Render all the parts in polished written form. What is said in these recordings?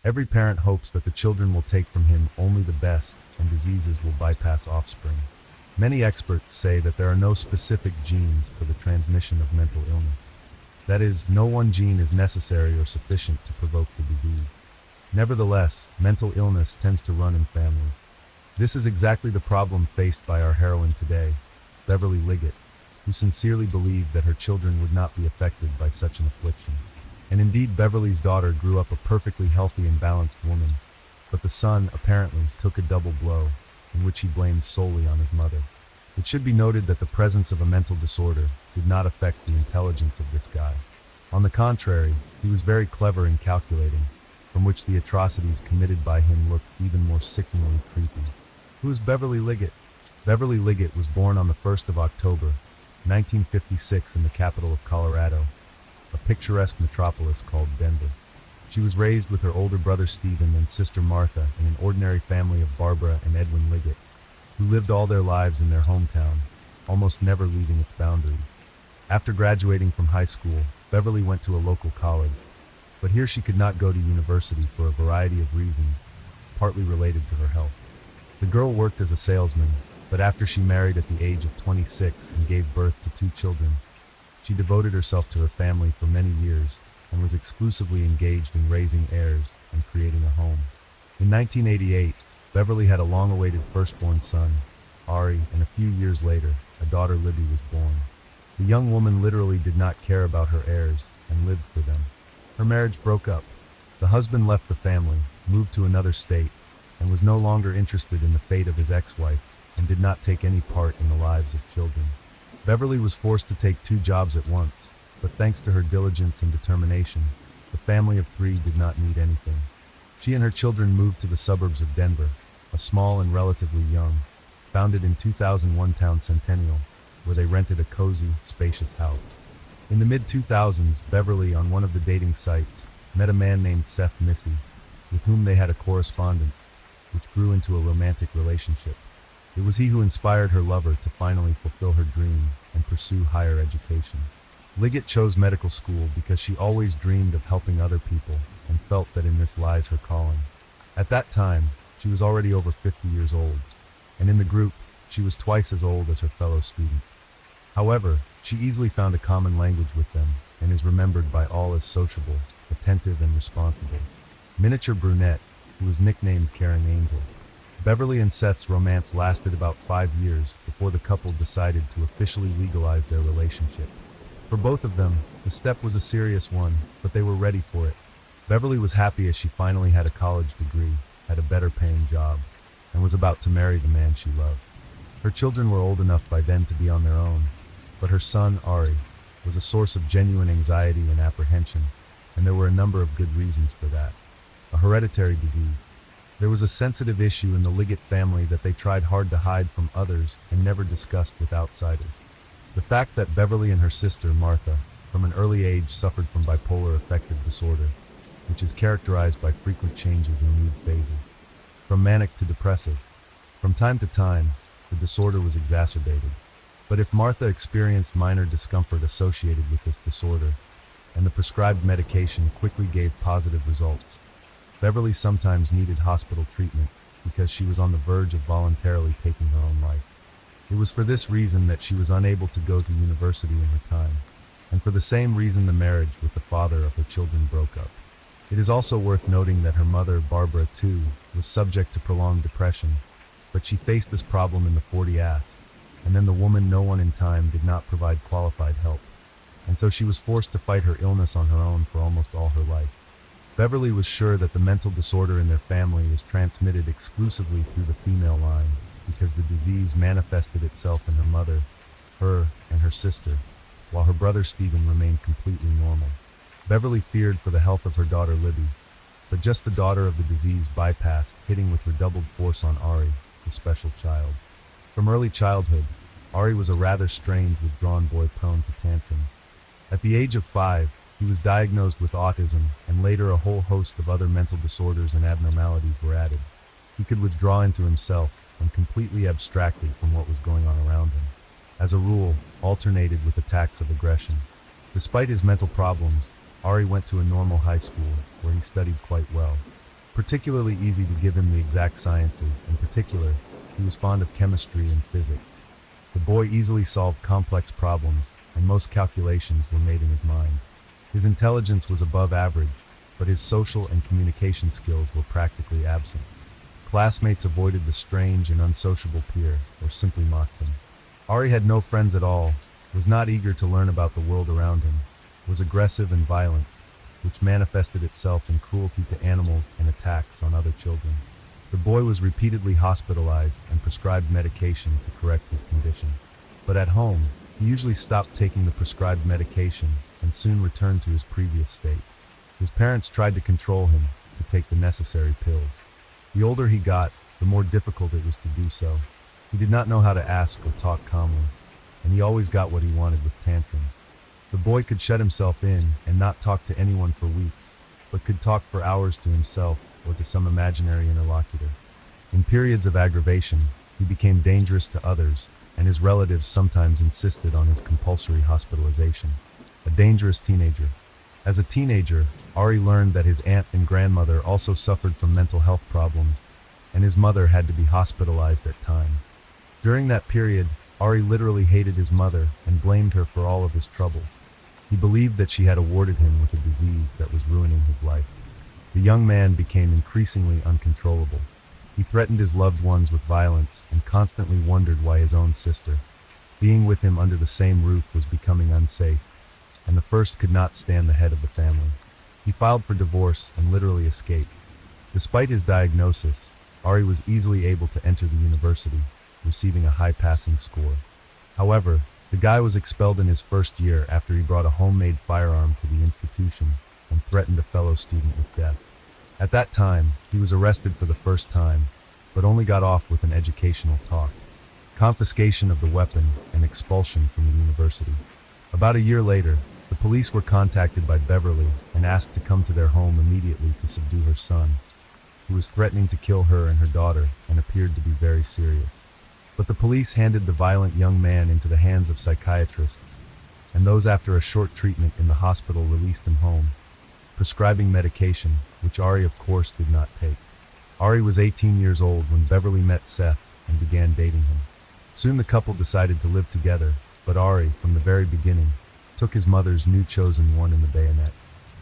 Every parent hopes that the children will take from him only the best and diseases will bypass offspring. Many experts say that there are no specific genes for the transmission of mental illness. That is, no one gene is necessary or sufficient to provoke the disease. Nevertheless, mental illness tends to run in families. This is exactly the problem faced by our heroine today, Beverly Liggett, who sincerely believed that her children would not be affected by such an affliction. And indeed, Beverly's daughter grew up a perfectly healthy and balanced woman, but the son, apparently, took a double blow, in which he blamed solely on his mother. It should be noted that the presence of a mental disorder did not affect the intelligence of this guy. On the contrary, he was very clever and calculating, from which the atrocities committed by him looked even more sickeningly creepy. Who is Beverly Liggett? Beverly Liggett was born on the 1st of October, 1956 in the capital of Colorado, a picturesque metropolis called Denver. She was raised with her older brother Stephen and sister Martha in an ordinary family of Barbara and Edwin Liggett, who lived all their lives in their hometown, almost never leaving its boundaries. After graduating from high school, Beverly went to a local college, but here she could not go to university for a variety of reasons, partly related to her health. The girl worked as a salesman, but after she married at the age of 26 and gave birth to 2 children, she devoted herself to her family for many years and was exclusively engaged in raising heirs and creating a home. In 1988, Beverly had a long-awaited firstborn son, Ari, and a few years later, a daughter Libby was born. The young woman literally did not care about her heirs and lived for them. Her marriage broke up. The husband left the family, moved to another state, and was no longer interested in the fate of his ex-wife and did not take any part in the lives of children. Beverly was forced to take 2 jobs at once, but thanks to her diligence and determination, the family of 3 did not need anything. She and her children moved to the suburbs of Denver, a small and relatively young, founded in 2001 town Centennial, where they rented a cozy, spacious house. In the mid-2000s, Beverly, on one of the dating sites, met a man named Seth Missy, with whom they had a correspondence, which grew into a romantic relationship. It was he who inspired her lover to finally fulfill her dream and pursue higher education. Liggett chose medical school because she always dreamed of helping other people and felt that in this lies her calling. At that time, she was already over 50 years old, and in the group, she was twice as old as her fellow students. However, she easily found a common language with them and is remembered by all as sociable, attentive, and responsible. Miniature brunette, who was nicknamed Caring Angel. Beverly and Seth's romance lasted about 5 years before the couple decided to officially legalize their relationship. For both of them, the step was a serious one, but they were ready for it. Beverly was happy as she finally had a college degree, had a better paying job, and was about to marry the man she loved. Her children were old enough by then to be on their own, but her son, Ari, was a source of genuine anxiety and apprehension, and there were a number of good reasons for that. A hereditary disease. There was a sensitive issue in the Liggett family that they tried hard to hide from others and never discussed with outsiders. The fact that Beverly and her sister, Martha, from an early age suffered from bipolar affective disorder, which is characterized by frequent changes in mood phases. From manic to depressive. From time to time, the disorder was exacerbated. But if Martha experienced minor discomfort associated with this disorder, and the prescribed medication quickly gave positive results, Beverly sometimes needed hospital treatment because she was on the verge of voluntarily taking her own life. It was for this reason that she was unable to go to university in her time, and for the same reason the marriage with the father of her children broke up. It is also worth noting that her mother, Barbara, too, was subject to prolonged depression, but she faced this problem in the 40s, and then the woman no one in time did not provide qualified help, and so she was forced to fight her illness on her own for almost all her life. Beverly was sure that the mental disorder in their family was transmitted exclusively through the female line because the disease manifested itself in her mother, her, and her sister, while her brother Stephen remained completely normal. Beverly feared for the health of her daughter Libby, but just the daughter of the disease bypassed, hitting with redoubled force on Ari, the special child. From early childhood, Ari was a rather strange, withdrawn boy prone to tantrums. At the age of 5, he was diagnosed with autism, and later a whole host of other mental disorders and abnormalities were added. He could withdraw into himself and completely abstracted from what was going on around him. As a rule, alternated with attacks of aggression. Despite his mental problems, Ari went to a normal high school where he studied quite well. particularly easy to give him the exact sciences. In particular, he was fond of chemistry and physics. The boy easily solved complex problems, and most calculations were made in his mind. His intelligence was above average, but his social and communication skills were practically absent. Classmates avoided the strange and unsociable peer, or simply mocked him. Ari had no friends at all, was not eager to learn about the world around him, was aggressive and violent, which manifested itself in cruelty to animals and attacks on other children. The boy was repeatedly hospitalized and prescribed medication to correct his condition. But at home, he usually stopped taking the prescribed medication and soon returned to his previous state. His parents tried to control him to take the necessary pills. The older he got, the more difficult it was to do so. He did not know how to ask or talk calmly, and he always got what he wanted with tantrums. The boy could shut himself in and not talk to anyone for weeks, but could talk for hours to himself or to some imaginary interlocutor. In periods of aggravation, he became dangerous to others, and his relatives sometimes insisted on his compulsory hospitalization. A dangerous teenager. As a teenager, Ari learned that his aunt and grandmother also suffered from mental health problems, and his mother had to be hospitalized at times. During that period, Ari literally hated his mother and blamed her for all of his troubles. He believed that she had awarded him with a disease that was ruining his life. The young man became increasingly uncontrollable. He threatened his loved ones with violence and constantly wondered why his own sister, being with him under the same roof, was becoming unsafe, and the first could not stand the head of the family. He filed for divorce and literally escaped. Despite his diagnosis, Ari was easily able to enter the university, receiving a high passing score. However, the guy was expelled in his first year after he brought a homemade firearm to the institution and threatened a fellow student with death. At that time, he was arrested for the first time, but only got off with an educational talk, confiscation of the weapon, and expulsion from the university. About a year later, the police were contacted by Beverly and asked to come to their home immediately to subdue her son, who was threatening to kill her and her daughter and appeared to be very serious. But the police handed the violent young man into the hands of psychiatrists, and those after a short treatment in the hospital released him home, prescribing medication, which Ari of course did not take. Ari was 18 years old when Beverly met Seth and began dating him. Soon the couple decided to live together, but Ari, from the very beginning, took his mother's new chosen one in the bayonet.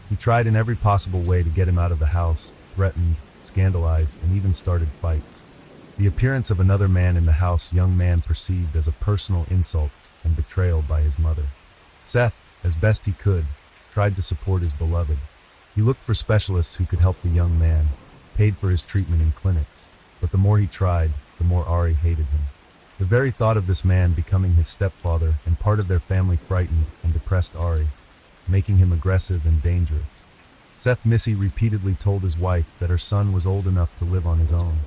He tried in every possible way to get him out of the house, threatened, scandalized, and even started fights. The appearance of another man in the house young man perceived as a personal insult and betrayal by his mother. Seth, as best he could, tried to support his beloved. He looked for specialists who could help the young man, paid for his treatment in clinics, but the more he tried, the more Ari hated him. The very thought of this man becoming his stepfather and part of their family frightened and depressed Ari, making him aggressive and dangerous. Seth Missy repeatedly told his wife that her son was old enough to live on his own.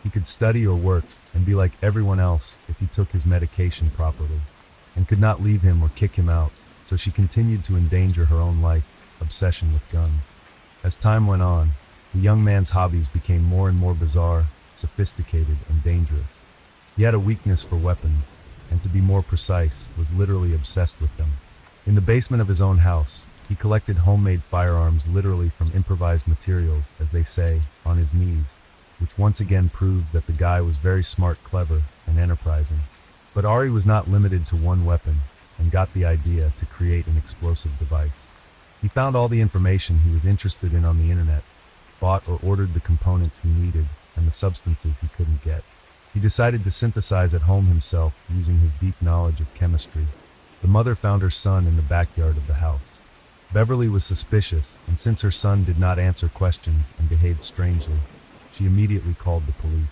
He could study or work and be like everyone else if he took his medication properly, and could not leave him or kick him out, so she continued to endanger her own life, obsession with guns. As time went on, the young man's hobbies became more and more bizarre, sophisticated, and dangerous. He had a weakness for weapons, and to be more precise, was literally obsessed with them. In the basement of his own house, he collected homemade firearms literally from improvised materials, as they say, on his knees, which once again proved that the guy was very smart, clever, and enterprising. But Ari was not limited to one weapon, and got the idea to create an explosive device. He found all the information he was interested in on the internet, bought or ordered the components he needed, and the substances he couldn't get. He decided to synthesize at home himself using his deep knowledge of chemistry. The mother found her son in the backyard of the house. Beverly was suspicious, and since her son did not answer questions and behaved strangely, she immediately called the police.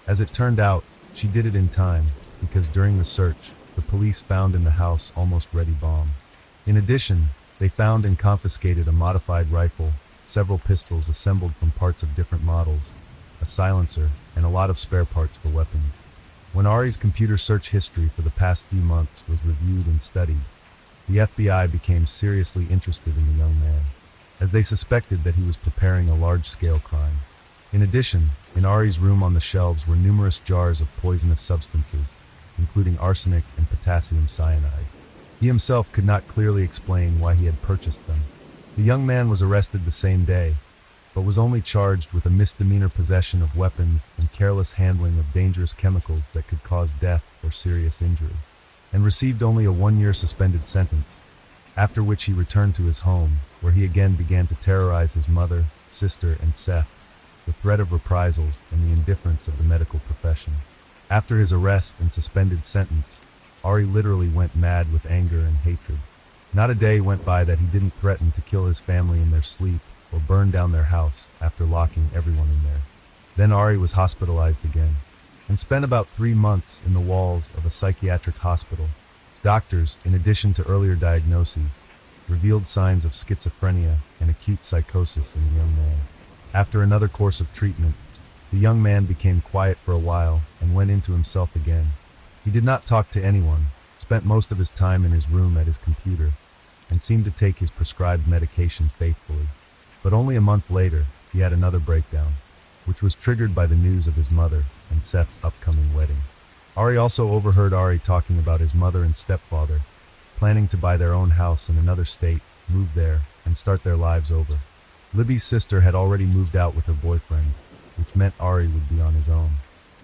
As it turned out, she did it in time, because during the search, the police found in the house almost ready bomb. In addition, they found and confiscated a modified rifle, several pistols assembled from parts of different models, a silencer, and a lot of spare parts for weapons. When Ari's computer search history for the past few months was reviewed and studied, the FBI became seriously interested in the young man, as they suspected that he was preparing a large-scale crime. In addition, in Ari's room on the shelves were numerous jars of poisonous substances, including arsenic and potassium cyanide. He himself could not clearly explain why he had purchased them. The young man was arrested the same day, but was only charged with a misdemeanor possession of weapons and careless handling of dangerous chemicals that could cause death or serious injury, and received only a 1-year suspended sentence, after which he returned to his home, where he again began to terrorize his mother, sister, and Seth, the threat of reprisals and the indifference of the medical profession. After his arrest and suspended sentence, Ari literally went mad with anger and hatred. Not a day went by that he didn't threaten to kill his family in their sleep or burn down their house after locking everyone in there. Then Ari was hospitalized again and spent about 3 months in the walls of a psychiatric hospital. Doctors, in addition to earlier diagnoses, revealed signs of schizophrenia and acute psychosis in the young man. After another course of treatment, the young man became quiet for a while and went into himself again. He did not talk to anyone, spent most of his time in his room at his computer, and seemed to take his prescribed medication faithfully. But only a month later, he had another breakdown, which was triggered by the news of his mother and Seth's upcoming wedding. Ari also overheard Ari talking about his mother and stepfather, planning to buy their own house in another state, move there, and start their lives over. Libby's sister had already moved out with her boyfriend, which meant Ari would be on his own.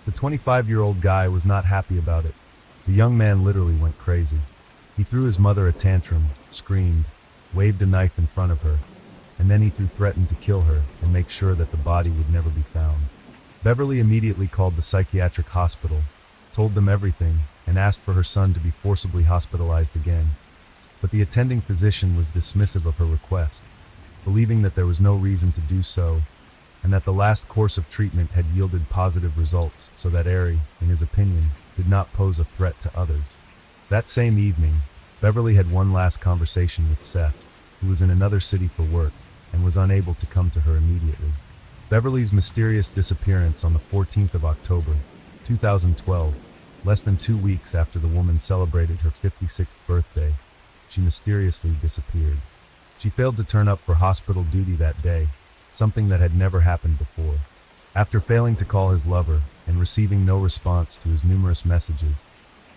The 25-year-old guy was not happy about it. The young man literally went crazy. He threw his mother a tantrum, screamed, waved a knife in front of her, and then he threatened to kill her and make sure that the body would never be found. Beverly immediately called the psychiatric hospital, told them everything, and asked for her son to be forcibly hospitalized again. But the attending physician was dismissive of her request, believing that there was no reason to do so, and that the last course of treatment had yielded positive results, so that Ari, in his opinion, did not pose a threat to others. That same evening, Beverly had one last conversation with Seth, who was in another city for work, and was unable to come to her immediately. Beverly's mysterious disappearance on the 14th of October, 2012, less than 2 weeks after the woman celebrated her 56th birthday, she mysteriously disappeared. She failed to turn up for hospital duty that day, something that had never happened before. After failing to call his lover and receiving no response to his numerous messages,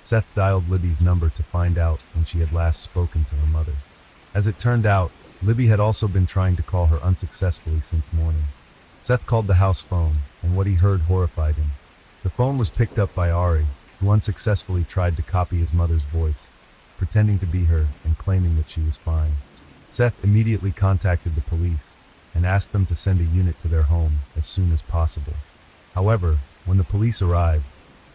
Seth dialed Libby's number to find out when she had last spoken to her mother. As it turned out, Libby had also been trying to call her unsuccessfully since morning. Seth called the house phone, and what he heard horrified him. The phone was picked up by Ari, who unsuccessfully tried to copy his mother's voice, pretending to be her and claiming that she was fine. Seth immediately contacted the police and asked them to send a unit to their home as soon as possible. However, when the police arrived,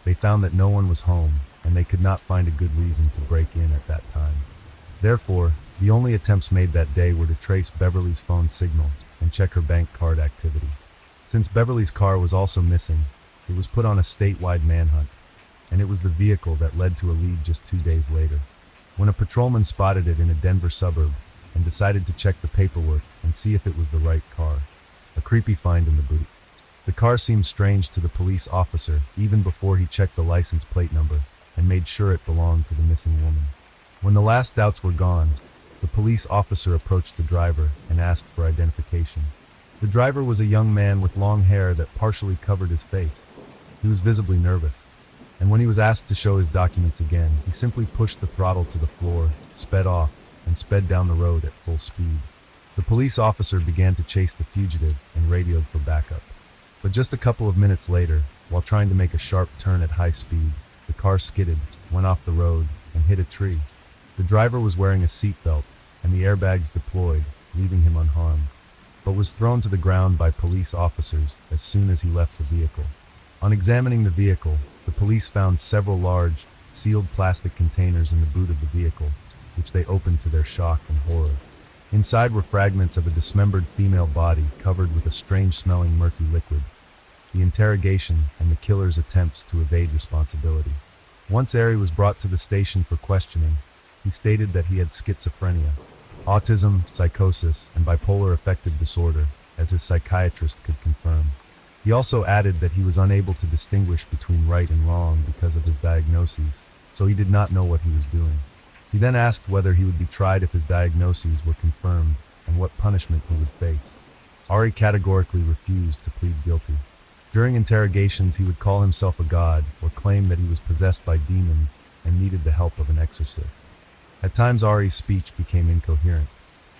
they found that no one was home and they could not find a good reason to break in at that time. Therefore, the only attempts made that day were to trace Beverly's phone signal and check her bank card activity. Since Beverly's car was also missing, it was put on a statewide manhunt, and it was the vehicle that led to a lead just 2 days later, when a patrolman spotted it in a Denver suburb and decided to check the paperwork and see if it was the right car. A creepy find in the boot. The car seemed strange to the police officer even before he checked the license plate number and made sure it belonged to the missing woman. When the last doubts were gone, the police officer approached the driver and asked for identification. The driver was a young man with long hair that partially covered his face. He was visibly nervous, and when he was asked to show his documents again, he simply pushed the throttle to the floor, sped off, and sped down the road at full speed. The police officer began to chase the fugitive and radioed for backup. But just a couple of minutes later, while trying to make a sharp turn at high speed, the car skidded, went off the road, and hit a tree. The driver was wearing a seatbelt, and the airbags deployed, leaving him unharmed, but was thrown to the ground by police officers as soon as he left the vehicle. On examining the vehicle, the police found several large, sealed plastic containers in the boot of the vehicle, which they opened to their shock and horror. Inside were fragments of a dismembered female body covered with a strange-smelling murky liquid, the interrogation and the killer's attempts to evade responsibility. Once Ari was brought to the station for questioning, he stated that he had schizophrenia, autism, psychosis, and bipolar affective disorder, as his psychiatrist could confirm. He also added that he was unable to distinguish between right and wrong because of his diagnoses, so he did not know what he was doing. He then asked whether he would be tried if his diagnoses were confirmed and what punishment he would face. Ari categorically refused to plead guilty. During interrogations, he would call himself a god or claim that he was possessed by demons and needed the help of an exorcist. At times, Ari's speech became incoherent,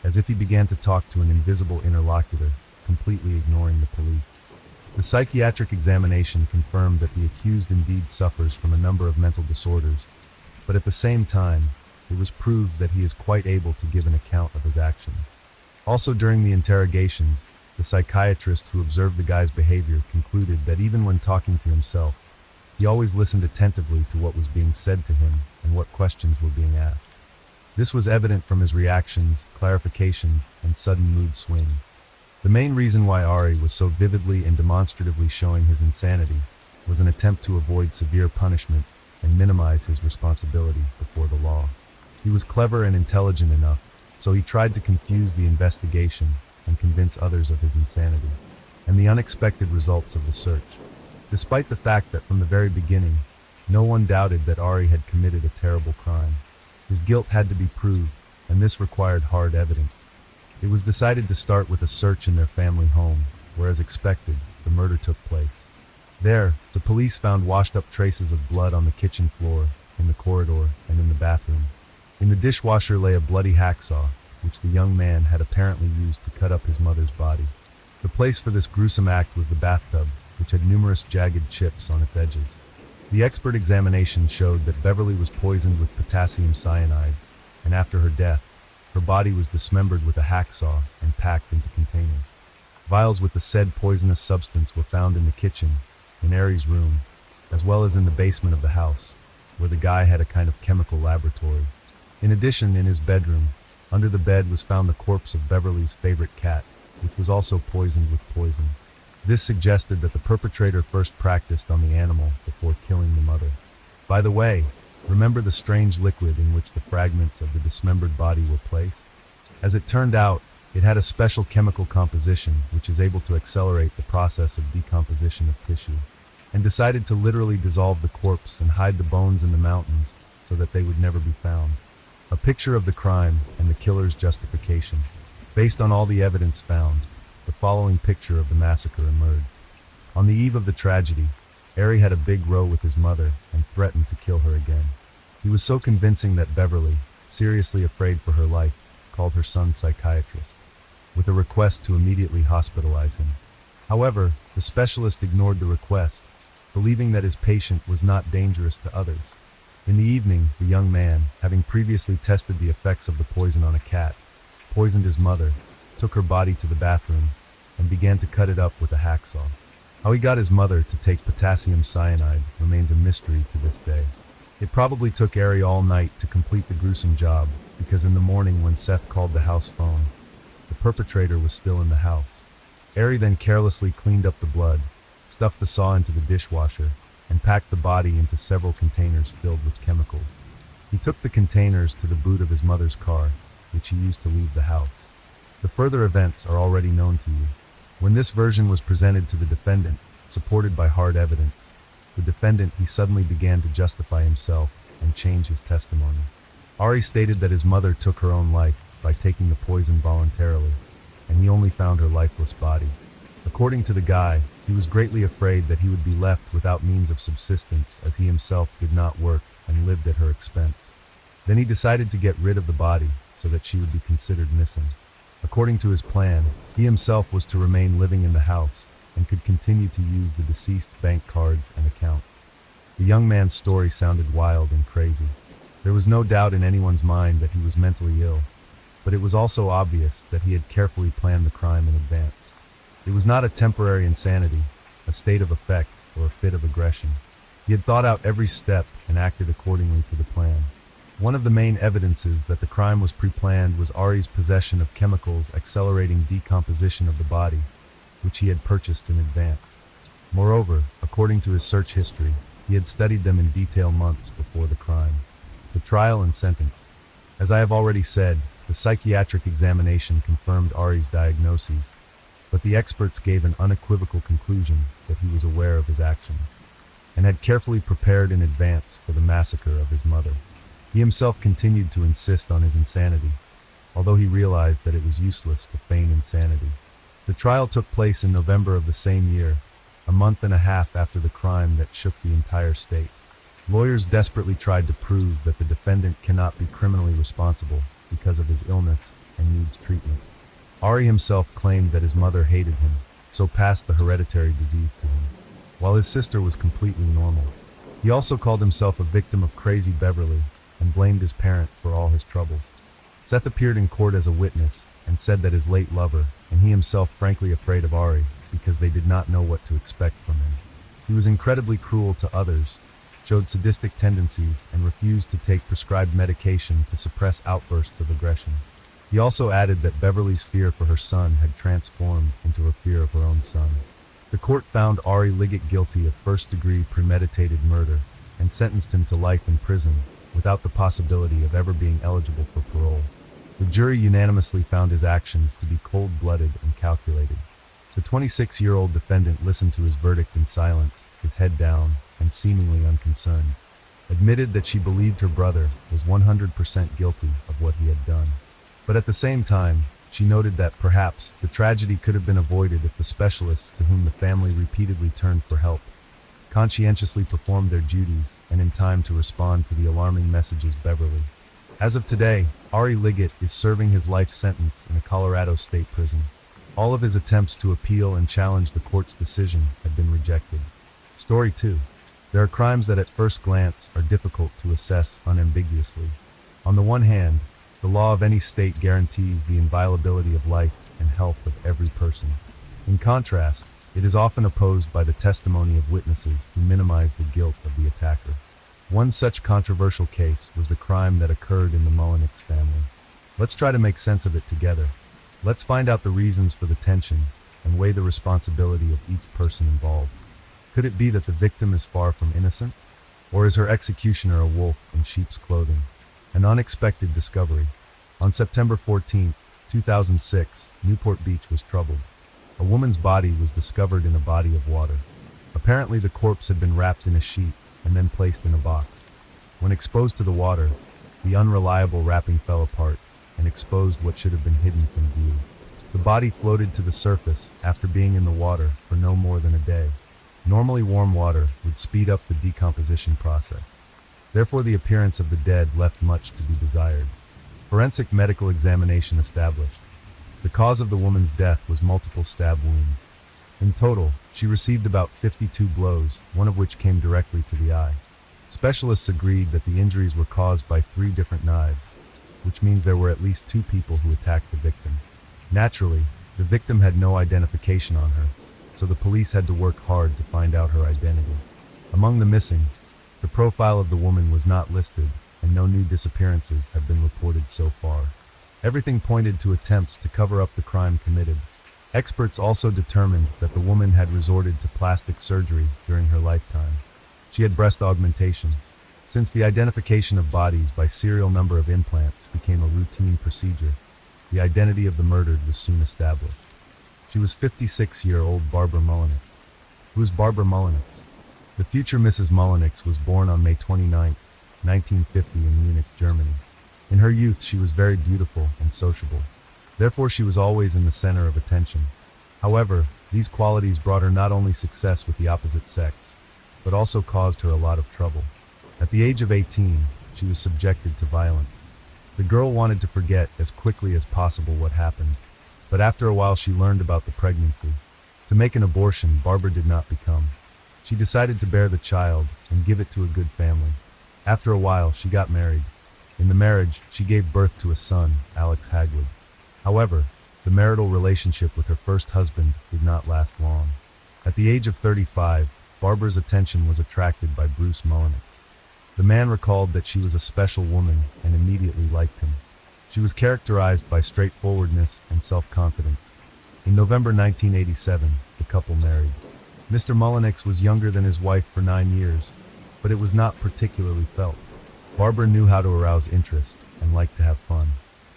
as if he began to talk to an invisible interlocutor, completely ignoring the police. The psychiatric examination confirmed that the accused indeed suffers from a number of mental disorders, but at the same time, it was proved that he is quite able to give an account of his actions. Also during the interrogations, the psychiatrist who observed the guy's behavior concluded that even when talking to himself, he always listened attentively to what was being said to him and what questions were being asked. This was evident from his reactions, clarifications, and sudden mood swings. The main reason why Ari was so vividly and demonstratively showing his insanity was an attempt to avoid severe punishment and minimize his responsibility before the law. He was clever and intelligent enough, so he tried to confuse the investigation and convince others of his insanity, and the unexpected results of the search. Despite the fact that from the very beginning, no one doubted that Ari had committed a terrible crime. His guilt had to be proved, and this required hard evidence. It was decided to start with a search in their family home, where as expected, the murder took place. There, the police found washed-up traces of blood on the kitchen floor, in the corridor, and in the bathroom. In the dishwasher lay a bloody hacksaw, which the young man had apparently used to cut up his mother's body. The place for this gruesome act was the bathtub, which had numerous jagged chips on its edges. The expert examination showed that Beverly was poisoned with potassium cyanide, and after her death, her body was dismembered with a hacksaw and packed into containers. Vials with the said poisonous substance were found in the kitchen, in Ari's room, as well as in the basement of the house, where the guy had a kind of chemical laboratory. In addition, in his bedroom, under the bed was found the corpse of Beverly's favorite cat, which was also poisoned with poison. This suggested that the perpetrator first practiced on the animal before killing the mother. By the way, remember the strange liquid in which the fragments of the dismembered body were placed? As it turned out, it had a special chemical composition which is able to accelerate the process of decomposition of tissue, and decided to literally dissolve the corpse and hide the bones in the mountains so that they would never be found. A picture of the crime and the killer's justification. Based on all the evidence found, the following picture of the massacre emerged. On the eve of the tragedy, Ari had a big row with his mother and threatened to kill her again. He was so convincing that Beverly, seriously afraid for her life, called her son's psychiatrist, with a request to immediately hospitalize him. However, the specialist ignored the request, believing that his patient was not dangerous to others. In the evening, the young man, having previously tested the effects of the poison on a cat, poisoned his mother, took her body to the bathroom, and began to cut it up with a hacksaw. How he got his mother to take potassium cyanide remains a mystery to this day. It probably took Ari all night to complete the gruesome job, because in the morning when Seth called the house phone, the perpetrator was still in the house. Ari then carelessly cleaned up the blood, stuffed the saw into the dishwasher, and packed the body into several containers filled with chemicals. He took the containers to the boot of his mother's car, which he used to leave the house. The further events are already known to you. When this version was presented to the defendant, supported by hard evidence, the defendant he suddenly began to justify himself and change his testimony. Ari stated that his mother took her own life by taking the poison voluntarily, and he only found her lifeless body. According to the guy, he was greatly afraid that he would be left without means of subsistence as he himself did not work and lived at her expense. Then he decided to get rid of the body so that she would be considered missing. According to his plan, he himself was to remain living in the house and could continue to use the deceased's bank cards and accounts. The young man's story sounded wild and crazy. There was no doubt in anyone's mind that he was mentally ill, but it was also obvious that he had carefully planned the crime in advance. It was not a temporary insanity, a state of affect, or a fit of aggression. He had thought out every step and acted accordingly to the plan. One of the main evidences that the crime was pre-planned was Ari's possession of chemicals accelerating decomposition of the body, which he had purchased in advance. Moreover, according to his search history, he had studied them in detail months before the crime. The trial and sentence. As I have already said, the psychiatric examination confirmed Ari's diagnoses, but the experts gave an unequivocal conclusion that he was aware of his actions, and had carefully prepared in advance for the massacre of his mother. He himself continued to insist on his insanity, although he realized that it was useless to feign insanity. The trial took place in November of the same year, a month and a half after the crime that shook the entire state. Lawyers desperately tried to prove that the defendant cannot be criminally responsible because of his illness and needs treatment. Ari himself claimed that his mother hated him, so passed the hereditary disease to him, while his sister was completely normal. He also called himself a victim of crazy Beverly and blamed his parent for all his troubles. Seth appeared in court as a witness and said that his late lover and he himself frankly afraid of Ari because they did not know what to expect from him. He was incredibly cruel to others, showed sadistic tendencies, and refused to take prescribed medication to suppress outbursts of aggression. He also added that Beverly's fear for her son had transformed into a fear of her own son. The court found Ari Liggett guilty of first-degree premeditated murder and sentenced him to life in prison without the possibility of ever being eligible for parole. The jury unanimously found his actions to be cold-blooded and calculated. The 26-year-old defendant listened to his verdict in silence, his head down, and seemingly unconcerned, admitted that she believed her brother was 100% guilty of what he had done. But at the same time, she noted that perhaps the tragedy could have been avoided if the specialists to whom the family repeatedly turned for help conscientiously performed their duties and in time to respond to the alarming messages Beverly. As of today, Ari Liggett is serving his life sentence in a Colorado state prison. All of his attempts to appeal and challenge the court's decision have been rejected. Story 2. There are crimes that at first glance are difficult to assess unambiguously. On the one hand, the law of any state guarantees the inviolability of life and health of every person. In contrast, it is often opposed by the testimony of witnesses who minimize the guilt of the attacker. One such controversial case was the crime that occurred in the Mullenix family. Let's try to make sense of it together. Let's find out the reasons for the tension and weigh the responsibility of each person involved. Could it be that the victim is far from innocent? Or is her executioner a wolf in sheep's clothing? An unexpected discovery. On September 14, 2006, Newport Beach was troubled. A woman's body was discovered in a body of water. Apparently the corpse had been wrapped in a sheet and then placed in a box. When exposed to the water, the unreliable wrapping fell apart and exposed what should have been hidden from view. The body floated to the surface after being in the water for no more than a day. Normally warm water would speed up the decomposition process. Therefore, the appearance of the dead left much to be desired. Forensic medical examination established. The cause of the woman's death was multiple stab wounds. In total, she received about 52 blows, one of which came directly to the eye. Specialists agreed that the injuries were caused by 3 different knives, which means there were at least 2 people who attacked the victim. Naturally, the victim had no identification on her, so the police had to work hard to find out her identity. Among the missing, the profile of the woman was not listed, and no new disappearances have been reported so far. Everything pointed to attempts to cover up the crime committed. Experts also determined that the woman had resorted to plastic surgery during her lifetime. She had breast augmentation. Since the identification of bodies by serial number of implants became a routine procedure, the identity of the murdered was soon established. She was 56-year-old Barbara Mullenix. Who is Barbara Mullenix? The future Mrs. Mullenix was born on May 29, 1950 in Munich, Germany. In her youth, she was very beautiful and sociable. Therefore, she was always in the center of attention. However, these qualities brought her not only success with the opposite sex, but also caused her a lot of trouble. At the age of 18, she was subjected to violence. The girl wanted to forget as quickly as possible what happened, but after a while she learned about the pregnancy. To make an abortion, Barbara did not become. She decided to bear the child and give it to a good family. After a while, she got married. In the marriage, she gave birth to a son, Alex Hagwood. However, the marital relationship with her first husband did not last long. At the age of 35, Barbara's attention was attracted by Bruce Mullenix. The man recalled that she was a special woman and immediately liked him. She was characterized by straightforwardness and self-confidence. In November 1987, the couple married. Mr. Mullenix was younger than his wife for 9 years, but it was not particularly felt. Barbara knew how to arouse interest and liked to have fun.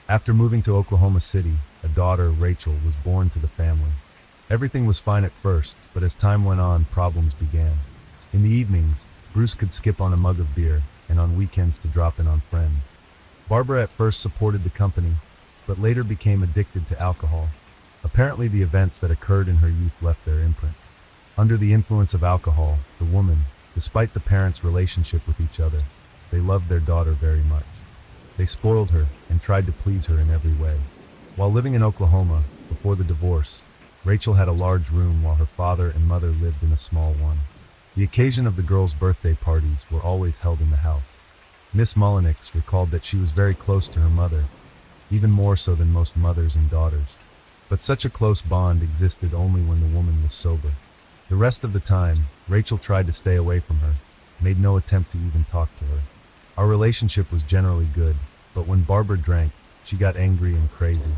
After moving to Oklahoma City, a daughter, Rachel, was born to the family. Everything was fine at first, but as time went on, problems began. In the evenings, Bruce could skip on a mug of beer, and on weekends to drop in on friends. Barbara at first supported the company, but later became addicted to alcohol. Apparently the events that occurred in her youth left their imprint. Under the influence of alcohol, the woman, despite the parents' relationship with each other, they loved their daughter very much. They spoiled her and tried to please her in every way. While living in Oklahoma, before the divorce, Rachel had a large room while her father and mother lived in a small one. The occasion of the girls' birthday parties were always held in the house. Miss Mullenix recalled that she was very close to her mother, even more so than most mothers and daughters. But such a close bond existed only when the woman was sober. The rest of the time, Rachel tried to stay away from her, made no attempt to even talk to her. Our relationship was generally good, but when Barbara drank, she got angry and crazy.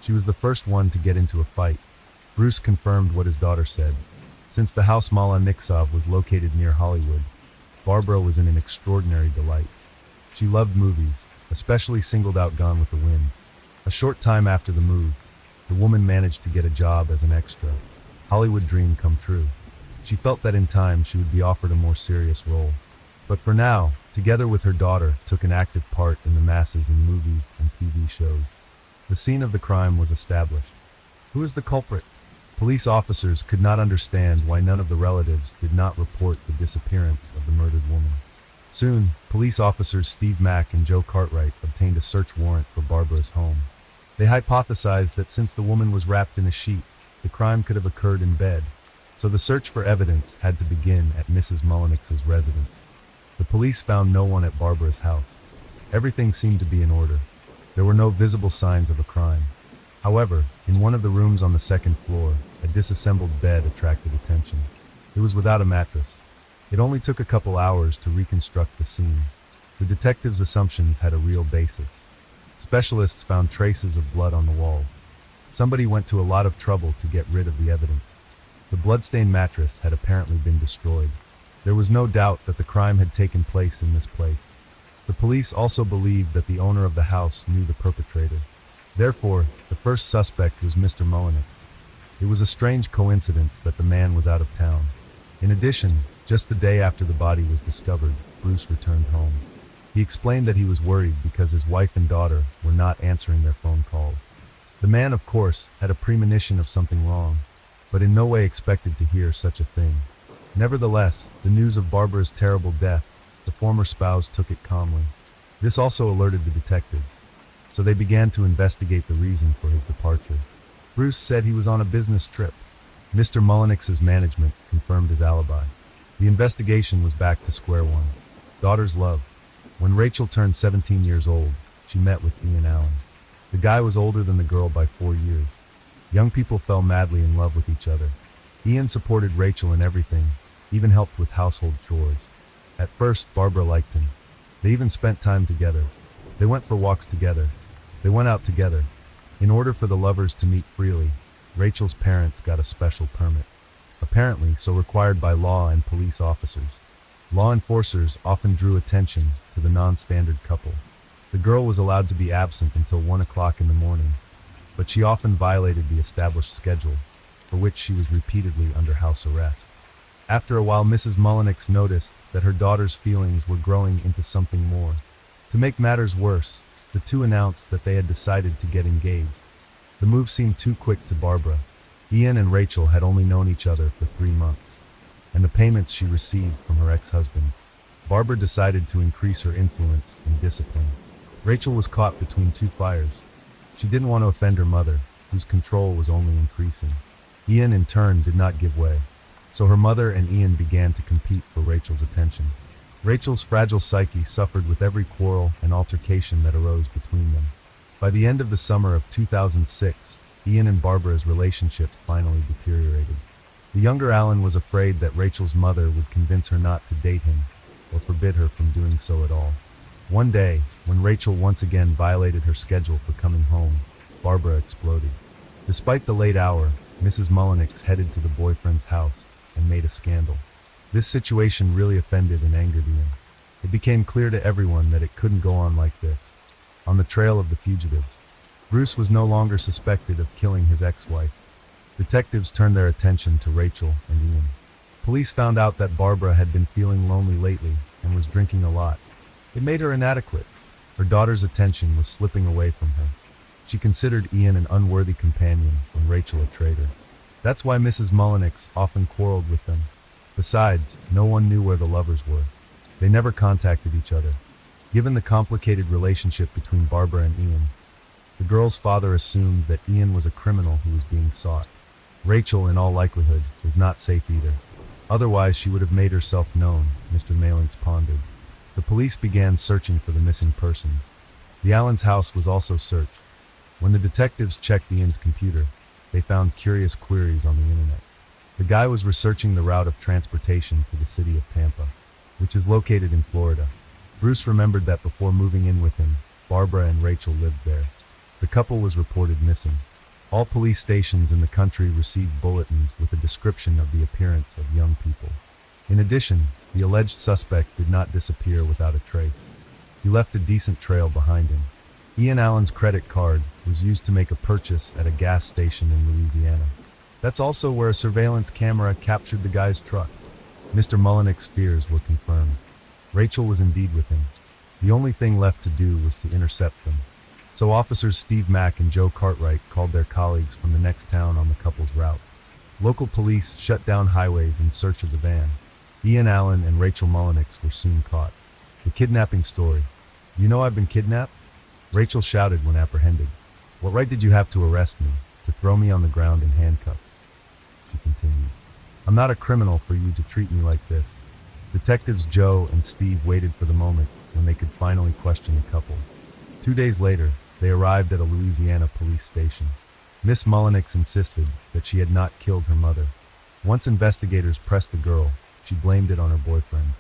She was the first one to get into a fight. Bruce confirmed what his daughter said. Since the house Mala Nixov was located near Hollywood, Barbara was in an extraordinary delight. She loved movies, especially singled out Gone with the Wind. A short time after the move, the woman managed to get a job as an extra. Hollywood dream come true. She felt that in time she would be offered a more serious role. But for now, together with her daughter, took an active part in the masses in movies and TV shows. The scene of the crime was established. Who is the culprit? Police officers could not understand why none of the relatives did not report the disappearance of the murdered woman. Soon, police officers Steve Mack and Joe Cartwright obtained a search warrant for Barbara's home. They hypothesized that since the woman was wrapped in a sheet, the crime could have occurred in bed, so the search for evidence had to begin at Mrs. Mullenix's residence. The police found no one at Barbara's house. Everything seemed to be in order. There were no visible signs of a crime. However, in one of the rooms on the second floor, a disassembled bed attracted attention. It was without a mattress. It only took a couple hours to reconstruct the scene. The detectives' assumptions had a real basis. Specialists found traces of blood on the walls. Somebody went to a lot of trouble to get rid of the evidence. The bloodstained mattress had apparently been destroyed. There was no doubt that the crime had taken place in this place. The police also believed that the owner of the house knew the perpetrator. Therefore, the first suspect was Mr. Mullenix. It was a strange coincidence that the man was out of town. In addition, just the day after the body was discovered, Bruce returned home. He explained that he was worried because his wife and daughter were not answering their phone calls. The man, of course, had a premonition of something wrong, but in no way expected to hear such a thing. Nevertheless, the news of Barbara's terrible death, the former spouse took it calmly. This also alerted the detectives, so they began to investigate the reason for his departure. Bruce said he was on a business trip. Mr. Mullenix's management confirmed his alibi. The investigation was back to square one. Daughter's love. When Rachel turned 17 years old, she met with Ian Allen. The guy was older than the girl by 4 years. Young people fell madly in love with each other. Ian supported Rachel in everything, even helped with household chores. At first, Barbara liked him. They even spent time together. They went for walks together. They went out together. In order for the lovers to meet freely, Rachel's parents got a special permit. Apparently, so required by law and police officers. Law enforcers often drew attention to the non-standard couple. The girl was allowed to be absent until 1 o'clock in the morning, but she often violated the established schedule, for which she was repeatedly under house arrest. After a while, Mrs. Mullenix noticed that her daughter's feelings were growing into something more. To make matters worse, the two announced that they had decided to get engaged. The move seemed too quick to Barbara. Ian and Rachel had only known each other for 3 months, and the payments she received from her ex-husband. Barbara decided to increase her influence and discipline. Rachel was caught between two fires. She didn't want to offend her mother, whose control was only increasing. Ian, in turn, did not give way, so her mother and Ian began to compete for Rachel's attention. Rachel's fragile psyche suffered with every quarrel and altercation that arose between them. By the end of the summer of 2006, Ian and Barbara's relationship finally deteriorated. The younger Alan was afraid that Rachel's mother would convince her not to date him, or forbid her from doing so at all. One day, when Rachel once again violated her schedule for coming home, Barbara exploded. Despite the late hour, Mrs. Mullenix headed to the boyfriend's house and made a scandal. This situation really offended and angered Ian. It became clear to everyone that it couldn't go on like this. On the trail of the fugitives, Bruce was no longer suspected of killing his ex-wife. Detectives turned their attention to Rachel and Ian. Police found out that Barbara had been feeling lonely lately and was drinking a lot. It made her inadequate. Her daughter's attention was slipping away from her. She considered Ian an unworthy companion and Rachel a traitor. That's why Mrs. Mullenix often quarreled with them. Besides, no one knew where the lovers were. They never contacted each other. Given the complicated relationship between Barbara and Ian, The girl's father assumed that Ian was a criminal who was being sought. Rachel, in all likelihood, is not safe either. Otherwise, she would have made herself known, Mr. Malinx pondered. The police began searching for the missing persons. The Allens' house was also searched. When the detectives checked Ian's computer, they found curious queries on the internet. The guy was researching the route of transportation to the city of Tampa, which is located in Florida. Bruce remembered that before moving in with him, Barbara and Rachel lived there. The couple was reported missing. All police stations in the country received bulletins with a description of the appearance of young people. In addition, the alleged suspect did not disappear without a trace. He left a decent trail behind him. Ian Allen's credit card was used to make a purchase at a gas station in Louisiana. That's also where a surveillance camera captured the guy's truck. Mr. Mullenix's fears were confirmed. Rachel was indeed with him. The only thing left to do was to intercept them. So officers Steve Mack and Joe Cartwright called their colleagues from the next town on the couple's route. Local police shut down highways in search of the van. Ian Allen and Rachel Mullenix were soon caught. The kidnapping story. "You know I've been kidnapped?" Rachel shouted when apprehended. "What right did you have to arrest me, to throw me on the ground in handcuffs?" She continued. "I'm not a criminal for you to treat me like this." Detectives Joe and Steve waited for the moment when they could finally question the couple. 2 days later, they arrived at a Louisiana police station. Miss Mullenix insisted that she had not killed her mother. Once investigators pressed the girl, she blamed it on her boyfriend,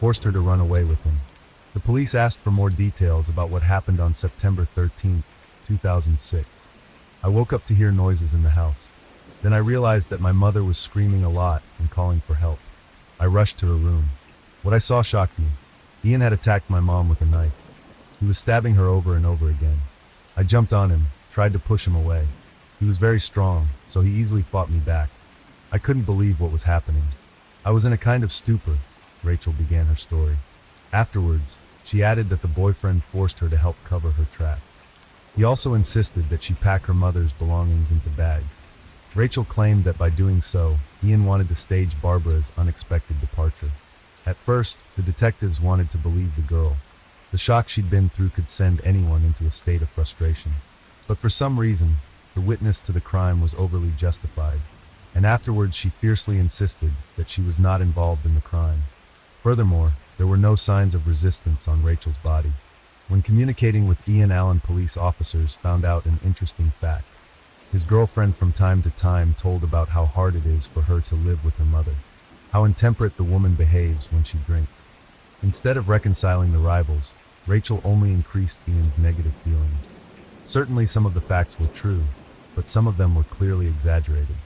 forced her to run away with him. The police asked for more details about what happened on September 13, 2006. "I woke up to hear noises in the house. Then I realized that my mother was screaming a lot and calling for help. I rushed to her room. What I saw shocked me. Ian had attacked my mom with a knife. He was stabbing her over and over again. I jumped on him, tried to push him away. He was very strong, so he easily fought me back. I couldn't believe what was happening. I was in a kind of stupor," Rachel began her story. Afterwards, she added that the boyfriend forced her to help cover her tracks. He also insisted that she pack her mother's belongings into bags. Rachel claimed that by doing so, Ian wanted to stage Barbara's unexpected departure. At first, the detectives wanted to believe the girl. The shock she'd been through could send anyone into a state of frustration. But for some reason, the witness to the crime was overly justified, and afterwards she fiercely insisted that she was not involved in the crime. Furthermore, there were no signs of resistance on Rachel's body. When communicating with Ian Allen, police officers found out an interesting fact. His girlfriend from time to time told about how hard it is for her to live with her mother, how intemperate the woman behaves when she drinks. Instead of reconciling the rivals, Rachel only increased Ian's negative feelings. Certainly some of the facts were true, but some of them were clearly exaggerated.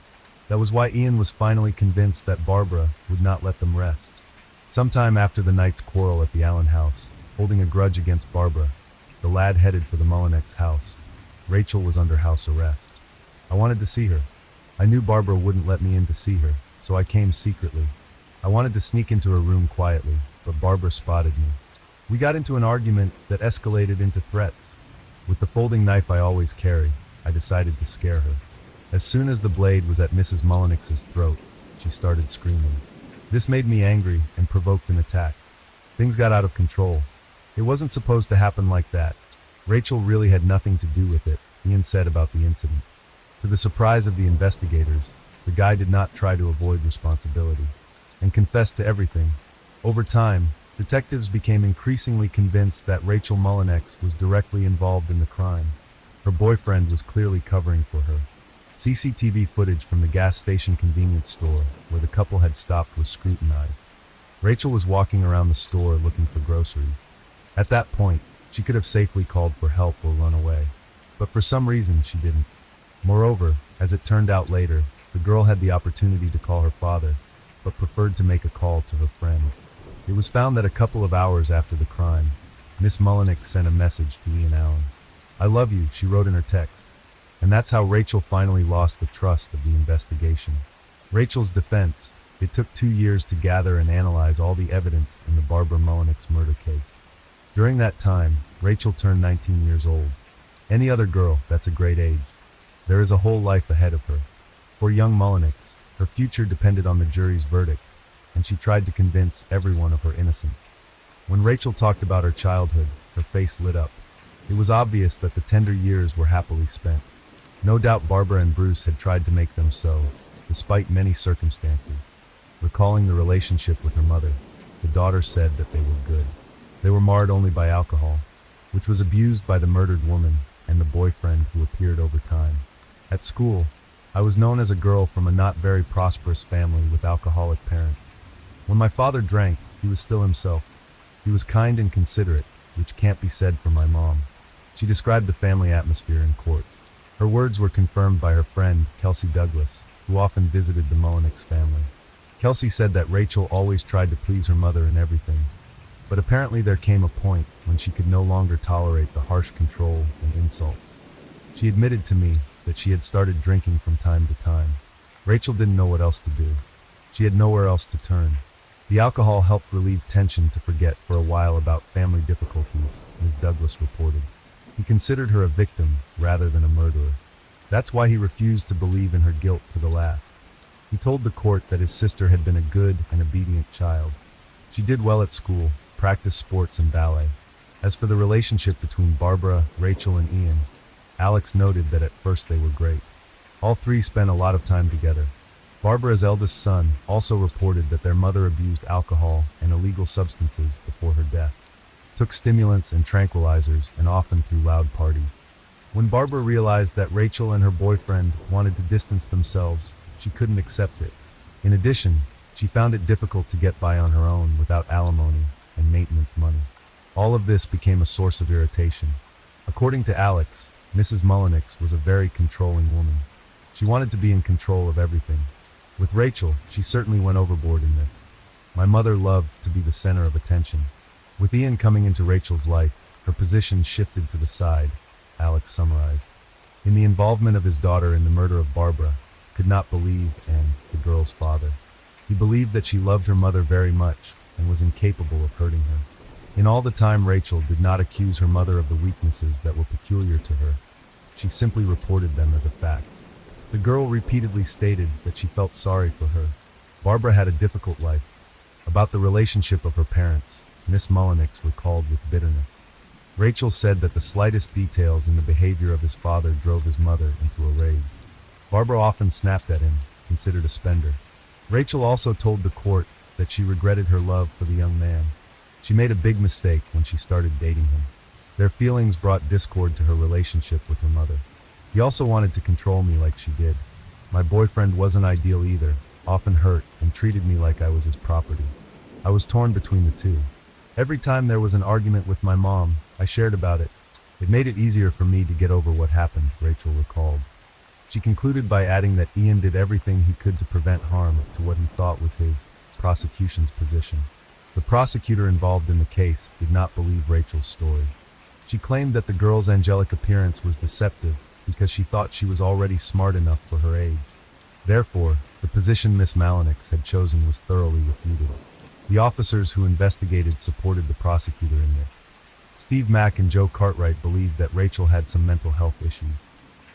That was why Ian was finally convinced that Barbara would not let them rest. Sometime after the night's quarrel at the Allen house, holding a grudge against Barbara, the lad headed for the Mullenix house. Rachel was under house arrest. "I wanted to see her. I knew Barbara wouldn't let me in to see her, so I came secretly. I wanted to sneak into her room quietly, but Barbara spotted me. We got into an argument that escalated into threats. With the folding knife I always carry, I decided to scare her. As soon as the blade was at Mrs. Mullenix's throat, she started screaming. This made me angry and provoked an attack. Things got out of control. It wasn't supposed to happen like that. Rachel really had nothing to do with it," Ian said about the incident. To the surprise of the investigators, the guy did not try to avoid responsibility, and confessed to everything. Over time, detectives became increasingly convinced that Rachel Mullenix was directly involved in the crime. Her boyfriend was clearly covering for her. CCTV footage from the gas station convenience store where the couple had stopped was scrutinized. Rachel was walking around the store looking for groceries. At that point, she could have safely called for help or run away, but for some reason she didn't. Moreover, as it turned out later, the girl had the opportunity to call her father, but preferred to make a call to her friend. It was found that a couple of hours after the crime, Miss Mullenix sent a message to Ian Allen. "I love you," she wrote in her text. And that's how Rachel finally lost the trust of the investigation. Rachel's defense: it took 2 years to gather and analyze all the evidence in the Barbara Mullenix murder case. During that time, Rachel turned 19 years old. Any other girl, that's a great age. There is a whole life ahead of her. For young Mullenix, her future depended on the jury's verdict, and she tried to convince everyone of her innocence. When Rachel talked about her childhood, her face lit up. It was obvious that the tender years were happily spent. No doubt Barbara and Bruce had tried to make them so, despite many circumstances. Recalling the relationship with her mother, the daughter said that they were good. They were marred only by alcohol, which was abused by the murdered woman and the boyfriend who appeared over time. At school, I was known as a girl from a not very prosperous family with alcoholic parents. When my father drank, he was still himself. He was kind and considerate, which can't be said for my mom. She described the family atmosphere in court. Her words were confirmed by her friend, Kelsey Douglas, who often visited the Mullenix family. Kelsey said that Rachel always tried to please her mother in everything, but apparently there came a point when she could no longer tolerate the harsh control and insults. She admitted to me that she had started drinking from time to time. Rachel didn't know what else to do. She had nowhere else to turn. The alcohol helped relieve tension to forget for a while about family difficulties, Ms. Douglas reported. He considered her a victim rather than a murderer. That's why he refused to believe in her guilt to the last. He told the court that his sister had been a good and obedient child. She did well at school, practiced sports and ballet. As for the relationship between Barbara, Rachel, and Ian, Alex noted that at first they were great. All three spent a lot of time together. Barbara's eldest son also reported that their mother abused alcohol and illegal substances before her death, took stimulants and tranquilizers, and often threw loud parties. When Barbara realized that Rachel and her boyfriend wanted to distance themselves, she couldn't accept it. In addition, she found it difficult to get by on her own without alimony and maintenance money. All of this became a source of irritation. According to Alex, Mrs. Mullenix was a very controlling woman. She wanted to be in control of everything. With Rachel, she certainly went overboard in this. My mother loved to be the center of attention. With Ian coming into Rachel's life, her position shifted to the side, Alex summarized. In the involvement of his daughter in the murder of Barbara, could not believe and the girl's father. He believed that she loved her mother very much and was incapable of hurting her. In all the time, Rachel did not accuse her mother of the weaknesses that were peculiar to her. She simply reported them as a fact. The girl repeatedly stated that she felt sorry for her. Barbara had a difficult life. About the relationship of her parents, Miss Mullenix recalled with bitterness. Rachel said that the slightest details in the behavior of his father drove his mother into a rage. Barbara often snapped at him, considered a spender. Rachel also told the court that she regretted her love for the young man. She made a big mistake when she started dating him. Their feelings brought discord to her relationship with her mother. He also wanted to control me like she did. My boyfriend wasn't ideal either, often hurt and treated me like I was his property. I was torn between the two. Every time there was an argument with my mom, I shared about it. It made it easier for me to get over what happened, Rachel recalled. She concluded by adding that Ian did everything he could to prevent harm to what he thought was his, prosecution's position. The prosecutor involved in the case did not believe Rachel's story. She claimed that the girl's angelic appearance was deceptive because she thought she was already smart enough for her age. Therefore, the position Miss Mullenix had chosen was thoroughly refuted. The officers who investigated supported the prosecutor in this. Steve Mack and Joe Cartwright believed that Rachel had some mental health issues.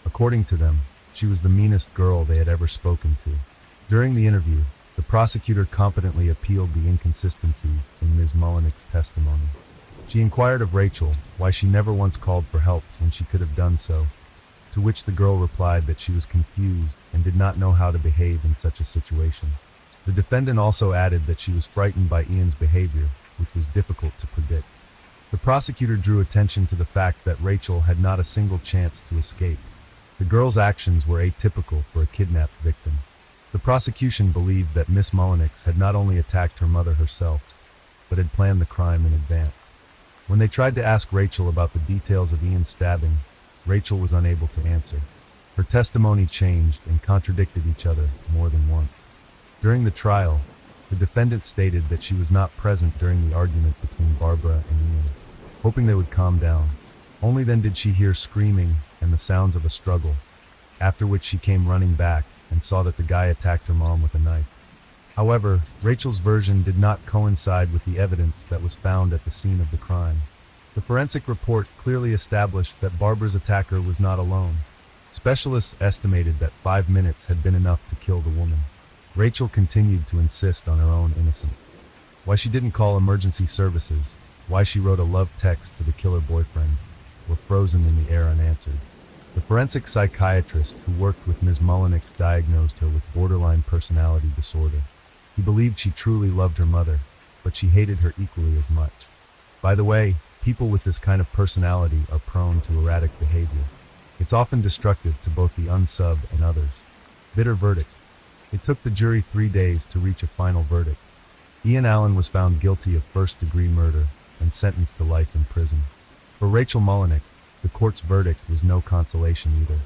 According to them, she was the meanest girl they had ever spoken to. During the interview, the prosecutor competently appealed the inconsistencies in Ms. Mullenix's testimony. She inquired of Rachel why she never once called for help when she could have done so, to which the girl replied that she was confused and did not know how to behave in such a situation. The defendant also added that she was frightened by Ian's behavior, which was difficult to predict. The prosecutor drew attention to the fact that Rachel had not a single chance to escape. The girl's actions were atypical for a kidnapped victim. The prosecution believed that Miss Mullenix had not only attacked her mother herself, but had planned the crime in advance. When they tried to ask Rachel about the details of Ian's stabbing, Rachel was unable to answer. Her testimony changed and contradicted each other more than once. During the trial, the defendant stated that she was not present during the argument between Barbara and Ian, hoping they would calm down. Only then did she hear screaming and the sounds of a struggle, after which she came running back and saw that the guy attacked her mom with a knife. However, Rachel's version did not coincide with the evidence that was found at the scene of the crime. The forensic report clearly established that Barbara's attacker was not alone. Specialists estimated that 5 minutes had been enough to kill the woman. Rachel continued to insist on her own innocence. Why she didn't call emergency services, why she wrote a love text to the killer boyfriend, were frozen in the air unanswered. The forensic psychiatrist who worked with Ms. Mullenix diagnosed her with borderline personality disorder. He believed she truly loved her mother, but she hated her equally as much. By the way, people with this kind of personality are prone to erratic behavior. It's often destructive to both the unsub and others. Bitter verdict. It took the jury 3 days to reach a final verdict. Ian Allen was found guilty of first-degree murder and sentenced to life in prison. For Rachel Mullenix, the court's verdict was no consolation either.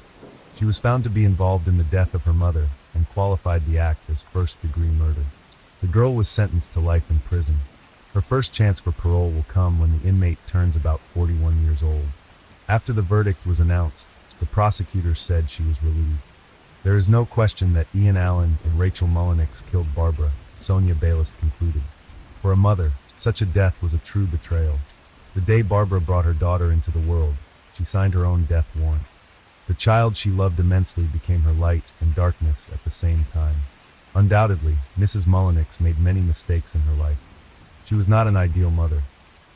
She was found to be involved in the death of her mother and qualified the act as first-degree murder. The girl was sentenced to life in prison. Her first chance for parole will come when the inmate turns about 41 years old. After the verdict was announced, the prosecutor said she was relieved. There is no question that Ian Allen and Rachel Mullenix killed Barbara, Sonia Bayless concluded. For a mother, such a death was a true betrayal. The day Barbara brought her daughter into the world, she signed her own death warrant. The child she loved immensely became her light and darkness at the same time. Undoubtedly, Mrs. Mullenix made many mistakes in her life. She was not an ideal mother.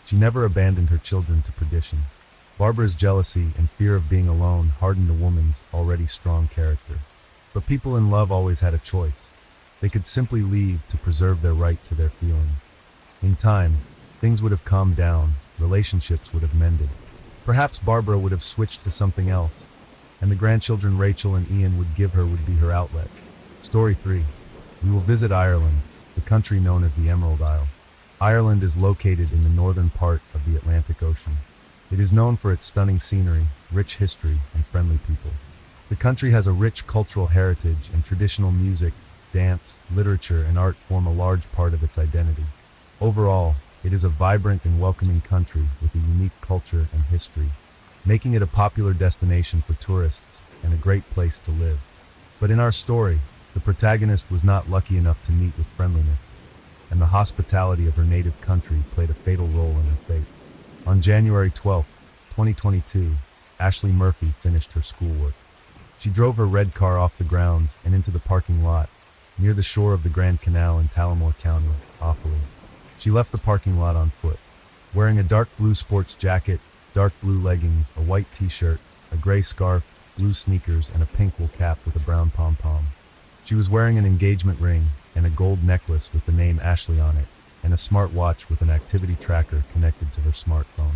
She never abandoned her children to perdition. Barbara's jealousy and fear of being alone hardened a woman's already strong character. But people in love always had a choice. They could simply leave to preserve their right to their feelings. In time, things would have calmed down, relationships would have mended. Perhaps Barbara would have switched to something else, and the grandchildren Rachel and Ian would give her would be her outlet. Story 3. We will visit Ireland, the country known as the Emerald Isle. Ireland is located in the northern part of the Atlantic Ocean. It is known for its stunning scenery, rich history, and friendly people. The country has a rich cultural heritage, and traditional music, dance, literature, and art form a large part of its identity. Overall, it is a vibrant and welcoming country with a unique culture and history, making it a popular destination for tourists and a great place to live. But in our story, the protagonist was not lucky enough to meet with friendliness, and the hospitality of her native country played a fatal role in her fate. On January 12, 2022, Ashley Murphy finished her schoolwork. She drove her red car off the grounds and into the parking lot near the shore of the Grand Canal in Tullamore County, Offaly. She left the parking lot on foot, wearing a dark blue sports jacket, dark blue leggings, a white t-shirt, a gray scarf, blue sneakers, and a pink wool cap with a brown pom-pom. She was wearing an engagement ring and a gold necklace with the name Ashley on it, and a smart watch with an activity tracker connected to her smartphone.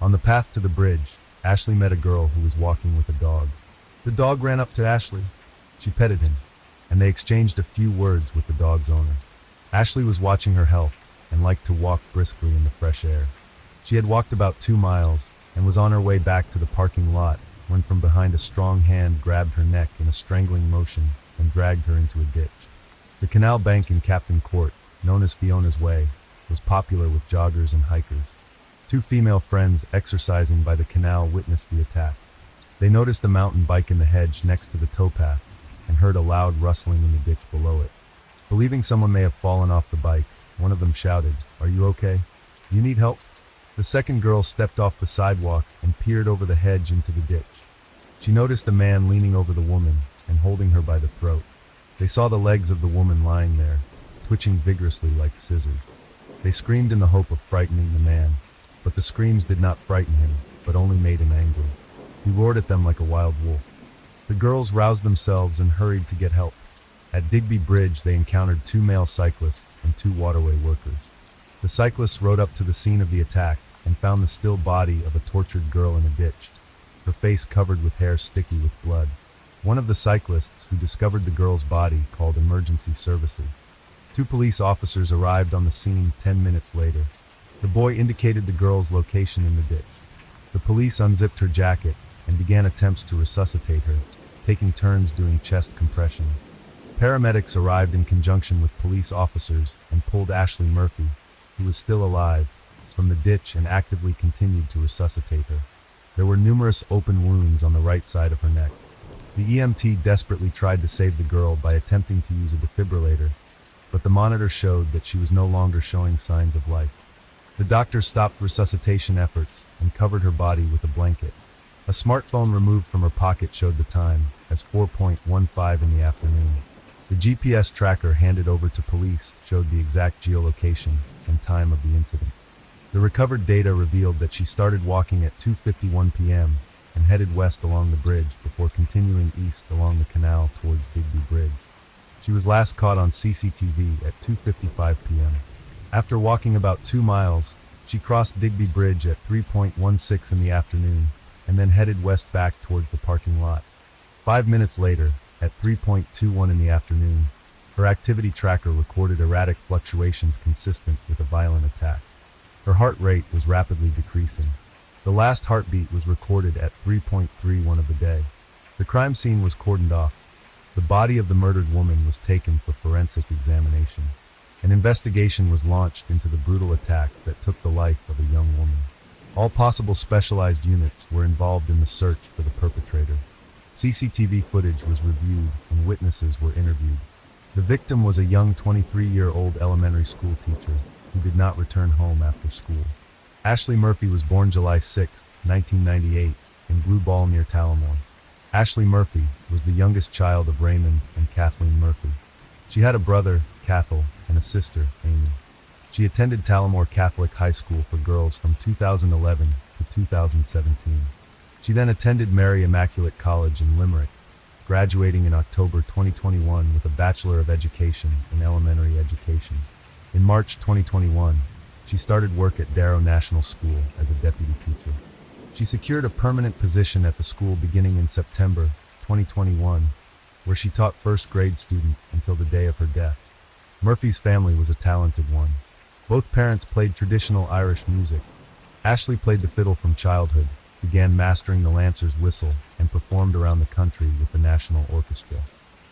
On the path to the bridge, Ashley met a girl who was walking with a dog. The dog ran up to Ashley. She petted him, and they exchanged a few words with the dog's owner. Ashley was watching her health and liked to walk briskly in the fresh air. She had walked about 2 miles and was on her way back to the parking lot when from behind a strong hand grabbed her neck in a strangling motion and dragged her into a ditch. The canal bank in Captain Court, known as Fiona's Way, was popular with joggers and hikers. 2 female friends exercising by the canal witnessed the attack. They noticed a mountain bike in the hedge next to the towpath and heard a loud rustling in the ditch below it. Believing someone may have fallen off the bike, one of them shouted, "Are you okay? You need help?" The second girl stepped off the sidewalk and peered over the hedge into the ditch. She noticed a man leaning over the woman and holding her by the throat. They saw the legs of the woman lying there, twitching vigorously like scissors. They screamed in the hope of frightening the man, but the screams did not frighten him, but only made him angry. He roared at them like a wild wolf. The girls roused themselves and hurried to get help. At Digby Bridge, they encountered 2 male cyclists and 2 waterway workers. The cyclists rode up to the scene of the attack and found the still body of a tortured girl in a ditch, her face covered with hair sticky with blood. One of the cyclists who discovered the girl's body called emergency services. 2 police officers arrived on the scene 10 minutes later. The boy indicated the girl's location in the ditch. The police unzipped her jacket and began attempts to resuscitate her, taking turns doing chest compressions. Paramedics arrived in conjunction with police officers and pulled Ashley Murphy, who was still alive, from the ditch and actively continued to resuscitate her. There were numerous open wounds on the right side of her neck. The EMT desperately tried to save the girl by attempting to use a defibrillator, but the monitor showed that she was no longer showing signs of life. The doctor stopped resuscitation efforts and covered her body with a blanket. A smartphone removed from her pocket showed the time as 4:15 in the afternoon. The GPS tracker handed over to police showed the exact geolocation and time of the incident. The recovered data revealed that she started walking at 2:51 p.m. and headed west along the bridge before continuing east along the canal towards Digby Bridge. She was last caught on CCTV at 2:55 p.m. After walking about 2 miles, she crossed Digby Bridge at 3:16 in the afternoon and then headed west back towards the parking lot. 5 minutes later, at 3:21 in the afternoon, her activity tracker recorded erratic fluctuations consistent with a violent attack. Her heart rate was rapidly decreasing. The last heartbeat was recorded at 3:31 of the day. The crime scene was cordoned off. The body of the murdered woman was taken for forensic examination. An investigation was launched into the brutal attack that took the life of a young woman. All possible specialized units were involved in the search for the perpetrator. CCTV footage was reviewed and witnesses were interviewed. The victim was a young 23-year-old elementary school teacher who did not return home after school. Ashley Murphy was born July 6, 1998, in Blue Ball near Tullamore. Ashley Murphy was the youngest child of Raymond and Kathleen Murphy. She had a brother, Cathal, and a sister, Amy. She attended Tullamore Catholic High School for Girls from 2011 to 2017. She then attended Mary Immaculate College in Limerick, graduating in October 2021 with a Bachelor of Education in Elementary Education. In March 2021, she started work at Darrow National School as a deputy teacher. She secured a permanent position at the school beginning in September 2021, where she taught first grade students until the day of her death. Murphy's family was a talented one. Both parents played traditional Irish music. Ashley played the fiddle from childhood, began mastering the Lancer's whistle, and performed around the country with the National Orchestra.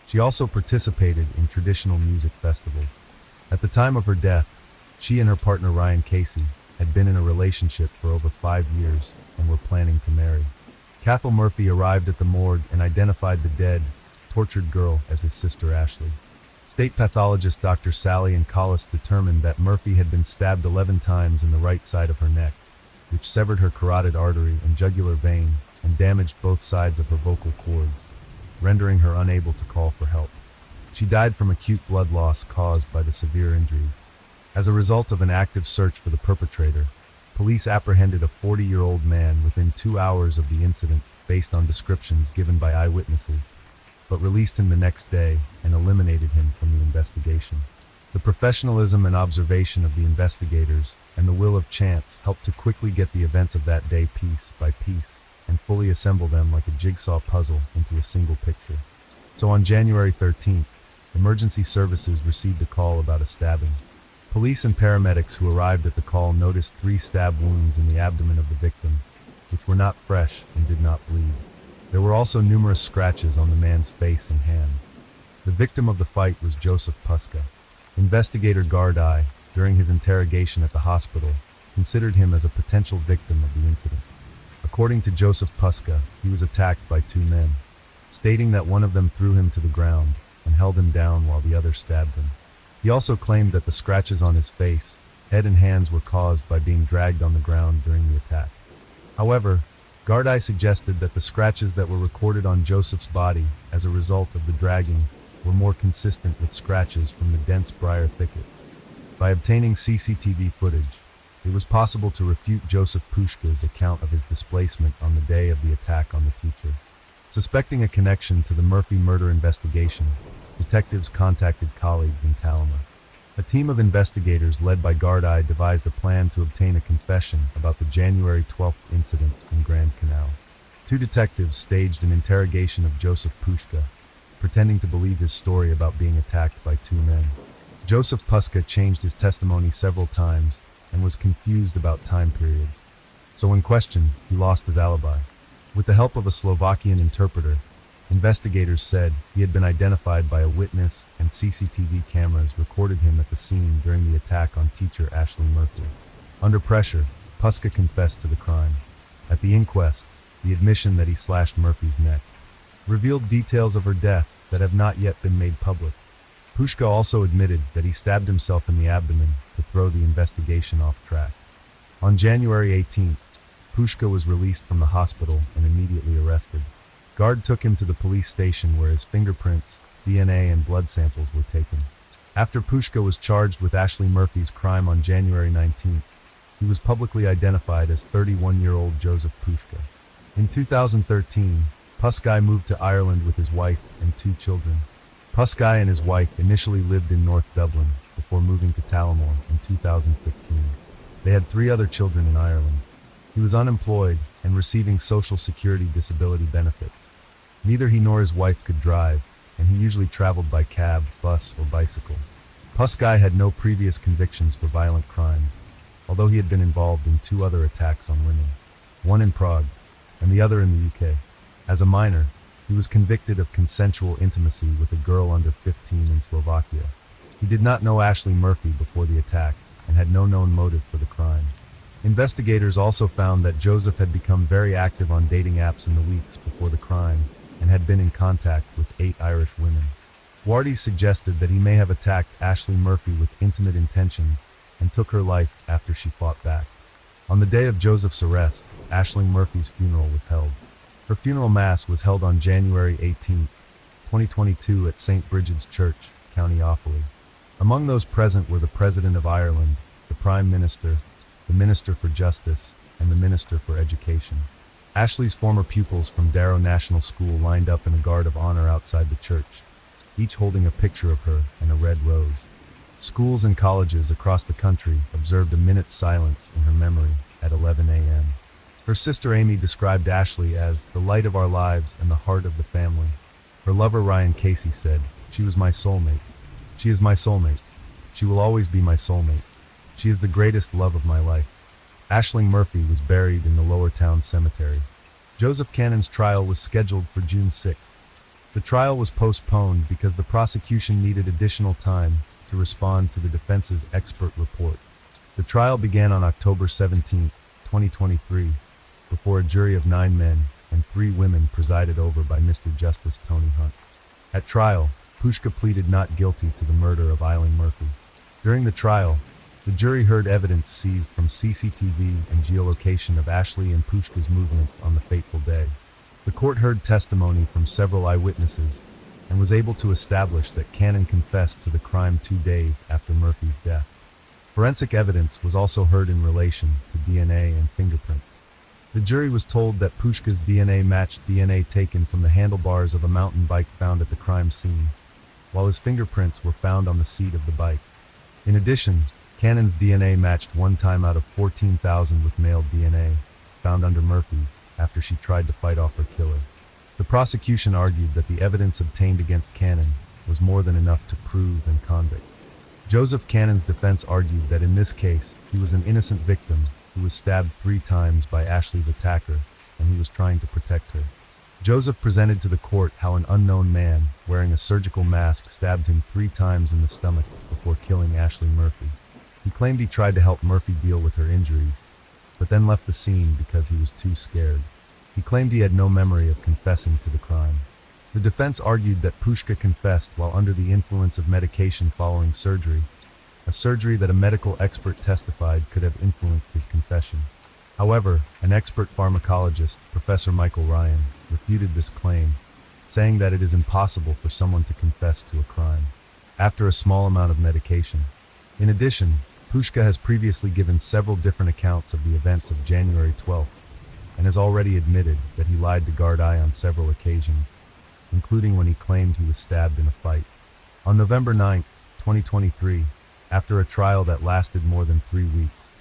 She also participated in traditional music festivals. At the time of her death, she and her partner Ryan Casey had been in a relationship for over 5 years and were planning to marry. Cathal Murphy arrived at the morgue and identified the dead, tortured girl as his sister Ashley. State pathologist Dr. Sally and Collis determined that Murphy had been stabbed 11 times in the right side of her neck, which severed her carotid artery and jugular vein and damaged both sides of her vocal cords, rendering her unable to call for help. She died from acute blood loss caused by the severe injuries. As a result of an active search for the perpetrator, police apprehended a 40-year-old man within 2 hours of the incident based on descriptions given by eyewitnesses, but released him the next day and eliminated him from the investigation. The professionalism and observation of the investigators and the will of chance helped to quickly get the events of that day piece by piece and fully assemble them like a jigsaw puzzle into a single picture. So on January 13th, emergency services received a call about a stabbing. Police and paramedics who arrived at the call noticed 3 stab wounds in the abdomen of the victim, which were not fresh and did not bleed. There were also numerous scratches on the man's face and hands. The victim of the fight was Joseph Puska. Investigator Gardi, during his interrogation at the hospital, considered him as a potential victim of the incident. According to Joseph Puska, he was attacked by 2 men, stating that one of them threw him to the ground and held him down while the other stabbed him. He also claimed that the scratches on his face, head and hands were caused by being dragged on the ground during the attack. However, Gardi suggested that the scratches that were recorded on Joseph's body as a result of the dragging were more consistent with scratches from the dense briar thickets. By obtaining CCTV footage, it was possible to refute Joseph Pushka's account of his displacement on the day of the attack on the teacher. Suspecting a connection to the Murphy murder investigation, detectives contacted colleagues in Tullamore. A team of investigators led by Gardi devised a plan to obtain a confession about the January 12th incident in Grand Canal. 2 detectives staged an interrogation of Joseph Pushka, pretending to believe his story about being attacked by 2 men. Joseph Puska changed his testimony several times and was confused about time periods. So when questioned, he lost his alibi. With the help of a Slovakian interpreter, investigators said he had been identified by a witness and CCTV cameras recorded him at the scene during the attack on teacher Ashley Murphy. Under pressure, Puska confessed to the crime. At the inquest, the admission that he slashed Murphy's neck revealed details of her death that have not yet been made public. Pushka also admitted that he stabbed himself in the abdomen to throw the investigation off track. On January 18th, Pushka was released from the hospital and immediately arrested. Guard took him to the police station where his fingerprints, DNA, and blood samples were taken. After Pushka was charged with Ashley Murphy's crime on January 19th, He was publicly identified as 31-year-old Joseph Pushka. In 2013, Puskay moved to Ireland with his wife and 2 children. Puskay and his wife initially lived in North Dublin before moving to Tullamore in 2015. They had 3 other children in Ireland. He was unemployed and receiving Social Security disability benefits. Neither he nor his wife could drive, and he usually traveled by cab, bus, or bicycle. Puskay had no previous convictions for violent crimes, although he had been involved in 2 other attacks on women, one in Prague and the other in the UK. As a minor, he was convicted of consensual intimacy with a girl under 15 in Slovakia. He did not know Ashley Murphy before the attack and had no known motive for the crime. Investigators also found that Joseph had become very active on dating apps in the weeks before the crime and had been in contact with 8 Irish women. Wardy suggested that he may have attacked Ashley Murphy with intimate intentions and took her life after she fought back. On the day of Joseph's arrest, Ashley Murphy's funeral was held. Her funeral mass was held on January 18, 2022 at St. Bridget's Church, County Offaly. Among those present were the President of Ireland, the Prime Minister, the Minister for Justice, and the Minister for Education. Ashley's former pupils from Darrow National School lined up in a guard of honor outside the church, each holding a picture of her and a red rose. Schools and colleges across the country observed a minute's silence in her memory at 11 a.m. Her sister Amy described Ashley as the light of our lives and the heart of the family. Her lover Ryan Casey said, "She was my soulmate. She is my soulmate. She will always be my soulmate. She is the greatest love of my life." Ashley Murphy was buried in the Lower Town Cemetery. Joseph Cannon's trial was scheduled for June 6th. The trial was postponed because the prosecution needed additional time to respond to the defense's expert report. The trial began on October 17, 2023, before a jury of 9 men and 3 women presided over by Mr. Justice Tony Hunt. At trial, Pushka pleaded not guilty to the murder of Eileen Murphy. During the trial, the jury heard evidence seized from CCTV and geolocation of Ashley and Pushka's movements on the fateful day. The court heard testimony from several eyewitnesses and was able to establish that Cannon confessed to the crime 2 days after Murphy's death. Forensic evidence was also heard in relation to DNA and fingerprints. The jury was told that Pushka's DNA matched DNA taken from the handlebars of a mountain bike found at the crime scene, while his fingerprints were found on the seat of the bike. In addition, Cannon's DNA matched 1 time out of 14,000 with male DNA, found under Murphy's after she tried to fight off her killer. The prosecution argued that the evidence obtained against Cannon was more than enough to prove and convict. Joseph Cannon's defense argued that in this case, he was an innocent victim who was stabbed 3 times by Ashley's attacker, and he was trying to protect her. Joseph presented to the court how an unknown man, wearing a surgical mask, stabbed him 3 times in the stomach before killing Ashley Murphy. He claimed he tried to help Murphy deal with her injuries, but then left the scene because he was too scared. He claimed he had no memory of confessing to the crime. The defense argued that Pushka confessed while under the influence of medication following surgery, a surgery that a medical expert testified could have influenced his confession. However, an expert pharmacologist, Professor Michael Ryan, refuted this claim, saying that it is impossible for someone to confess to a crime after a small amount of medication. In addition, Pushka has previously given several different accounts of the events of January 12th, and has already admitted that he lied to Guard I on several occasions, including when he claimed he was stabbed in a fight. On November 9, 2023, after a trial that lasted more than 3 weeks,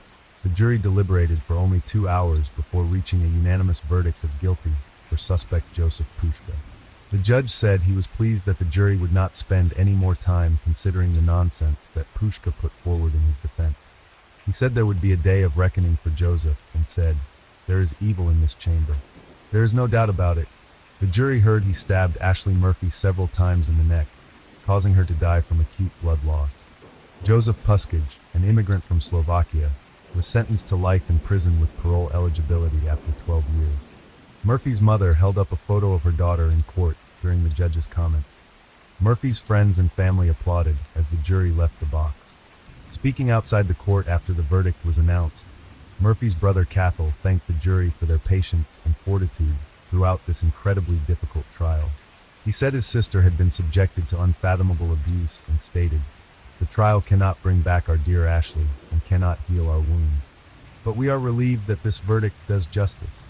the jury deliberated for only 2 hours before reaching a unanimous verdict of guilty for suspect Joseph Pushka. The judge said he was pleased that the jury would not spend any more time considering the nonsense that Pushka put forward in his defense. He said there would be a day of reckoning for Joseph and said, "There is evil in this chamber. There is no doubt about it." The jury heard he stabbed Ashley Murphy several times in the neck, causing her to die from acute blood loss. Joseph Puskaj, an immigrant from Slovakia, was sentenced to life in prison with parole eligibility after 12 years. Murphy's mother held up a photo of her daughter in court during the judge's comments. Murphy's friends and family applauded as the jury left the box. Speaking outside the court after the verdict was announced, Murphy's brother Cathal thanked the jury for their patience and fortitude throughout this incredibly difficult trial. He said his sister had been subjected to unfathomable abuse and stated, "The trial cannot bring back our dear Ashley and cannot heal our wounds. But we are relieved that this verdict does justice.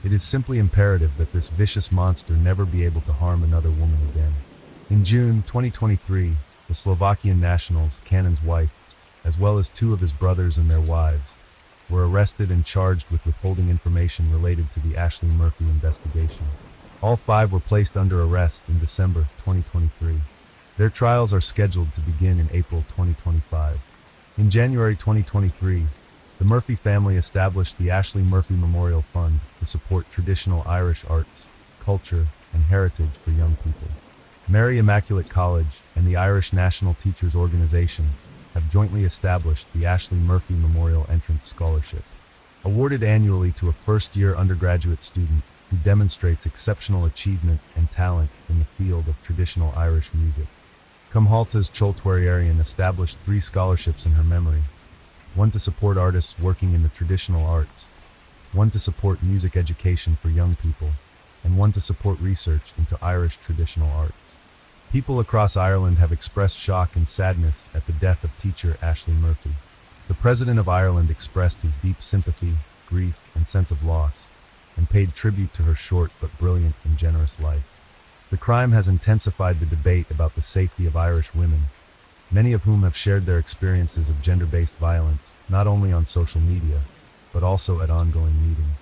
It is simply imperative that this vicious monster never be able to harm another woman again. In June 2023, the Slovakian nationals, Cannon's wife, as well as two of his brothers and their wives, were arrested and charged with withholding information related to the Ashley Murphy investigation. All five were placed under arrest in December 2023. Their trials are scheduled to begin in April 2025. In January 2023, the Murphy family established the Ashley Murphy Memorial Fund to support traditional Irish arts, culture, and heritage for young people. Mary Immaculate College and the Irish National Teachers Organization have jointly established the Ashley Murphy Memorial Entrance Scholarship, awarded annually to a first-year undergraduate student who demonstrates exceptional achievement and talent in the field of traditional Irish music. Cumhalta's Choltwariarian established 3 scholarships in her memory: one to support artists working in the traditional arts, one to support music education for young people, and one to support research into Irish traditional arts. People across Ireland have expressed shock and sadness at the death of teacher Ashley Murphy. The President of Ireland expressed his deep sympathy, grief, and sense of loss, and paid tribute to her short but brilliant and generous life. The crime has intensified the debate about the safety of Irish women, many of whom have shared their experiences of gender-based violence, not only on social media, but also at ongoing meetings.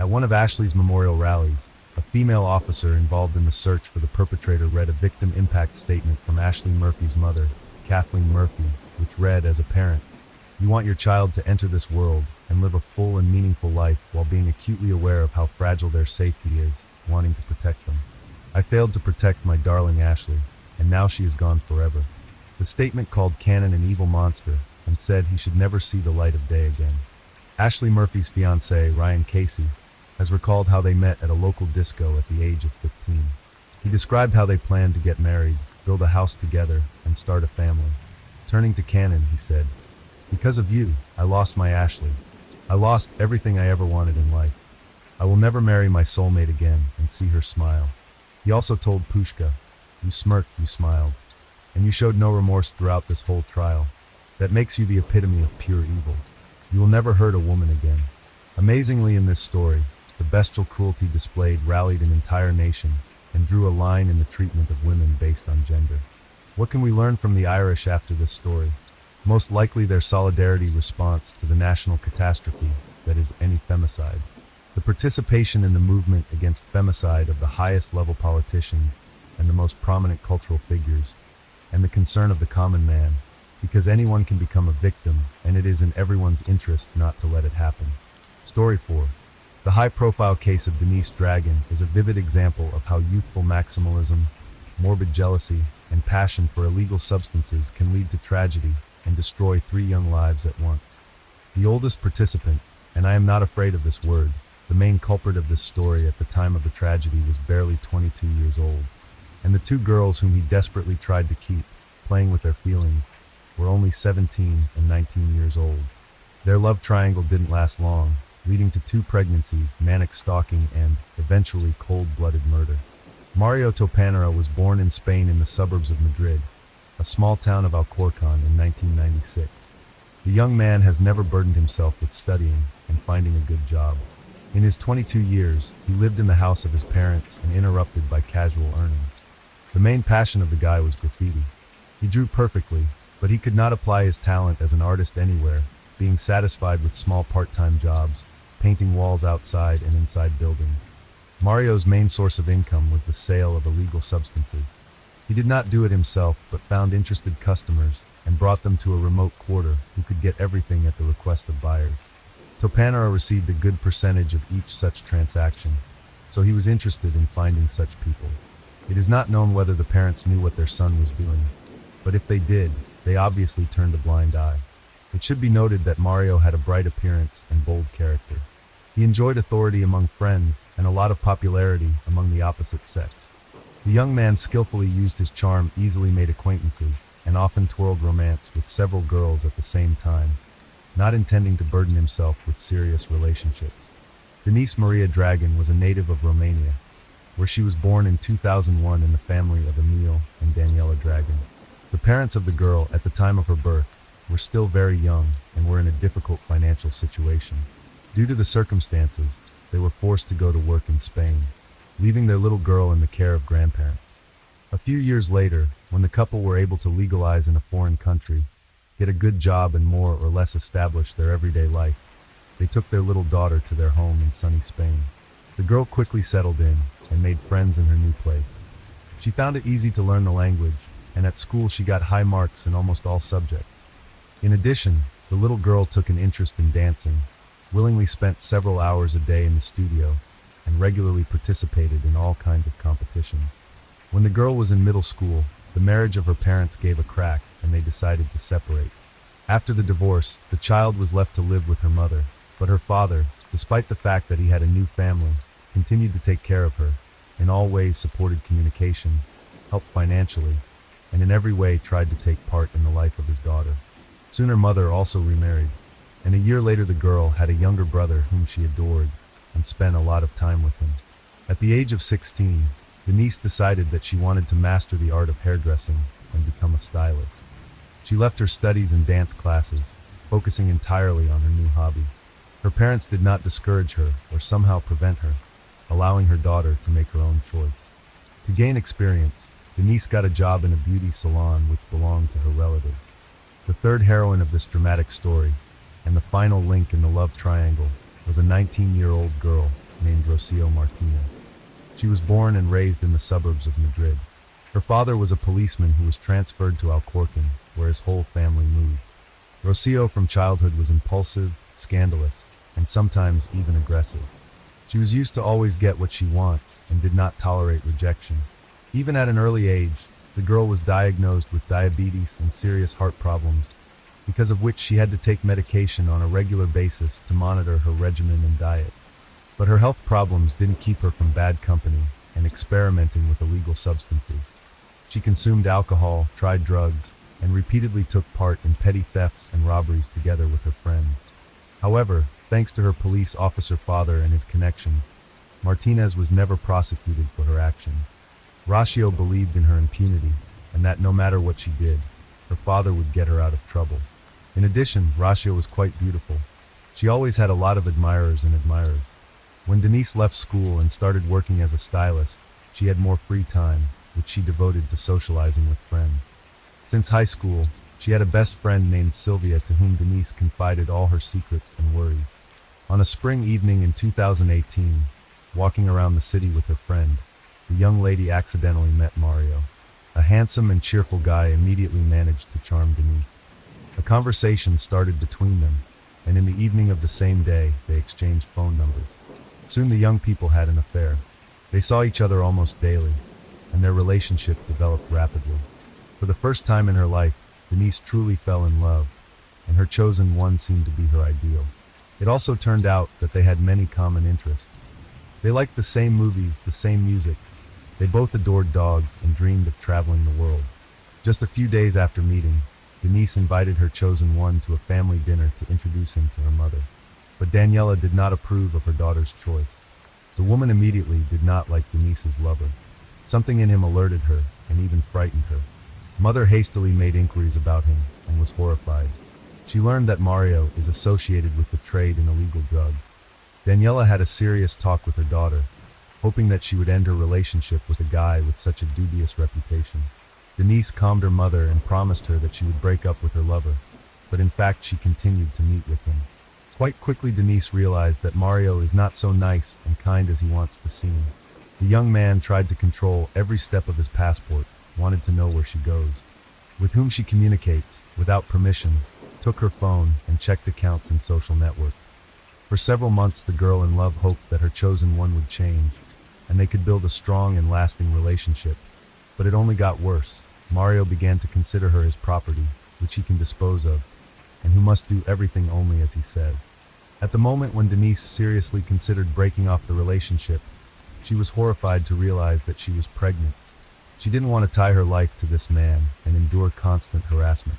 At one of Ashley's memorial rallies, a female officer involved in the search for the perpetrator read a victim impact statement from Ashley Murphy's mother, Kathleen Murphy, which read as a parent, "You want your child to enter this world and live a full and meaningful life while being acutely aware of how fragile their safety is, wanting to protect them. I failed to protect my darling Ashley, and now she is gone forever." The statement called Cannon an evil monster and said he should never see the light of day again. Ashley Murphy's fiancé, Ryan Casey, has recalled how they met at a local disco at the age of 15. He described how they planned to get married, build a house together, and start a family. Turning to Cannon, he said, "Because of you, I lost my Ashley. I lost everything I ever wanted in life. I will never marry my soulmate again and see her smile." He also told Pushka, "You smirked, you smiled, and you showed no remorse throughout this whole trial. That makes you the epitome of pure evil. You will never hurt a woman again." Amazingly, in this story, the bestial cruelty displayed rallied an entire nation and drew a line in the treatment of women based on gender. What can we learn from the Irish after this story? Most likely their solidarity response to the national catastrophe that is any femicide. The participation in the movement against femicide of the highest level politicians and the most prominent cultural figures, and the concern of the common man, because anyone can become a victim, and it is in everyone's interest not to let it happen. Story 4. The high-profile case of Denise Dragon is a vivid example of how youthful maximalism, morbid jealousy, and passion for illegal substances can lead to tragedy and destroy 3 young lives at once. The oldest participant, and I am not afraid of this word, the main culprit of this story at the time of the tragedy was barely 22 years old, and the 2 girls whom he desperately tried to keep, playing with their feelings, were only 17 and 19 years old. Their love triangle didn't last long, leading to 2 pregnancies, manic stalking, and, eventually, cold-blooded murder. Mario Topanera was born in Spain in the suburbs of Madrid, a small town of Alcorcón, in 1996. The young man has never burdened himself with studying and finding a good job. In his 22 years, he lived in the house of his parents and interrupted by casual earnings. The main passion of the guy was graffiti. He drew perfectly, but he could not apply his talent as an artist anywhere, being satisfied with small part-time jobs, painting walls outside and inside buildings. Mario's main source of income was the sale of illegal substances. He did not do it himself, but found interested customers and brought them to a remote quarter who could get everything at the request of buyers. Topanera received a good percentage of each such transaction, so he was interested in finding such people. It is not known whether the parents knew what their son was doing, but if they did, they obviously turned a blind eye. It should be noted that Mario had a bright appearance and bold character. He enjoyed authority among friends and a lot of popularity among the opposite sex. The young man skillfully used his charm, easily made acquaintances, and often twirled romance with several girls at the same time, not intending to burden himself with serious relationships. Denise Maria Dragon was a native of Romania, where she was born in 2001 in the family of Emil and Daniela Dragon. The parents of the girl, at the time of her birth, were still very young and and were in a difficult financial situation. Due to the circumstances, they were forced to go to work in Spain, leaving their little girl in the care of grandparents. A few years later, when the couple were able to legalize in a foreign country, get a good job and more or less establish their everyday life, they took their little daughter to their home in sunny Spain. The girl quickly settled in and made friends in her new place. She found it easy to learn the language, and at school she got high marks in almost all subjects. In addition, the little girl took an interest in dancing, willingly spent several hours a day in the studio, and regularly participated in all kinds of competitions. When the girl was in middle school, the marriage of her parents gave a crack and they decided to separate. After the divorce, the child was left to live with her mother, but her father, despite the fact that he had a new family, continued to take care of her, in all ways supported communication, helped financially, and in every way tried to take part in the life of his daughter. Soon her mother also remarried, and a year later the girl had a younger brother whom she adored and spent a lot of time with him. At the age of 16, Denise decided that she wanted to master the art of hairdressing and become a stylist. She left her studies and dance classes, focusing entirely on her new hobby. Her parents did not discourage her or somehow prevent her, allowing her daughter to make her own choice. To gain experience, Denise got a job in a beauty salon which belonged to her relatives. The third heroine of this dramatic story, and the final link in the love triangle, was a 19-year-old girl named Rocio Martinez. She was born and raised in the suburbs of Madrid. Her father was a policeman who was transferred to Alcorcón, where his whole family moved. Rocio from childhood was impulsive, scandalous, and sometimes even aggressive. She was used to always get what she wants and did not tolerate rejection. Even at an early age, the girl was diagnosed with diabetes and serious heart problems, because of which she had to take medication on a regular basis to monitor her regimen and diet. But her health problems didn't keep her from bad company and experimenting with illegal substances. She consumed alcohol, tried drugs, and repeatedly took part in petty thefts and robberies together with her friends. However, thanks to her police officer father and his connections, Martinez was never prosecuted for her actions. Rocio believed in her impunity, and that no matter what she did, her father would get her out of trouble. In addition, Rocio was quite beautiful. She always had a lot of admirers and admirers. When Denise left school and started working as a stylist, she had more free time, which she devoted to socializing with friends. Since high school, she had a best friend named Sylvia to whom Denise confided all her secrets and worries. On a spring evening in 2018, walking around the city with her friend, the young lady accidentally met Mario. A handsome and cheerful guy immediately managed to charm Denise. A conversation started between them, and in the evening of the same day, they exchanged phone numbers. Soon the young people had an affair. They saw each other almost daily, and their relationship developed rapidly. For the first time in her life, Denise truly fell in love, and her chosen one seemed to be her ideal. It also turned out that they had many common interests. They liked the same movies, the same music. They both adored dogs and dreamed of traveling the world. Just a few days after meeting, Denise invited her chosen one to a family dinner to introduce him to her mother. But Daniela did not approve of her daughter's choice. The woman immediately did not like Denise's lover. Something in him alerted her and even frightened her. Mother hastily made inquiries about him and was horrified. She learned that Mario is associated with the trade in illegal drugs. Daniela had a serious talk with her daughter, hoping that she would end her relationship with a guy with such a dubious reputation. Denise calmed her mother and promised her that she would break up with her lover, but in fact she continued to meet with him. Quite quickly Denise realized that Mario is not so nice and kind as he wants to seem. The young man tried to control every step of his passport, wanted to know where she goes, with whom she communicates, without permission, took her phone and checked accounts in social networks. For several months the girl in love hoped that her chosen one would change, and they could build a strong and lasting relationship. But it only got worse. Mario began to consider her his property, which he can dispose of, and who must do everything only as he says. At the moment when Denise seriously considered breaking off the relationship, she was horrified to realize that she was pregnant. She didn't want to tie her life to this man and endure constant harassment.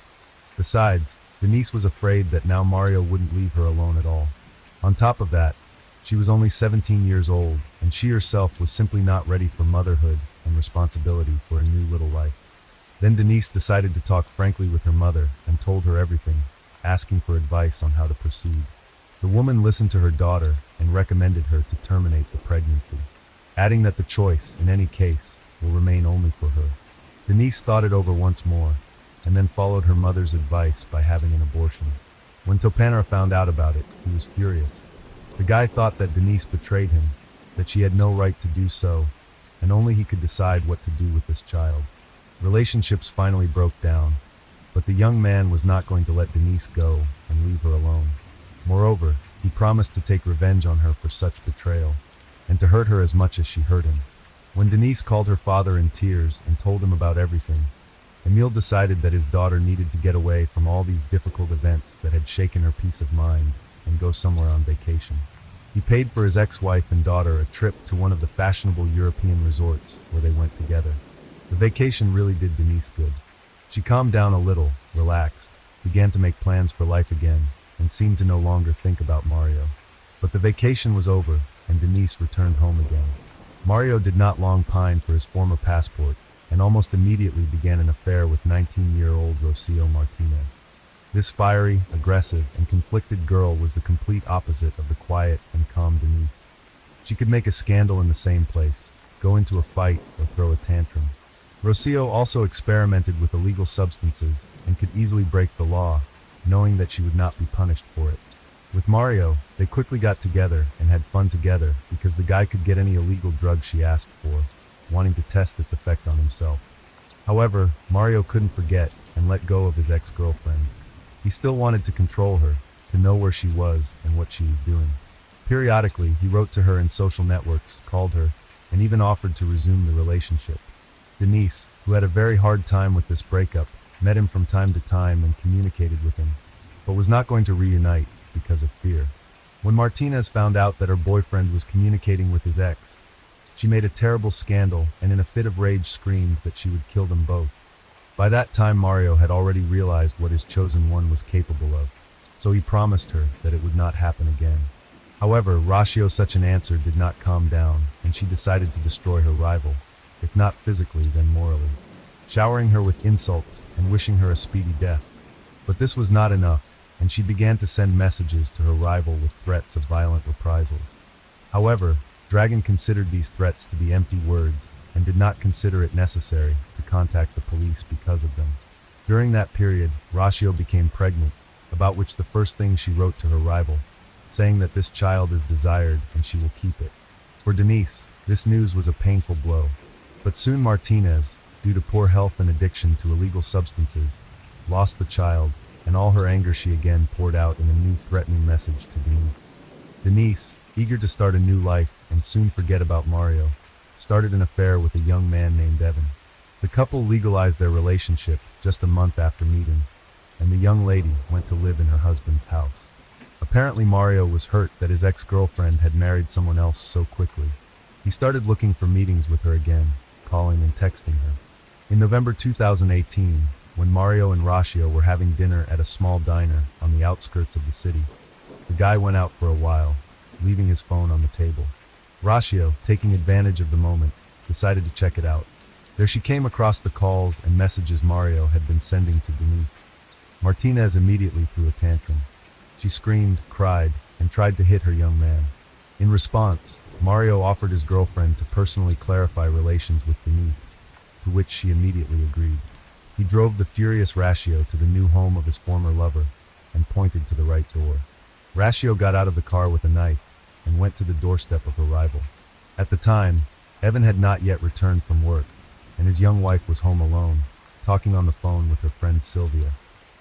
Besides, Denise was afraid that now Mario wouldn't leave her alone at all. On top of that, she was only 17 years old, and she herself was simply not ready for motherhood and responsibility for a new little life. Then Denise decided to talk frankly with her mother and told her everything, asking for advice on how to proceed. The woman listened to her daughter and recommended her to terminate the pregnancy, adding that the choice, in any case, will remain only for her. Denise thought it over once more, and then followed her mother's advice by having an abortion. When Topanera found out about it, he was furious. The guy thought that Denise betrayed him, that she had no right to do so, and only he could decide what to do with this child. Relationships finally broke down, but the young man was not going to let Denise go and leave her alone. Moreover, he promised to take revenge on her for such betrayal, and to hurt her as much as she hurt him. When Denise called her father in tears and told him about everything, Emile decided that his daughter needed to get away from all these difficult events that had shaken her peace of mind and go somewhere on vacation. He paid for his ex-wife and daughter a trip to one of the fashionable European resorts where they went together. The vacation really did Denise good. She calmed down a little, relaxed, began to make plans for life again, and seemed to no longer think about Mario. But the vacation was over, and Denise returned home again. Mario did not long pine for his former passport, and almost immediately began an affair with 19-year-old Rocio Martinez. This fiery, aggressive, and conflicted girl was the complete opposite of the quiet and calm Denise. She could make a scandal in the same place, go into a fight, or throw a tantrum. Rocio also experimented with illegal substances and could easily break the law, knowing that she would not be punished for it. With Mario, they quickly got together and had fun together because the guy could get any illegal drug she asked for, wanting to test its effect on himself. However, Mario couldn't forget and let go of his ex-girlfriend. He still wanted to control her, to know where she was and what she was doing. Periodically, he wrote to her in social networks, called her, and even offered to resume the relationship. Denise, who had a very hard time with this breakup, met him from time to time and communicated with him, but was not going to reunite because of fear. When Martinez found out that her boyfriend was communicating with his ex, she made a terrible scandal and in a fit of rage screamed that she would kill them both. By that time Mario had already realized what his chosen one was capable of, so he promised her that it would not happen again. However, Rocio's such an answer did not calm down, and she decided to destroy her rival, if not physically then morally, showering her with insults and wishing her a speedy death. But this was not enough, and she began to send messages to her rival with threats of violent reprisals. However, Dragon considered these threats to be empty words and did not consider it necessary to contact the police because of them. During that period, Rocio became pregnant, about which the first thing she wrote to her rival, saying that this child is desired and she will keep it. For Denise, this news was a painful blow. But soon Martinez, due to poor health and addiction to illegal substances, lost the child, and all her anger she again poured out in a new threatening message to Denise. Denise, eager to start a new life and soon forget about Mario, started an affair with a young man named Evan. The couple legalized their relationship just a month after meeting, and the young lady went to live in her husband's house. Apparently Mario was hurt that his ex-girlfriend had married someone else so quickly. He started looking for meetings with her again, calling and texting her. In November 2018, when Mario and Rocio were having dinner at a small diner on the outskirts of the city, the guy went out for a while, leaving his phone on the table. Rocio, taking advantage of the moment, decided to check it out. There she came across the calls and messages Mario had been sending to Denise. Martinez immediately threw a tantrum. She screamed, cried, and tried to hit her young man. In response, Mario offered his girlfriend to personally clarify relations with Denise, to which she immediately agreed. He drove the furious Rocio to the new home of his former lover and pointed to the right door. Rocio got out of the car with a knife and went to the doorstep of her rival. At the time, Evan had not yet returned from work, and his young wife was home alone, talking on the phone with her friend Sylvia,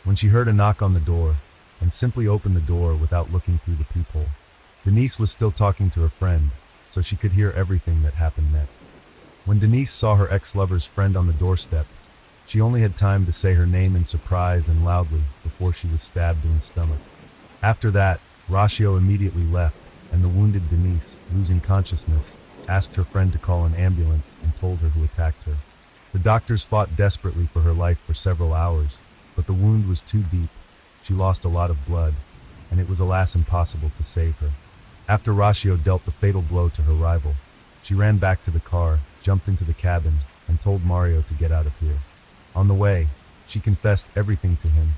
when she heard a knock on the door and simply opened the door without looking through the peephole. Denise was still talking to her friend, so she could hear everything that happened next. When Denise saw her ex-lover's friend on the doorstep, she only had time to say her name in surprise and loudly before she was stabbed in the stomach. After that, Rocio immediately left, and the wounded Denise, losing consciousness, asked her friend to call an ambulance and told her who attacked her. The doctors fought desperately for her life for several hours, but the wound was too deep. She lost a lot of blood, and it was alas impossible to save her. After Rocio dealt the fatal blow to her rival, she ran back to the car, jumped into the cabin, and told Mario to get out of here. On the way, she confessed everything to him,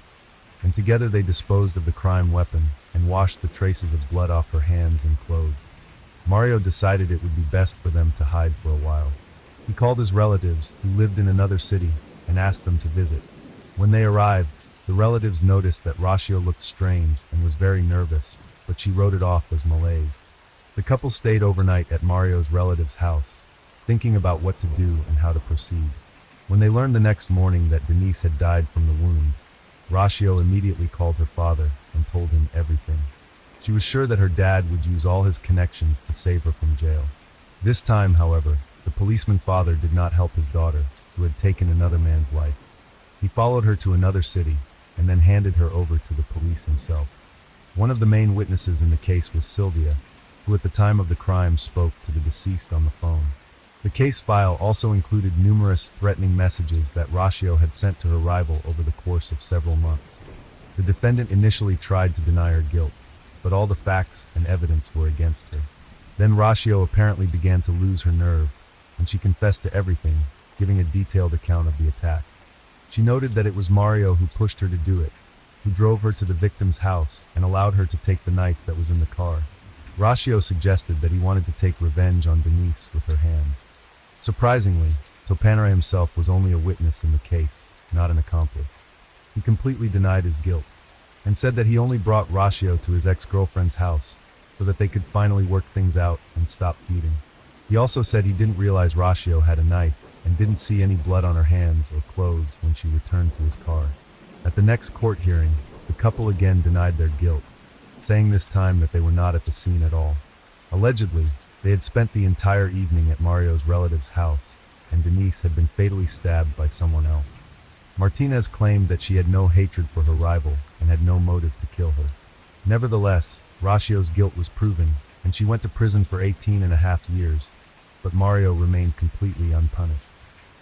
and together they disposed of the crime weapon and washed the traces of blood off her hands and clothes. Mario decided it would be best for them to hide for a while. He called his relatives, who lived in another city, and asked them to visit. When they arrived, the relatives noticed that Ratio looked strange and was very nervous, but she wrote it off as malaise. The couple stayed overnight at Mario's relative's house, thinking about what to do and how to proceed. When they learned the next morning that Denise had died from the wound, Ratio immediately called her father and told him everything. She was sure that her dad would use all his connections to save her from jail. This time, however, the policeman father did not help his daughter, who had taken another man's life. He followed her to another city and then handed her over to the police himself. One of the main witnesses in the case was Sylvia, who at the time of the crime spoke to the deceased on the phone. The case file also included numerous threatening messages that Ratio had sent to her rival over the course of several months. The defendant initially tried to deny her guilt, but all the facts and evidence were against her. Then Ratio apparently began to lose her nerve, and she confessed to everything, giving a detailed account of the attack. She noted that it was Mario who pushed her to do it, who drove her to the victim's house and allowed her to take the knife that was in the car. Ratio suggested that he wanted to take revenge on Denise with her hands. Surprisingly, Topanera himself was only a witness in the case, not an accomplice. He completely denied his guilt, and said that he only brought Ratio to his ex-girlfriend's house so that they could finally work things out and stop feuding. He also said he didn't realize Ratio had a knife and didn't see any blood on her hands or clothes when she returned to his car. At the next court hearing, the couple again denied their guilt, saying this time that they were not at the scene at all. Allegedly, they had spent the entire evening at Mario's relative's house, and Denise had been fatally stabbed by someone else. Martinez claimed that she had no hatred for her rival and had no motive to kill her. Nevertheless, Ratio's guilt was proven, and she went to prison for 18.5 years, but Mario remained completely unpunished.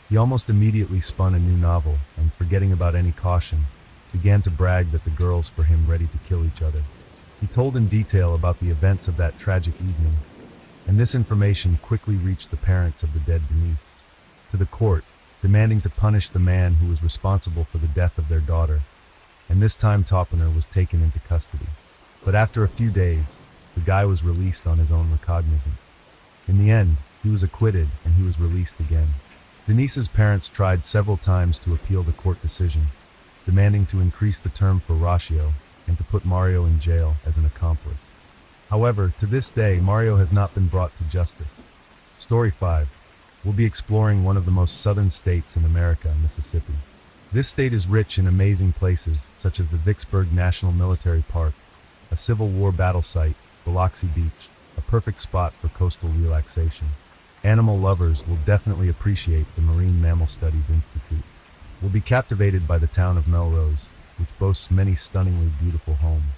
He almost immediately spun a new novel, and forgetting about any caution, began to brag that the girls were him ready to kill each other. He told in detail about the events of that tragic evening, and this information quickly reached the parents of the dead Denise. To the court, demanding to punish the man who was responsible for the death of their daughter, and this time Toppiner was taken into custody. But after a few days, the guy was released on his own recognizance. In the end, he was acquitted and he was released again. Denise's parents tried several times to appeal the court decision, demanding to increase the term for Ratio and to put Mario in jail as an accomplice. However, to this day, Mario has not been brought to justice. Story 5. We'll be exploring one of the most southern states in America, Mississippi. This state is rich in amazing places, such as the Vicksburg National Military Park, a Civil War battle site, Biloxi Beach, a perfect spot for coastal relaxation. Animal lovers will definitely appreciate the Marine Mammal Studies Institute. We'll be captivated by the town of Melrose, which boasts many stunningly beautiful homes.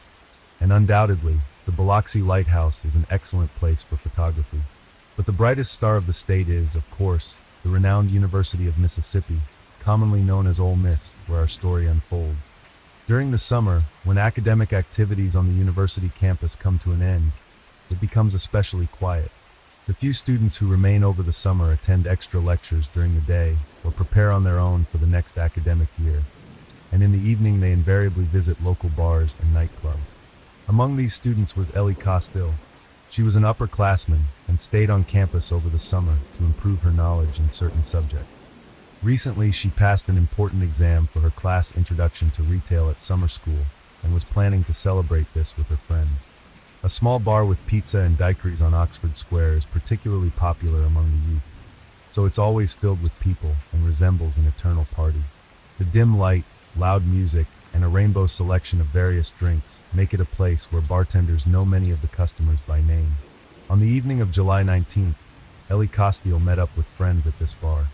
And undoubtedly, the Biloxi Lighthouse is an excellent place for photography. But the brightest star of the state is, of course, the renowned University of Mississippi, commonly known as Ole Miss, where our story unfolds. During the summer, when academic activities on the university campus come to an end, it becomes especially quiet. The few students who remain over the summer attend extra lectures during the day or prepare on their own for the next academic year, and in the evening they invariably visit local bars and nightclubs. Among these students was Ellie Costill. She was an upperclassman and stayed on campus over the summer to improve her knowledge in certain subjects. Recently, she passed an important exam for her class Introduction to Retail at summer school and was planning to celebrate this with her friends. A small bar with pizza and daiquiris on Oxford Square is particularly popular among the youth, so it's always filled with people and resembles an eternal party. The dim light, loud music, and a rainbow selection of various drinks make it a place where bartenders know many of the customers by name. On the evening of July 19th, Ellie Costill met up with friends at this bar.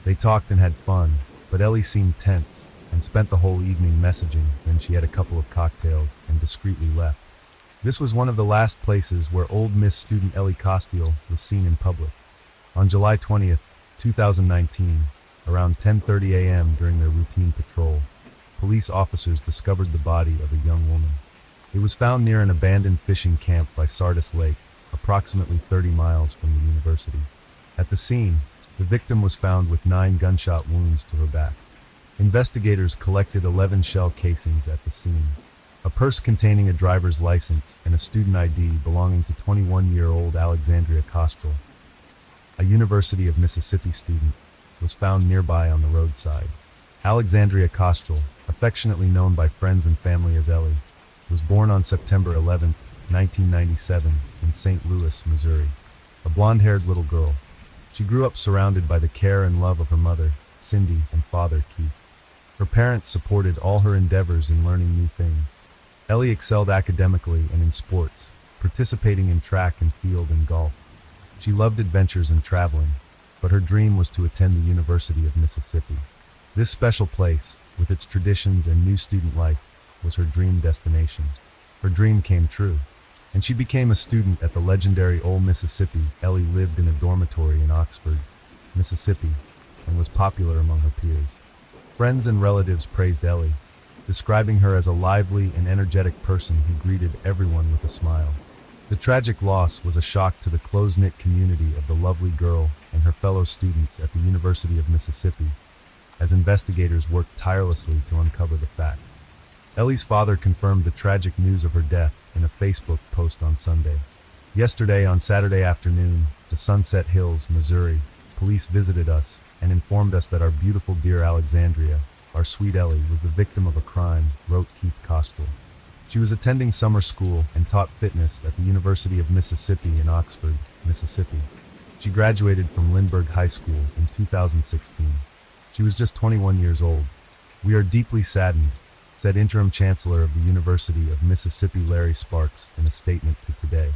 They talked and had fun, but Ellie seemed tense and spent the whole evening messaging. Then she had a couple of cocktails and discreetly left. This was one of the last places where Ole Miss student Ellie Costill was seen in public. On July 20th, 2019, around 10:30 a.m. during their routine patrol, police officers discovered the body of a young woman. It was found near an abandoned fishing camp by Sardis Lake, approximately 30 miles from the university. At the scene, the victim was found with 9 gunshot wounds to her back. Investigators collected 11 shell casings at the scene. A purse containing a driver's license and a student ID belonging to 21-year-old Alexandria Kostrel, a University of Mississippi student, was found nearby on the roadside. Alexandria Kostrel, affectionately known by friends and family as Ellie, was born on September 11, 1997, in St. Louis, Missouri. A blonde-haired little girl, she grew up surrounded by the care and love of her mother, Cindy, and father, Keith. Her parents supported all her endeavors in learning new things. Ellie excelled academically and in sports, participating in track and field and golf. She loved adventures and traveling, but her dream was to attend the University of Mississippi. This special place, with its traditions and new student life, was her dream destination. Her dream came true, and she became a student at the legendary Ole Mississippi. Ellie lived in a dormitory in Oxford, Mississippi, and was popular among her peers. Friends and relatives praised Ellie, describing her as a lively and energetic person who greeted everyone with a smile. The tragic loss was a shock to the close-knit community of the lovely girl and her fellow students at the University of Mississippi, as investigators worked tirelessly to uncover the facts. Ellie's father confirmed the tragic news of her death in a Facebook post on Sunday. Yesterday, on Saturday afternoon, to Sunset Hills, Missouri, police visited us and informed us that our beautiful dear Alexandria, our sweet Ellie, was the victim of a crime, wrote Keith Kostrel. She was attending summer school and taught fitness at the University of Mississippi in Oxford, Mississippi. She graduated from Lindbergh High School in 2016. She was just 21 years old. "We are deeply saddened," said Interim Chancellor of the University of Mississippi Larry Sparks in a statement to Today.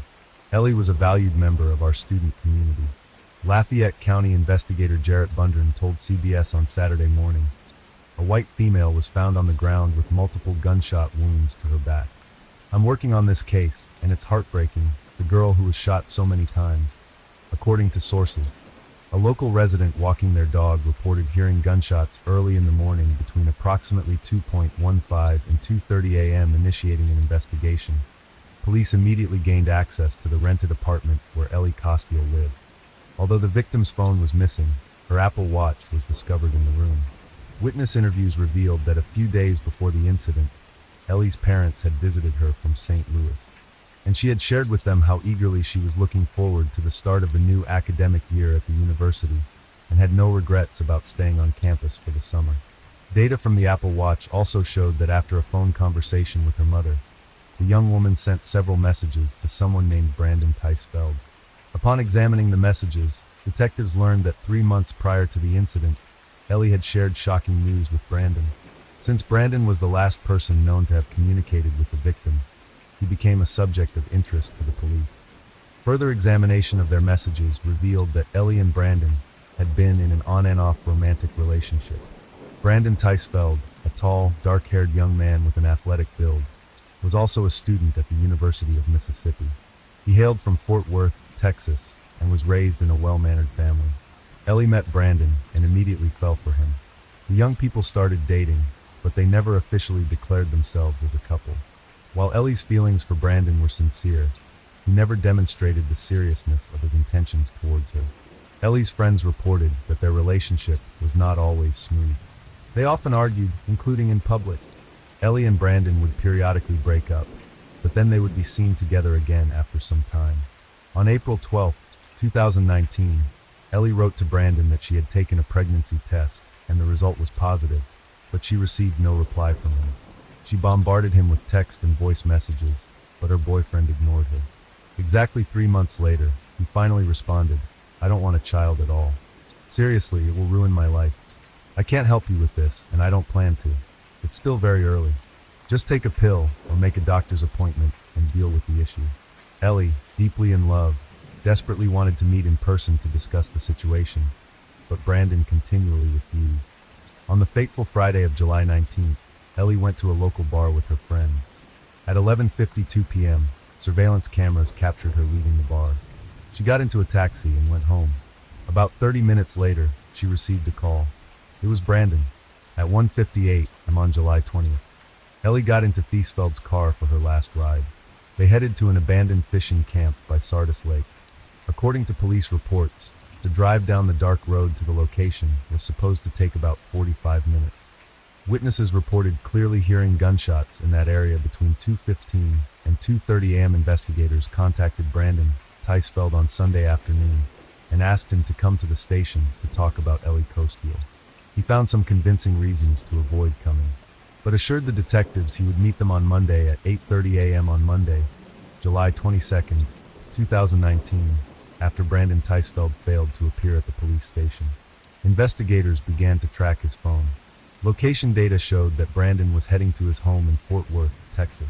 Ellie was a valued member of our student community. Lafayette County investigator Jarrett Bundren told CBS on Saturday morning. A white female was found on the ground with multiple gunshot wounds to her back. "I'm working on this case, and it's heartbreaking, the girl who was shot so many times," according to sources. A local resident walking their dog reported hearing gunshots early in the morning between approximately 2:15 and 2:30 a.m., initiating an investigation. Police immediately gained access to the rented apartment where Ellie Kostrel lived. Although the victim's phone was missing, her Apple Watch was discovered in the room. Witness interviews revealed that a few days before the incident, Ellie's parents had visited her from St. Louis, and she had shared with them how eagerly she was looking forward to the start of the new academic year at the university, and had no regrets about staying on campus for the summer. Data from the Apple Watch also showed that after a phone conversation with her mother, the young woman sent several messages to someone named Brandon Teisfeld. Upon examining the messages, detectives learned that 3 months prior to the incident, Ellie had shared shocking news with Brandon. Since Brandon was the last person known to have communicated with the victim, he became a subject of interest to the police. Further examination of their messages revealed that Ellie and Brandon had been in an on-and-off romantic relationship. Brandon Teisfeld, a tall, dark-haired young man with an athletic build, was also a student at the University of Mississippi. He hailed from Fort Worth, Texas, and was raised in a well-mannered family. Ellie met Brandon and immediately fell for him. The young people started dating, but they never officially declared themselves as a couple. While Ellie's feelings for Brandon were sincere, he never demonstrated the seriousness of his intentions towards her. Ellie's friends reported that their relationship was not always smooth. They often argued, including in public. Ellie and Brandon would periodically break up, but then they would be seen together again after some time. On April 12, 2019, Ellie wrote to Brandon that she had taken a pregnancy test and the result was positive, but she received no reply from him. She bombarded him with text and voice messages, but her boyfriend ignored her. Exactly 3 months later, he finally responded, "I don't want a child at all. Seriously, it will ruin my life. I can't help you with this, and I don't plan to. It's still very early. Just take a pill or make a doctor's appointment and deal with the issue." Ellie, deeply in love, desperately wanted to meet in person to discuss the situation, but Brandon continually refused. On the fateful Friday of July 19th, Ellie went to a local bar with her friends. At 11:52 p.m., surveillance cameras captured her leaving the bar. She got into a taxi and went home. About 30 minutes later, she received a call. It was Brandon. At 1:58 am on July 20th. Ellie got into Teisfeld's car for her last ride. They headed to an abandoned fishing camp by Sardis Lake. According to police reports, the drive down the dark road to the location was supposed to take about 45 minutes. Witnesses reported clearly hearing gunshots in that area between 2:15 and 2:30 a.m. Investigators contacted Brandon Teisfeld on Sunday afternoon and asked him to come to the station to talk about Ellie Costiel. He found some convincing reasons to avoid coming, but assured the detectives he would meet them on Monday at 8:30 a.m. on Monday, July 22, 2019, after Brandon Teisfeld failed to appear at the police station. Investigators began to track his phone. Location data showed that Brandon was heading to his home in Fort Worth, Texas.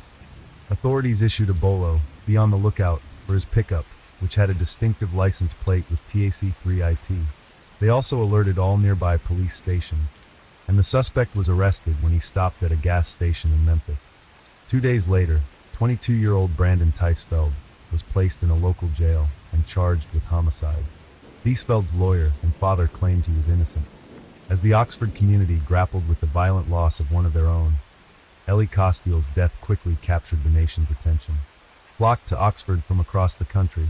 Authorities issued a bolo, be on the lookout, for his pickup, which had a distinctive license plate with TAC-3IT. They also alerted all nearby police stations, and the suspect was arrested when he stopped at a gas station in Memphis. 2 days later, 22-year-old Brandon Teisfeld was placed in a local jail and charged with homicide. Teisfeld's lawyer and father claimed he was innocent. As the Oxford community grappled with the violent loss of one of their own, Ellie Costiel's death quickly captured the nation's attention. Flocked to Oxford from across the country,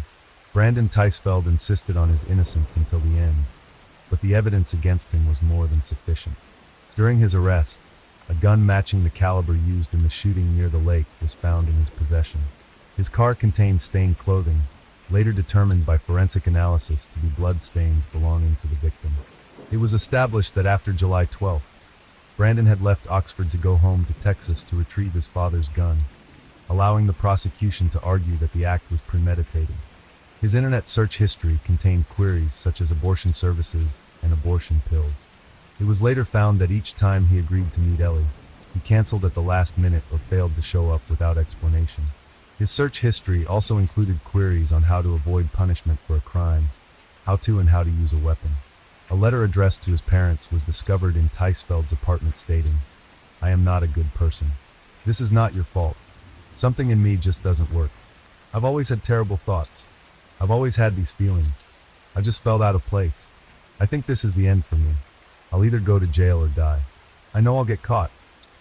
Brandon Teisfeld insisted on his innocence until the end, but the evidence against him was more than sufficient. During his arrest, a gun matching the caliber used in the shooting near the lake was found in his possession. His car contained stained clothing, later determined by forensic analysis to be blood stains belonging to the victim. It was established that after July 12th, Brandon had left Oxford to go home to Texas to retrieve his father's gun, allowing the prosecution to argue that the act was premeditated. His internet search history contained queries such as abortion services and abortion pills. It was later found that each time he agreed to meet Ellie, he canceled at the last minute or failed to show up without explanation. His search history also included queries on how to avoid punishment for a crime, how to use a weapon. A letter addressed to his parents was discovered in Teisfeld's apartment stating, "I am not a good person. This is not your fault. Something in me just doesn't work. I've always had terrible thoughts. I've always had these feelings. I just felt out of place. I think this is the end for me. I'll either go to jail or die. I know I'll get caught."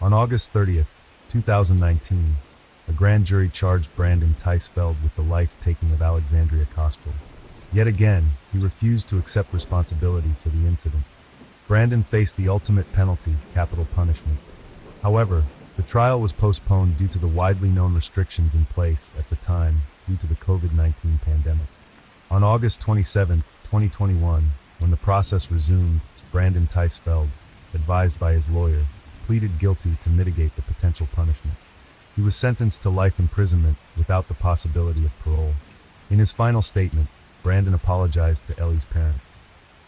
On August 30th, 2019, a grand jury charged Brandon Teisfeld with the life-taking of Alexandria Costiel. Yet again, he refused to accept responsibility for the incident. Brandon faced the ultimate penalty, capital punishment. However, the trial was postponed due to the widely known restrictions in place at the time due to the COVID-19 pandemic. On August 27, 2021, when the process resumed, Brandon Teisfeld, advised by his lawyer, pleaded guilty to mitigate the potential punishment. He was sentenced to life imprisonment without the possibility of parole. In his final statement, Brandon apologized to Ellie's parents.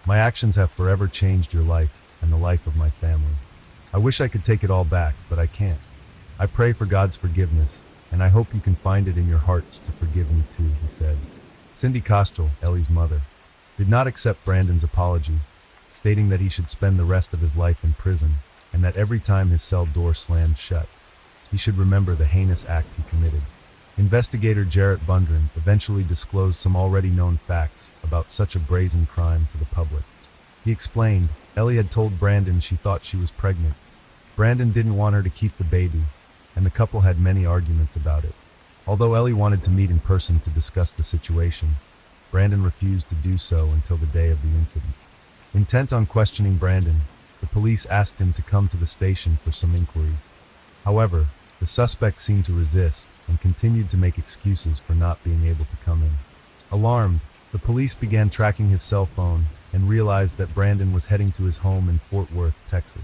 "My actions have forever changed your life and the life of my family. I wish I could take it all back, but I can't. I pray for God's forgiveness, and I hope you can find it in your hearts to forgive me too," he said. Cindy Costiel, Ellie's mother, did not accept Brandon's apology, stating that he should spend the rest of his life in prison, and that every time his cell door slammed shut, he should remember the heinous act he committed. Investigator Jarrett Bundren eventually disclosed some already known facts about such a brazen crime to the public. He explained, Ellie had told Brandon she thought she was pregnant. Brandon didn't want her to keep the baby, and the couple had many arguments about it. Although Ellie wanted to meet in person to discuss the situation, Brandon refused to do so until the day of the incident. Intent on questioning Brandon, the police asked him to come to the station for some inquiries. However, the suspect seemed to resist and continued to make excuses for not being able to come in. Alarmed, the police began tracking his cell phone and realized that Brandon was heading to his home in Fort Worth, Texas.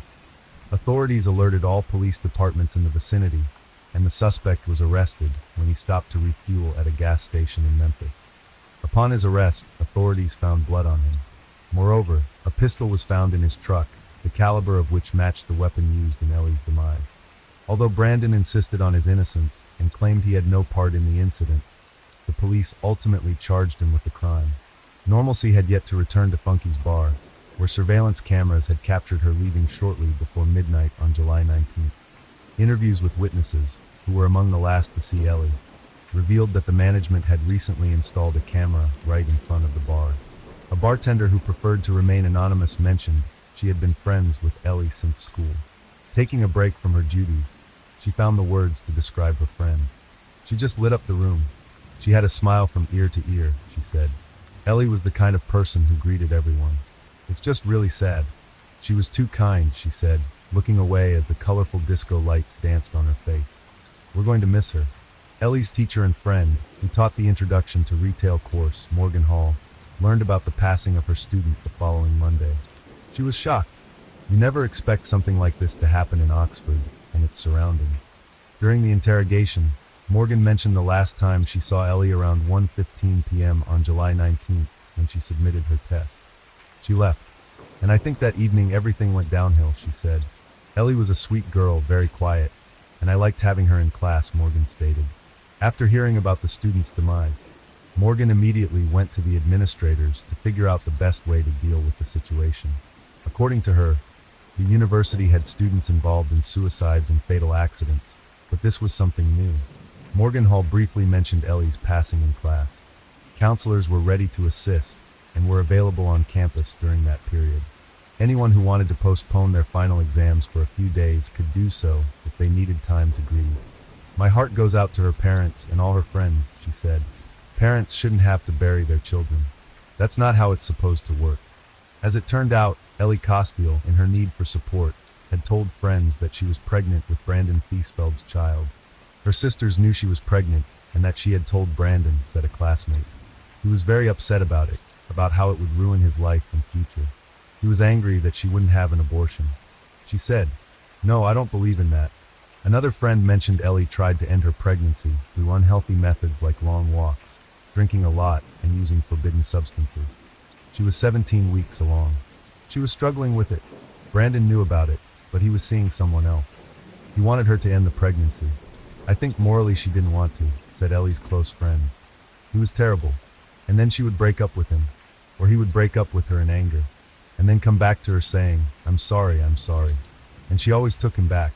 Authorities alerted all police departments in the vicinity, and the suspect was arrested when he stopped to refuel at a gas station in Memphis. Upon his arrest, authorities found blood on him. Moreover, a pistol was found in his truck, the caliber of which matched the weapon used in Ellie's demise. Although Brandon insisted on his innocence and claimed he had no part in the incident, the police ultimately charged him with the crime. Normalcy had yet to return to Funky's bar, where surveillance cameras had captured her leaving shortly before midnight on July 19th. Interviews with witnesses, who were among the last to see Ellie, revealed that the management had recently installed a camera right in front of the bar. A bartender who preferred to remain anonymous mentioned she had been friends with Ellie since school. Taking a break from her duties, she found the words to describe her friend. She just lit up the room. She had a smile from ear to ear, she said. Ellie was the kind of person who greeted everyone. It's just really sad. She was too kind, she said, looking away as the colorful disco lights danced on her face. We're going to miss her. Ellie's teacher and friend, who taught the introduction to retail course, Morgan Hall, learned about the passing of her student the following Monday. She was shocked. You never expect something like this to happen in Oxford and its surroundings. During the interrogation, Morgan mentioned the last time she saw Ellie around 1:15 p.m. on July 19th when she submitted her test. She left, and I think that evening everything went downhill, she said. Ellie was a sweet girl, very quiet, and I liked having her in class, Morgan stated. After hearing about the student's demise, Morgan immediately went to the administrators to figure out the best way to deal with the situation. According to her, the university had students involved in suicides and fatal accidents, but this was something new. Morgan Hall briefly mentioned Ellie's passing in class. Counselors were ready to assist and were available on campus during that period. Anyone who wanted to postpone their final exams for a few days could do so if they needed time to grieve. My heart goes out to her parents and all her friends, she said. Parents shouldn't have to bury their children. That's not how it's supposed to work. As it turned out, Ellie Costiel, in her need for support, had told friends that she was pregnant with Brandon Thiesfeld's child. Her sisters knew she was pregnant and that she had told Brandon, said a classmate. He was very upset about it, about how it would ruin his life and future. He was angry that she wouldn't have an abortion. She said, "No, I don't believe in that." Another friend mentioned Ellie tried to end her pregnancy through unhealthy methods like long walks, drinking a lot, and using forbidden substances. She was 17 weeks along. She was struggling with it. Brandon knew about it, but he was seeing someone else. He wanted her to end the pregnancy. I think morally she didn't want to, said Ellie's close friends. He was terrible. And then she would break up with him, or he would break up with her in anger, and then come back to her saying, I'm sorry. And she always took him back.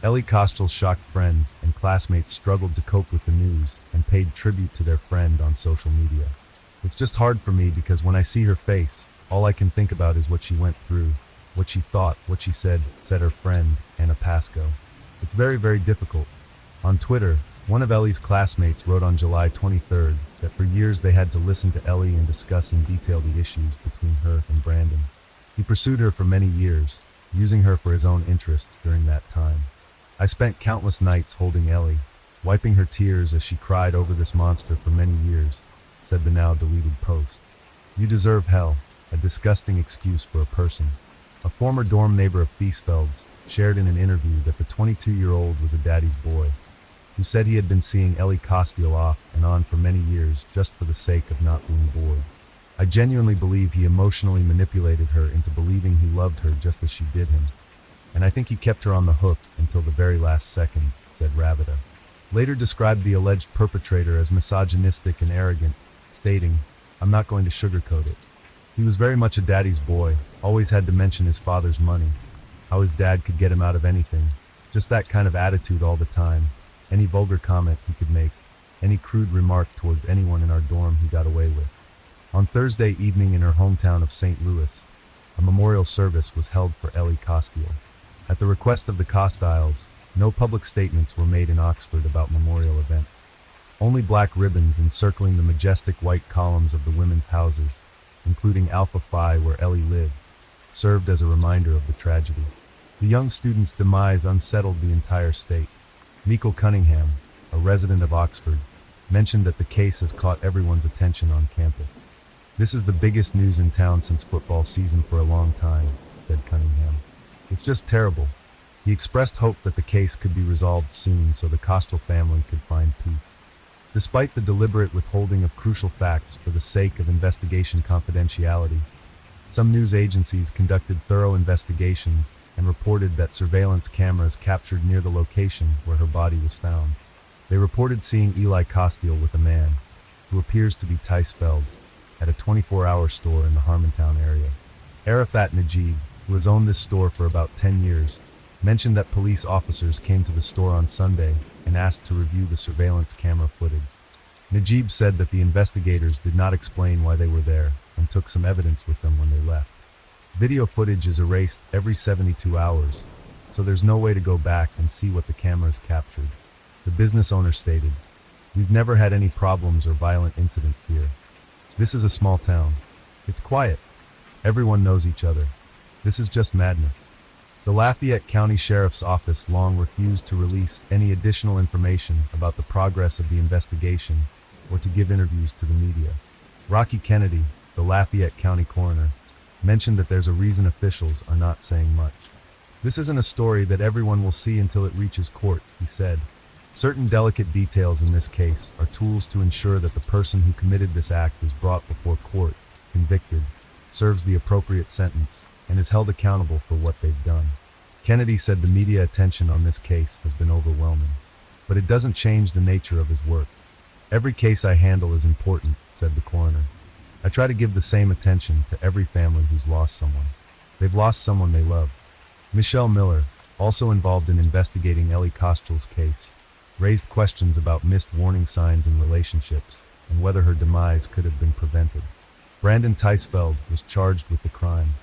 Ellie Costiel's shocked friends and classmates struggled to cope with the news and paid tribute to their friend on social media. It's just hard for me because when I see her face, all I can think about is what she went through, what she thought, what she said her friend, Anna Pasco. It's very, very difficult. On Twitter, one of Ellie's classmates wrote on July 23rd that for years they had to listen to Ellie and discuss in detail the issues between her and Brandon. He pursued her for many years, using her for his own interests during that time. I spent countless nights holding Ellie, wiping her tears as she cried over this monster for many years, said the now deleted post. You deserve hell, a disgusting excuse for a person. A former dorm neighbor of Thiesfeld's shared in an interview that the 22-year-old was a daddy's boy, who said he had been seeing Ellie Costiel off and on for many years just for the sake of not being bored. I genuinely believe he emotionally manipulated her into believing he loved her just as she did him. And I think he kept her on the hook until the very last second, said Ravita. Later described the alleged perpetrator as misogynistic and arrogant, stating, I'm not going to sugarcoat it. He was very much a daddy's boy, always had to mention his father's money, how his dad could get him out of anything, just that kind of attitude all the time, any vulgar comment he could make, any crude remark towards anyone in our dorm he got away with. On Thursday evening in her hometown of St. Louis, a memorial service was held for Ellie Costiel. At the request of the Costiels, no public statements were made in Oxford about memorial events. Only black ribbons encircling the majestic white columns of the women's houses, including Alpha Phi where Ellie lived, served as a reminder of the tragedy. The young student's demise unsettled the entire state. Michael Cunningham, a resident of Oxford, mentioned that the case has caught everyone's attention on campus. This is the biggest news in town since football season for a long time, said Cunningham. It's just terrible. He expressed hope that the case could be resolved soon so the Costiel family could find peace. Despite the deliberate withholding of crucial facts for the sake of investigation confidentiality, some news agencies conducted thorough investigations and reported that surveillance cameras captured near the location where her body was found. They reported seeing Eli Costiel with a man, who appears to be Thiesfeld, at a 24-hour store in the Harmontown area. Arafat Najib, who has owned this store for about 10 years, mentioned that police officers came to the store on Sunday and asked to review the surveillance camera footage. Najib said that the investigators did not explain why they were there and took some evidence with them when they left. Video footage is erased every 72 hours, so there's no way to go back and see what the cameras captured. The business owner stated, "We've never had any problems or violent incidents here. This is a small town. It's quiet. Everyone knows each other. This is just madness." The Lafayette County Sheriff's Office long refused to release any additional information about the progress of the investigation or to give interviews to the media. Rocky Kennedy, the Lafayette County coroner, mentioned that there's a reason officials are not saying much. "This isn't a story that everyone will see until it reaches court," he said. "Certain delicate details in this case are tools to ensure that the person who committed this act is brought before court, convicted, serves the appropriate sentence, and is held accountable for what they've done." Kennedy said the media attention on this case has been overwhelming, but it doesn't change the nature of his work. "Every case I handle is important," said the coroner. "I try to give the same attention to every family who's lost someone. They've lost someone they love." Michelle Miller, also involved in investigating Ellie Kostrel's case, raised questions about missed warning signs in relationships and whether her demise could have been prevented. Brandon Teisfeld was charged with the crime.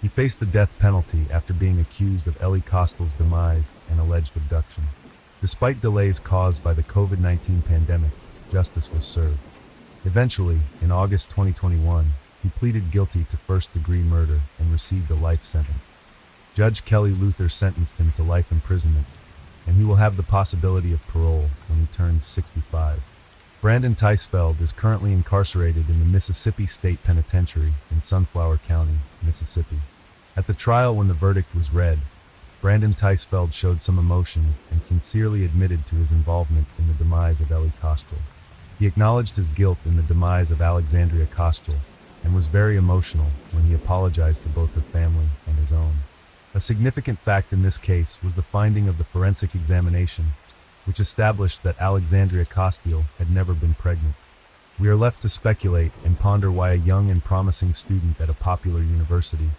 He faced the death penalty after being accused of Ellie Kostrel's demise and alleged abduction. Despite delays caused by the COVID-19 pandemic, justice was served. Eventually, in August 2021, he pleaded guilty to first-degree murder and received a life sentence. Judge Kelly Luther sentenced him to life imprisonment, and he will have the possibility of parole when he turns 65. Brandon Teisfeld is currently incarcerated in the Mississippi State Penitentiary in Sunflower County, Mississippi. At the trial, when the verdict was read, Brandon Teisfeld showed some emotions and sincerely admitted to his involvement in the demise of Ellie Kostrel. He acknowledged his guilt in the demise of Alexandria Kostrel and was very emotional when he apologized to both her family and his own. A significant fact in this case was the finding of the forensic examination, which established that Alexandria Kostrel had never been pregnant. We are left to speculate and ponder why a young and promising student at a popular university,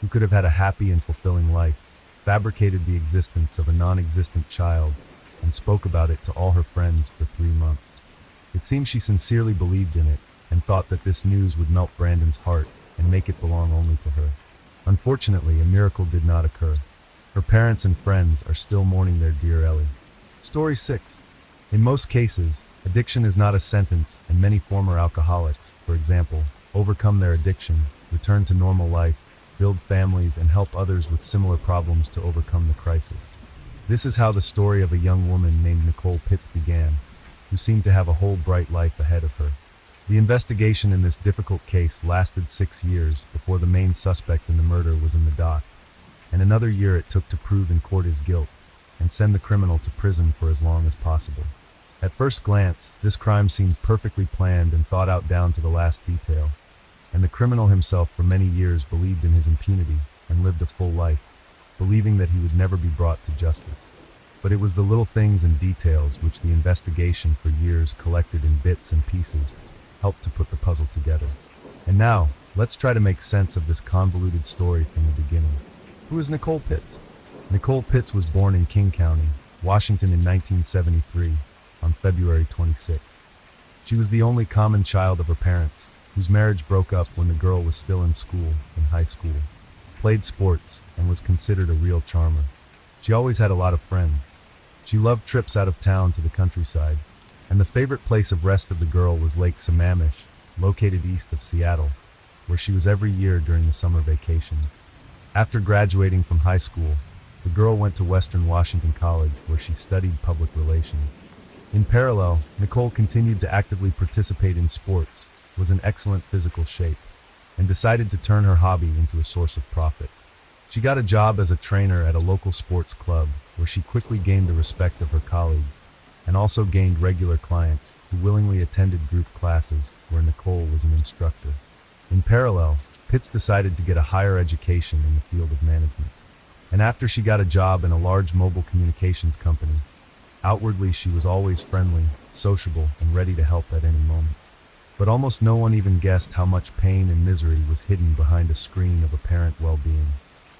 who could have had a happy and fulfilling life, fabricated the existence of a non-existent child and spoke about it to all her friends for 3 months. It seems she sincerely believed in it and thought that this news would melt Brandon's heart and make it belong only to her. Unfortunately, a miracle did not occur. Her parents and friends are still mourning their dear Ellie. Story 6. In most cases, addiction is not a sentence, and many former alcoholics, for example, overcome their addiction, return to normal life, build families, and help others with similar problems to overcome the crisis. This is how the story of a young woman named Nicole Pitts began, who seemed to have a whole bright life ahead of her. The investigation in this difficult case lasted 6 years before the main suspect in the murder was in the dock, and another year it took to prove in court his guilt and send the criminal to prison for as long as possible. At first glance, this crime seemed perfectly planned and thought out down to the last detail, and the criminal himself for many years believed in his impunity and lived a full life, believing that he would never be brought to justice. But it was the little things and details which the investigation for years collected in bits and pieces helped to put the puzzle together. And now, let's try to make sense of this convoluted story from the beginning. Who is Nicole Pitts? Nicole Pitts was born in King County, Washington in 1973, on February 26. She was the only common child of her parents, whose marriage broke up when the girl was still in school, in high school, played sports, and was considered a real charmer. She always had a lot of friends. She loved trips out of town to the countryside, and the favorite place of rest of the girl was Lake Sammamish, located east of Seattle, where she was every year during the summer vacation. After graduating from high school, the girl went to Western Washington College, where she studied public relations. In parallel, Nicole continued to actively participate in sports, was in excellent physical shape, and decided to turn her hobby into a source of profit. She got a job as a trainer at a local sports club, where she quickly gained the respect of her colleagues, and also gained regular clients who willingly attended group classes where Nicole was an instructor. In parallel, Pitts decided to get a higher education in the field of management. And after she got a job in a large mobile communications company, outwardly she was always friendly, sociable, and ready to help at any moment. But almost no one even guessed how much pain and misery was hidden behind a screen of apparent well-being.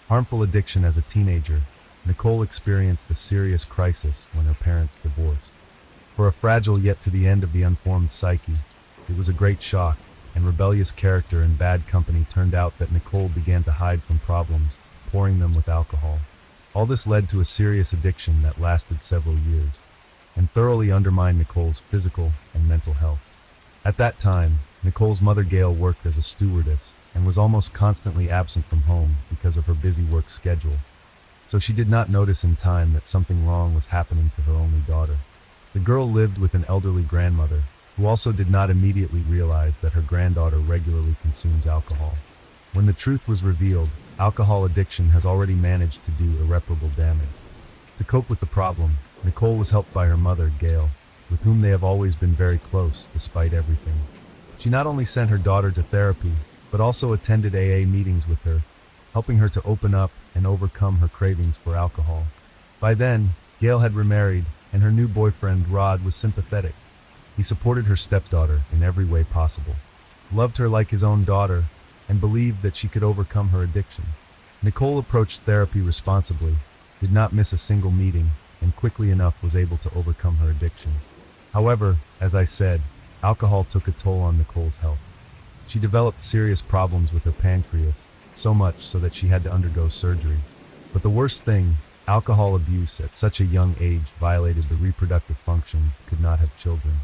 Harmful addiction as a teenager, Nicole experienced a serious crisis when her parents divorced. For a fragile yet to the end of the unformed psyche, it was a great shock, and rebellious character and bad company turned out that Nicole began to hide from problems, pouring them with alcohol. All this led to a serious addiction that lasted several years, and thoroughly undermined Nicole's physical and mental health. At that time, Nicole's mother Gail worked as a stewardess and was almost constantly absent from home because of her busy work schedule. so she did not notice in time that something wrong was happening to her only daughter. The girl lived with an elderly grandmother, who also did not immediately realize that her granddaughter regularly consumes alcohol. When the truth was revealed, alcohol addiction has already managed to do irreparable damage. To cope with the problem, Nicole was helped by her mother, Gail, with whom they have always been very close despite everything. She not only sent her daughter to therapy, but also attended AA meetings with her, helping her to open up and overcome her cravings for alcohol. By then, Gail had remarried, and her new boyfriend, Rod, was sympathetic. He supported her stepdaughter in every way possible, loved her like his own daughter, and believed that she could overcome her addiction. Nicole approached therapy responsibly, did not miss a single meeting, and quickly enough was able to overcome her addiction. However, as I said, alcohol took a toll on Nicole's health. She developed serious problems with her pancreas, so much so that she had to undergo surgery. But the worst thing, alcohol abuse at such a young age violated the reproductive functions, could not have children.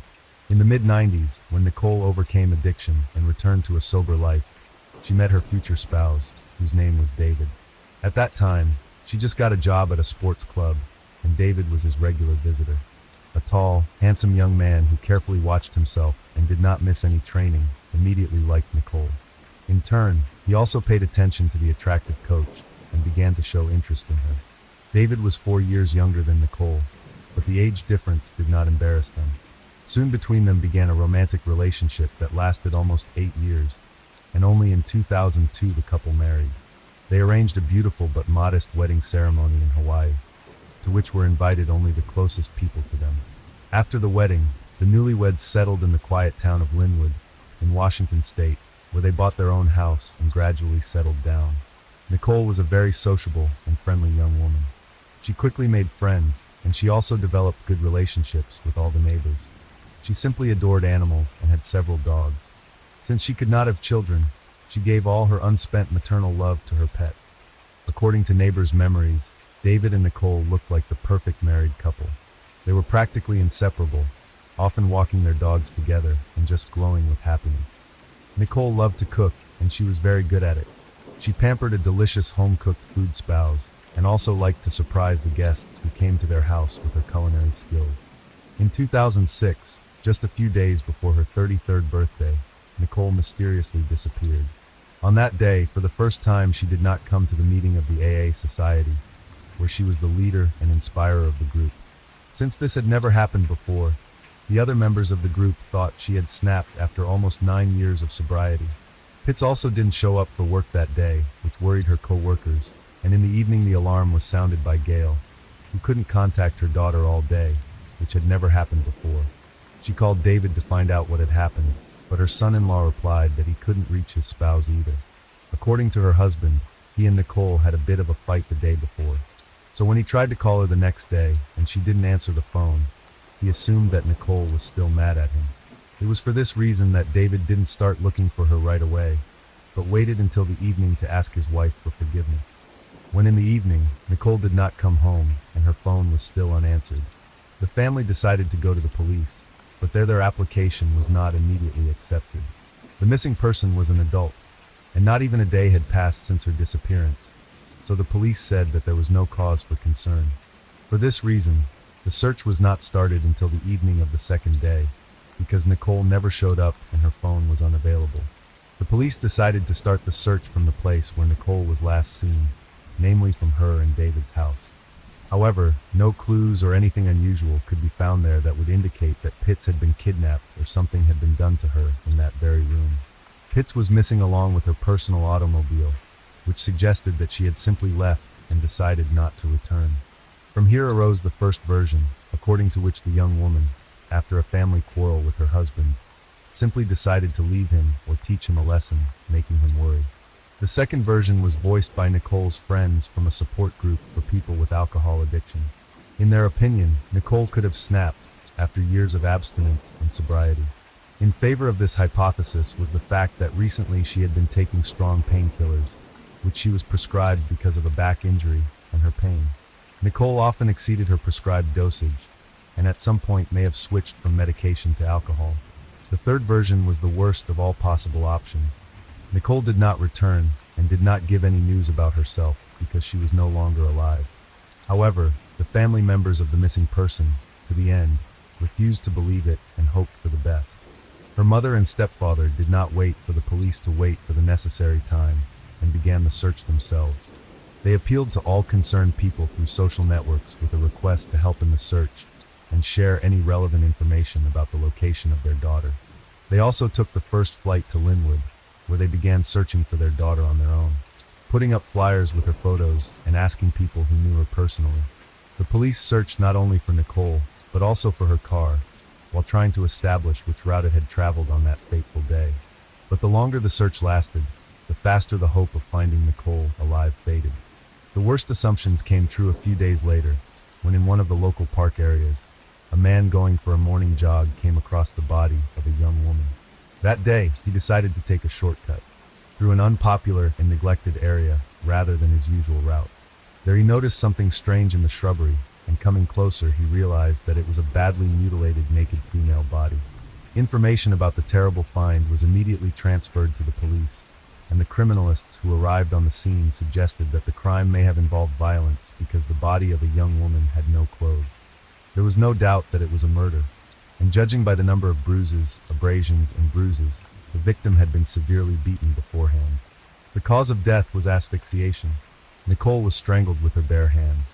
In the mid-90s, when Nicole overcame addiction and returned to a sober life, she met her future spouse, whose name was David. At that time, she just got a job at a sports club, and David was his regular visitor. A tall, handsome young man who carefully watched himself and did not miss any training, immediately liked Nicole. In turn, he also paid attention to the attractive coach and began to show interest in her. David was 4 years younger than Nicole, but the age difference did not embarrass them. Soon between them began a romantic relationship that lasted almost 8 years, and only in 2002 the couple married. They arranged a beautiful but modest wedding ceremony in Hawaii, to which were invited only the closest people to them. After the wedding, the newlyweds settled in the quiet town of Linwood, in Washington state, where they bought their own house and gradually settled down. Nicole was a very sociable and friendly young woman. She quickly made friends, and she also developed good relationships with all the neighbors. She simply adored animals and had several dogs. Since she could not have children, she gave all her unspent maternal love to her pets. According to neighbors' memories, David and Nicole looked like the perfect married couple. They were practically inseparable, often walking their dogs together and just glowing with happiness. Nicole loved to cook, and she was very good at it. She pampered a delicious home-cooked food spouse, and also liked to surprise the guests who came to their house with her culinary skills. In 2006, just a few days before her 33rd birthday, Nicole mysteriously disappeared. On that day, for the first time, she did not come to the meeting of the AA Society, where she was the leader and inspirer of the group. Since this had never happened before, the other members of the group thought she had snapped after almost 9 years of sobriety. Pitts also didn't show up for work that day, which worried her co-workers, and in the evening the alarm was sounded by Gail, who couldn't contact her daughter all day, which had never happened before. She called David to find out what had happened, but her son-in-law replied that he couldn't reach his spouse either. According to her husband, he and Nicole had a bit of a fight the day before. So when he tried to call her the next day, and she didn't answer the phone, he assumed that Nicole was still mad at him. It was for this reason that David didn't start looking for her right away, but waited until the evening to ask his wife for forgiveness. When in the evening, Nicole did not come home, and her phone was still unanswered. The family decided to go to the police, but their application was not immediately accepted. The missing person was an adult, and not even a day had passed since her disappearance, so the police said that there was no cause for concern. For this reason, the search was not started until the evening of the second day, because Nicole never showed up and her phone was unavailable. The police decided to start the search from the place where Nicole was last seen, namely from her and David's house. However, no clues or anything unusual could be found there that would indicate that Pitts had been kidnapped or something had been done to her in that very room. Pitts was missing along with her personal automobile, which suggested that she had simply left and decided not to return. From here arose the first version, according to which the young woman, after a family quarrel with her husband, simply decided to leave him or teach him a lesson, making him worry. The second version was voiced by Nicole's friends from a support group for people with alcohol addiction. In their opinion, Nicole could have snapped after years of abstinence and sobriety. In favor of this hypothesis was the fact that recently she had been taking strong painkillers, which she was prescribed because of a back injury and her pain. Nicole often exceeded her prescribed dosage, and at some point may have switched from medication to alcohol. The third version was the worst of all possible options. Nicole did not return and did not give any news about herself because she was no longer alive. However, the family members of the missing person, to the end, refused to believe it and hoped for the best. Her mother and stepfather did not wait for the police to wait for the necessary time and began the search themselves. They appealed to all concerned people through social networks with a request to help in the search and share any relevant information about the location of their daughter. They also took the first flight to Linwood, where they began searching for their daughter on their own, putting up flyers with her photos and asking people who knew her personally. The police searched not only for Nicole, but also for her car, while trying to establish which route it had traveled on that fateful day. But the longer the search lasted, the faster the hope of finding Nicole alive faded. The worst assumptions came true a few days later, when in one of the local park areas, a man going for a morning jog came across the body of a young woman. That day, he decided to take a shortcut through an unpopular and neglected area rather than his usual route. There he noticed something strange in the shrubbery, and coming closer he realized that it was a badly mutilated naked female body. Information about the terrible find was immediately transferred to the police, and the criminalists who arrived on the scene suggested that the crime may have involved violence because the body of a young woman had no clothes. There was no doubt that it was a murder, and judging by the number of bruises, abrasions, and bruises, the victim had been severely beaten beforehand. The cause of death was asphyxiation. Nicole was strangled with her bare hands.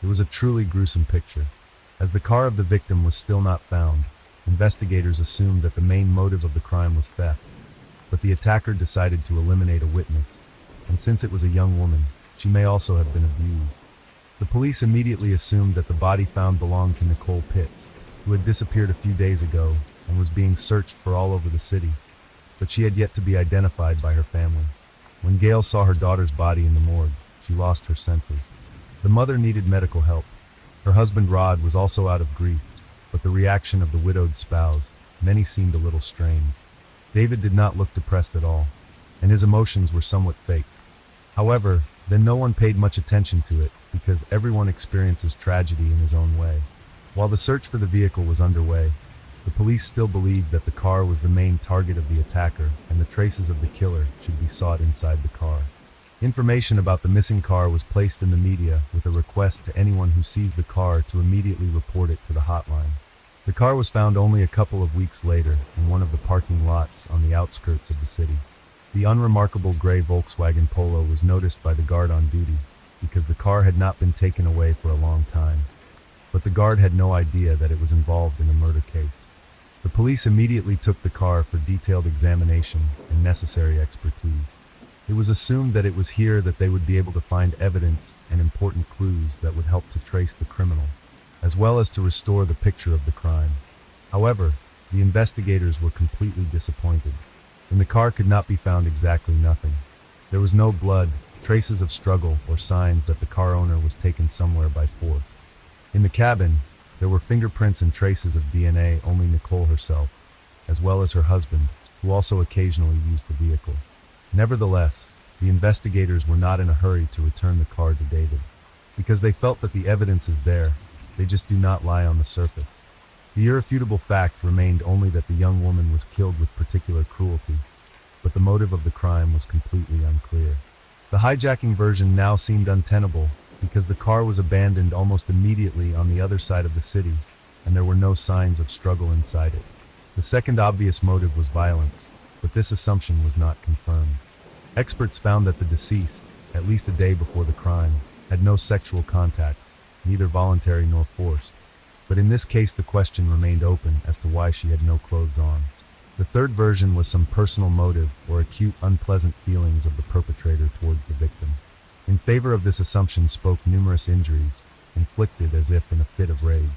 It was a truly gruesome picture. As the car of the victim was still not found, investigators assumed that the main motive of the crime was theft. But the attacker decided to eliminate a witness, and since it was a young woman, she may also have been abused. The police immediately assumed that the body found belonged to Nicole Pitts, who had disappeared a few days ago and was being searched for all over the city, but she had yet to be identified by her family. When Gail saw her daughter's body in the morgue, she lost her senses. The mother needed medical help. Her husband Rod was also out of grief, but the reaction of the widowed spouse, many seemed a little strained. David did not look depressed at all, and his emotions were somewhat fake. However, then no one paid much attention to it because everyone experiences tragedy in his own way. While the search for the vehicle was underway, the police still believed that the car was the main target of the attacker and the traces of the killer should be sought inside the car. Information about the missing car was placed in the media with a request to anyone who sees the car to immediately report it to the hotline. The car was found only a couple of weeks later in one of the parking lots on the outskirts of the city. The unremarkable gray Volkswagen Polo was noticed by the guard on duty because the car had not been taken away for a long time. But the guard had no idea that it was involved in a murder case. The police immediately took the car for detailed examination and necessary expertise. It was assumed that it was here that they would be able to find evidence and important clues that would help to trace the criminal, as well as to restore the picture of the crime. However, the investigators were completely disappointed. In the car could not be found exactly nothing. There was no blood, traces of struggle, or signs that the car owner was taken somewhere by force. In the cabin, there were fingerprints and traces of DNA only Nicole herself, as well as her husband, who also occasionally used the vehicle. Nevertheless, the investigators were not in a hurry to return the car to David, because they felt that the evidence is there, they just do not lie on the surface. The irrefutable fact remained only that the young woman was killed with particular cruelty, but the motive of the crime was completely unclear. The hijacking version now seemed untenable, because the car was abandoned almost immediately on the other side of the city, and there were no signs of struggle inside it. The second obvious motive was violence, but this assumption was not confirmed. Experts found that the deceased, at least a day before the crime, had no sexual contacts, neither voluntary nor forced. But in this case the question remained open as to why she had no clothes on. The third version was some personal motive or acute unpleasant feelings of the perpetrator towards the victim. In favor of this assumption spoke numerous injuries, inflicted as if in a fit of rage.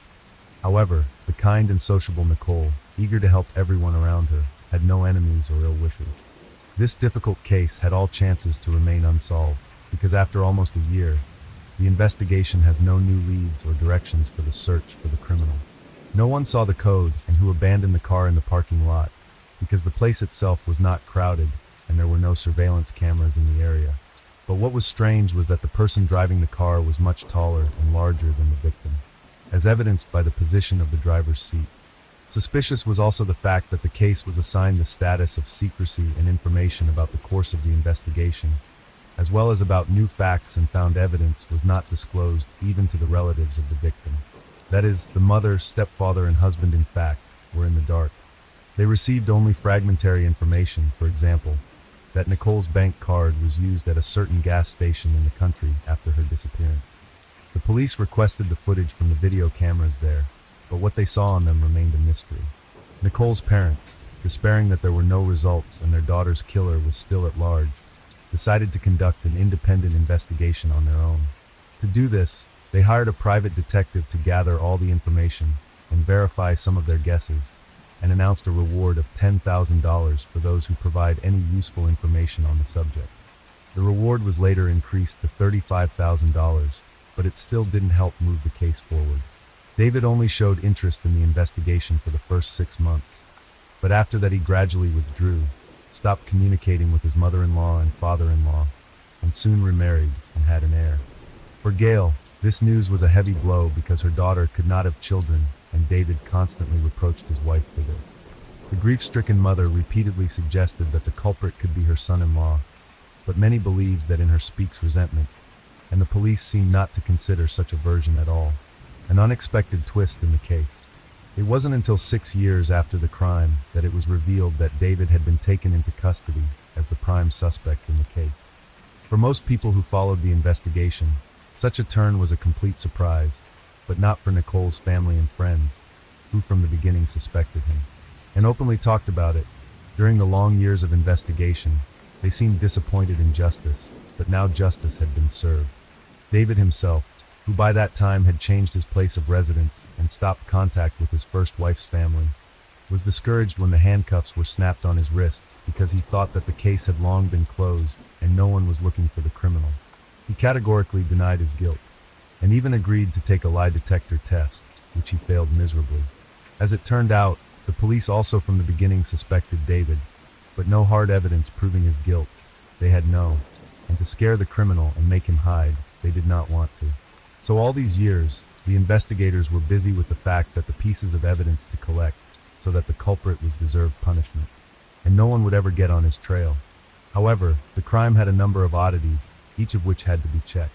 However, the kind and sociable Nicole, eager to help everyone around her, had no enemies or ill wishes. This difficult case had all chances to remain unsolved, because after almost a year, the investigation has no new leads or directions for the search for the criminal. No one saw the code and who abandoned the car in the parking lot, because the place itself was not crowded and there were no surveillance cameras in the area. But what was strange was that the person driving the car was much taller and larger than the victim, as evidenced by the position of the driver's seat. Suspicious was also the fact that the case was assigned the status of secrecy and information about the course of the investigation, as well as about new facts and found evidence, was not disclosed even to the relatives of the victim. That is, the mother, stepfather, and husband, in fact, were in the dark. They received only fragmentary information, for example, that Nicole's bank card was used at a certain gas station in the country after her disappearance. The police requested the footage from the video cameras there, but what they saw on them remained a mystery. Nicole's parents, despairing that there were no results and their daughter's killer was still at large, decided to conduct an independent investigation on their own. To do this, they hired a private detective to gather all the information and verify some of their guesses, and announced a reward of $10,000 for those who provide any useful information on the subject. The reward was later increased to $35,000, but it still didn't help move the case forward. David only showed interest in the investigation for the first 6 months, but after that he gradually withdrew, stopped communicating with his mother-in-law and father-in-law, and soon remarried and had an heir. For Gail, this news was a heavy blow because her daughter could not have children, and David constantly reproached his wife for this. The grief-stricken mother repeatedly suggested that the culprit could be her son-in-law, but many believed that in her speaks resentment, and the police seemed not to consider such a version at all. An unexpected twist in the case. It wasn't until 6 years after the crime that it was revealed that David had been taken into custody as the prime suspect in the case. For most people who followed the investigation, such a turn was a complete surprise, but not for Nicole's family and friends, who from the beginning suspected him, and openly talked about it. During the long years of investigation, they seemed disappointed in justice, but now justice had been served. David himself, who by that time had changed his place of residence and stopped contact with his first wife's family, was discouraged when the handcuffs were snapped on his wrists because he thought that the case had long been closed and no one was looking for the criminal. He categorically denied his guilt, and even agreed to take a lie detector test, which he failed miserably. As it turned out, the police also from the beginning suspected David, but no hard evidence proving his guilt. They had no, and to scare the criminal and make him hide, they did not want to. So all these years, the investigators were busy with the fact that the pieces of evidence to collect so that the culprit was deserved punishment, and no one would ever get on his trail. However, the crime had a number of oddities, each of which had to be checked.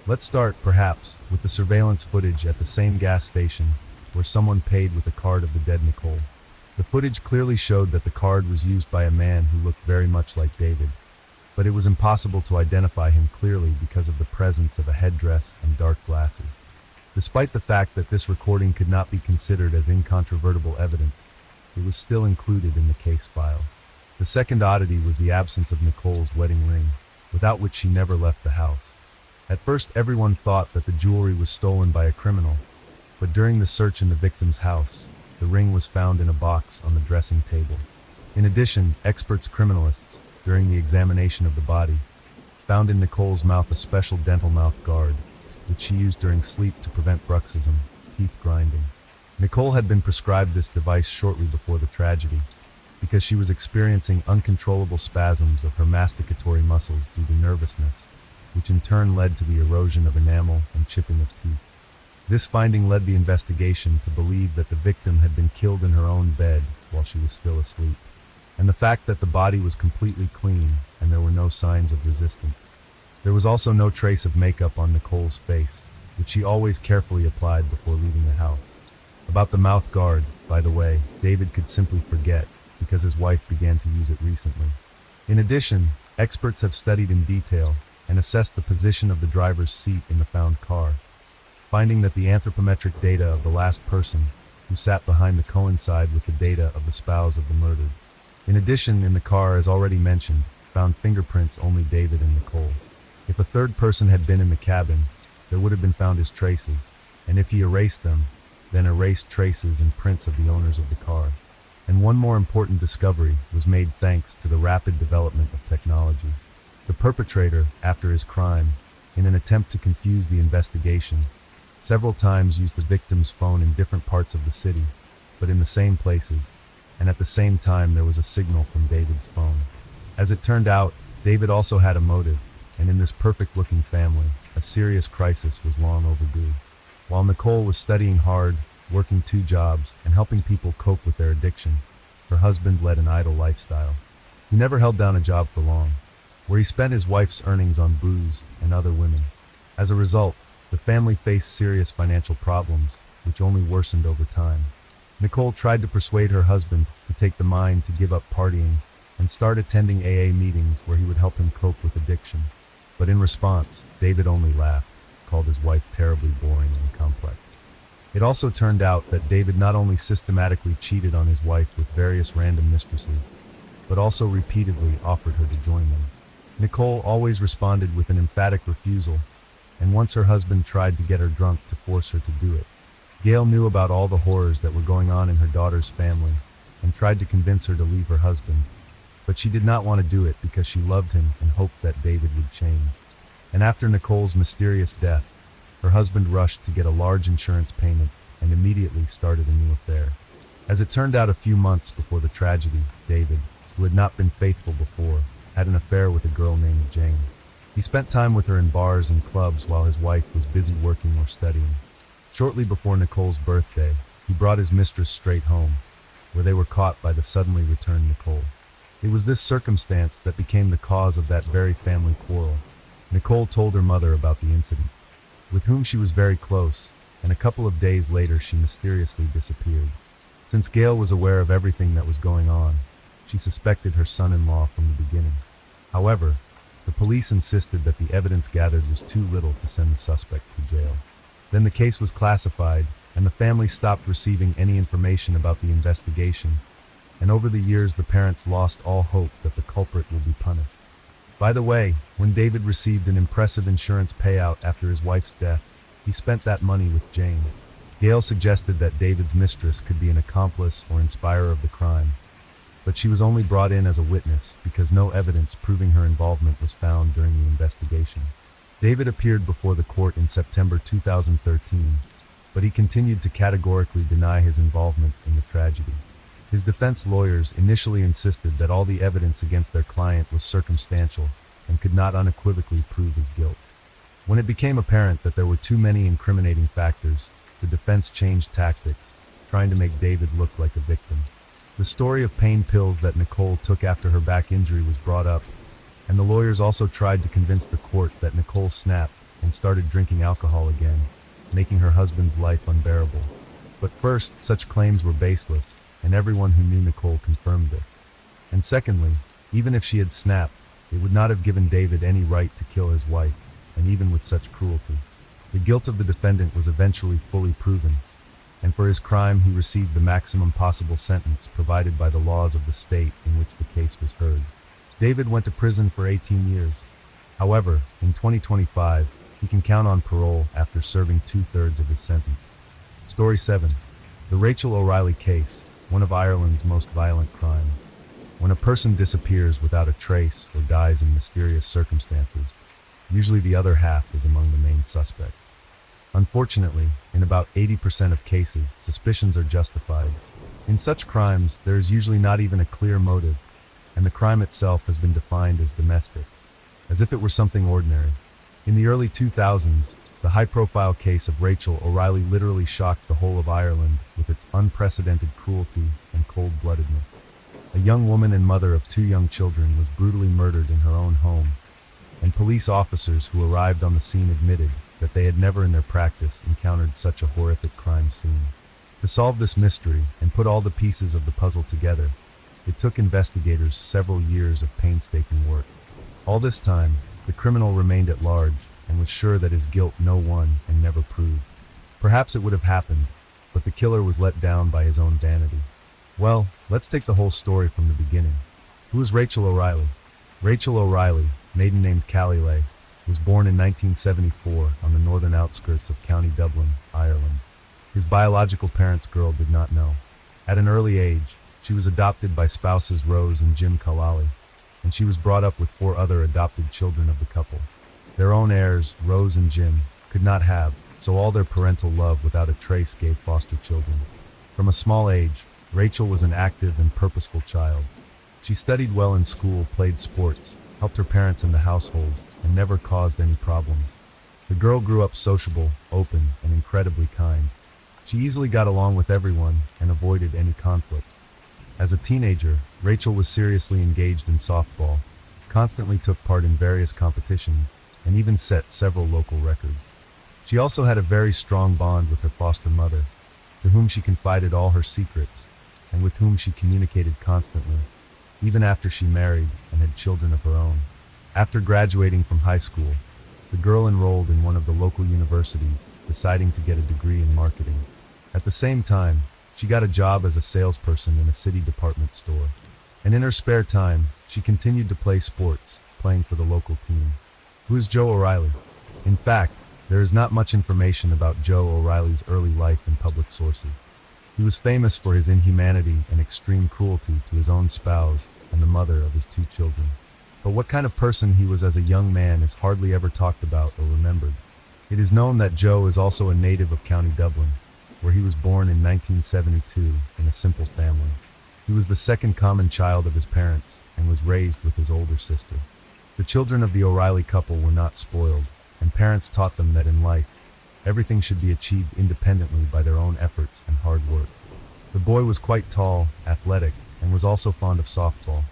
Let's start, perhaps, with the surveillance footage at the same gas station where someone paid with a card of the dead Nicole. The footage clearly showed that the card was used by a man who looked very much like David, but it was impossible to identify him clearly because of the presence of a headdress and dark glasses. Despite the fact that this recording could not be considered as incontrovertible evidence, it was still included in the case file. The second oddity was the absence of Nicole's wedding ring, without which she never left the house. At first, everyone thought that the jewelry was stolen by a criminal, but during the search in the victim's house, the ring was found in a box on the dressing table. In addition, experts criminalists, during the examination of the body, found in Nicole's mouth a special dental mouth guard, which she used during sleep to prevent bruxism, teeth grinding. Nicole had been prescribed this device shortly before the tragedy, because she was experiencing uncontrollable spasms of her masticatory muscles due to nervousness, which in turn led to the erosion of enamel and chipping of teeth. This finding led the investigation to believe that the victim had been killed in her own bed while she was still asleep, and the fact that the body was completely clean and there were no signs of resistance. There was also no trace of makeup on Nicole's face, which she always carefully applied before leaving the house. About the mouth guard, by the way, David could simply forget because his wife began to use it recently. In addition, experts have studied in detail and assessed the position of the driver's seat in the found car, finding that the anthropometric data of the last person who sat behind the coincide with the data of the spouse of the murdered. In addition, in the car, as already mentioned, found fingerprints only David and Nicole. If a third person had been in the cabin, there would have been found his traces, and if he erased them, then erased traces and prints of the owners of the car. And one more important discovery was made thanks to the rapid development of technology. The perpetrator, after his crime, in an attempt to confuse the investigation, several times used the victim's phone in different parts of the city, but in the same places, and at the same time there was a signal from David's phone. As it turned out, David also had a motive, and in this perfect-looking family, a serious crisis was long overdue. While Nicole was studying hard, working 2 jobs, and helping people cope with their addiction, her husband led an idle lifestyle. He never held down a job for long. where he spent his wife's earnings on booze and other women. As a result, the family faced serious financial problems, which only worsened over time. Nicole tried to persuade her husband to take the mind to give up partying and start attending AA meetings where he would help him cope with addiction. But in response, David only laughed, called his wife terribly boring and complex. It also turned out that David not only systematically cheated on his wife with various random mistresses, but also repeatedly offered her to join them. Nicole always responded with an emphatic refusal, and once her husband tried to get her drunk to force her to do it. Gail knew about all the horrors that were going on in her daughter's family and tried to convince her to leave her husband, but she did not want to do it because she loved him and hoped that David would change. And after Nicole's mysterious death, her husband rushed to get a large insurance payment and immediately started a new affair. As it turned out a few months before the tragedy, David, who had not been faithful before, had an affair with a girl named Jane. He spent time with her in bars and clubs while his wife was busy working or studying. Shortly before Nicole's birthday, he brought his mistress straight home, where they were caught by the suddenly returned Nicole. It was this circumstance that became the cause of that very family quarrel. Nicole told her mother about the incident, with whom she was very close, and a couple of days later she mysteriously disappeared. Since Gail was aware of everything that was going on, she suspected her son-in-law from the beginning. However, the police insisted that the evidence gathered was too little to send the suspect to jail. Then the case was classified, and the family stopped receiving any information about the investigation, and over the years the parents lost all hope that the culprit will be punished. By the way, when David received an impressive insurance payout after his wife's death, he spent that money with Jane. Gail suggested that David's mistress could be an accomplice or inspirer of the crime, but she was only brought in as a witness because no evidence proving her involvement was found during the investigation. David appeared before the court in September 2013, but he continued to categorically deny his involvement in the tragedy. His defense lawyers initially insisted that all the evidence against their client was circumstantial and could not unequivocally prove his guilt. When it became apparent that there were too many incriminating factors, the defense changed tactics, trying to make David look like a victim. The story of pain pills that Nicole took after her back injury was brought up, and the lawyers also tried to convince the court that Nicole snapped and started drinking alcohol again, making her husband's life unbearable. But first, such claims were baseless, and everyone who knew Nicole confirmed this. And secondly, even if she had snapped, it would not have given David any right to kill his wife, and even with such cruelty. The guilt of the defendant was eventually fully proven, and for his crime he received the maximum possible sentence provided by the laws of the state in which the case was heard. David went to prison for 18 years. However, in 2025, he can count on parole after serving 2/3 of his sentence. Story 7. The Rachel O'Reilly case, one of Ireland's most violent crimes. When a person disappears without a trace or dies in mysterious circumstances, usually the other half is among the main suspects. Unfortunately, in about 80% of cases, suspicions are justified. In such crimes, there is usually not even a clear motive, and the crime itself has been defined as domestic, as if it were something ordinary. In the early 2000s, the high-profile case of Rachel O'Reilly literally shocked the whole of Ireland with its unprecedented cruelty and cold-bloodedness. A young woman and mother of 2 young children was brutally murdered in her own home, and police officers who arrived on the scene admitted that they had never in their practice encountered such a horrific crime scene. To solve this mystery and put all the pieces of the puzzle together, it took investigators several years of painstaking work. All this time, the criminal remained at large and was sure that his guilt no one and never proved. Perhaps it would have happened, but the killer was let down by his own vanity. Well, let's take the whole story from the beginning. Who is Rachel O'Reilly? Rachel O'Reilly, maiden named Callilay, was born in 1974 on the northern outskirts of County Dublin, Ireland. His biological parents' girl did not know. At an early age, she was adopted by spouses Rose and Jim Callilay, and she was brought up with 4 other adopted children of the couple. Their own heirs, Rose and Jim, could not have, so all their parental love without a trace gave foster children. From a small age, Rachel was an active and purposeful child. She studied well in school, played sports, helped her parents in the household, and never caused any problems. The girl grew up sociable, open, and incredibly kind. She easily got along with everyone and avoided any conflict. As a teenager, Rachel was seriously engaged in softball, constantly took part in various competitions, and even set several local records. She also had a very strong bond with her foster mother, to whom she confided all her secrets, and with whom she communicated constantly, even after she married and had children of her own. After graduating from high school, the girl enrolled in one of the local universities, deciding to get a degree in marketing. At the same time, she got a job as a salesperson in a city department store. And in her spare time, she continued to play sports, playing for the local team. Who is Joe O'Reilly? In fact, there is not much information about Joe O'Reilly's early life in public sources. He was famous for his inhumanity and extreme cruelty to his own spouse and the mother of his 2 children. But what kind of person he was as a young man is hardly ever talked about or remembered. It is known that Joe is also a native of County Dublin, where he was born in 1972 in a simple family. He was the second common child of his parents and was raised with his older sister. The children of the O'Reilly couple were not spoiled, and parents taught them that in life, everything should be achieved independently by their own efforts and hard work. The boy was quite tall, athletic, and was also fond of softball.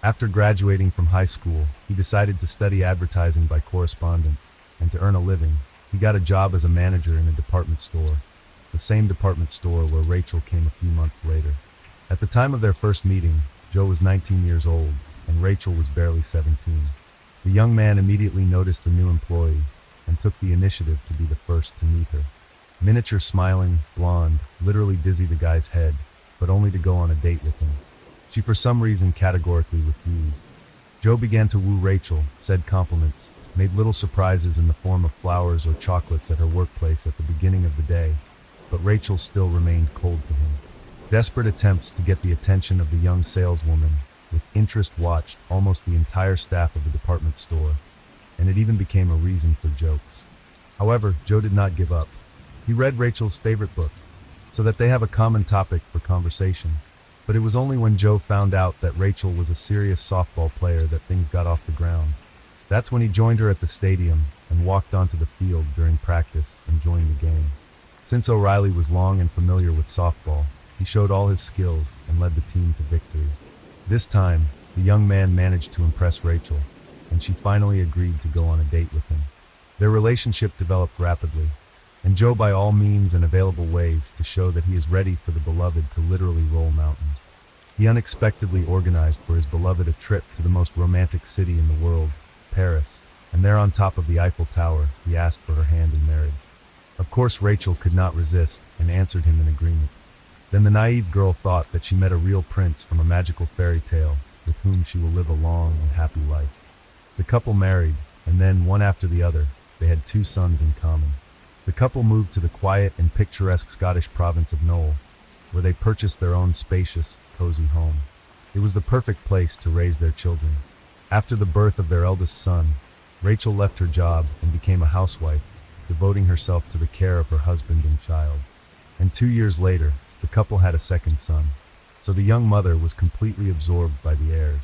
After graduating from high school, he decided to study advertising by correspondence, and to earn a living, he got a job as a manager in a department store, the same department store where Rachel came a few months later. At the time of their first meeting, Joe was 19 years old, and Rachel was barely 17. The young man immediately noticed the new employee, and took the initiative to be the first to meet her. Miniature smiling, blonde, literally dizzy the guy's head, but only to go on a date with him. She for some reason categorically refused. Joe began to woo Rachel, said compliments, made little surprises in the form of flowers or chocolates at her workplace at the beginning of the day, but Rachel still remained cold to him. Desperate attempts to get the attention of the young saleswoman with interest watched almost the entire staff of the department store, and it even became a reason for jokes. However, Joe did not give up. He read Rachel's favorite book, so that they have a common topic for conversation. But it was only when Joe found out that Rachel was a serious softball player that things got off the ground. That's when he joined her at the stadium and walked onto the field during practice, enjoying the game. Since O'Reilly was long and familiar with softball, he showed all his skills and led the team to victory. This time, the young man managed to impress Rachel, and she finally agreed to go on a date with him. Their relationship developed rapidly, and Joe by all means and available ways to show that he is ready for the beloved to literally roll mountains. He unexpectedly organized for his beloved a trip to the most romantic city in the world, Paris, and there on top of the Eiffel Tower, he asked for her hand in marriage. Of course, Rachel could not resist and answered him in agreement. Then the naive girl thought that she met a real prince from a magical fairy tale with whom she will live a long and happy life. The couple married, and then, one after the other, they had 2 sons in common. The couple moved to the quiet and picturesque Scottish province of Knoll, where they purchased their own spacious, cozy home. It was the perfect place to raise their children. After the birth of their eldest son, Rachel left her job and became a housewife, devoting herself to the care of her husband and child. And 2 years later, the couple had a second son, so the young mother was completely absorbed by the heirs.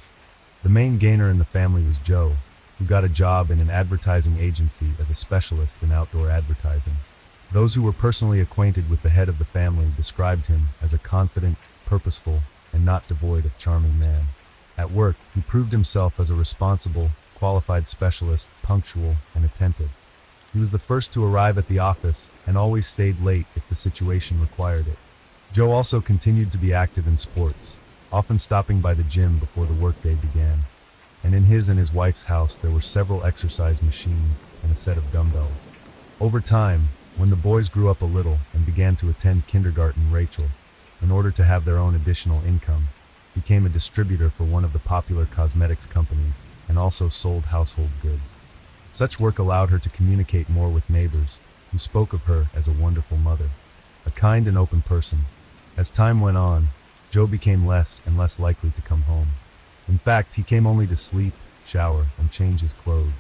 The main gainer in the family was Joe, who got a job in an advertising agency as a specialist in outdoor advertising. Those who were personally acquainted with the head of the family described him as a confident, purposeful, and not devoid of charming man. At work, he proved himself as a responsible, qualified specialist, punctual, and attentive. He was the first to arrive at the office and always stayed late if the situation required it. Joe also continued to be active in sports, often stopping by the gym before the workday began. And in his and his wife's house there were several exercise machines and a set of dumbbells. Over time, when the boys grew up a little and began to attend kindergarten, Rachel, in order to have their own additional income, became a distributor for one of the popular cosmetics companies and also sold household goods. Such work allowed her to communicate more with neighbors, who spoke of her as a wonderful mother, a kind and open person. As time went on, Joe became less and less likely to come home. In fact, he came only to sleep, shower, and change his clothes.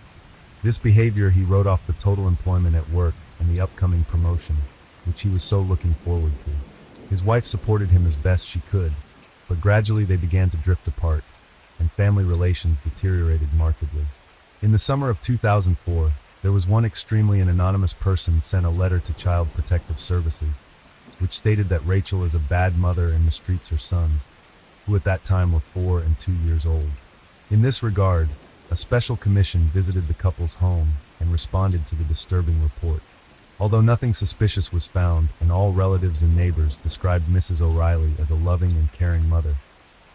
This behavior he wrote off the total employment at work and the upcoming promotion, which he was so looking forward to. His wife supported him as best she could, but gradually they began to drift apart, and family relations deteriorated markedly. In the summer of 2004, there was one extremely anonymous person sent a letter to Child Protective Services, which stated that Rachel is a bad mother and mistreats her sons, who at that time were 4 and 2 years old. In this regard, a special commission visited the couple's home and responded to the disturbing report. Although nothing suspicious was found, and all relatives and neighbors described Mrs. O'Reilly as a loving and caring mother,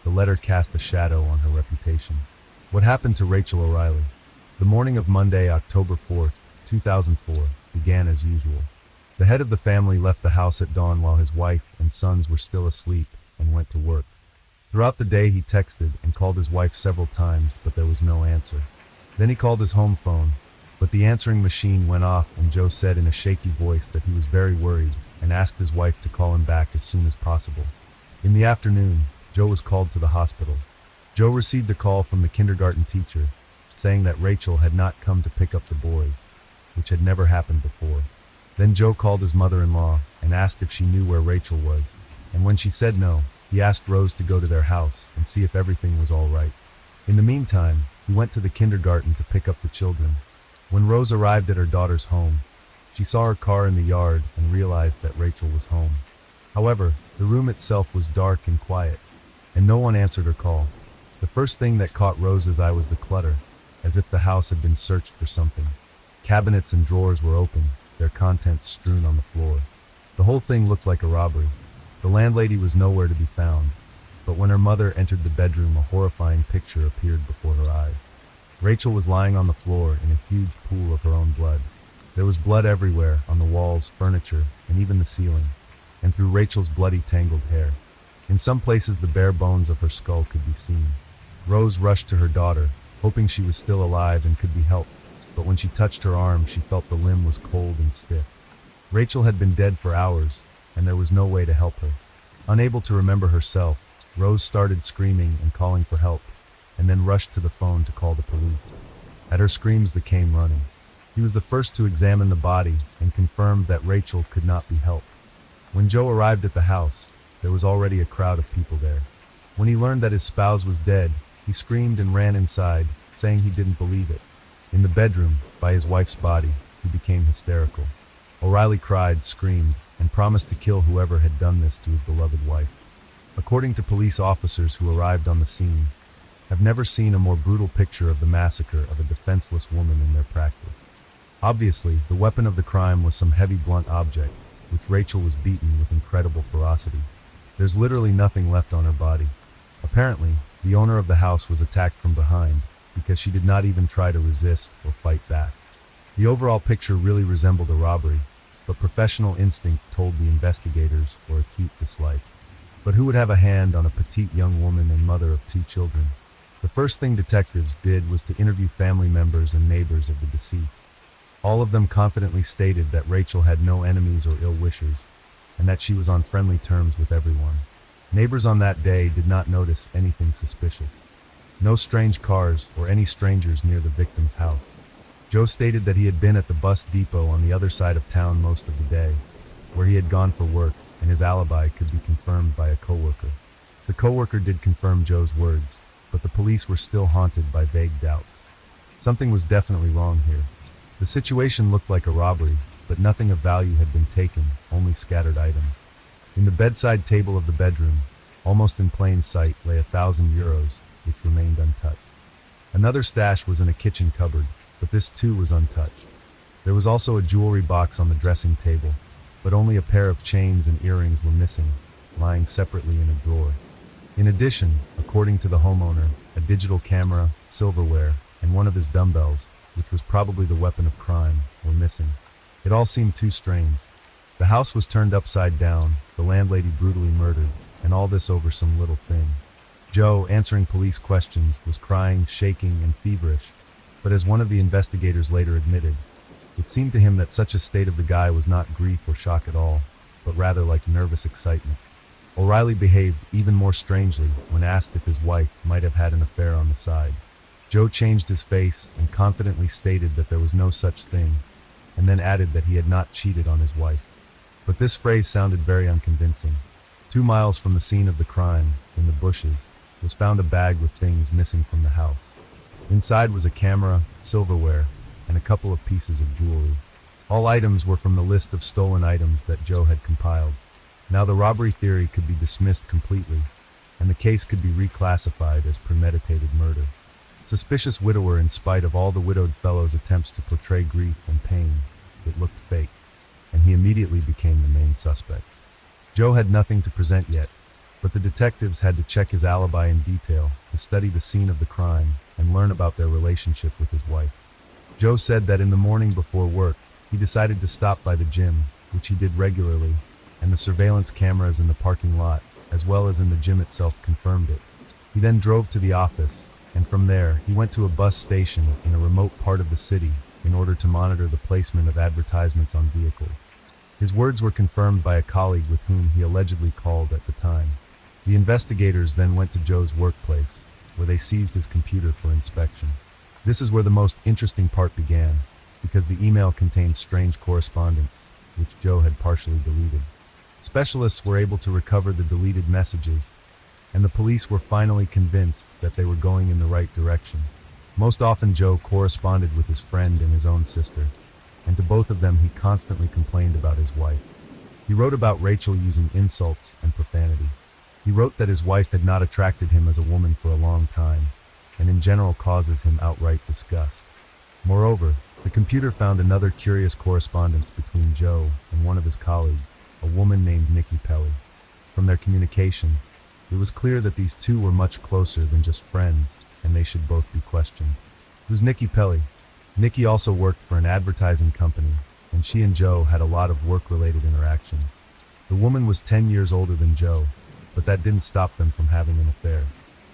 the letter cast a shadow on her reputation. What happened to Rachel O'Reilly? The morning of Monday, October 4th, 2004, began as usual. The head of the family left the house at dawn while his wife and sons were still asleep and went to work. Throughout the day he texted and called his wife several times, but there was no answer. Then he called his home phone, but the answering machine went off, and Joe said in a shaky voice that he was very worried and asked his wife to call him back as soon as possible. In the afternoon, Joe was called to the hospital. Joe received a call from the kindergarten teacher saying that Rachel had not come to pick up the boys, which had never happened before. Then Joe called his mother-in-law and asked if she knew where Rachel was, and when she said no, he asked Rose to go to their house and see if everything was all right. In the meantime, he went to the kindergarten to pick up the children. When Rose arrived at her daughter's home, she saw her car in the yard and realized that Rachel was home. However, the room itself was dark and quiet, and no one answered her call. The first thing that caught Rose's eye was the clutter, as if the house had been searched for something. Cabinets and drawers were open, their contents strewn on the floor. The whole thing looked like a robbery. The landlady was nowhere to be found, but when her mother entered the bedroom, a horrifying picture appeared before her eyes. Rachel was lying on the floor in a huge pool of her own blood. There was blood everywhere, on the walls, furniture, and even the ceiling, and through Rachel's bloody, tangled hair. In some places the bare bones of her skull could be seen. Rose rushed to her daughter, hoping she was still alive and could be helped, but when she touched her arm, she felt the limb was cold and stiff. Rachel had been dead for hours, and there was no way to help her. Unable to remember herself, Rose started screaming and calling for help, and then rushed to the phone to call the police. At her screams, they came running. He was the first to examine the body and confirmed that Rachel could not be helped. When Joe arrived at the house, there was already a crowd of people there. When he learned that his spouse was dead, he screamed and ran inside, saying he didn't believe it. In the bedroom, by his wife's body, he became hysterical. O'Reilly cried, screamed, and promised to kill whoever had done this to his beloved wife. According to police officers who arrived on the scene, have never seen a more brutal picture of the massacre of a defenseless woman in their practice. Obviously, the weapon of the crime was some heavy blunt object, which Rachel was beaten with incredible ferocity. There's literally nothing left on her body. Apparently, the owner of the house was attacked from behind, because she did not even try to resist or fight back. The overall picture really resembled a robbery, but professional instinct told the investigators or acute dislike. But who would have a hand on a petite young woman and mother of 2 children? The first thing detectives did was to interview family members and neighbors of the deceased. All of them confidently stated that Rachel had no enemies or ill wishers, and that she was on friendly terms with everyone. Neighbors on that day did not notice anything suspicious. No strange cars or any strangers near the victim's house. Joe stated that he had been at the bus depot on the other side of town most of the day, where he had gone for work, and his alibi could be confirmed by a coworker. The coworker did confirm Joe's words, but the police were still haunted by vague doubts. Something was definitely wrong here. The situation looked like a robbery, but nothing of value had been taken, only scattered items. In the bedside table of the bedroom, almost in plain sight, lay €1,000, which remained untouched. Another stash was in a kitchen cupboard, but this too was untouched. There was also a jewelry box on the dressing table, but only a pair of chains and earrings were missing, lying separately in a drawer. In addition, according to the homeowner, a digital camera, silverware, and one of his dumbbells, which was probably the weapon of crime, were missing. It all seemed too strange. The house was turned upside down, the landlady brutally murdered, and all this over some little thing. Joe, answering police questions, was crying, shaking, and feverish, but as one of the investigators later admitted, it seemed to him that such a state of the guy was not grief or shock at all, but rather like nervous excitement. O'Reilly behaved even more strangely when asked if his wife might have had an affair on the side. Joe changed his face and confidently stated that there was no such thing, and then added that he had not cheated on his wife. But this phrase sounded very unconvincing. 2 miles from the scene of the crime, in the bushes, was found a bag with things missing from the house. Inside was a camera, silverware, and a couple of pieces of jewelry. All items were from the list of stolen items that Joe had compiled. Now the robbery theory could be dismissed completely, and the case could be reclassified as premeditated murder. Suspicious widower. In spite of all the widowed fellow's attempts to portray grief and pain, it looked fake, and he immediately became the main suspect. Joe had nothing to present yet, but the detectives had to check his alibi in detail, to study the scene of the crime, and learn about their relationship with his wife. Joe said that in the morning before work, he decided to stop by the gym, which he did regularly, and the surveillance cameras in the parking lot, as well as in the gym itself, confirmed it. He then drove to the office, and from there, he went to a bus station in a remote part of the city in order to monitor the placement of advertisements on vehicles. His words were confirmed by a colleague with whom he allegedly called at the time. The investigators then went to Joe's workplace, where they seized his computer for inspection. This is where the most interesting part began, because the email contained strange correspondence, which Joe had partially deleted. Specialists were able to recover the deleted messages, and the police were finally convinced that they were going in the right direction. Most often Joe corresponded with his friend and his own sister, and to both of them he constantly complained about his wife. He wrote about Rachel using insults and profanity. He wrote that his wife had not attracted him as a woman for a long time, and in general causes him outright disgust. Moreover, the computer found another curious correspondence between Joe and one of his colleagues, a woman named Nikki Pelly. From their communication, it was clear that these two were much closer than just friends, and they should both be questioned. Who's Nikki Pelly? Nikki also worked for an advertising company, and she and Joe had a lot of work-related interactions. The woman was 10 years older than Joe, but that didn't stop them from having an affair.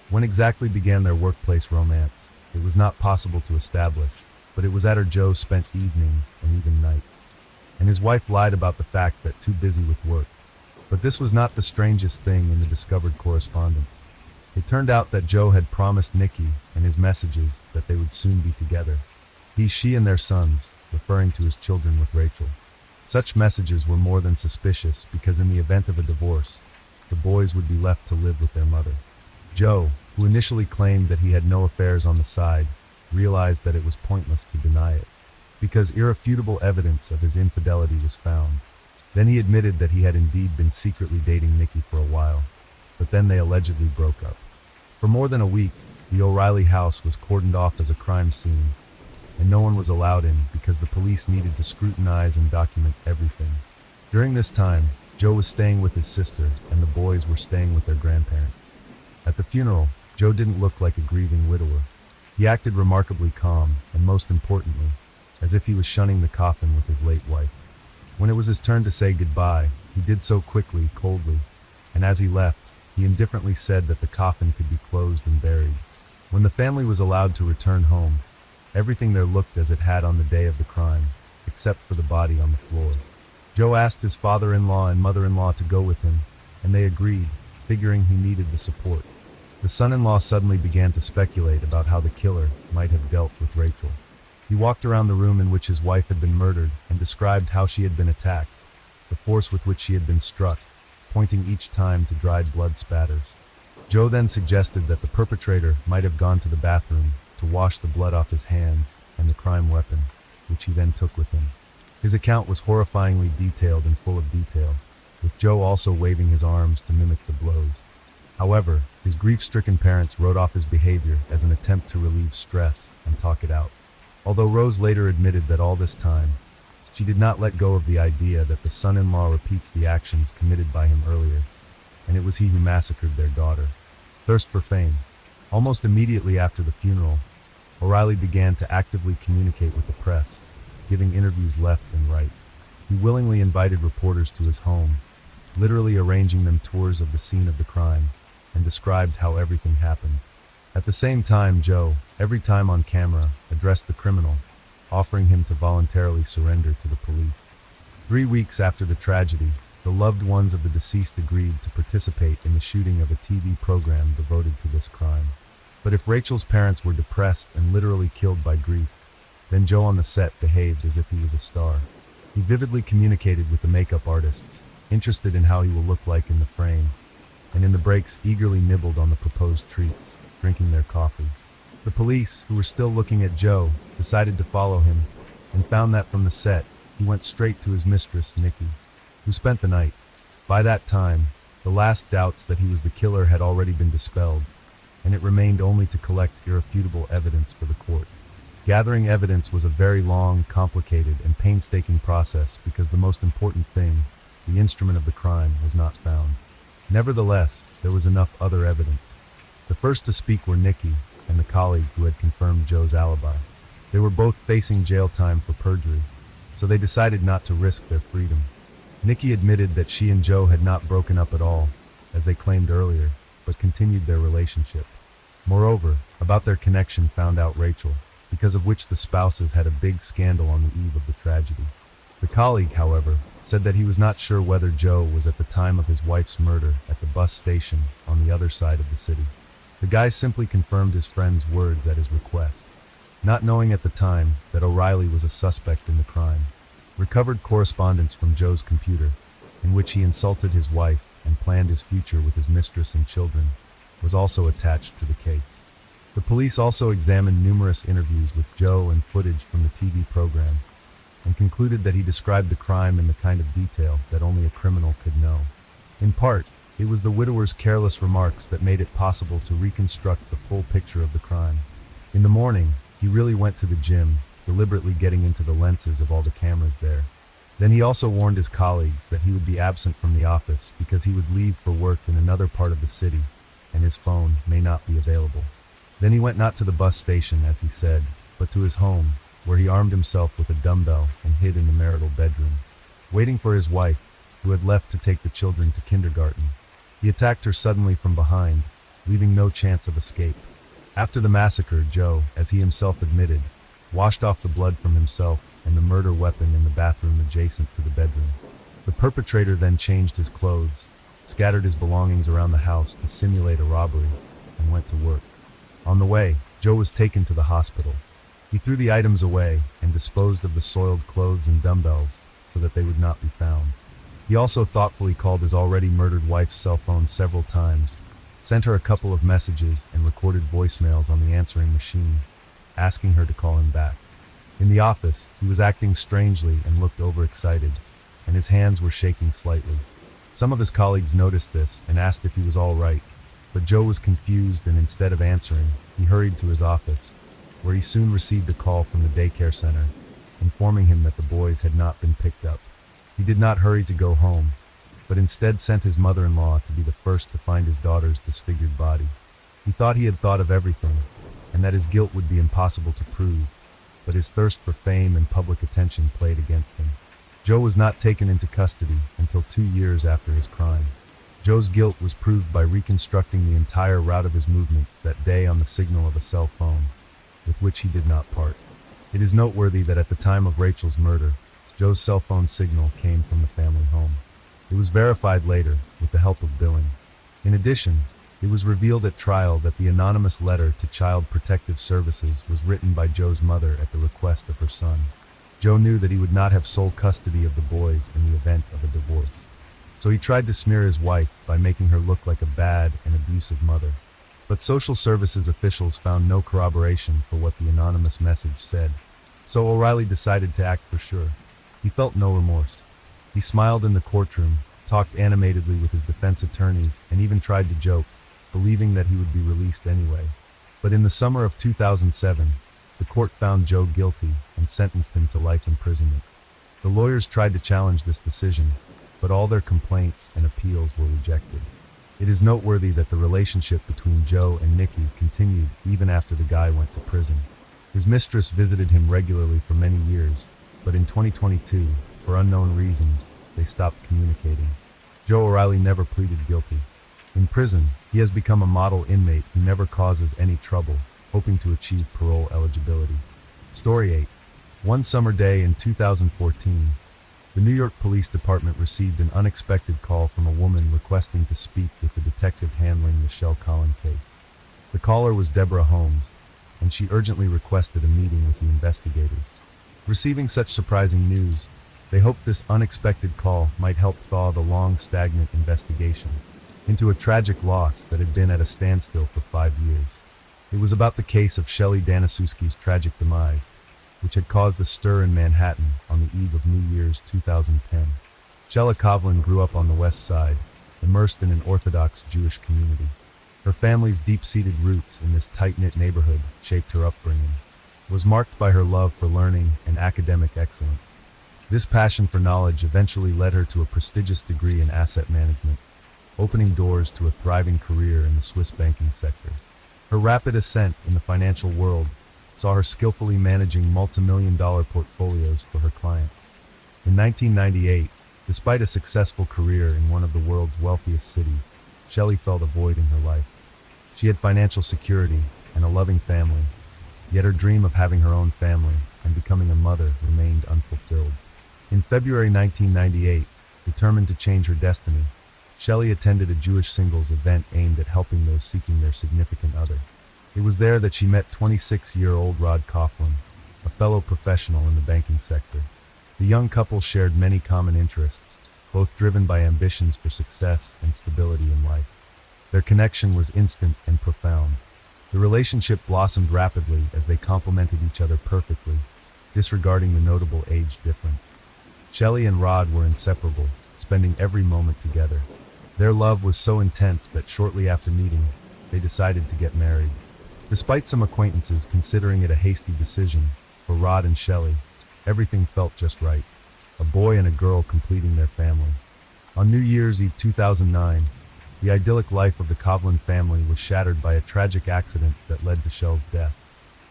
When exactly began their workplace romance, it was not possible to establish, but it was at her Joe spent evenings and even nights. And his wife lied about the fact that too busy with work. But this was not the strangest thing in the discovered correspondence. It turned out that Joe had promised Nikki and his messages that they would soon be together. He, she, and their sons, referring to his children with Rachel. Such messages were more than suspicious because in the event of a divorce, the boys would be left to live with their mother. Joe, who initially claimed that he had no affairs on the side, realized that it was pointless to deny it, because irrefutable evidence of his infidelity was found. Then he admitted that he had indeed been secretly dating Nikki for a while, but then they allegedly broke up. For more than a week, the O'Reilly house was cordoned off as a crime scene, and no one was allowed in because the police needed to scrutinize and document everything. During this time, Joe was staying with his sister, and the boys were staying with their grandparents. At the funeral, Joe didn't look like a grieving widower. He acted remarkably calm, and most importantly, as if he was shunning the coffin with his late wife. When it was his turn to say goodbye, he did so quickly, coldly, and as he left, he indifferently said that the coffin could be closed and buried. When the family was allowed to return home, everything there looked as it had on the day of the crime, except for the body on the floor. Joe asked his father-in-law and mother-in-law to go with him, and they agreed, figuring he needed the support. The son-in-law suddenly began to speculate about how the killer might have dealt with Rachel. He walked around the room in which his wife had been murdered and described how she had been attacked, the force with which she had been struck, pointing each time to dried blood spatters. Joe then suggested that the perpetrator might have gone to the bathroom to wash the blood off his hands and the crime weapon, which he then took with him. His account was horrifyingly detailed and full of detail, with Joe also waving his arms to mimic the blows. However, his grief-stricken parents wrote off his behavior as an attempt to relieve stress and talk it out. Although Rose later admitted that all this time, she did not let go of the idea that the son-in-law repeats the actions committed by him earlier, and it was he who massacred their daughter. Thirst for fame. Almost immediately after the funeral, O'Reilly began to actively communicate with the press, giving interviews left and right. He willingly invited reporters to his home, literally arranging them tours of the scene of the crime, and described how everything happened. At the same time, Joe, every time on camera, addressed the criminal, offering him to voluntarily surrender to the police. 3 weeks after the tragedy, the loved ones of the deceased agreed to participate in the shooting of a TV program devoted to this crime. But if Rachel's parents were depressed and literally killed by grief, then Joe on the set behaved as if he was a star. He vividly communicated with the makeup artists, interested in how he will look like in the frame, and in the breaks eagerly nibbled on the proposed treats, drinking their coffee. The police, who were still looking at Joe, decided to follow him, and found that from the set, he went straight to his mistress, Nikki, who spent the night. By that time, the last doubts that he was the killer had already been dispelled, and it remained only to collect irrefutable evidence for the court. Gathering evidence was a very long, complicated, and painstaking process because the most important thing, the instrument of the crime, was not found. Nevertheless, there was enough other evidence. The first to speak were Nikki and the colleague who had confirmed Joe's alibi. They were both facing jail time for perjury, so they decided not to risk their freedom. Nikki admitted that she and Joe had not broken up at all, as they claimed earlier, but continued their relationship. Moreover, about their connection found out Rachel, because of which the spouses had a big scandal on the eve of the tragedy. The colleague, however, said that he was not sure whether Joe was at the time of his wife's murder at the bus station on the other side of the city. The guy simply confirmed his friend's words at his request, not knowing at the time that O'Reilly was a suspect in the crime. Recovered correspondence from Joe's computer, in which he insulted his wife and planned his future with his mistress and children, was also attached to the case. The police also examined numerous interviews with Joe and footage from the TV program, and concluded that he described the crime in the kind of detail that only a criminal could know. In part, it was the widower's careless remarks that made it possible to reconstruct the full picture of the crime. In the morning, he really went to the gym, deliberately getting into the lenses of all the cameras there. Then he also warned his colleagues that he would be absent from the office because he would leave for work in another part of the city, and his phone may not be available. Then he went not to the bus station, as he said, but to his home, where he armed himself with a dumbbell and hid in the marital bedroom. Waiting for his wife, who had left to take the children to kindergarten, he attacked her suddenly from behind, leaving no chance of escape. After the massacre, Joe, as he himself admitted, washed off the blood from himself and the murder weapon in the bathroom adjacent to the bedroom. The perpetrator then changed his clothes, scattered his belongings around the house to simulate a robbery, and went to work. On the way, Joe was taken to the hospital. He threw the items away and disposed of the soiled clothes and dumbbells so that they would not be found. He also thoughtfully called his already murdered wife's cell phone several times, sent her a couple of messages and recorded voicemails on the answering machine, asking her to call him back. In the office, he was acting strangely and looked overexcited, and his hands were shaking slightly. Some of his colleagues noticed this and asked if he was all right, but Joe was confused, and instead of answering, he hurried to his office, where he soon received a call from the daycare center, informing him that the boys had not been picked up. He did not hurry to go home, but instead sent his mother-in-law to be the first to find his daughter's disfigured body. He thought he had thought of everything, and that his guilt would be impossible to prove, but his thirst for fame and public attention played against him. Joe was not taken into custody until 2 years after his crime. Joe's guilt was proved by reconstructing the entire route of his movements that day on the signal of a cell phone, with which he did not part. It is noteworthy that at the time of Rachel's murder, Joe's cell phone signal came from the family home. It was verified later with the help of billing. In addition, it was revealed at trial that the anonymous letter to Child Protective Services was written by Joe's mother at the request of her son. Joe knew that he would not have sole custody of the boys in the event of a divorce, so he tried to smear his wife by making her look like a bad and abusive mother. But social services officials found no corroboration for what the anonymous message said, so O'Reilly decided to act for sure. He felt no remorse. He smiled in the courtroom, talked animatedly with his defense attorneys, and even tried to joke, believing that he would be released anyway. But in the summer of 2007, the court found Joe guilty and sentenced him to life imprisonment. The lawyers tried to challenge this decision, but all their complaints and appeals were rejected. It is noteworthy that the relationship between Joe and Nikki continued even after the guy went to prison. His mistress visited him regularly for many years, but in 2022, for unknown reasons, they stopped communicating. Joe O'Reilly never pleaded guilty. In prison, he has become a model inmate who never causes any trouble, hoping to achieve parole eligibility. Story 8. One summer day in 2014, the New York Police Department received an unexpected call from a woman requesting to speak with the detective handling the Shell Collin case. The caller was Deborah Holmes, and she urgently requested a meeting with the investigators. Receiving such surprising news, they hoped this unexpected call might help thaw the long, stagnant investigation into a tragic loss that had been at a standstill for 5 years. It was about the case of Shelley Danaszewski's tragic demise, which had caused a stir in Manhattan on the eve of New Year's 2010. Shella Kovlin grew up on the West Side, immersed in an Orthodox Jewish community. Her family's deep-seated roots in this tight-knit neighborhood shaped her upbringing. It was marked by her love for learning and academic excellence. This passion for knowledge eventually led her to a prestigious degree in asset management, opening doors to a thriving career in the Swiss banking sector. Her rapid ascent in the financial world saw her skillfully managing multi-million-dollar portfolios for her clients. In 1998, despite a successful career in one of the world's wealthiest cities, Shelley felt a void in her life. She had financial security and a loving family, yet her dream of having her own family and becoming a mother remained unfulfilled. In February 1998, determined to change her destiny, Shelley attended a Jewish singles event aimed at helping those seeking their significant other. It was there that she met 26-year-old Rod Coughlin, a fellow professional in the banking sector. The young couple shared many common interests, both driven by ambitions for success and stability in life. Their connection was instant and profound. The relationship blossomed rapidly as they complemented each other perfectly, disregarding the notable age difference. Shelley and Rod were inseparable, spending every moment together. Their love was so intense that shortly after meeting, they decided to get married. Despite some acquaintances considering it a hasty decision, for Rod and Shelley, everything felt just right. A boy and a girl completing their family. On New Year's Eve 2009, the idyllic life of the Coughlin family was shattered by a tragic accident that led to Shell's death.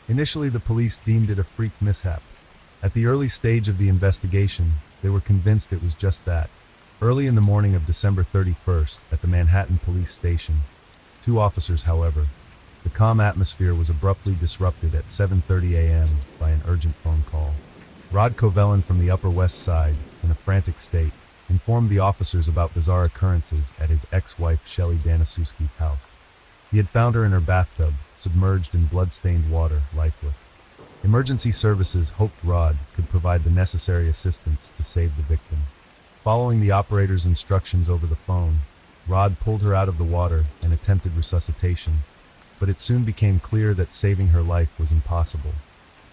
Initially, the police deemed it a freak mishap. At the early stage of the investigation, they were convinced it was just that. Early in the morning of December 31st, at the Manhattan police station, two officers, however, the calm atmosphere was abruptly disrupted at 7:30 a.m. by an urgent phone call. Rod Covelin from the Upper West Side, in a frantic state, informed the officers about bizarre occurrences at his ex-wife Shelley Danaszewski's house. He had found her in her bathtub, submerged in blood-stained water, lifeless. Emergency services hoped Rod could provide the necessary assistance to save the victim. Following the operator's instructions over the phone, Rod pulled her out of the water and attempted resuscitation, but it soon became clear that saving her life was impossible.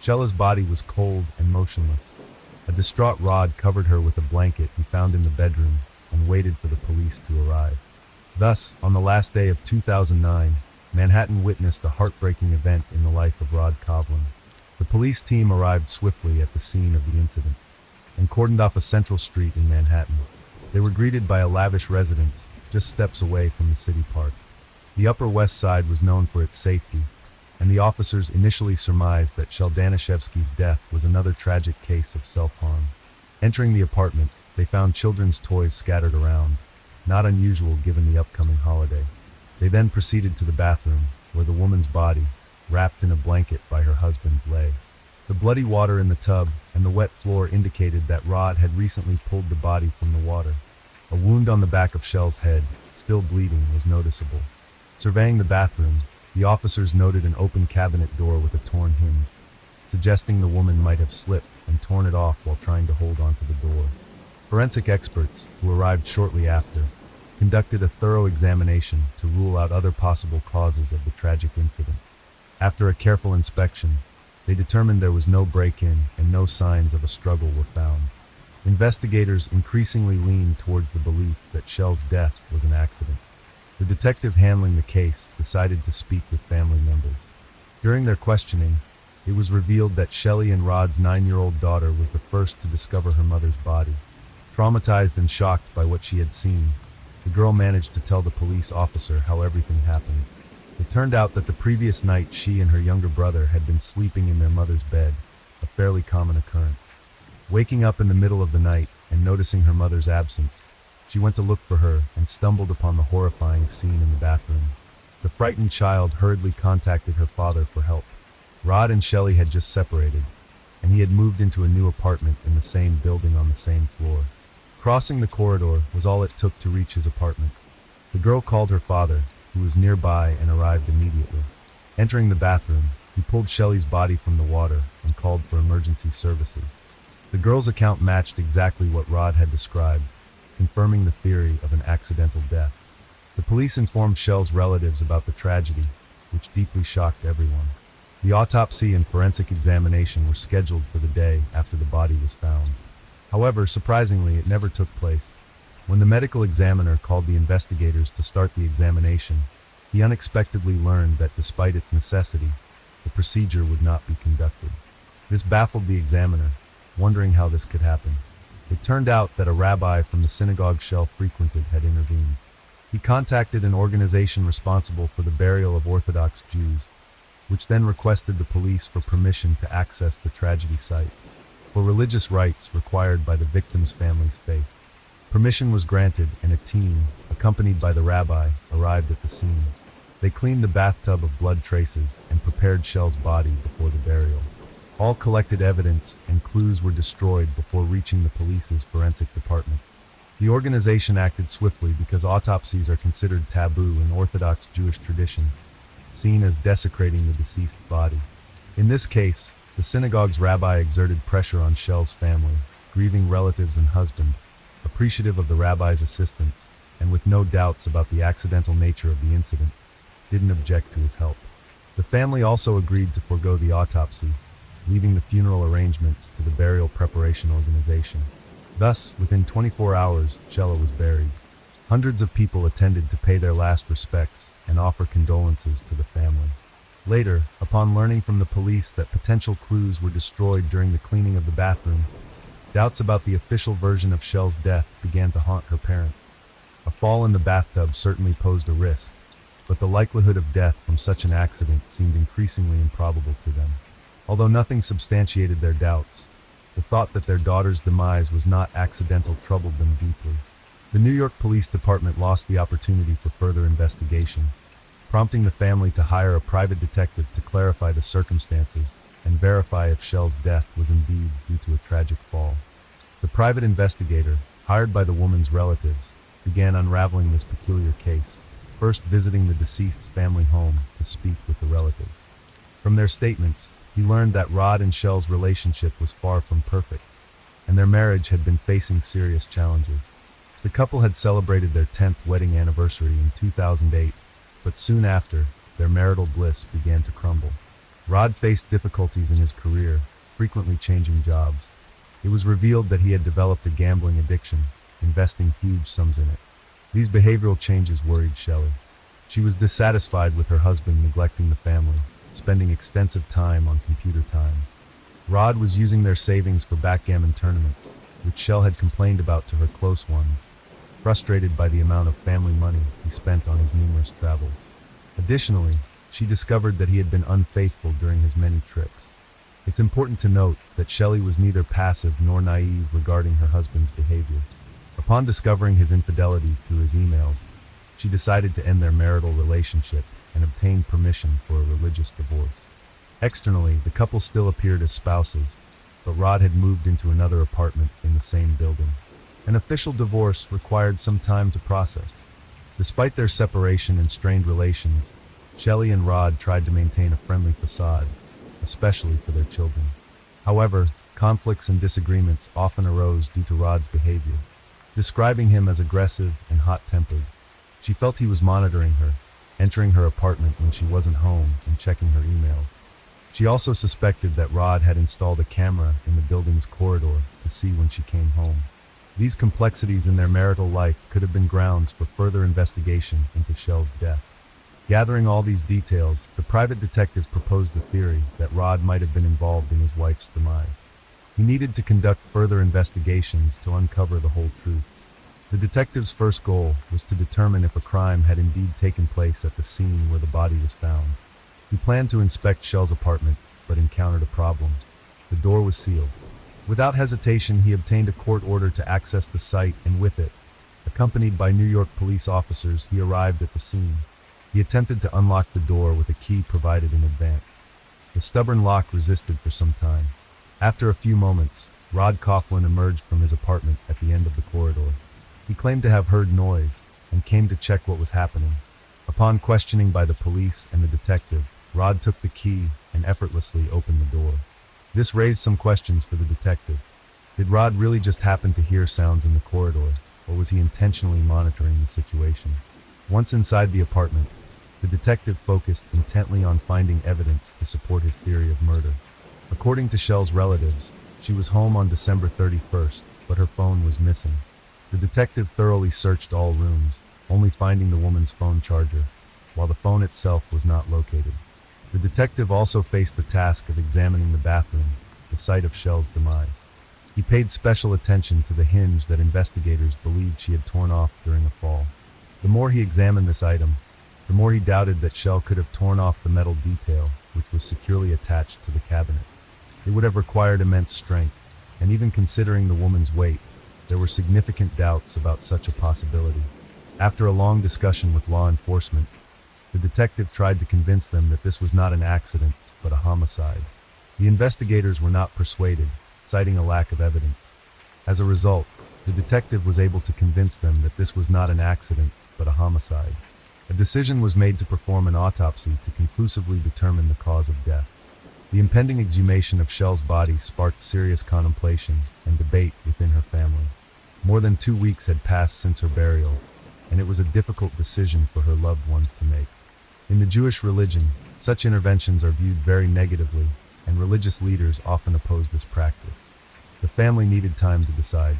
Shelley's body was cold and motionless. A distraught Rod covered her with a blanket he found in the bedroom and waited for the police to arrive. Thus, on the last day of 2009, Manhattan witnessed a heartbreaking event in the life of Rod Coughlin. The police team arrived swiftly at the scene of the incident and cordoned off a central street in Manhattan. They were greeted by a lavish residence just steps away from the city park. The Upper West Side was known for its safety, and the officers initially surmised that Shel Danaszewski's death was another tragic case of self-harm. Entering the apartment, they found children's toys scattered around, not unusual given the upcoming holiday. They then proceeded to the bathroom, where the woman's body, wrapped in a blanket by her husband, lay. The bloody water in the tub and the wet floor indicated that Rod had recently pulled the body from the water. A wound on the back of Shel's head, still bleeding, was noticeable. Surveying the bathroom, the officers noted an open cabinet door with a torn hinge, suggesting the woman might have slipped and torn it off while trying to hold onto the door. Forensic experts, who arrived shortly after, conducted a thorough examination to rule out other possible causes of the tragic incident. After a careful inspection, they determined there was no break-in and no signs of a struggle were found. Investigators increasingly leaned towards the belief that Shel's death was an accident. The detective handling the case decided to speak with family members. During their questioning, it was revealed that Shelley and Rod's 9-year-old daughter was the first to discover her mother's body. Traumatized and shocked by what she had seen, the girl managed to tell the police officer how everything happened. It turned out that the previous night she and her younger brother had been sleeping in their mother's bed, a fairly common occurrence. Waking up in the middle of the night and noticing her mother's absence, she went to look for her and stumbled upon the horrifying scene in the bathroom. The frightened child hurriedly contacted her father for help. Rod and Shelley had just separated, and he had moved into a new apartment in the same building on the same floor. Crossing the corridor was all it took to reach his apartment. The girl called her father, who was nearby, and arrived immediately. Entering the bathroom, he pulled Shelley's body from the water and called for emergency services. The girl's account matched exactly what Rod had described, confirming the theory of an accidental death. The police informed Shel's relatives about the tragedy, which deeply shocked everyone. The autopsy and forensic examination were scheduled for the day after the body was found. However, surprisingly, it never took place. When the medical examiner called the investigators to start the examination, he unexpectedly learned that despite its necessity, the procedure would not be conducted. This baffled the examiner, wondering how this could happen. It turned out that a rabbi from the synagogue Shell frequented had intervened. He contacted an organization responsible for the burial of Orthodox Jews, which then requested the police for permission to access the tragedy site for religious rites required by the victim's family's faith. Permission was granted, and a team, accompanied by the rabbi, arrived at the scene. They cleaned the bathtub of blood traces and prepared Shell's body before the burial. All collected evidence and clues were destroyed before reaching the police's forensic department. The organization acted swiftly because autopsies are considered taboo in Orthodox Jewish tradition, seen as desecrating the deceased's body. In this case, the synagogue's rabbi exerted pressure on Shell's family, grieving relatives and husband, appreciative of the rabbi's assistance, and with no doubts about the accidental nature of the incident, didn't object to his help. The family also agreed to forego the autopsy, leaving the funeral arrangements to the burial preparation organization. Thus, within 24 hours, Shella was buried. Hundreds of people attended to pay their last respects and offer condolences to the family. Later, upon learning from the police that potential clues were destroyed during the cleaning of the bathroom, doubts about the official version of Shell's death began to haunt her parents. A fall in the bathtub certainly posed a risk, but the likelihood of death from such an accident seemed increasingly improbable to them. Although nothing substantiated their doubts, the thought that their daughter's demise was not accidental troubled them deeply. The New York Police Department lost the opportunity for further investigation, prompting the family to hire a private detective to clarify the circumstances and verify if Shell's death was indeed due to a tragic fall. The private investigator, hired by the woman's relatives, began unraveling this peculiar case, first visiting the deceased's family home to speak with the relatives. From their statements, he learned that Rod and Shell's relationship was far from perfect, and their marriage had been facing serious challenges. The couple had celebrated their 10th wedding anniversary in 2008, but soon after, their marital bliss began to crumble. Rod faced difficulties in his career, frequently changing jobs. It was revealed that he had developed a gambling addiction, investing huge sums in it. These behavioral changes worried Shelley. She was dissatisfied with her husband neglecting the family, spending extensive time on computer time. Rod was using their savings for backgammon tournaments, which Shell had complained about to her close ones, frustrated by the amount of family money he spent on his numerous travels. Additionally, she discovered that he had been unfaithful during his many trips. It's important to note that Shelley was neither passive nor naive regarding her husband's behavior. Upon discovering his infidelities through his emails, she decided to end their marital relationship and obtained permission for a religious divorce. Externally, the couple still appeared as spouses, but Rod had moved into another apartment in the same building. An official divorce required some time to process. Despite their separation and strained relations, Shelley and Rod tried to maintain a friendly facade, especially for their children. However, conflicts and disagreements often arose due to Rod's behavior. Describing him as aggressive and hot-tempered, she felt he was monitoring her, entering her apartment when she wasn't home and checking her emails. She also suspected that Rod had installed a camera in the building's corridor to see when she came home. These complexities in their marital life could have been grounds for further investigation into Shell's death. Gathering all these details, the private detective proposed the theory that Rod might have been involved in his wife's demise. He needed to conduct further investigations to uncover the whole truth. The detective's first goal was to determine if a crime had indeed taken place at the scene where the body was found. He planned to inspect Shell's apartment, but encountered a problem. The door was sealed. Without hesitation, he obtained a court order to access the site, and with it, accompanied by New York police officers, he arrived at the scene. He attempted to unlock the door with a key provided in advance. The stubborn lock resisted for some time. After a few moments, Rod Coughlin emerged from his apartment at the end of the corridor. He claimed to have heard noise and came to check what was happening. Upon questioning by the police and the detective, Rod took the key and effortlessly opened the door. This raised some questions for the detective. Did Rod really just happen to hear sounds in the corridor, or was he intentionally monitoring the situation? Once inside the apartment, the detective focused intently on finding evidence to support his theory of murder. According to Shell's relatives, she was home on December 31st, but her phone was missing. The detective thoroughly searched all rooms, only finding the woman's phone charger. while the phone itself was not located. The detective also faced the task of examining the bathroom, the site of Shell's demise. He paid special attention to the hinge that investigators believed she had torn off during a fall. The more he examined this item, the more he doubted that Shell could have torn off the metal detail, which was securely attached to the cabinet. It would have required immense strength, and even considering the woman's weight, there were significant doubts about such a possibility. After a long discussion with law enforcement, the detective tried to convince them that this was not an accident, but a homicide. The investigators were not persuaded, citing a lack of evidence. As a result, the detective was able to convince them that this was not an accident, but a homicide. A decision was made to perform an autopsy to conclusively determine the cause of death. The impending exhumation of Shell's body sparked serious contemplation and debate within her family. More than 2 weeks had passed since her burial, and it was a difficult decision for her loved ones to make. In the Jewish religion, such interventions are viewed very negatively, and religious leaders often oppose this practice. The family needed time to decide.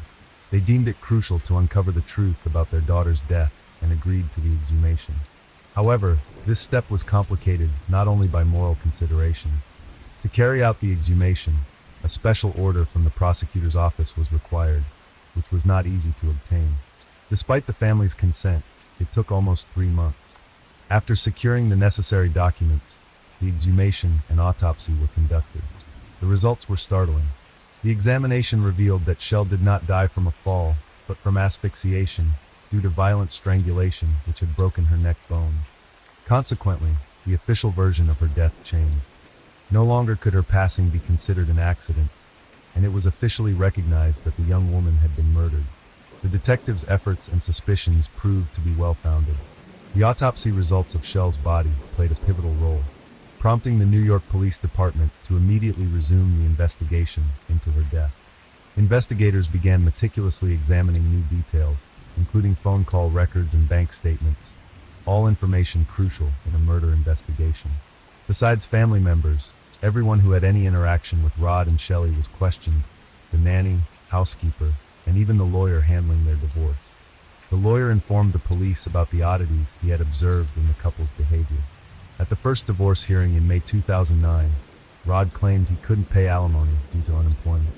They deemed it crucial to uncover the truth about their daughter's death and agreed to the exhumation. However, this step was complicated not only by moral considerations. To carry out the exhumation, a special order from the prosecutor's office was required, which was not easy to obtain. Despite the family's consent, it took almost 3 months. After securing the necessary documents, the exhumation and autopsy were conducted. The results were startling. The examination revealed that Shell did not die from a fall, but from asphyxiation due to violent strangulation which had broken her neck bone. Consequently, the official version of her death changed. No longer could her passing be considered an accident, and it was officially recognized that the young woman had been murdered. The detectives' efforts and suspicions proved to be well-founded. The autopsy results of Shell's body played a pivotal role, prompting the New York Police Department to immediately resume the investigation into her death. Investigators began meticulously examining new details, including phone call records and bank statements, all information crucial in a murder investigation. Besides family members, everyone who had any interaction with Rod and Shelley was questioned: the nanny, housekeeper, and even the lawyer handling their divorce. The lawyer informed the police about the oddities he had observed in the couple's behavior. At the first divorce hearing in May 2009, Rod claimed he couldn't pay alimony due to unemployment.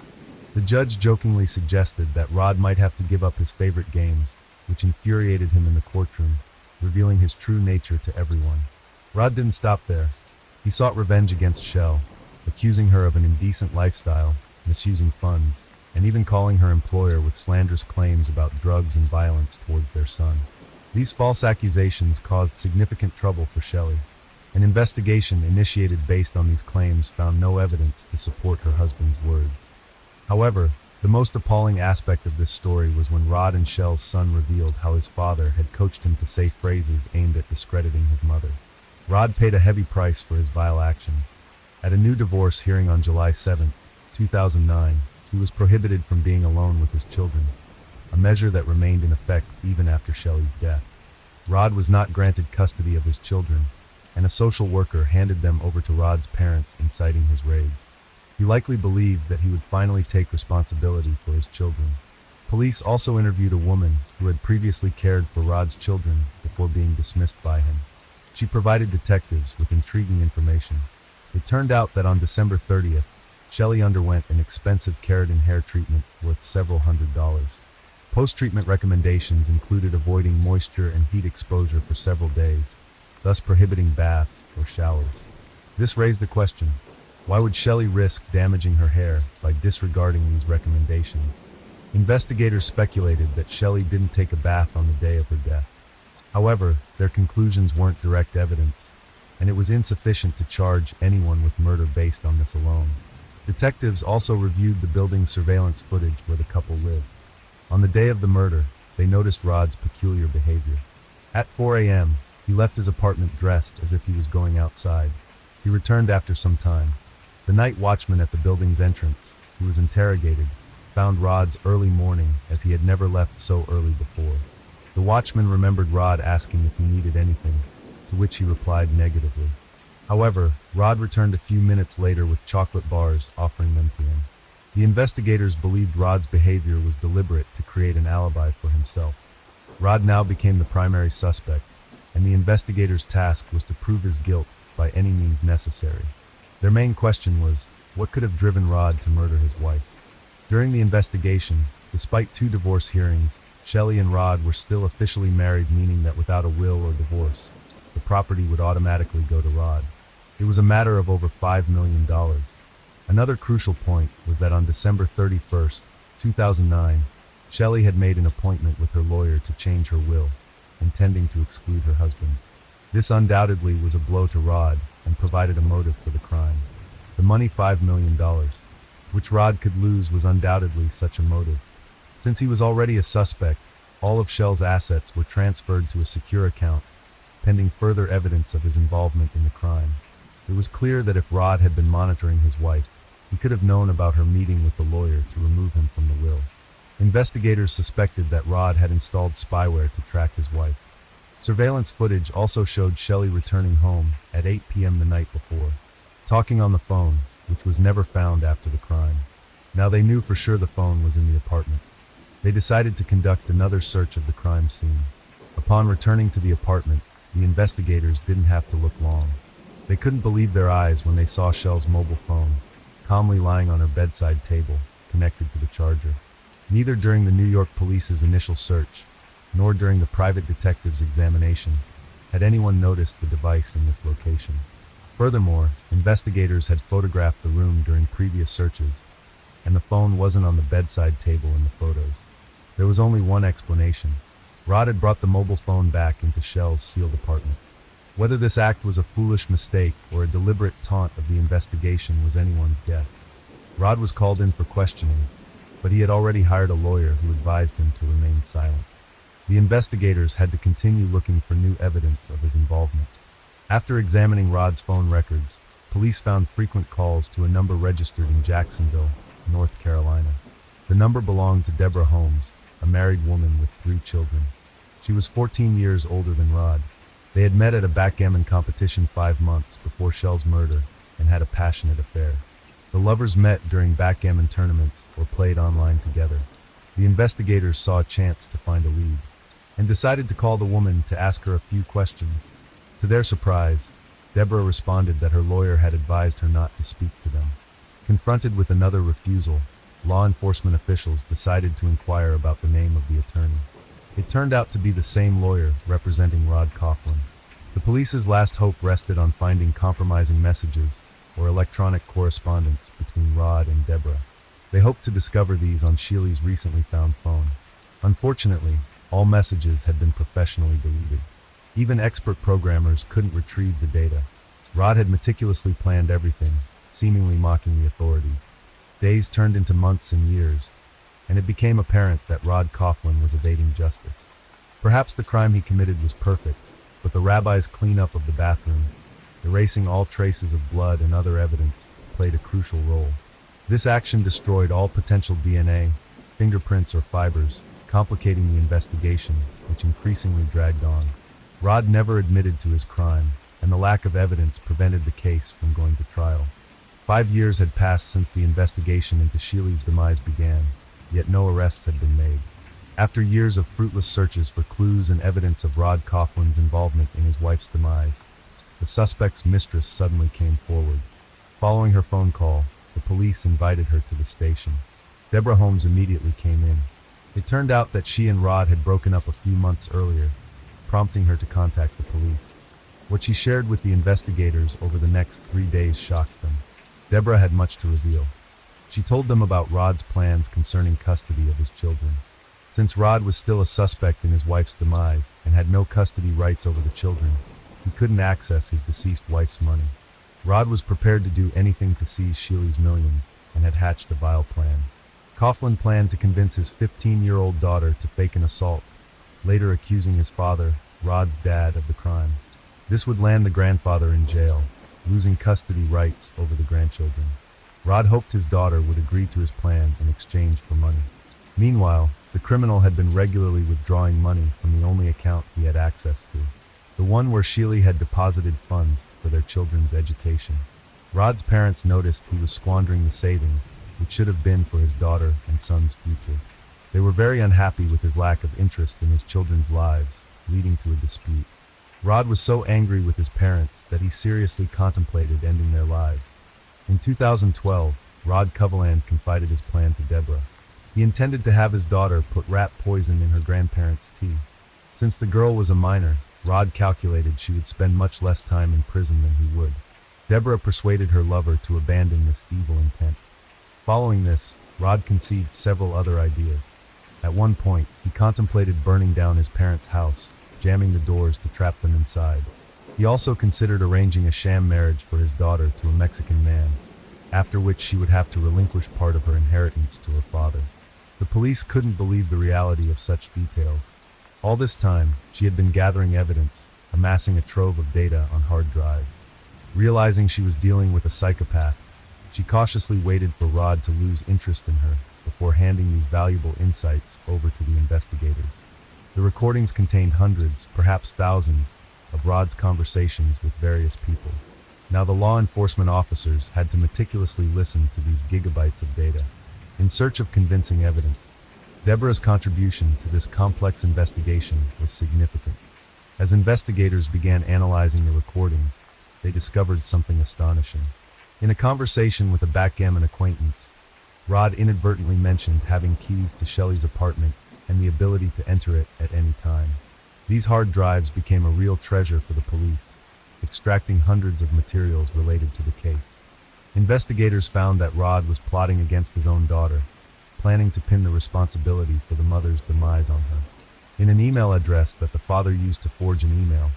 The judge jokingly suggested that Rod might have to give up his favorite games, which infuriated him in the courtroom, revealing his true nature to everyone. Rod didn't stop there. He sought revenge against Shell, accusing her of an indecent lifestyle, misusing funds, and even calling her employer with slanderous claims about drugs and violence towards their son. These false accusations caused significant trouble for Shelley. An investigation initiated based on these claims found no evidence to support her husband's words. However, the most appalling aspect of this story was when Rod and Shell's son revealed how his father had coached him to say phrases aimed at discrediting his mother. Rod paid a heavy price for his vile actions. At a new divorce hearing on July 7, 2009, he was prohibited from being alone with his children, a measure that remained in effect even after Shelley's death. Rod was not granted custody of his children, and a social worker handed them over to Rod's parents, inciting his rage. He likely believed that he would finally take responsibility for his children. Police also interviewed a woman who had previously cared for Rod's children before being dismissed by him. She provided detectives with intriguing information. It turned out that on December 30th, Shelley underwent an expensive keratin hair treatment worth several $100s. Post-treatment recommendations included avoiding moisture and heat exposure for several days, thus prohibiting baths or showers. This raised the question: why would Shelley risk damaging her hair by disregarding these recommendations? Investigators speculated that Shelley didn't take a bath on the day of her death. However, their conclusions weren't direct evidence, and it was insufficient to charge anyone with murder based on this alone. Detectives also reviewed the building's surveillance footage where the couple lived. On the day of the murder, they noticed Rod's peculiar behavior. At 4 a.m., he left his apartment dressed as if he was going outside. He returned after some time. The night watchman at the building's entrance, who was interrogated, found Rod's early morning as he had never left so early before. The watchman remembered Rod asking if he needed anything, to which he replied negatively. However, Rod returned a few minutes later with chocolate bars, offering them to him. The investigators believed Rod's behavior was deliberate to create an alibi for himself. Rod now became the primary suspect, and the investigators' task was to prove his guilt by any means necessary. Their main question was, what could have driven Rod to murder his wife? During the investigation, despite 2 divorce hearings, Shelley and Rod were still officially married, meaning that without a will or divorce, the property would automatically go to Rod. It was a matter of over $5 million. Another crucial point was that on December 31st, 2009, Shelley had made an appointment with her lawyer to change her will, intending to exclude her husband. This undoubtedly was a blow to Rod and provided a motive for the crime. The money, $5 million, which Rod could lose, was undoubtedly such a motive. Since he was already a suspect, all of Shell's assets were transferred to a secure account, pending further evidence of his involvement in the crime. It was clear that if Rod had been monitoring his wife, he could have known about her meeting with the lawyer to remove him from the will. Investigators suspected that Rod had installed spyware to track his wife. Surveillance footage also showed Shelley returning home at 8 p.m. the night before, talking on the phone, which was never found after the crime. Now they knew for sure the phone was in the apartment. They decided to conduct another search of the crime scene. Upon returning to the apartment, the investigators didn't have to look long. They couldn't believe their eyes when they saw Shell's mobile phone, calmly lying on her bedside table, connected to the charger. Neither during the New York police's initial search, nor during the private detective's examination, had anyone noticed the device in this location. Furthermore, investigators had photographed the room during previous searches, and the phone wasn't on the bedside table in the photos. There was only one explanation. Rod had brought the mobile phone back into Shell's sealed apartment. Whether this act was a foolish mistake or a deliberate taunt of the investigation was anyone's guess. Rod was called in for questioning, but he had already hired a lawyer who advised him to remain silent. The investigators had to continue looking for new evidence of his involvement. After examining Rod's phone records, police found frequent calls to a number registered in Jacksonville, North Carolina. The number belonged to Deborah Holmes, a married woman with 3 children. She was 14 years older than Rod. They had met at a backgammon competition 5 months before Shell's murder and had a passionate affair. The lovers met during backgammon tournaments or played online together. The investigators saw a chance to find a lead and decided to call the woman to ask her a few questions. To their surprise, Deborah responded that her lawyer had advised her not to speak to them. Confronted with another refusal, law enforcement officials decided to inquire about the name of the attorney. It turned out to be the same lawyer representing Rod Coughlin. The police's last hope rested on finding compromising messages or electronic correspondence between Rod and Deborah. They hoped to discover these on Sheely's recently found phone. Unfortunately, all messages had been professionally deleted. Even expert programmers couldn't retrieve the data. Rod had meticulously planned everything, seemingly mocking the authorities. Days turned into months and years, and it became apparent that Rod Coughlin was evading justice. Perhaps the crime he committed was perfect, but the rabbi's cleanup of the bathroom, erasing all traces of blood and other evidence, played a crucial role. This action destroyed all potential DNA, fingerprints, or fibers, complicating the investigation, which increasingly dragged on. Rod never admitted to his crime, and the lack of evidence prevented the case from going to trial. 5 years had passed since the investigation into Sheely's demise began, yet no arrests had been made. After years of fruitless searches for clues and evidence of Rod Coughlin's involvement in his wife's demise, the suspect's mistress suddenly came forward. Following her phone call, the police invited her to the station. Deborah Holmes immediately came in. It turned out that she and Rod had broken up a few months earlier, prompting her to contact the police. What she shared with the investigators over the next 3 days shocked them. Deborah had much to reveal. She told them about Rod's plans concerning custody of his children. Since Rod was still a suspect in his wife's demise and had no custody rights over the children, he couldn't access his deceased wife's money. Rod was prepared to do anything to seize Sheely's millions and had hatched a vile plan. Coughlin planned to convince his 15-year-old daughter to fake an assault, later accusing his father, Rod's dad, of the crime. This would land the grandfather in jail, losing custody rights over the grandchildren. Rod hoped his daughter would agree to his plan in exchange for money. Meanwhile, the criminal had been regularly withdrawing money from the only account he had access to, the one where Sheely had deposited funds for their children's education. Rod's parents noticed he was squandering the savings, which should have been for his daughter and son's future. They were very unhappy with his lack of interest in his children's lives, leading to a dispute. Rod was so angry with his parents that he seriously contemplated ending their lives. In 2012, Rod Covaland confided his plan to Deborah. He intended to have his daughter put rat poison in her grandparents' tea. Since the girl was a minor, Rod calculated she would spend much less time in prison than he would. Deborah persuaded her lover to abandon this evil intent. Following this, Rod conceived several other ideas. At one point, he contemplated burning down his parents' house, jamming the doors to trap them inside. He also considered arranging a sham marriage for his daughter to a Mexican man, after which she would have to relinquish part of her inheritance to her father. The police couldn't believe the reality of such details. All this time, she had been gathering evidence, amassing a trove of data on hard drives. Realizing she was dealing with a psychopath, she cautiously waited for Rod to lose interest in her before handing these valuable insights over to the investigators. The recordings contained hundreds, perhaps thousands, of Rod's conversations with various people. Now the law enforcement officers had to meticulously listen to these gigabytes of data. In search of convincing evidence, Deborah's contribution to this complex investigation was significant. As investigators began analyzing the recordings, they discovered something astonishing. In a conversation with a backgammon acquaintance, Rod inadvertently mentioned having keys to Shelley's apartment and the ability to enter it at any time. These hard drives became a real treasure for the police, extracting hundreds of materials related to the case. Investigators found that Rod was plotting against his own daughter, planning to pin the responsibility for the mother's demise on her. In an email address that the father used to forge an email,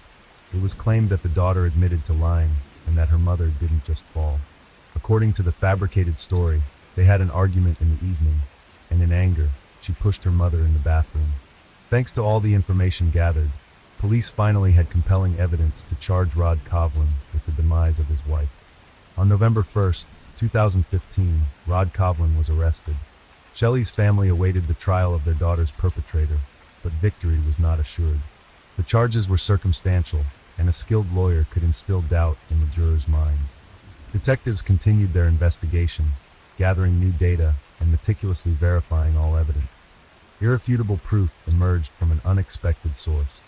it was claimed that the daughter admitted to lying and that her mother didn't just fall. According to the fabricated story, they had an argument in the evening, and in anger, she pushed her mother in the bathroom. Thanks to all the information gathered, police finally had compelling evidence to charge Rod Covaland with the demise of his wife. On November 1st, 2015, Rod Covaland was arrested. Shelley's family awaited the trial of their daughter's perpetrator, but victory was not assured. The charges were circumstantial, and a skilled lawyer could instill doubt in the jurors' minds. Detectives continued their investigation, gathering new data and meticulously verifying all evidence. Irrefutable proof emerged from an unexpected source.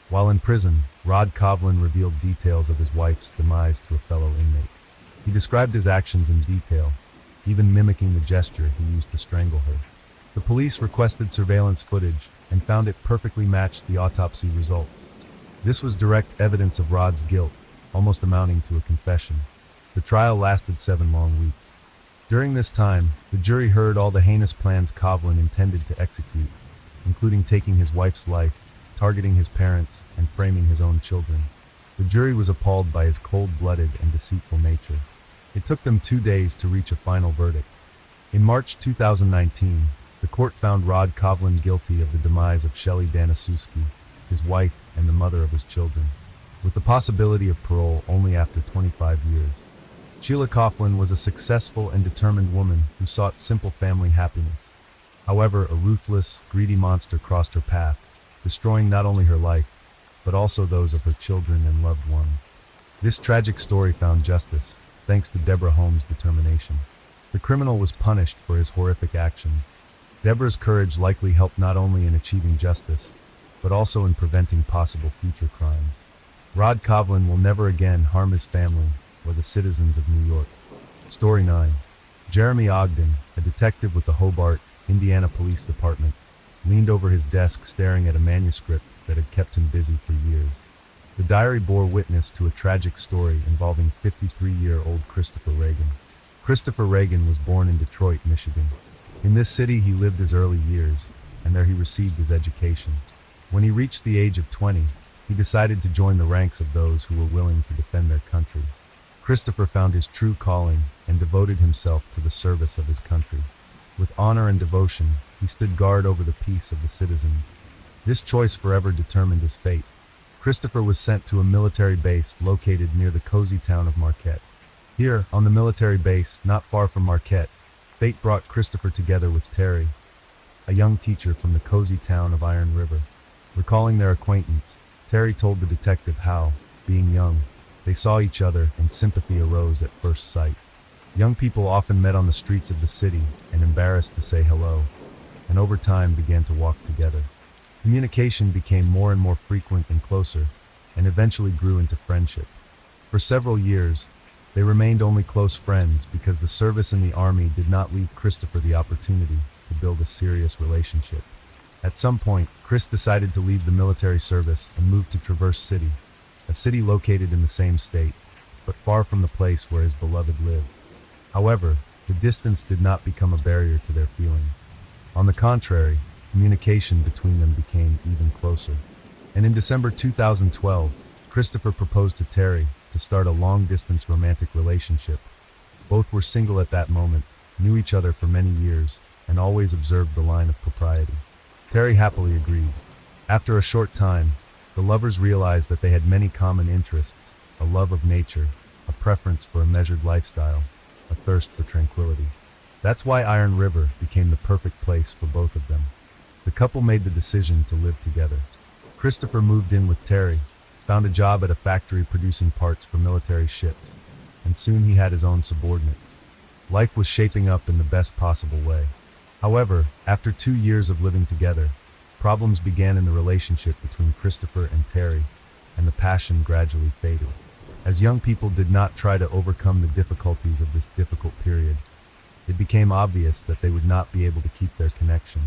While in prison, Rod Covaland revealed details of his wife's demise to a fellow inmate. He described his actions in detail, even mimicking the gesture he used to strangle her. The police requested surveillance footage and found it perfectly matched the autopsy results. This was direct evidence of Rod's guilt, almost amounting to a confession. The trial lasted 7 long weeks. During this time, the jury heard all the heinous plans Covaland intended to execute, including taking his wife's life, targeting his parents, and framing his own children. The jury was appalled by his cold-blooded and deceitful nature. It took them 2 days to reach a final verdict. In March 2019, the court found Rod Covaland guilty of the demise of Shelley Danaszewski, his wife and the mother of his children, with the possibility of parole only after 25 years. Sheila Coughlin was a successful and determined woman who sought simple family happiness. However, a ruthless, greedy monster crossed her path, destroying not only her life, but also those of her children and loved ones. This tragic story found justice, thanks to Deborah Holmes' determination. The criminal was punished for his horrific actions. Deborah's courage likely helped not only in achieving justice, but also in preventing possible future crimes. Rod Covaland will never again harm his family or the citizens of New York. Story 9. Jeremy Ogden, a detective with the Hobart, Indiana Police Department, leaned over his desk staring at a manuscript that had kept him busy for years. The diary bore witness to a tragic story involving 53-year-old Christopher Reagan. Christopher Reagan was born in Detroit, Michigan. In this city he lived his early years, and there he received his education. When he reached the age of 20, he decided to join the ranks of those who were willing to defend their country. Christopher found his true calling and devoted himself to the service of his country. With honor and devotion, he stood guard over the peace of the citizens. This choice forever determined his fate. Christopher was sent to a military base located near the cozy town of Marquette. Here, on the military base, not far from Marquette, fate brought Christopher together with Terry, a young teacher from the cozy town of Iron River. Recalling their acquaintance, Terry told the detective how, being young, they saw each other and sympathy arose at first sight. Young people often met on the streets of the city and embarrassed to say hello, and over time began to walk together. Communication became more and more frequent and closer, and eventually grew into friendship. For several years, they remained only close friends because the service in the army did not leave Christopher the opportunity to build a serious relationship. At some point, Chris decided to leave the military service and move to Traverse City, a city located in the same state, but far from the place where his beloved lived. However, the distance did not become a barrier to their feelings. On the contrary, communication between them became even closer. And in December 2012, Christopher proposed to Terry to start a long-distance romantic relationship. Both were single at that moment, knew each other for many years, and always observed the line of propriety. Terry happily agreed. After a short time, the lovers realized that they had many common interests: a love of nature, a preference for a measured lifestyle, a thirst for tranquility. That's why Iron River became the perfect place for both of them. The couple made the decision to live together. Christopher moved in with Terry, found a job at a factory producing parts for military ships, and soon he had his own subordinates. Life was shaping up in the best possible way. However, after 2 years of living together, problems began in the relationship between Christopher and Terry, and the passion gradually faded. As young people did not try to overcome the difficulties of this difficult period, it became obvious that they would not be able to keep their connection.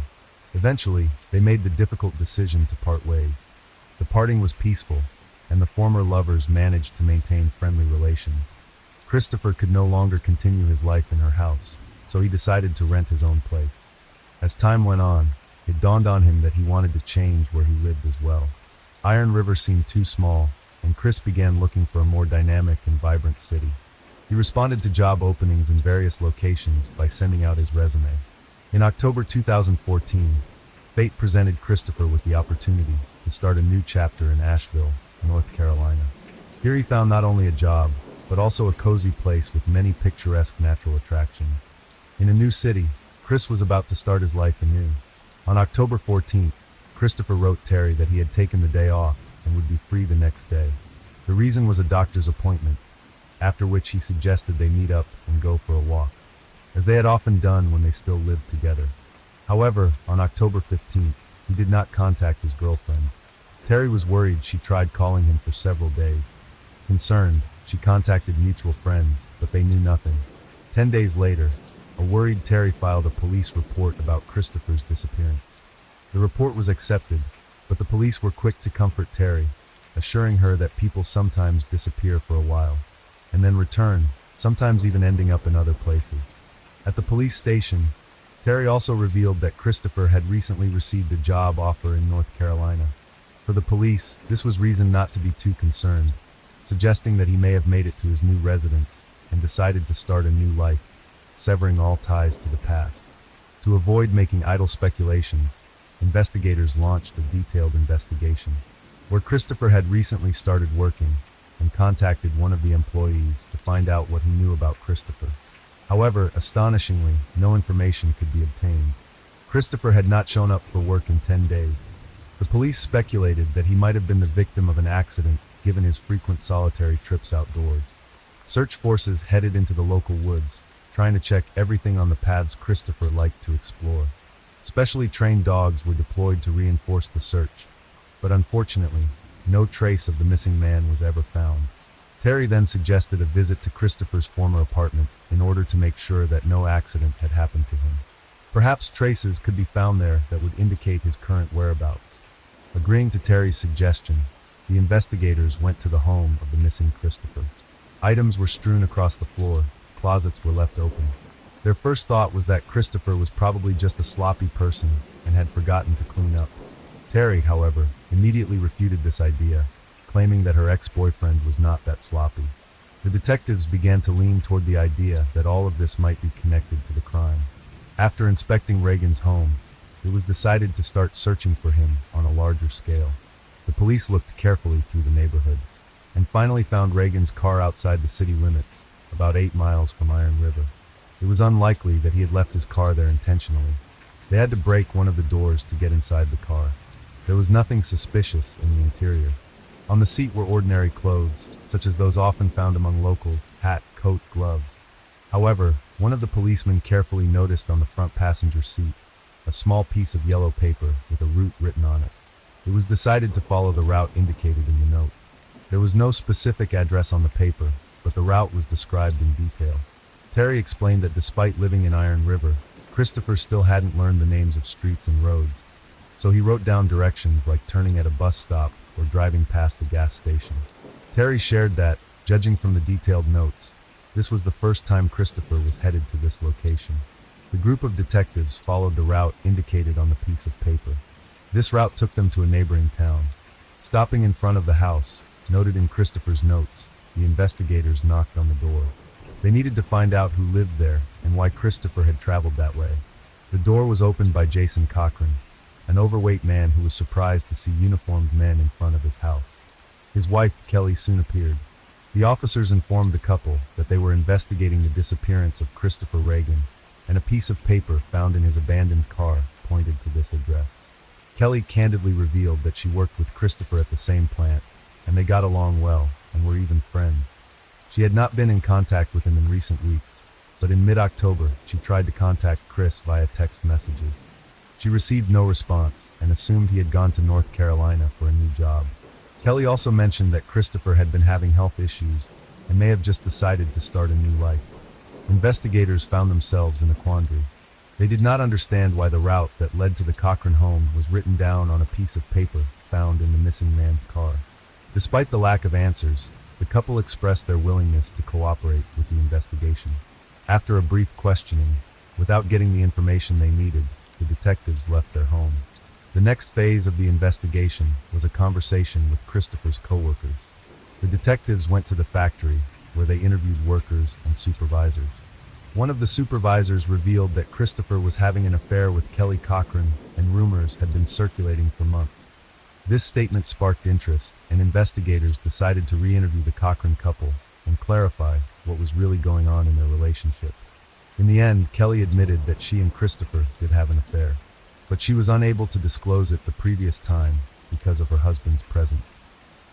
Eventually, they made the difficult decision to part ways. The parting was peaceful, and the former lovers managed to maintain friendly relations. Christopher could no longer continue his life in her house, so he decided to rent his own place. As time went on, it dawned on him that he wanted to change where he lived as well. Iron River seemed too small, and Chris began looking for a more dynamic and vibrant city. He responded to job openings in various locations by sending out his resume. In October 2014, fate presented Christopher with the opportunity to start a new chapter in Asheville, North Carolina. Here he found not only a job, but also a cozy place with many picturesque natural attractions. In a new city, Chris was about to start his life anew. On October 14th, Christopher wrote Terry that he had taken the day off and would be free the next day. The reason was a doctor's appointment, after which he suggested they meet up and go for a walk, as they had often done when they still lived together. However, on October 15th, he did not contact his girlfriend. Terry was worried. She tried calling him for several days. Concerned, she contacted mutual friends, but they knew nothing. 10 days later, a worried Terry filed a police report about Christopher's disappearance. The report was accepted, but the police were quick to comfort Terry, assuring her that people sometimes disappear for a while, and then return, sometimes even ending up in other places. At the police station, Terry also revealed that Christopher had recently received a job offer in North Carolina. For the police, this was reason not to be too concerned, suggesting that he may have made it to his new residence and decided to start a new life, severing all ties to the past. To avoid making idle speculations, investigators launched a detailed investigation, where Christopher had recently started working and contacted one of the employees to find out what he knew about Christopher. However, astonishingly, no information could be obtained. Christopher had not shown up for work in 10 days. The police speculated that he might have been the victim of an accident given his frequent solitary trips outdoors. Search forces headed into the local woods, trying to check everything on the paths Christopher liked to explore. Specially trained dogs were deployed to reinforce the search, but unfortunately, no trace of the missing man was ever found. Terry then suggested a visit to Christopher's former apartment in order to make sure that no accident had happened to him. Perhaps traces could be found there that would indicate his current whereabouts. Agreeing to Terry's suggestion, the investigators went to the home of the missing Christopher. Items were strewn across the floor, closets were left open. Their first thought was that Christopher was probably just a sloppy person and had forgotten to clean up. Terry, however, immediately refuted this idea, claiming that her ex-boyfriend was not that sloppy. The detectives began to lean toward the idea that all of this might be connected to the crime. After inspecting Reagan's home, it was decided to start searching for him on a larger scale. The police looked carefully through the neighborhood, and finally found Reagan's car outside the city limits, about 8 miles from Iron River. It was unlikely that he had left his car there intentionally. They had to break one of the doors to get inside the car. There was nothing suspicious in the interior. On the seat were ordinary clothes, such as those often found among locals: hat, coat, gloves. However, one of the policemen carefully noticed on the front passenger seat a small piece of yellow paper with a route written on it. It was decided to follow the route indicated in the note. There was no specific address on the paper, but the route was described in detail. Terry explained that despite living in Iron River, Christopher still hadn't learned the names of streets and roads, so he wrote down directions like turning at a bus stop or driving past the gas station. Terry shared that, judging from the detailed notes, this was the first time Christopher was headed to this location. The group of detectives followed the route indicated on the piece of paper. This route took them to a neighboring town. Stopping in front of the house, noted in Christopher's notes, the investigators knocked on the door. They needed to find out who lived there and why Christopher had traveled that way. The door was opened by Jason Cochran, an overweight man who was surprised to see uniformed men in front of his house. His wife, Kelly, soon appeared. The officers informed the couple that they were investigating the disappearance of Christopher Reagan, and a piece of paper found in his abandoned car pointed to this address. Kelly candidly revealed that she worked with Christopher at the same plant, and they got along well and were even friends. She had not been in contact with him in recent weeks, but in mid-October she tried to contact Chris via text messages. She received no response and assumed he had gone to North Carolina for a new job. Kelly also mentioned that Christopher had been having health issues and may have just decided to start a new life. Investigators found themselves in a quandary. They did not understand why the route that led to the Cochran home was written down on a piece of paper found in the missing man's car. Despite the lack of answers, the couple expressed their willingness to cooperate with the investigation. After a brief questioning, without getting the information they needed, the detectives left their home. The next phase of the investigation was a conversation with Christopher's coworkers. The detectives went to the factory, where they interviewed workers and supervisors. One of the supervisors revealed that Christopher was having an affair with Kelly Cochran, and rumors had been circulating for months. This statement sparked interest, and investigators decided to re-interview the Cochran couple and clarify what was really going on in their relationship. In the end, Kelly admitted that she and Christopher did have an affair, but she was unable to disclose it the previous time because of her husband's presence.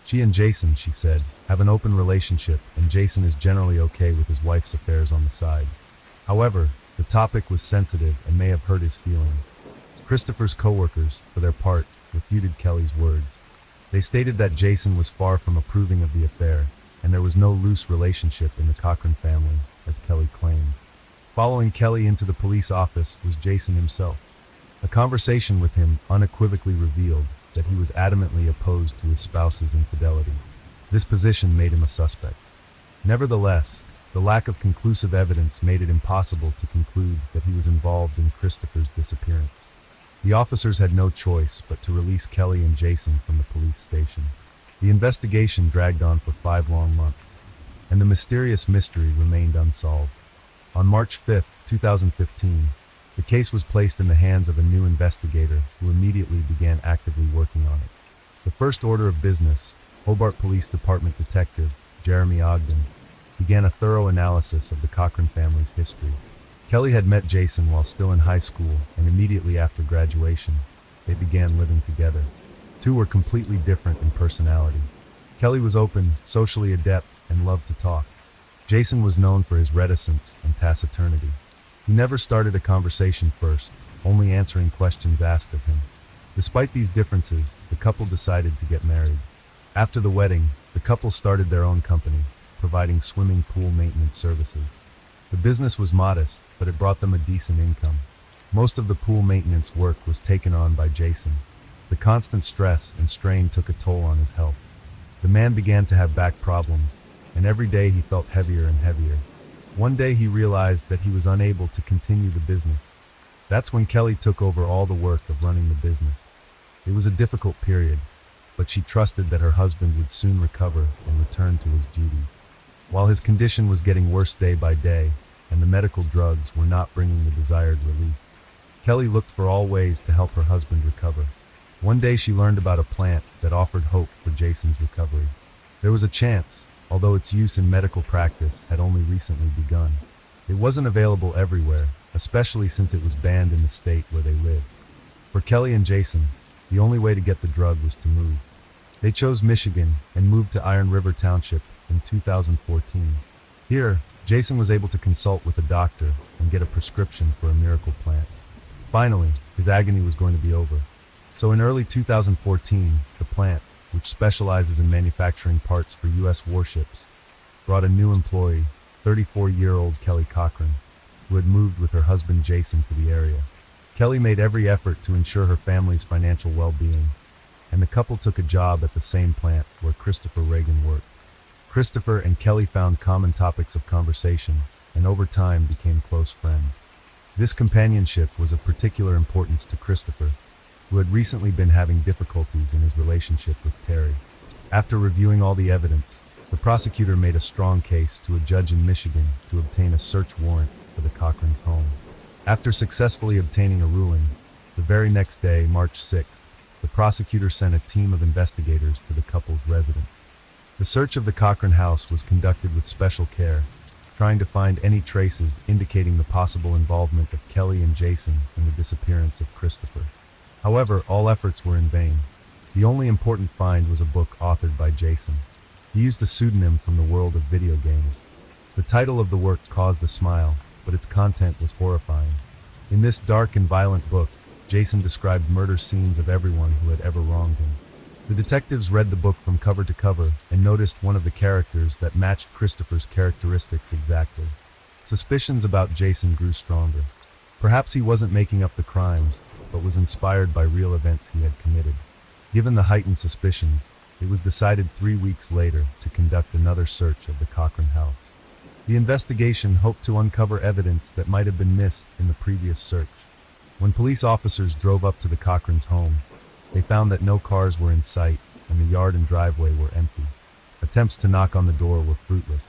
She and Jason, she said, have an open relationship, and Jason is generally okay with his wife's affairs on the side. However, the topic was sensitive and may have hurt his feelings. Christopher's coworkers, for their part, refuted Kelly's words. They stated that Jason was far from approving of the affair, and there was no loose relationship in the Cochran family, as Kelly claimed. Following Kelly into the police office was Jason himself. A conversation with him unequivocally revealed that he was adamantly opposed to his spouse's infidelity. This position made him a suspect. Nevertheless, the lack of conclusive evidence made it impossible to conclude that he was involved in Christopher's disappearance. The officers had no choice but to release Kelly and Jason from the police station. The investigation dragged on for 5 long months, and the mysterious mystery remained unsolved. On March 5, 2015, the case was placed in the hands of a new investigator who immediately began actively working on it. The first order of business, Hobart Police Department Detective Jeremy Ogden, began a thorough analysis of the Cochran family's history. Kelly had met Jason while still in high school, and immediately after graduation, they began living together. Two were completely different in personality. Kelly was open, socially adept, and loved to talk. Jason was known for his reticence and taciturnity. He never started a conversation first, only answering questions asked of him. Despite these differences, the couple decided to get married. After the wedding, the couple started their own company, providing swimming pool maintenance services. The business was modest, but it brought them a decent income. Most of the pool maintenance work was taken on by Jason. The constant stress and strain took a toll on his health. The man began to have back problems, and every day he felt heavier and heavier. One day he realized that he was unable to continue the business. That's when Kelly took over all the work of running the business. It was a difficult period, but she trusted that her husband would soon recover and return to his duties. While his condition was getting worse day by day, and the medical drugs were not bringing the desired relief, Kelly looked for all ways to help her husband recover. One day she learned about a plant that offered hope for Jason's recovery. There was a chance, although its use in medical practice had only recently begun. It wasn't available everywhere, especially since it was banned in the state where they lived. For Kelly and Jason, the only way to get the drug was to move. They chose Michigan and moved to Iron River Township in 2014. Here, Jason was able to consult with a doctor and get a prescription for a miracle plant. Finally, his agony was going to be over. So in early 2014, the plant, which specializes in manufacturing parts for U.S. warships, brought a new employee, 34-year-old Kelly Cochran, who had moved with her husband Jason to the area. Kelly made every effort to ensure her family's financial well-being, and the couple took a job at the same plant where Christopher Reagan worked. Christopher and Kelly found common topics of conversation, and over time became close friends. This companionship was of particular importance to Christopher, who had recently been having difficulties in his relationship with Terry. After reviewing all the evidence, the prosecutor made a strong case to a judge in Michigan to obtain a search warrant for the Cochrans' home. After successfully obtaining a ruling, the very next day, March 6th, the prosecutor sent a team of investigators to the couple's residence. The search of the Cochran house was conducted with special care, trying to find any traces indicating the possible involvement of Kelly and Jason in the disappearance of Christopher. However, all efforts were in vain. The only important find was a book authored by Jason. He used a pseudonym from the world of video games. The title of the work caused a smile, but its content was horrifying. In this dark and violent book, Jason described murder scenes of everyone who had ever wronged him. The detectives read the book from cover to cover and noticed one of the characters that matched Christopher's characteristics exactly. Suspicions about Jason grew stronger. Perhaps he wasn't making up the crimes, but was inspired by real events he had committed. Given the heightened suspicions, it was decided 3 weeks later to conduct another search of the Cochran house. The investigation hoped to uncover evidence that might have been missed in the previous search. When police officers drove up to the Cochrans' home, they found that no cars were in sight and the yard and driveway were empty. Attempts to knock on the door were fruitless.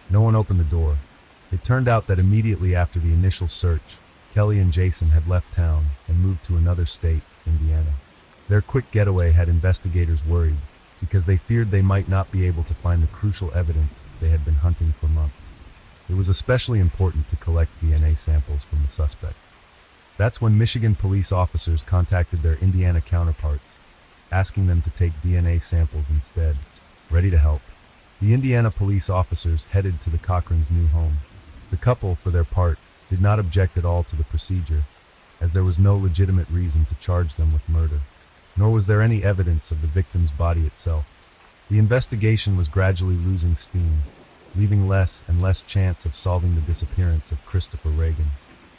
No one opened the door. It turned out that immediately after the initial search, Kelly and Jason had left town and moved to another state, Indiana. Their quick getaway had investigators worried because they feared they might not be able to find the crucial evidence they had been hunting for months. It was especially important to collect DNA samples from the suspects. That's when Michigan police officers contacted their Indiana counterparts, asking them to take DNA samples instead. Ready to help, the Indiana police officers headed to the Cochrans' new home. The couple, for their part, did not object at all to the procedure, as there was no legitimate reason to charge them with murder, nor was there any evidence of the victim's body itself. The investigation was gradually losing steam, leaving less and less chance of solving the disappearance of Christopher Reagan.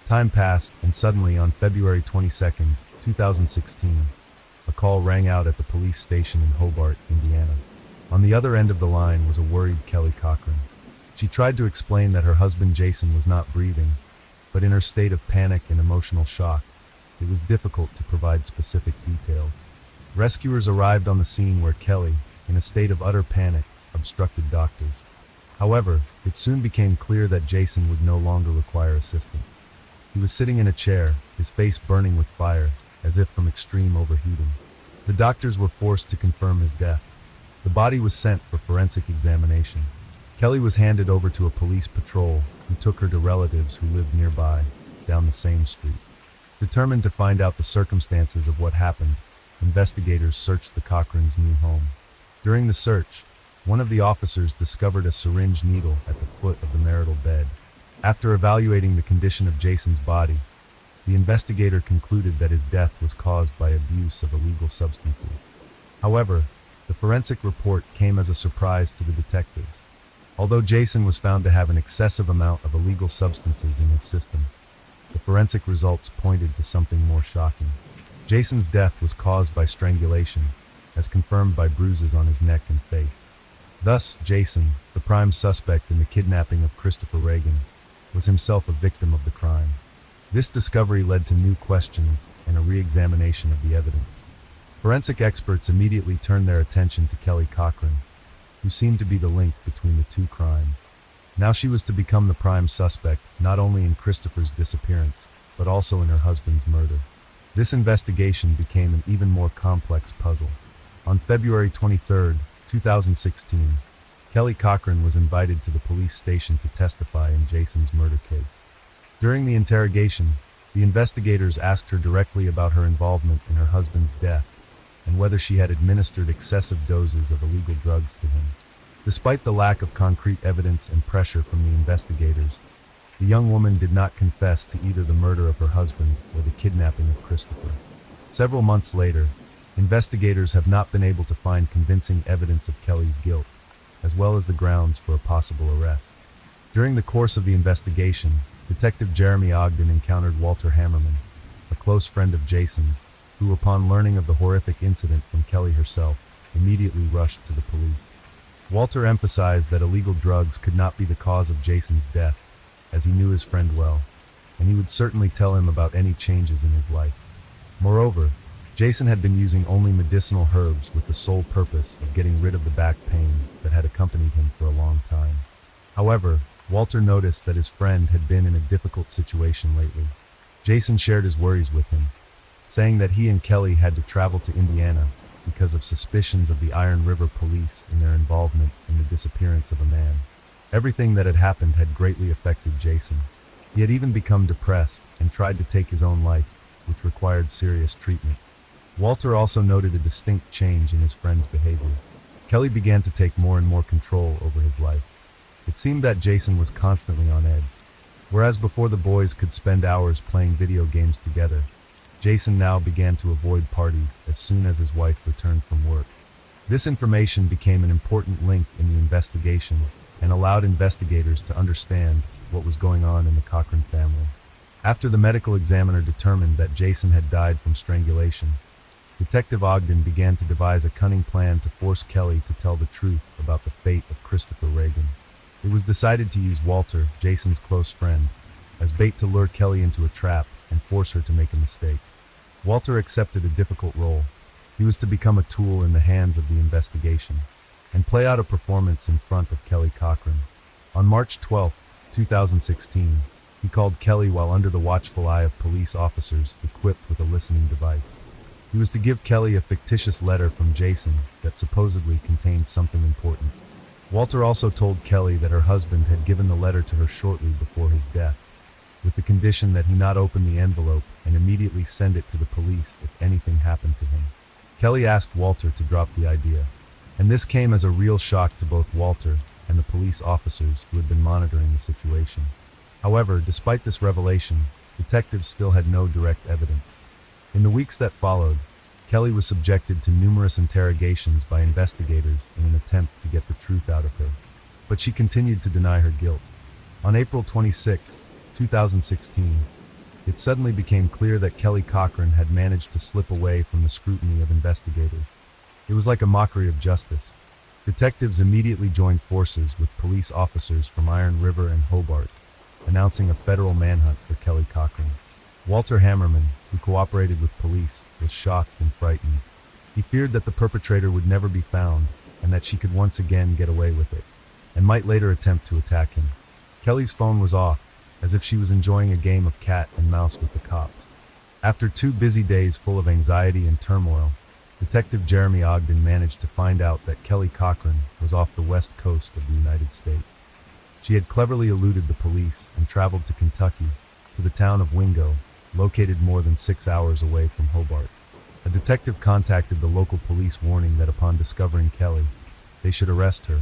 Time passed, and suddenly on February 22, 2016, a call rang out at the police station in Hobart, Indiana. On the other end of the line was a worried Kelly Cochran. She tried to explain that her husband Jason was not breathing, but in her state of panic and emotional shock, it was difficult to provide specific details. Rescuers arrived on the scene where Kelly, in a state of utter panic, obstructed doctors. However, it soon became clear that Jason would no longer require assistance. He was sitting in a chair, his face burning with fire, as if from extreme overheating. The doctors were forced to confirm his death. The body was sent for forensic examination. Kelly was handed over to a police patrol who took her to relatives who lived nearby, down the same street. Determined to find out the circumstances of what happened, investigators searched the Cochrans' new home. During the search, one of the officers discovered a syringe needle at the foot of the marital bed. After evaluating the condition of Jason's body, the investigator concluded that his death was caused by abuse of illegal substances. However, the forensic report came as a surprise to the detectives. Although Jason was found to have an excessive amount of illegal substances in his system, the forensic results pointed to something more shocking. Jason's death was caused by strangulation, as confirmed by bruises on his neck and face. Thus, Jason, the prime suspect in the kidnapping of Christopher Reagan, was himself a victim of the crime. This discovery led to new questions and a re-examination of the evidence. Forensic experts immediately turned their attention to Kelly Cochran, who seemed to be the link between the two crimes. Now she was to become the prime suspect, not only in Christopher's disappearance, but also in her husband's murder. This investigation became an even more complex puzzle. On February 23, 2016, Kelly Cochran was invited to the police station to testify in Jason's murder case. During the interrogation, the investigators asked her directly about her involvement in her husband's death and whether she had administered excessive doses of illegal drugs to him. Despite the lack of concrete evidence and pressure from the investigators, the young woman did not confess to either the murder of her husband or the kidnapping of Christopher. Several months later, investigators have not been able to find convincing evidence of Kelly's guilt, as well as the grounds for a possible arrest. During the course of the investigation, Detective Jeremy Ogden encountered Walter Hammerman, a close friend of Jason's, who, upon learning of the horrific incident from Kelly herself, immediately rushed to the police. Walter emphasized that illegal drugs could not be the cause of Jason's death, as he knew his friend well, and he would certainly tell him about any changes in his life. Moreover, Jason had been using only medicinal herbs with the sole purpose of getting rid of the back pain that had accompanied him for a long time. However, Walter noticed that his friend had been in a difficult situation lately. Jason shared his worries with him, saying that he and Kelly had to travel to Indiana because of suspicions of the Iron River police in their involvement in the disappearance of a man. Everything that had happened had greatly affected Jason. He had even become depressed and tried to take his own life, which required serious treatment. Walter also noted a distinct change in his friend's behavior. Kelly began to take more and more control over his life. It seemed that Jason was constantly on edge. Whereas before the boys could spend hours playing video games together, Jason now began to avoid parties as soon as his wife returned from work. This information became an important link in the investigation and allowed investigators to understand what was going on in the Cochran family. After the medical examiner determined that Jason had died from strangulation, Detective Ogden began to devise a cunning plan to force Kelly to tell the truth about the fate of Christopher Reagan. It was decided to use Walter, Jason's close friend, as bait to lure Kelly into a trap and force her to make a mistake. Walter accepted a difficult role. He was to become a tool in the hands of the investigation and play out a performance in front of Kelly Cochran. On March 12, 2016, he called Kelly while under the watchful eye of police officers equipped with a listening device. He was to give Kelly a fictitious letter from Jason that supposedly contained something important. Walter also told Kelly that her husband had given the letter to her shortly before his death, with the condition that he not open the envelope and immediately send it to the police if anything happened to him. Kelly asked Walter to drop the idea, and this came as a real shock to both Walter and the police officers who had been monitoring the situation. However, despite this revelation, detectives still had no direct evidence. In the weeks that followed, Kelly was subjected to numerous interrogations by investigators in an attempt to get the truth out of her, but she continued to deny her guilt. On April 26, 2016, it suddenly became clear that Kelly Cochran had managed to slip away from the scrutiny of investigators. It was like a mockery of justice. Detectives immediately joined forces with police officers from Iron River and Hobart, announcing a federal manhunt for Kelly Cochran. Walter Hammerman, who cooperated with police, was shocked and frightened. He feared that the perpetrator would never be found and that she could once again get away with it, and might later attempt to attack him. Kelly's phone was off, as if she was enjoying a game of cat and mouse with the cops. After 2 busy days full of anxiety and turmoil, Detective Jeremy Ogden managed to find out that Kelly Cochran was off the west coast of the United States. She had cleverly eluded the police and traveled to Kentucky, to the town of Wingo, located more than 6 hours away from Hobart. A detective contacted the local police warning that upon discovering Kelly, they should arrest her,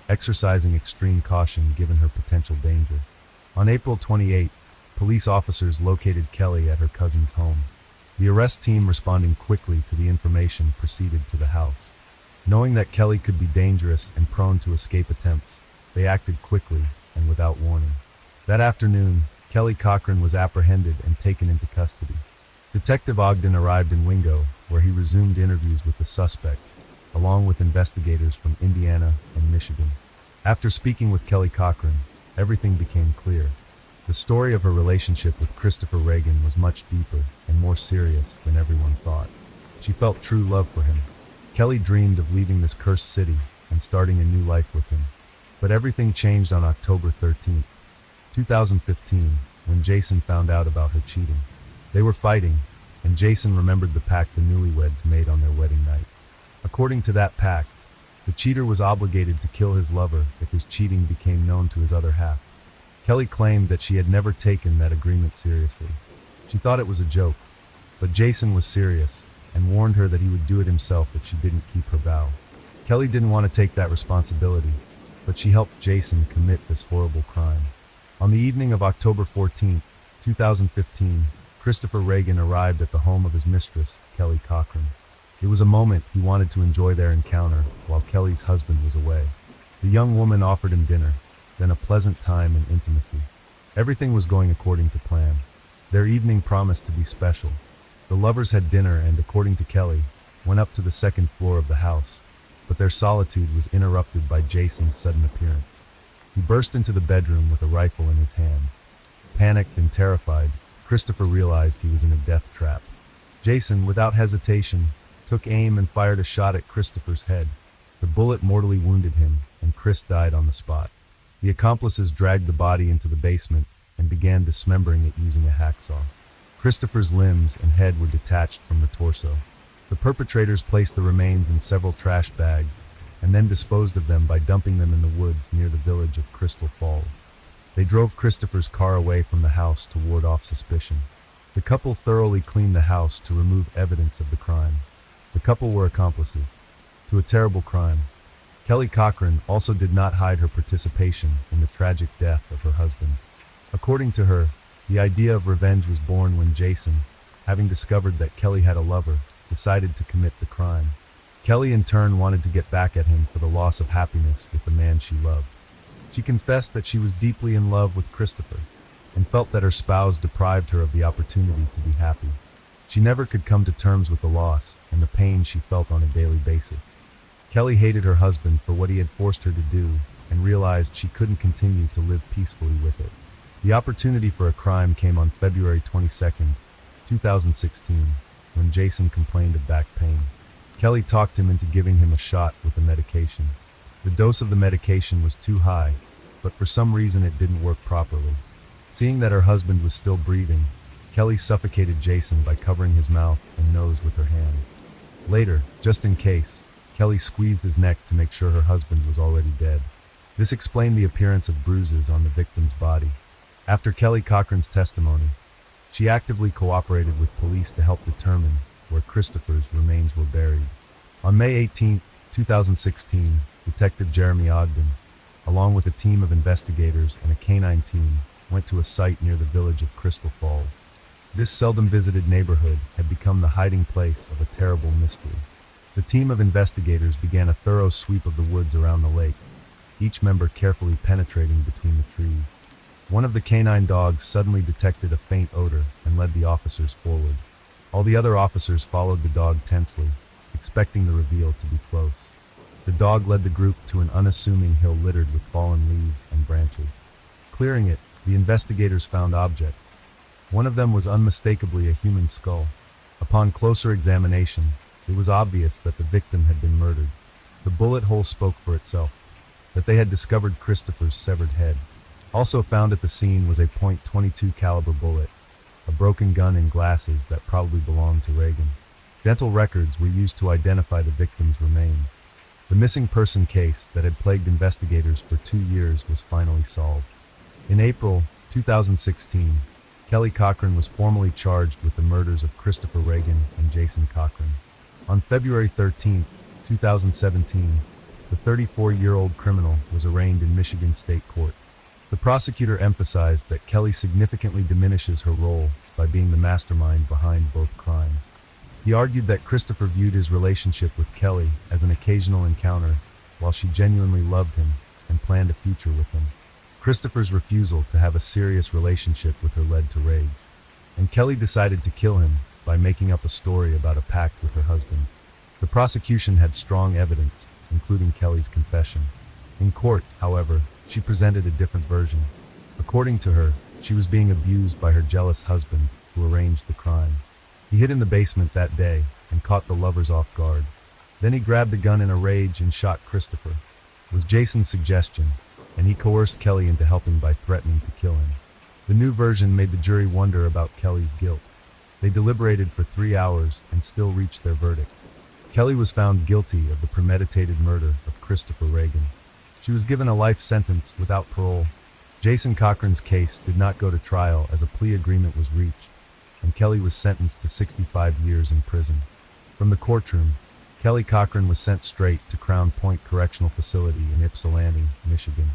exercising extreme caution given her potential danger. On April 28, police officers located Kelly at her cousin's home. The arrest team, responding quickly to the information, proceeded to the house. Knowing that Kelly could be dangerous and prone to escape attempts, they acted quickly and without warning. That afternoon, Kelly Cochran was apprehended and taken into custody. Detective Ogden arrived in Wingo, where he resumed interviews with the suspect, along with investigators from Indiana and Michigan. After speaking with Kelly Cochran, everything became clear. The story of her relationship with Christopher Reagan was much deeper and more serious than everyone thought. She felt true love for him. Kelly dreamed of leaving this cursed city and starting a new life with him. But everything changed on October 13, 2015, when Jason found out about her cheating. They were fighting, and Jason remembered the pact the newlyweds made on their wedding night. According to that pact, the cheater was obligated to kill his lover if his cheating became known to his other half. Kelly claimed that she had never taken that agreement seriously. She thought it was a joke, but Jason was serious and warned her that he would do it himself if she didn't keep her vow. Kelly didn't want to take that responsibility, but she helped Jason commit this horrible crime. On the evening of October 14, 2015, Christopher Reagan arrived at the home of his mistress, Kelly Cochran. It was a moment he wanted to enjoy their encounter while Kelly's husband was away. The young woman offered him dinner, then a pleasant time in intimacy. Everything was going according to plan. Their evening promised to be special. The lovers had dinner and, according to Kelly, went up to the second floor of the house, but their solitude was interrupted by Jason's sudden appearance. He burst into the bedroom with a rifle in his hand. Panicked and terrified, Christopher realized he was in a death trap. Jason, without hesitation, took aim and fired a shot at Christopher's head. The bullet mortally wounded him, and Chris died on the spot. The accomplices dragged the body into the basement and began dismembering it using a hacksaw. Christopher's limbs and head were detached from the torso. The perpetrators placed the remains in several trash bags and then disposed of them by dumping them in the woods near the village of Crystal Falls. They drove Christopher's car away from the house to ward off suspicion. The couple thoroughly cleaned the house to remove evidence of the crime. The couple were accomplices to a terrible crime. Kelly Cochran also did not hide her participation in the tragic death of her husband. According to her, the idea of revenge was born when Jason, having discovered that Kelly had a lover, decided to commit the crime. Kelly in turn wanted to get back at him for the loss of happiness with the man she loved. She confessed that she was deeply in love with Christopher and felt that her spouse deprived her of the opportunity to be happy. She never could come to terms with the loss and the pain she felt on a daily basis. Kelly hated her husband for what he had forced her to do and realized she couldn't continue to live peacefully with it. The opportunity for a crime came on February 22nd, 2016, when Jason complained of back pain. Kelly talked him into giving him a shot with the medication. The dose of the medication was too high, but for some reason it didn't work properly. Seeing that her husband was still breathing, Kelly suffocated Jason by covering his mouth and nose with her hand. Later, just in case, Kelly squeezed his neck to make sure her husband was already dead. This explained the appearance of bruises on the victim's body. After Kelly Cochran's testimony, she actively cooperated with police to help determine where Christopher's remains were buried. On May 18, 2016, Detective Jeremy Ogden, along with a team of investigators and a canine team, went to a site near the village of Crystal Falls. This seldom visited neighborhood had become the hiding place of a terrible mystery. The team of investigators began a thorough sweep of the woods around the lake, each member carefully penetrating between the trees. One of the canine dogs suddenly detected a faint odor and led the officers forward. All the other officers followed the dog tensely, expecting the reveal to be close. The dog led the group to an unassuming hill littered with fallen leaves and branches. Clearing it, the investigators found objects. One of them was unmistakably a human skull. Upon closer examination, it was obvious that the victim had been murdered. The bullet hole spoke for itself, that they had discovered Christopher's severed head. Also found at the scene was a .22 caliber bullet, a broken gun and glasses that probably belonged to Reagan. Dental records were used to identify the victim's remains. The missing person case that had plagued investigators for 2 years was finally solved. In April 2016, Kelly Cochran was formally charged with the murders of Christopher Reagan and Jason Cochran. On February 13, 2017, the 34-year-old criminal was arraigned in Michigan State Court. The prosecutor emphasized that Kelly significantly diminishes her role by being the mastermind behind both crimes. He argued that Christopher viewed his relationship with Kelly as an occasional encounter, while she genuinely loved him and planned a future with him. Christopher's refusal to have a serious relationship with her led to rage, and Kelly decided to kill him by making up a story about a pact with her husband. The prosecution had strong evidence, including Kelly's confession. In court, however, she presented a different version. According to her, she was being abused by her jealous husband, who arranged the crime. He hid in the basement that day and caught the lovers off guard. Then he grabbed a gun in a rage and shot Christopher. It was Jason's suggestion, and he coerced Kelly into helping by threatening to kill him. The new version made the jury wonder about Kelly's guilt. They deliberated for 3 hours and still reached their verdict. Kelly was found guilty of the premeditated murder of Christopher Reagan. She was given a life sentence without parole. Jason Cochran's case did not go to trial as a plea agreement was reached, and Kelly was sentenced to 65 years in prison. From the courtroom, Kelly Cochran was sent straight to Crown Point Correctional Facility in Ypsilanti, Michigan.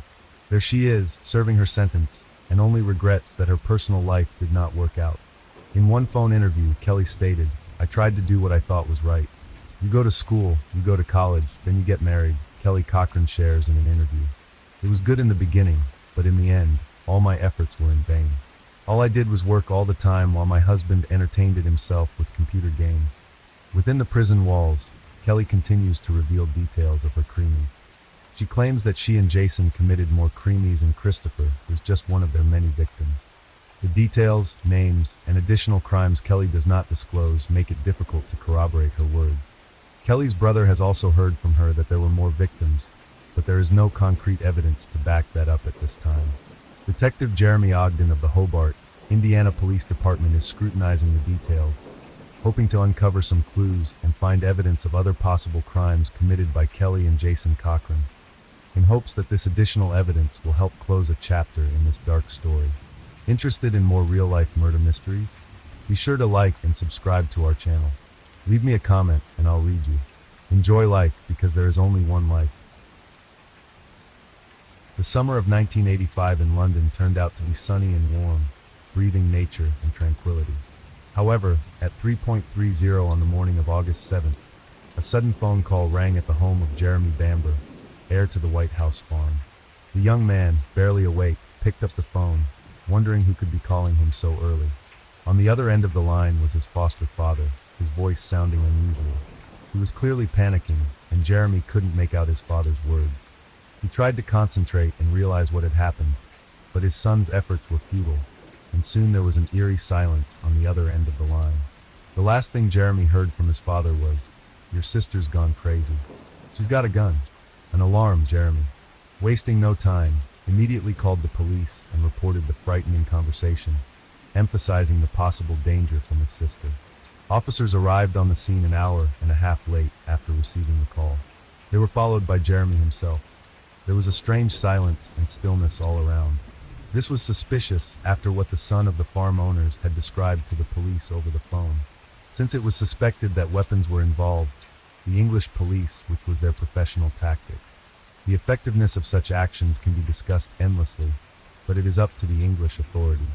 There she is, serving her sentence, and only regrets that her personal life did not work out. In one phone interview, Kelly stated, "I tried to do what I thought was right. You go to school, you go to college, then you get married, Kelly Cochran shares in an interview. It was good in the beginning, but in the end, all my efforts were in vain. All I did was work all the time while my husband entertained himself with computer games. Within the prison walls, Kelly continues to reveal details of her creamies. She claims that she and Jason committed more creamies and Christopher is just one of their many victims. The details, names, and additional crimes Kelly does not disclose make it difficult to corroborate her words. Kelly's brother has also heard from her that there were more victims, but there is no concrete evidence to back that up at this time. Detective Jeremy Ogden of the Hobart, Indiana Police Department is scrutinizing the details, hoping to uncover some clues and find evidence of other possible crimes committed by Kelly and Jason Cochran, in hopes that this additional evidence will help close a chapter in this dark story. Interested in more real-life murder mysteries? Be sure to like and subscribe to our channel. Leave me a comment and I'll read you. Enjoy life because there is only one life. The summer of 1985 in London turned out to be sunny and warm, breathing nature and tranquility. However, at 3:30 on the morning of August 7th, a sudden phone call rang at the home of Jeremy Bamber, heir to the White House farm. The young man, barely awake, picked up the phone, wondering who could be calling him so early. On the other end of the line was his foster father, his voice sounding unusual. He was clearly panicking, and Jeremy couldn't make out his father's words. He tried to concentrate and realize what had happened, but his son's efforts were futile, and soon there was an eerie silence on the other end of the line. The last thing Jeremy heard from his father was, "Your sister's gone crazy. She's got a gun." An alarm, Jeremy, wasting no time, immediately called the police and reported the frightening conversation, emphasizing the possible danger from his sister. Officers arrived on the scene an hour and a half late after receiving the call. They were followed by Jeremy himself. There was a strange silence and stillness all around. This was suspicious after what the son of the farm owners had described to the police over the phone. Since it was suspected that weapons were involved, the English police, which was their professional tactic. The effectiveness of such actions can be discussed endlessly, but it is up to the English authorities.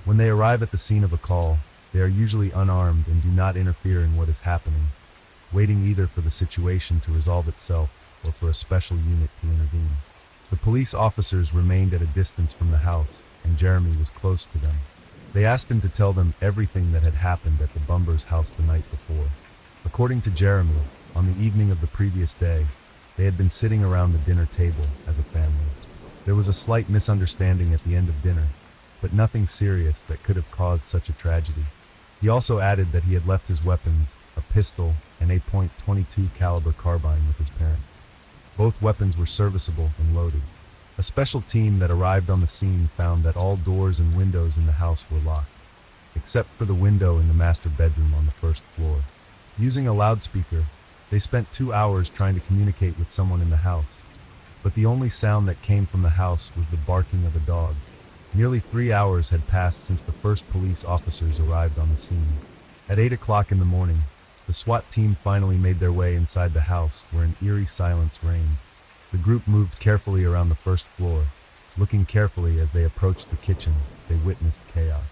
When they arrive at the scene of a call, they are usually unarmed and do not interfere in what is happening, waiting either for the situation to resolve itself or for a special unit to intervene. The police officers remained at a distance from the house, and Jeremy was close to them. They asked him to tell them everything that had happened at the Bumbers' house the night before. According to Jeremy, on the evening of the previous day, they had been sitting around the dinner table as a family. There was a slight misunderstanding at the end of dinner, but nothing serious that could have caused such a tragedy. He also added that he had left his weapons, a pistol and a .22 caliber carbine, with his parents. Both weapons were serviceable and loaded. A special team that arrived on the scene found that all doors and windows in the house were locked, except for the window in the master bedroom on the first floor. Using a loudspeaker, they spent 2 hours trying to communicate with someone in the house, but the only sound that came from the house was the barking of a dog. Nearly 3 hours had passed since the first police officers arrived on the scene. At 8 o'clock in the morning, the SWAT team finally made their way inside the house, where an eerie silence reigned. The group moved carefully around the first floor. Looking carefully as they approached the kitchen, they witnessed chaos.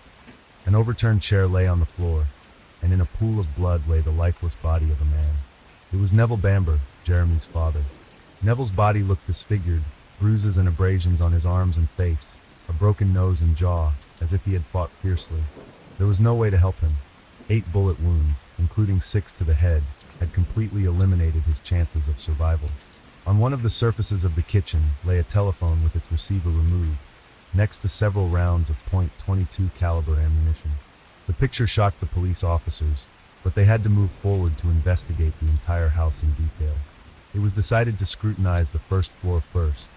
An overturned chair lay on the floor, and in a pool of blood lay the lifeless body of a man. It was Neville Bamber, Jeremy's father. Neville's body looked disfigured, bruises and abrasions on his arms and face, a broken nose and jaw, as if he had fought fiercely. There was no way to help him. 8 bullet wounds, including 6 to the head, had completely eliminated his chances of survival. On one of the surfaces of the kitchen lay a telephone with its receiver removed, next to several rounds of .22 caliber ammunition. The picture shocked the police officers, but they had to move forward to investigate the entire house in detail. It was decided to scrutinize the first floor first,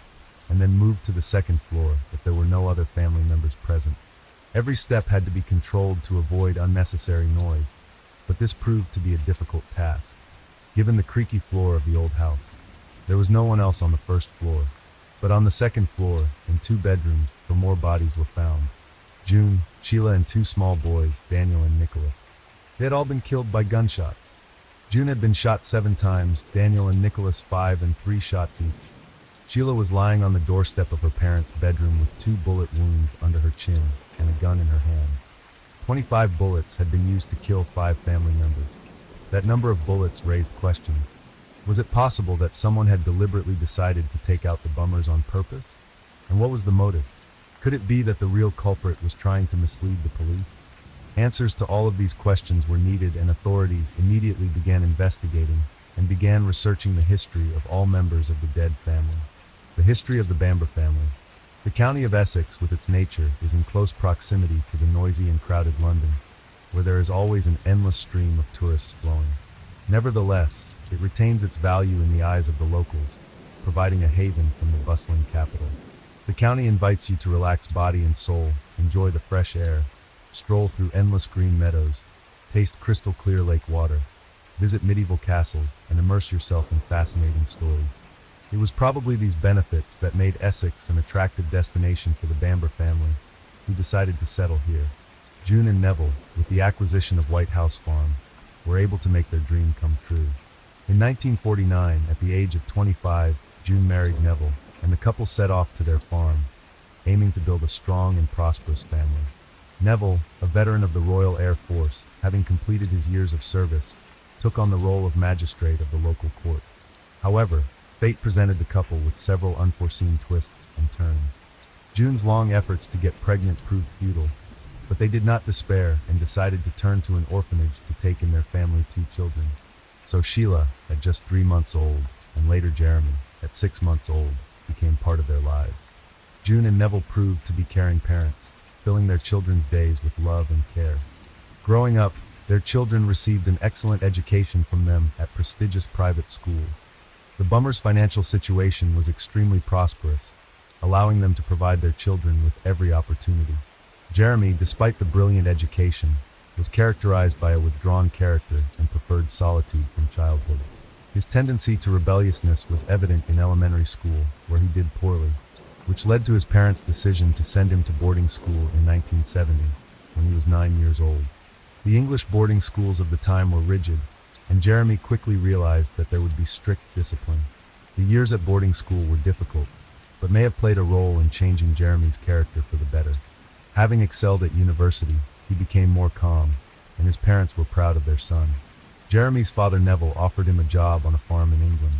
and then move to the second floor if there were no other family members present. Every step had to be controlled to avoid unnecessary noise, but this proved to be a difficult task, given the creaky floor of the old house. There was no one else on the first floor, but on the second floor, in 2 bedrooms, where more bodies were found. June, Sheila, and 2 small boys, Daniel and Nicholas. They had all been killed by gunshots. June had been shot 7 times, Daniel and Nicholas 5 and 3 shots each. Sheila was lying on the doorstep of her parents' bedroom with 2 bullet wounds under her chin and a gun in her hand. 25 bullets had been used to kill 5 family members. That number of bullets raised questions. Was it possible that someone had deliberately decided to take out the bummers on purpose? And what was the motive? Could it be that the real culprit was trying to mislead the police? Answers to all of these questions were needed, and authorities immediately began investigating and began researching the history of all members of the dead family. The history of the Bamber family. The county of Essex, with its nature, is in close proximity to the noisy and crowded London, where there is always an endless stream of tourists flowing. Nevertheless, it retains its value in the eyes of the locals, providing a haven from the bustling capital. The county invites you to relax body and soul, enjoy the fresh air, stroll through endless green meadows, taste crystal clear lake water, visit medieval castles, and immerse yourself in fascinating stories. It was probably these benefits that made Essex an attractive destination for the Bamber family, who decided to settle here. June and Neville, with the acquisition of White House Farm, were able to make their dream come true. In 1949, at the age of 25, June married Neville, and the couple set off to their farm, aiming to build a strong and prosperous family. Neville, a veteran of the Royal Air Force, having completed his years of service, took on the role of magistrate of the local court. However, fate presented the couple with several unforeseen twists and turns. June's long efforts to get pregnant proved futile, but they did not despair and decided to turn to an orphanage to take in their family 2 children. So Sheila, at just 3 months old, and later Jeremy, at 6 months old, became part of their lives. June and Neville proved to be caring parents, filling their children's days with love and care. Growing up, their children received an excellent education from them at prestigious private schools. The Bummers' financial situation was extremely prosperous, allowing them to provide their children with every opportunity. Jeremy, despite the brilliant education, was characterized by a withdrawn character and preferred solitude from childhood. His tendency to rebelliousness was evident in elementary school, where he did poorly, which led to his parents' decision to send him to boarding school in 1970, when he was 9 years old. The English boarding schools of the time were rigid, and Jeremy quickly realized that there would be strict discipline. The years at boarding school were difficult, but may have played a role in changing Jeremy's character for the better. Having excelled at university, he became more calm, and his parents were proud of their son. Jeremy's father Neville offered him a job on a farm in England.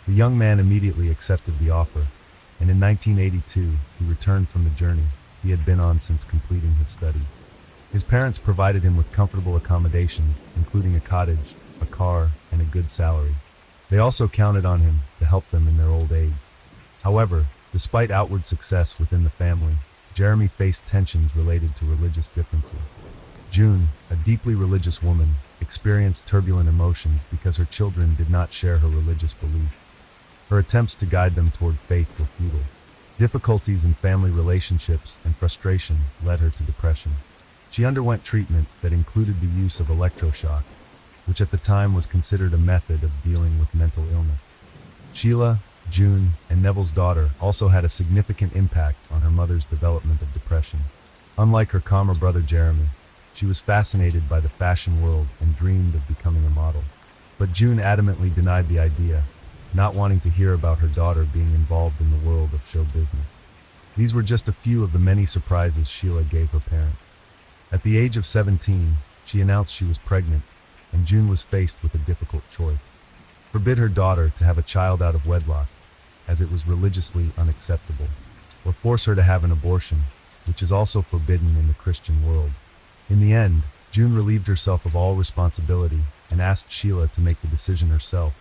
The young man immediately accepted the offer, and in 1982 he returned from the journey he had been on since completing his studies. His parents provided him with comfortable accommodations, including a cottage, a car, and a good salary. They also counted on him to help them in their old age. However, despite outward success within the family, Jeremy faced tensions related to religious differences. June, a deeply religious woman, experienced turbulent emotions because her children did not share her religious beliefs. Her attempts to guide them toward faith were futile. Difficulties in family relationships and frustration led her to depression. She underwent treatment that included the use of electroshock, which at the time was considered a method of dealing with mental illness. Sheila, June, and Neville's daughter also had a significant impact on her mother's development of depression. Unlike her calmer brother Jeremy, she was fascinated by the fashion world and dreamed of becoming a model. But June adamantly denied the idea, not wanting to hear about her daughter being involved in the world of show business. These were just a few of the many surprises Sheila gave her parents. At the age of 17, she announced she was pregnant, and June was faced with a difficult choice. Forbid her daughter to have a child out of wedlock, as it was religiously unacceptable, or force her to have an abortion, which is also forbidden in the Christian world. In the end, June relieved herself of all responsibility and asked Sheila to make the decision herself,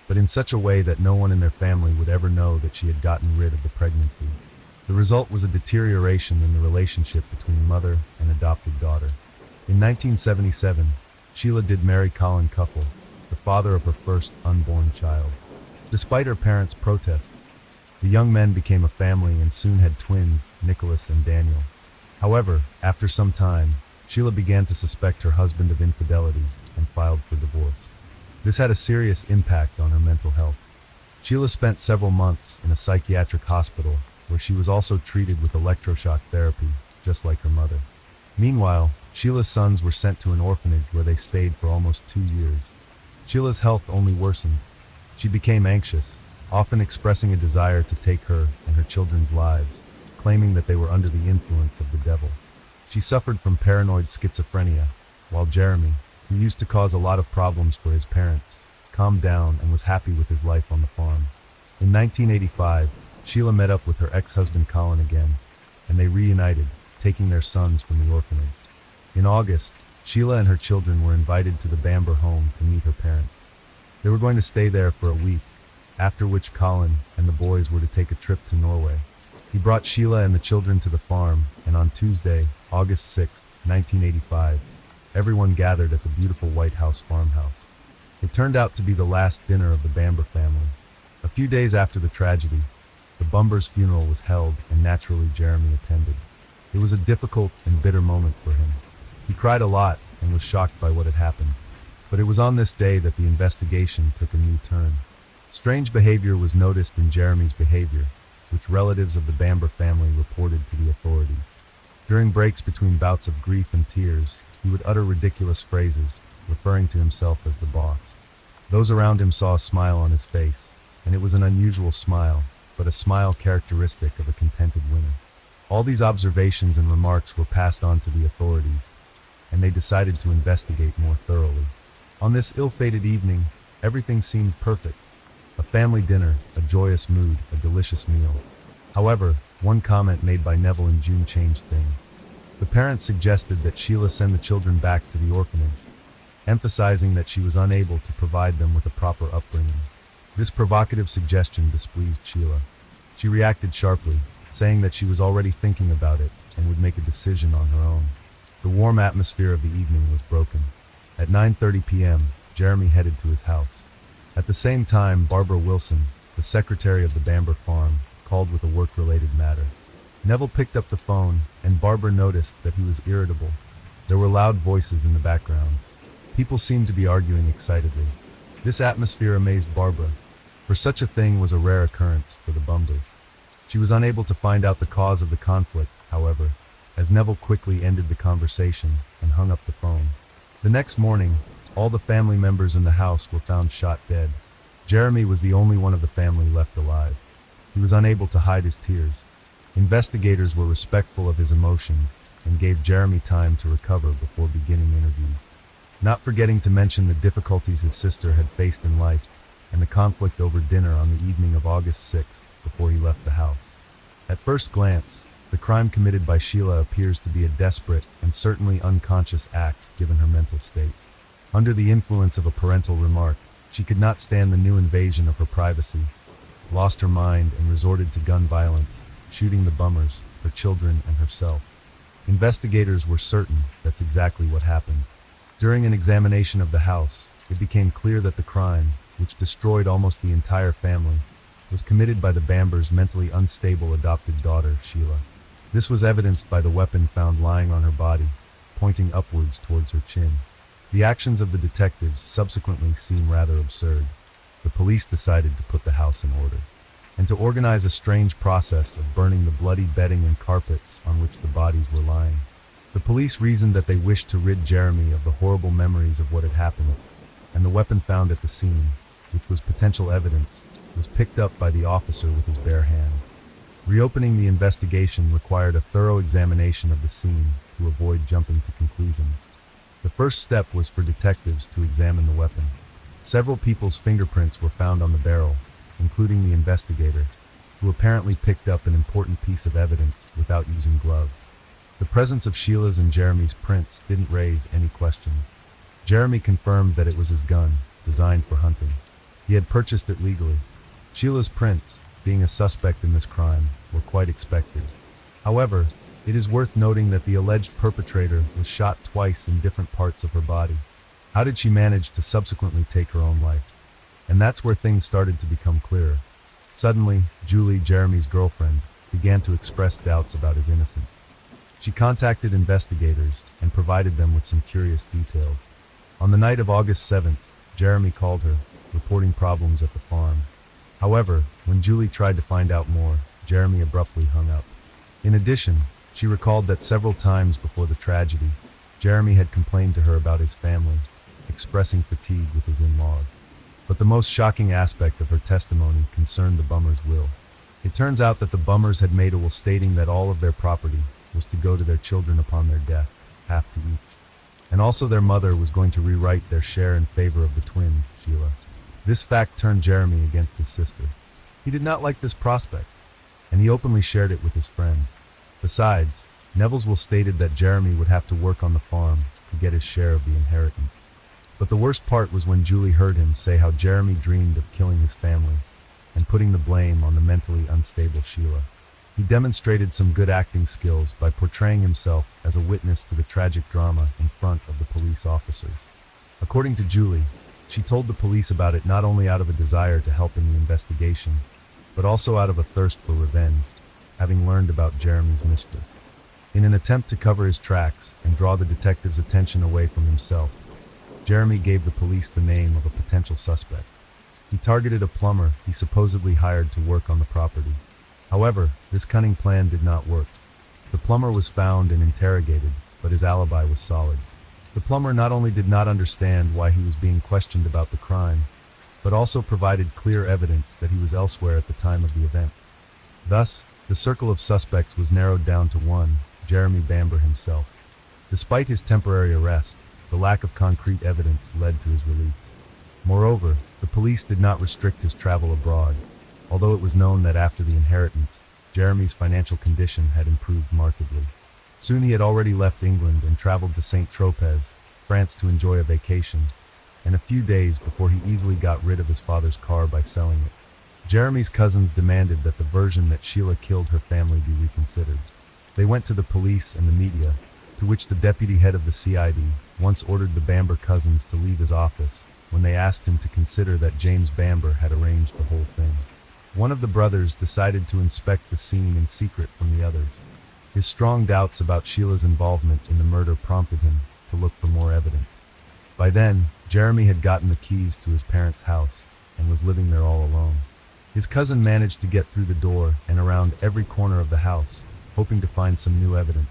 but in such a way that no one in their family would ever know that she had gotten rid of the pregnancy. The result was a deterioration in the relationship between mother and adopted daughter. In 1977, Sheila did marry Colin Cuffle, the father of her first unborn child. Despite her parents' protests, the young men became a family and soon had twins, Nicholas and Daniel. However, after some time, Sheila began to suspect her husband of infidelity and filed for divorce. This had a serious impact on her mental health. Sheila spent several months in a psychiatric hospital where she was also treated with electroshock therapy, just like her mother. Meanwhile, Sheila's sons were sent to an orphanage where they stayed for almost 2 years. Sheila's health only worsened. She became anxious, often expressing a desire to take her and her children's lives, claiming that they were under the influence of the devil. She suffered from paranoid schizophrenia, while Jeremy, who used to cause a lot of problems for his parents, calmed down and was happy with his life on the farm. In 1985, Sheila met up with her ex-husband Colin again, and they reunited, taking their sons from the orphanage. In August, Sheila and her children were invited to the Bamber home to meet her parents. They were going to stay there for a week, after which Colin and the boys were to take a trip to Norway. He brought Sheila and the children to the farm, and on Tuesday, August 6, 1985, everyone gathered at the beautiful White House farmhouse. It turned out to be the last dinner of the Bamber family. A few days after the tragedy, the Bumbers' funeral was held, and naturally Jeremy attended. It was a difficult and bitter moment for him. He cried a lot and was shocked by what had happened. But it was on this day that the investigation took a new turn. Strange behavior was noticed in Jeremy's behavior, which relatives of the Bamber family reported to the authorities. During breaks between bouts of grief and tears, he would utter ridiculous phrases, referring to himself as the boss. Those around him saw a smile on his face, and it was an unusual smile, but a smile characteristic of a contented winner. All these observations and remarks were passed on to the authorities, and they decided to investigate more thoroughly. On this ill-fated evening, everything seemed perfect. A family dinner, a joyous mood, a delicious meal. However, one comment made by Neville and June changed things. The parents suggested that Sheila send the children back to the orphanage, emphasizing that she was unable to provide them with a proper upbringing. This provocative suggestion displeased Sheila. She reacted sharply, saying that she was already thinking about it and would make a decision on her own. The warm atmosphere of the evening was broken. At 9:30 p.m., Jeremy headed to his house. At the same time, Barbara Wilson, the secretary of the Bamber farm, called with a work-related matter. Neville picked up the phone, and Barbara noticed that he was irritable. There were loud voices in the background. People seemed to be arguing excitedly. This atmosphere amazed Barbara, for such a thing was a rare occurrence for the Bumbers. She was unable to find out the cause of the conflict, however, as Neville quickly ended the conversation and hung up the phone. The next morning, all the family members in the house were found shot dead. Jeremy was the only one of the family left alive. He was unable to hide his tears. Investigators were respectful of his emotions and gave Jeremy time to recover before beginning interviews. Not forgetting to mention the difficulties his sister had faced in life and the conflict over dinner on the evening of August 6th before he left the house. At first glance, the crime committed by Sheila appears to be a desperate and certainly unconscious act given her mental state. Under the influence of a parental remark, she could not stand the new invasion of her privacy, lost her mind and resorted to gun violence, shooting the Bumbers, her children and herself. Investigators were certain that's exactly what happened. During an examination of the house, it became clear that the crime, which destroyed almost the entire family, was committed by the Bambers' mentally unstable adopted daughter, Sheila. This was evidenced by the weapon found lying on her body, pointing upwards towards her chin. The actions of the detectives subsequently seem rather absurd. The police decided to put the house in order, and to organize a strange process of burning the bloody bedding and carpets on which the bodies were lying. The police reasoned that they wished to rid Jeremy of the horrible memories of what had happened, and the weapon found at the scene, which was potential evidence, was picked up by the officer with his bare hand. Reopening the investigation required a thorough examination of the scene to avoid jumping to conclusions. The first step was for detectives to examine the weapon. Several people's fingerprints were found on the barrel, including the investigator, who apparently picked up an important piece of evidence without using gloves. The presence of Sheila's and Jeremy's prints didn't raise any questions. Jeremy confirmed that it was his gun, designed for hunting. He had purchased it legally. Sheila's prints, being a suspect in this crime, were quite expected. However, it is worth noting that the alleged perpetrator was shot twice in different parts of her body. How did she manage to subsequently take her own life? And that's where things started to become clearer. Suddenly, Julie, Jeremy's girlfriend, began to express doubts about his innocence. She contacted investigators and provided them with some curious details. On the night of August 7th, Jeremy called her, reporting problems at the farm. However, when Julie tried to find out more, Jeremy abruptly hung up. In addition, she recalled that several times before the tragedy, Jeremy had complained to her about his family, expressing fatigue with his in-laws. But the most shocking aspect of her testimony concerned the Bumbers' will. It turns out that the Bumbers had made a will stating that all of their property was to go to their children upon their death, half to each. and also their mother was going to rewrite their share in favor of the twin, Sheila. This fact turned Jeremy against his sister. He did not like this prospect, and he openly shared it with his friend. Besides, Neville's stated that Jeremy would have to work on the farm to get his share of the inheritance. But the worst part was when Julie heard him say how Jeremy dreamed of killing his family and putting the blame on the mentally unstable Sheila. He demonstrated some good acting skills by portraying himself as a witness to the tragic drama in front of the police officers. According to Julie, she told the police about it not only out of a desire to help in the investigation, but also out of a thirst for revenge, having learned about Jeremy's mistress. In an attempt to cover his tracks and draw the detective's attention away from himself, Jeremy gave the police the name of a potential suspect. He targeted a plumber he supposedly hired to work on the property. However, this cunning plan did not work. The plumber was found and interrogated, but his alibi was solid. The plumber not only did not understand why he was being questioned about the crime, but also provided clear evidence that he was elsewhere at the time of the event. Thus, the circle of suspects was narrowed down to one, Jeremy Bamber himself. Despite his temporary arrest, the lack of concrete evidence led to his release. Moreover, the police did not restrict his travel abroad, although it was known that after the inheritance, Jeremy's financial condition had improved markedly. Soon he had already left England and traveled to Saint-Tropez, France to enjoy a vacation, and a few days before he easily got rid of his father's car by selling it. Jeremy's cousins demanded that the version that Sheila killed her family be reconsidered. They went to the police and the media, to which the deputy head of the CID once ordered the Bamber cousins to leave his office when they asked him to consider that James Bamber had arranged the whole thing. One of the brothers decided to inspect the scene in secret from the others. His strong doubts about Sheila's involvement in the murder prompted him to look for more evidence. By then, Jeremy had gotten the keys to his parents' house and was living there all alone. His cousin managed to get through the door and around every corner of the house, hoping to find some new evidence,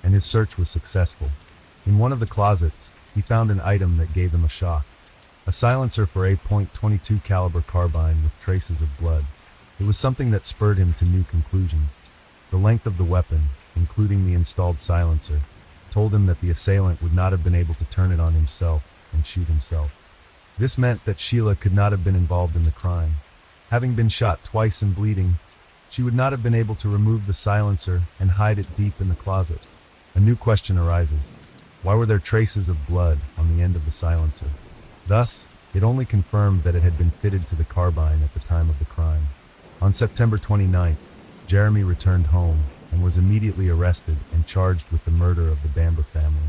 and his search was successful. In one of the closets, he found an item that gave him a shock. A silencer for a .22 caliber carbine with traces of blood. It was something that spurred him to new conclusions. The length of the weapon, including the installed silencer, told him that the assailant would not have been able to turn it on himself and shoot himself. This meant that Sheila could not have been involved in the crime. Having been shot twice and bleeding, she would not have been able to remove the silencer and hide it deep in the closet. A new question arises. Why were there traces of blood on the end of the silencer? Thus, it only confirmed that it had been fitted to the carbine at the time of the crime. On September 29th, Jeremy returned home and was immediately arrested and charged with the murder of the Bamber family.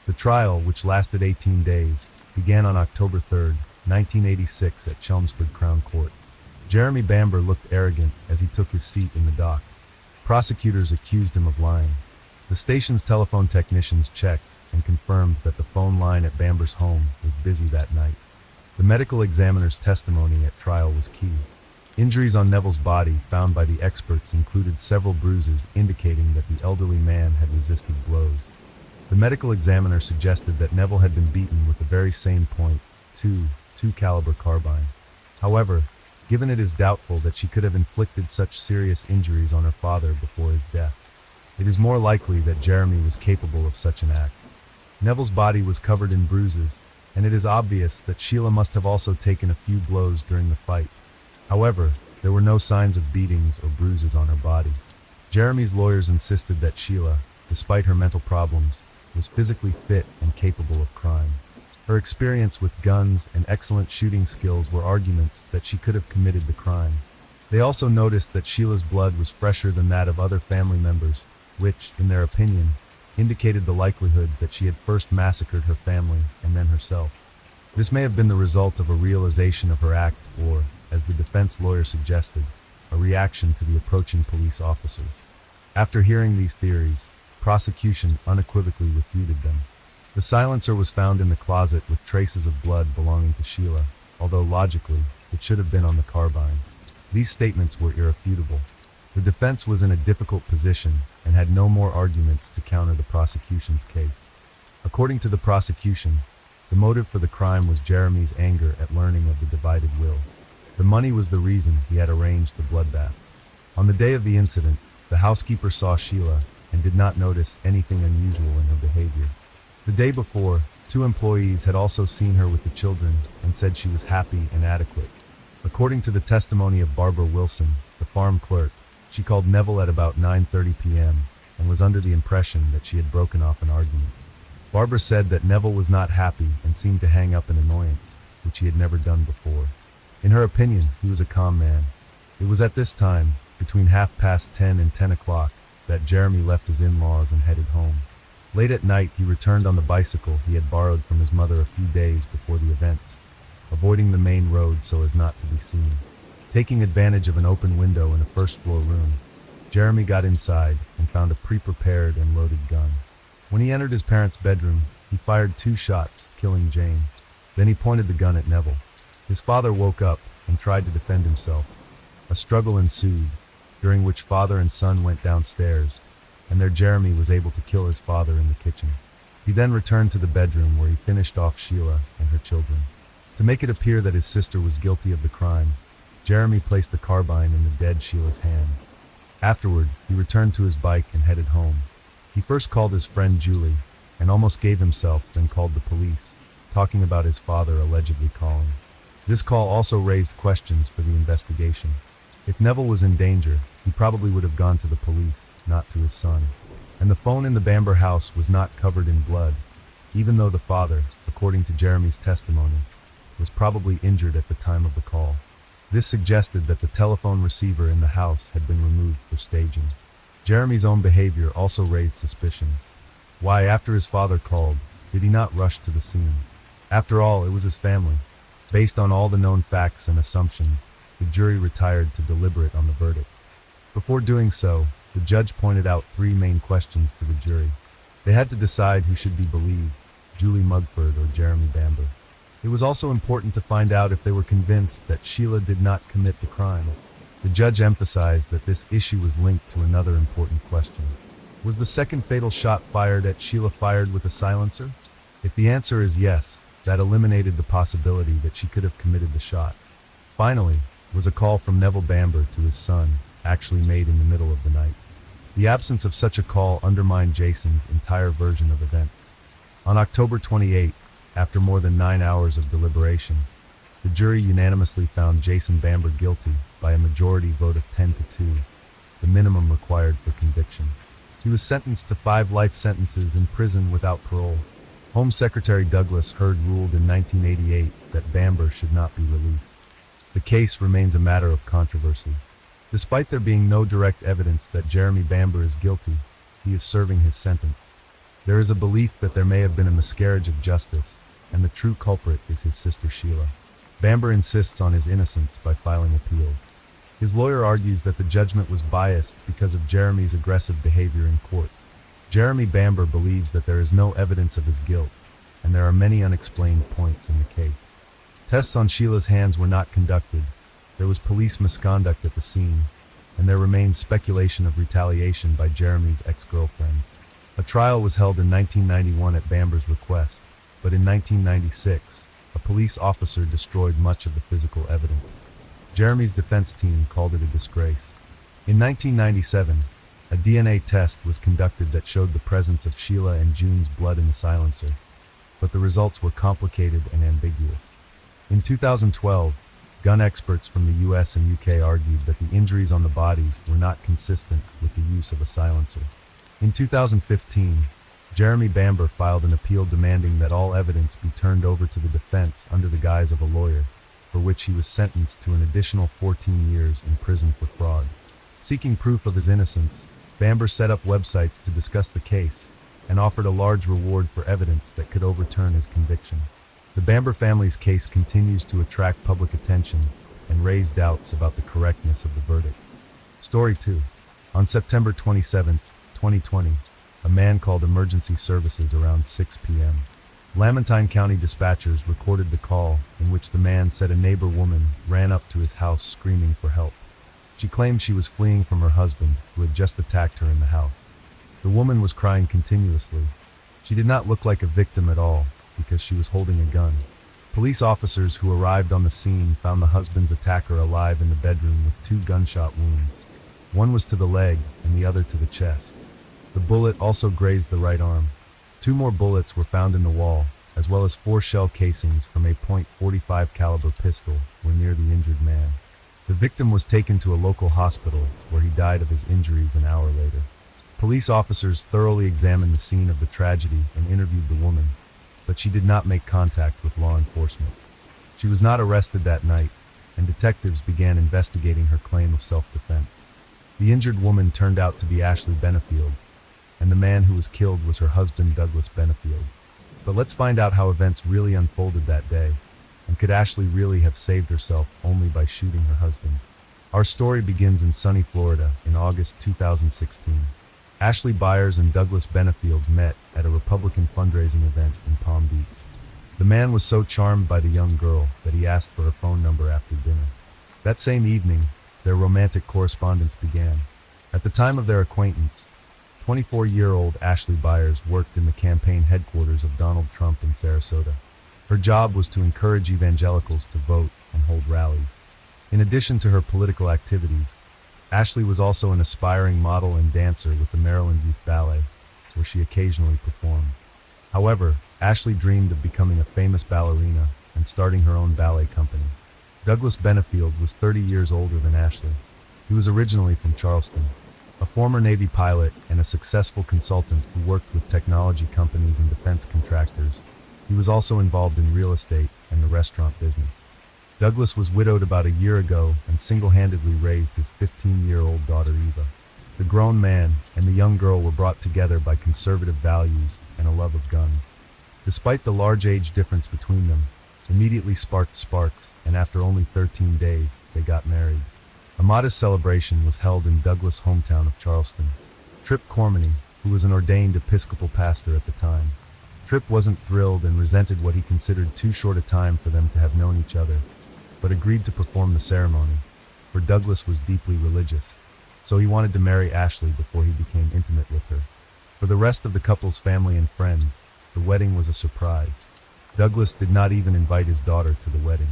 The trial, which lasted 18 days, began on October 3, 1986 at Chelmsford Crown Court. Jeremy Bamber looked arrogant as he took his seat in the dock. Prosecutors accused him of lying. The station's telephone technicians checked and confirmed that the phone line at Bamber's home was busy that night. The medical examiner's testimony at trial was key. Injuries on Neville's body found by the experts included several bruises indicating that the elderly man had resisted blows. The medical examiner suggested that Neville had been beaten with the very same .22 caliber carbine. However, given it is doubtful that she could have inflicted such serious injuries on her father before his death, it is more likely that Jeremy was capable of such an act. Neville's body was covered in bruises, and it is obvious that Sheila must have also taken a few blows during the fight. However, there were no signs of beatings or bruises on her body. Jeremy's lawyers insisted that Sheila, despite her mental problems, was physically fit and capable of crime. Her experience with guns and excellent shooting skills were arguments that she could have committed the crime. They also noticed that Sheila's blood was fresher than that of other family members, which, in their opinion, indicated the likelihood that she had first massacred her family and then herself. This may have been the result of a realization of her act or, as the defense lawyer suggested, a reaction to the approaching police officers. After hearing these theories, prosecution unequivocally refuted them. The silencer was found in the closet with traces of blood belonging to Sheila, although logically, it should have been on the carbine. These statements were irrefutable. The defense was in a difficult position and had no more arguments to counter the prosecution's case. According to the prosecution, the motive for the crime was Jeremy's anger at learning of the divided will. The money was the reason he had arranged the bloodbath. On the day of the incident, the housekeeper saw Sheila and did not notice anything unusual in her behavior. The day before, two employees had also seen her with the children and said she was happy and adequate. According to the testimony of Barbara Wilson, the farm clerk, she called Neville at about 9:30 p.m. and was under the impression that she had broken off an argument. Barbara said that Neville was not happy and seemed to hang up in annoyance, which he had never done before. In her opinion, he was a calm man. It was at this time, between 10:30 and 10 o'clock, that Jeremy left his in-laws and headed home. Late at night, he returned on the bicycle he had borrowed from his mother a few days before the events, avoiding the main road so as not to be seen. Taking advantage of an open window in a first-floor room, Jeremy got inside and found a pre-prepared and loaded gun. When he entered his parents' bedroom, he fired 2 shots, killing Jane. Then he pointed the gun at Neville. His father woke up and tried to defend himself. A struggle ensued, during which father and son went downstairs, and there Jeremy was able to kill his father in the kitchen. He then returned to the bedroom where he finished off Sheila and her children. To make it appear that his sister was guilty of the crime, Jeremy placed the carbine in the dead Sheila's hand. Afterward, he returned to his bike and headed home. He first called his friend Julie, and almost gave himself, then called the police, talking about his father allegedly calling. This call also raised questions for the investigation. If Neville was in danger, he probably would have gone to the police, not to his son. And the phone in the Bamber house was not covered in blood, even though the father, according to Jeremy's testimony, was probably injured at the time of the call. This suggested that the telephone receiver in the house had been removed for staging. Jeremy's own behavior also raised suspicion. Why, after his father called, did he not rush to the scene? After all, it was his family. Based on all the known facts and assumptions, the jury retired to deliberate on the verdict. Before doing so, the judge pointed out 3 main questions to the jury. They had to decide who should be believed, Julie Mugford or Jeremy Bamber. It was also important to find out if they were convinced that Sheila did not commit the crime. The judge emphasized that this issue was linked to another important question. Was the second fatal shot fired at Sheila fired with a silencer? If the answer is yes, that eliminated the possibility that she could have committed the shot. Finally, was a call from Neville Bamber to his son actually made in the middle of the night? The absence of such a call undermined Jason's entire version of events. On October 28, after more than 9 hours of deliberation, the jury unanimously found Jason Bamber guilty by a majority vote of 10-2, the minimum required for conviction. He was sentenced to 5 life sentences in prison without parole. Home Secretary Douglas Hurd ruled in 1988 that Bamber should not be released. The case remains a matter of controversy. Despite there being no direct evidence that Jeremy Bamber is guilty, he is serving his sentence. There is a belief that there may have been a miscarriage of justice, and the true culprit is his sister Sheila. Bamber insists on his innocence by filing appeals. His lawyer argues that the judgment was biased because of Jeremy's aggressive behavior in court. Jeremy Bamber believes that there is no evidence of his guilt, and there are many unexplained points in the case. Tests on Sheila's hands were not conducted, there was police misconduct at the scene, and there remains speculation of retaliation by Jeremy's ex-girlfriend. A trial was held in 1991 at Bamber's request, but in 1996, a police officer destroyed much of the physical evidence. Jeremy's defense team called it a disgrace. In 1997, a DNA test was conducted that showed the presence of Sheila and June's blood in the silencer, but the results were complicated and ambiguous. In 2012, gun experts from the US and UK argued that the injuries on the bodies were not consistent with the use of a silencer. In 2015, Jeremy Bamber filed an appeal demanding that all evidence be turned over to the defense under the guise of a lawyer, for which he was sentenced to an additional 14 years in prison for fraud. Seeking proof of his innocence, Bamber set up websites to discuss the case and offered a large reward for evidence that could overturn his conviction. The Bamber family's case continues to attract public attention and raise doubts about the correctness of the verdict. Story 2. On September 27, 2020, a man called emergency services around 6 p.m. Lamantine County dispatchers recorded the call in which the man said a neighbor woman ran up to his house screaming for help. She claimed she was fleeing from her husband, who had just attacked her in the house. The woman was crying continuously. She did not look like a victim at all, because she was holding a gun. Police officers who arrived on the scene found the husband's attacker alive in the bedroom with 2 gunshot wounds. One was to the leg and the other to the chest. The bullet also grazed the right arm. 2 more bullets were found in the wall, as well as 4 shell casings from a .45 caliber pistol were near the injured man. The victim was taken to a local hospital where he died of his injuries an hour later. Police officers thoroughly examined the scene of the tragedy and interviewed the woman, but she did not make contact with law enforcement. She was not arrested that night, and detectives began investigating her claim of self-defense. The injured woman turned out to be Ashley Benefield, and the man who was killed was her husband Douglas Benefield. But let's find out how events really unfolded that day, and could Ashley really have saved herself only by shooting her husband? Our story begins in sunny Florida in August 2016. Ashley Byers and Douglas Benefield met at a Republican fundraising event in Palm Beach. The man was so charmed by the young girl that he asked for her phone number after dinner. That same evening, their romantic correspondence began. At the time of their acquaintance, 24-year-old Ashley Byers worked in the campaign headquarters of Donald Trump in Sarasota. Her job was to encourage evangelicals to vote and hold rallies. In addition to her political activities, Ashley was also an aspiring model and dancer with the Maryland Youth Ballet, where she occasionally performed. However, Ashley dreamed of becoming a famous ballerina and starting her own ballet company. Douglas Benefield was 30 years older than Ashley. He was originally from Charleston. A former Navy pilot and a successful consultant who worked with technology companies and defense contractors, he was also involved in real estate and the restaurant business. Douglas was widowed about a year ago and single-handedly raised his 15-year-old daughter Eva. The grown man and the young girl were brought together by conservative values and a love of guns. Despite the large age difference between them, immediately sparked sparks, and after only 13 days, they got married. A modest celebration was held in Douglas' hometown of Charleston. Tripp Cormany, who was an ordained Episcopal pastor at the time. Tripp wasn't thrilled and resented what he considered too short a time for them to have known each other, but agreed to perform the ceremony, for Douglas was deeply religious, so he wanted to marry Ashley before he became intimate with her. For the rest of the couple's family and friends, the wedding was a surprise. Douglas did not even invite his daughter to the wedding.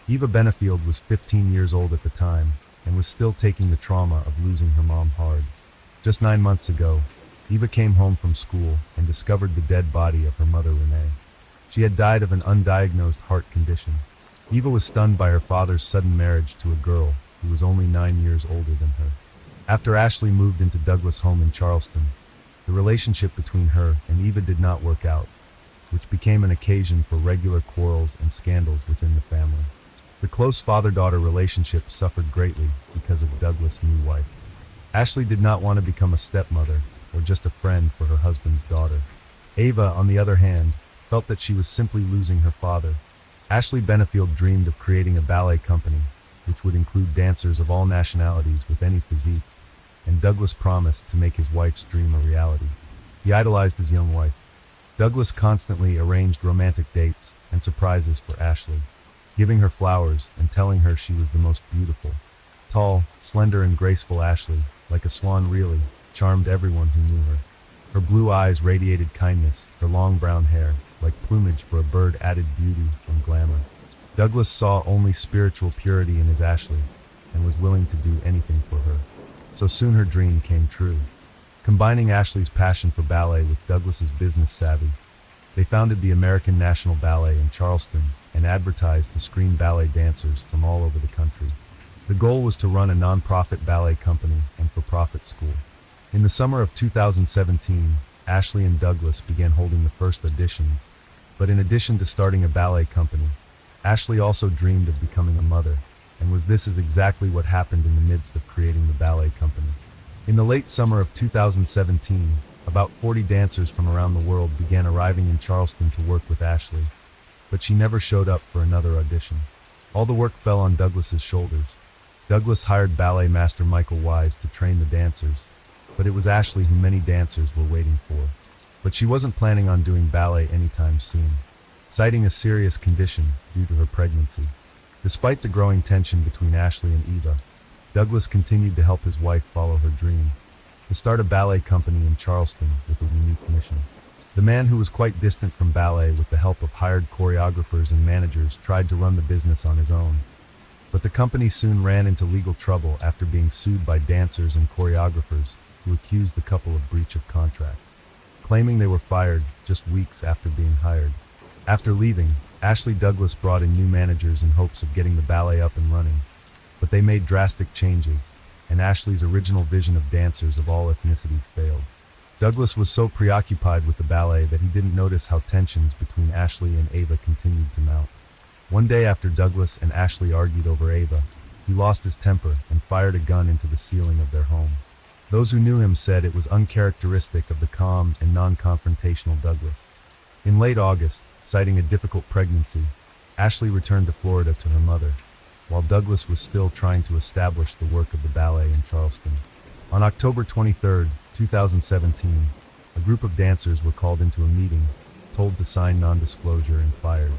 Eva Benefield was 15 years old at the time, and was still taking the trauma of losing her mom hard. Just 9 months ago, Eva came home from school and discovered the dead body of her mother Renee. She had died of an undiagnosed heart condition. Eva was stunned by her father's sudden marriage to a girl who was only 9 years older than her. After Ashley moved into Douglas' home in Charleston, the relationship between her and Eva did not work out, which became an occasion for regular quarrels and scandals within the family. The close father-daughter relationship suffered greatly because of Douglas' new wife. Ashley did not want to become a stepmother or just a friend for her husband's daughter. Ava, on the other hand, felt that she was simply losing her father. Ashley Benefield dreamed of creating a ballet company, which would include dancers of all nationalities with any physique, and Douglas promised to make his wife's dream a reality. He idolized his young wife. Douglas constantly arranged romantic dates and surprises for Ashley, giving her flowers and telling her she was the most beautiful. Tall, slender, and graceful Ashley, like a swan really, charmed everyone who knew her. Her blue eyes radiated kindness, her long brown hair, like plumage for a bird, added beauty and glamour. Douglas saw only spiritual purity in his Ashley, and was willing to do anything for her. So soon her dream came true. Combining Ashley's passion for ballet with Douglas's business savvy, they founded the American National Ballet in Charleston and advertised to screen ballet dancers from all over the country. The goal was to run a non-profit ballet company and for-profit school. In the summer of 2017, Ashley and Douglas began holding the first auditions, but in addition to starting a ballet company, Ashley also dreamed of becoming a mother, and this is exactly what happened in the midst of creating the ballet company. In the late summer of 2017, about 40 dancers from around the world began arriving in Charleston to work with Ashley, but she never showed up for another audition. All the work fell on Douglas's shoulders. Douglas hired ballet master Michael Wise to train the dancers, but it was Ashley who many dancers were waiting for. But she wasn't planning on doing ballet anytime soon, citing a serious condition due to her pregnancy. Despite the growing tension between Ashley and Eva, Douglas continued to help his wife follow her dream, to start a ballet company in Charleston with a unique mission. The man, who was quite distant from ballet, with the help of hired choreographers and managers, tried to run the business on his own. But the company soon ran into legal trouble after being sued by dancers and choreographers who accused the couple of breach of contract. claiming they were fired just weeks after being hired. After leaving, Ashley Douglas brought in new managers in hopes of getting the ballet up and running. But they made drastic changes, and Ashley's original vision of dancers of all ethnicities failed. Douglas was so preoccupied with the ballet that he didn't notice how tensions between Ashley and Ava continued to mount. One day after Douglas and Ashley argued over Ava, he lost his temper and fired a gun into the ceiling of their home. Those who knew him said it was uncharacteristic of the calm and non-confrontational Douglas. In late August, citing a difficult pregnancy, Ashley returned to Florida to her mother, while Douglas was still trying to establish the work of the ballet in Charleston. On October 23, 2017, a group of dancers were called into a meeting, told to sign non-disclosure, and fired.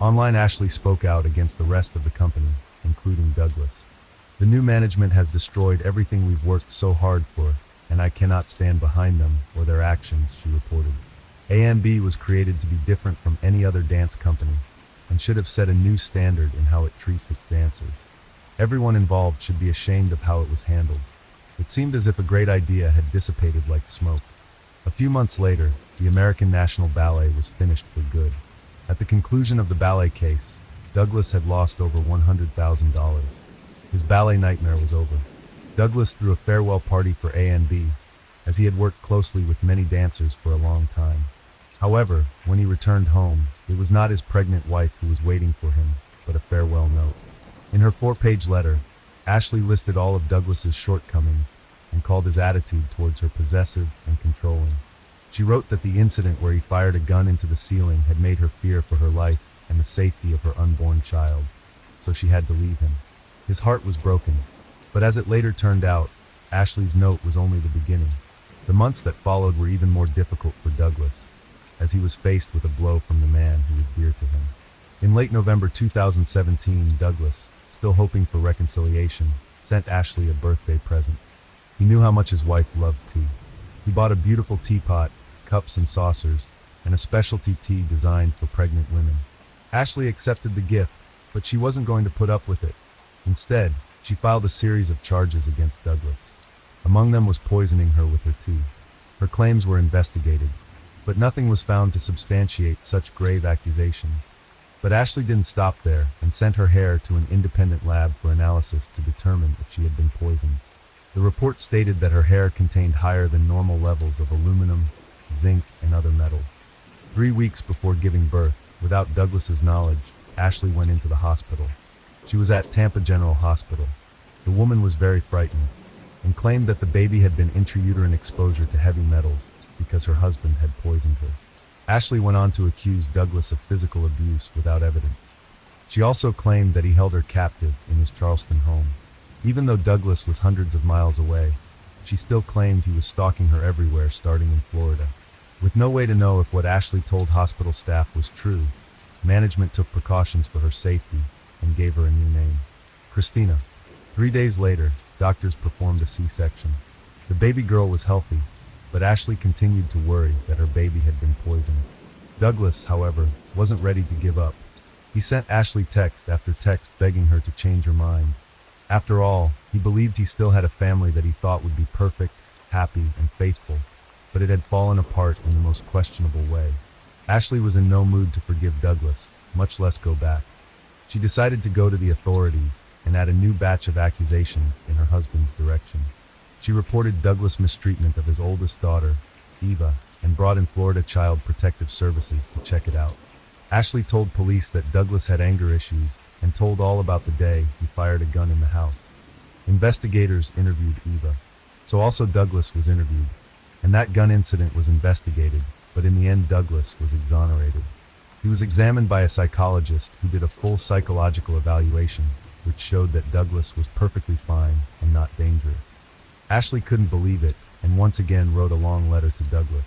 Online, Ashley spoke out against the rest of the company, including Douglas. "The new management has destroyed everything we've worked so hard for, and I cannot stand behind them or their actions," she reported. AMB was created to be different from any other dance company and should have set a new standard in how it treats its dancers. Everyone involved should be ashamed of how it was handled. It seemed as if a great idea had dissipated like smoke. A few months later, the American National Ballet was finished for good. At the conclusion of the ballet case, Douglas had lost over $100,000. His ballet nightmare was over. Douglas threw a farewell party for AMB, as he had worked closely with many dancers for a long time. However, when he returned home, it was not his pregnant wife who was waiting for him, but a farewell note. In her 4-page letter, Ashley listed all of Douglas's shortcomings and called his attitude towards her possessive and controlling. She wrote that the incident where he fired a gun into the ceiling had made her fear for her life and the safety of her unborn child, so she had to leave him. His heart was broken, but as it later turned out, Ashley's note was only the beginning. The months that followed were even more difficult for Douglas, as he was faced with a blow from the man who was dear to him. In late November 2017, Douglas, still hoping for reconciliation, sent Ashley a birthday present. He knew how much his wife loved tea. He bought a beautiful teapot, cups and saucers, and a specialty tea designed for pregnant women. Ashley accepted the gift, but she wasn't going to put up with it. Instead, she filed a series of charges against Douglas. Among them was poisoning her with her tea. Her claims were investigated, but nothing was found to substantiate such grave accusations. But Ashley didn't stop there and sent her hair to an independent lab for analysis to determine if she had been poisoned. The report stated that her hair contained higher than normal levels of aluminum, zinc, and other metals. 3 weeks before giving birth, without Douglas's knowledge, Ashley went into the hospital. She was at Tampa General Hospital. The woman was very frightened and claimed that the baby had been intrauterine exposure to heavy metals because her husband had poisoned her. Ashley went on to accuse Douglas of physical abuse without evidence. She also claimed that he held her captive in his Charleston home. Even though Douglas was hundreds of miles away, she still claimed he was stalking her everywhere, starting in Florida. With no way to know if what Ashley told hospital staff was true, management took precautions for her safety and gave her a new name, Christina. 3 days later, doctors performed a C-section. The baby girl was healthy, but Ashley continued to worry that her baby had been poisoned. Douglas, however, wasn't ready to give up. He sent Ashley text after text begging her to change her mind. After all, he believed he still had a family that he thought would be perfect, happy, and faithful, but it had fallen apart in the most questionable way. Ashley was in no mood to forgive Douglas, much less go back. She decided to go to the authorities and add a new batch of accusations in her husband's direction. She reported Douglas' mistreatment of his oldest daughter, Eva, and brought in Florida Child Protective Services to check it out. Ashley told police that Douglas had anger issues and told all about the day he fired a gun in the house. Investigators interviewed Eva, so also Douglas was interviewed, and that gun incident was investigated, but in the end Douglas was exonerated. He was examined by a psychologist who did a full psychological evaluation, which showed that Douglas was perfectly fine and not dangerous. Ashley couldn't believe it, and once again wrote a long letter to Douglas.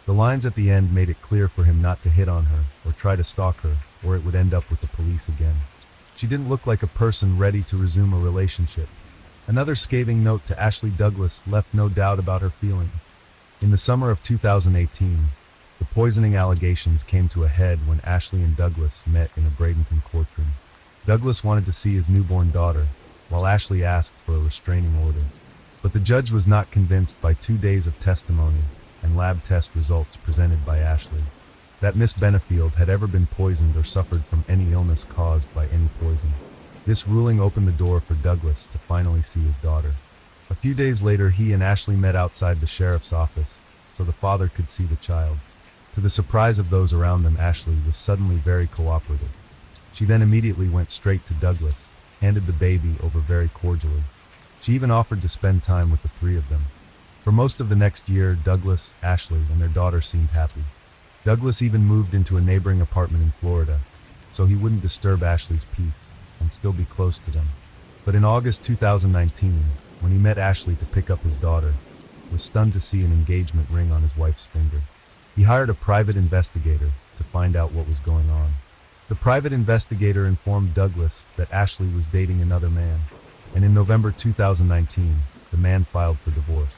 The lines at the end made it clear for him not to hit on her or try to stalk her, or it would end up with the police again. She didn't look like a person ready to resume a relationship. Another scathing note to Ashley Douglas left no doubt about her feelings. In the summer of 2018, the poisoning allegations came to a head when Ashley and Douglas met in a Bradenton courtroom. Douglas wanted to see his newborn daughter, while Ashley asked for a restraining order. But the judge was not convinced by 2 days of testimony and lab test results presented by Ashley that Miss Benefield had ever been poisoned or suffered from any illness caused by any poison. This ruling opened the door for Douglas to finally see his daughter. A few days later, he and Ashley met outside the sheriff's office so the father could see the child. To the surprise of those around them, Ashley was suddenly very cooperative. She then immediately went straight to Douglas, handed the baby over very cordially. She even offered to spend time with the three of them. For most of the next year, Douglas, Ashley, and their daughter seemed happy. Douglas even moved into a neighboring apartment in Florida, so he wouldn't disturb Ashley's peace and still be close to them. But in August 2019, when he met Ashley to pick up his daughter, he was stunned to see an engagement ring on his wife's finger. He hired a private investigator to find out what was going on. The private investigator informed Douglas that Ashley was dating another man, and in November 2019, the man filed for divorce.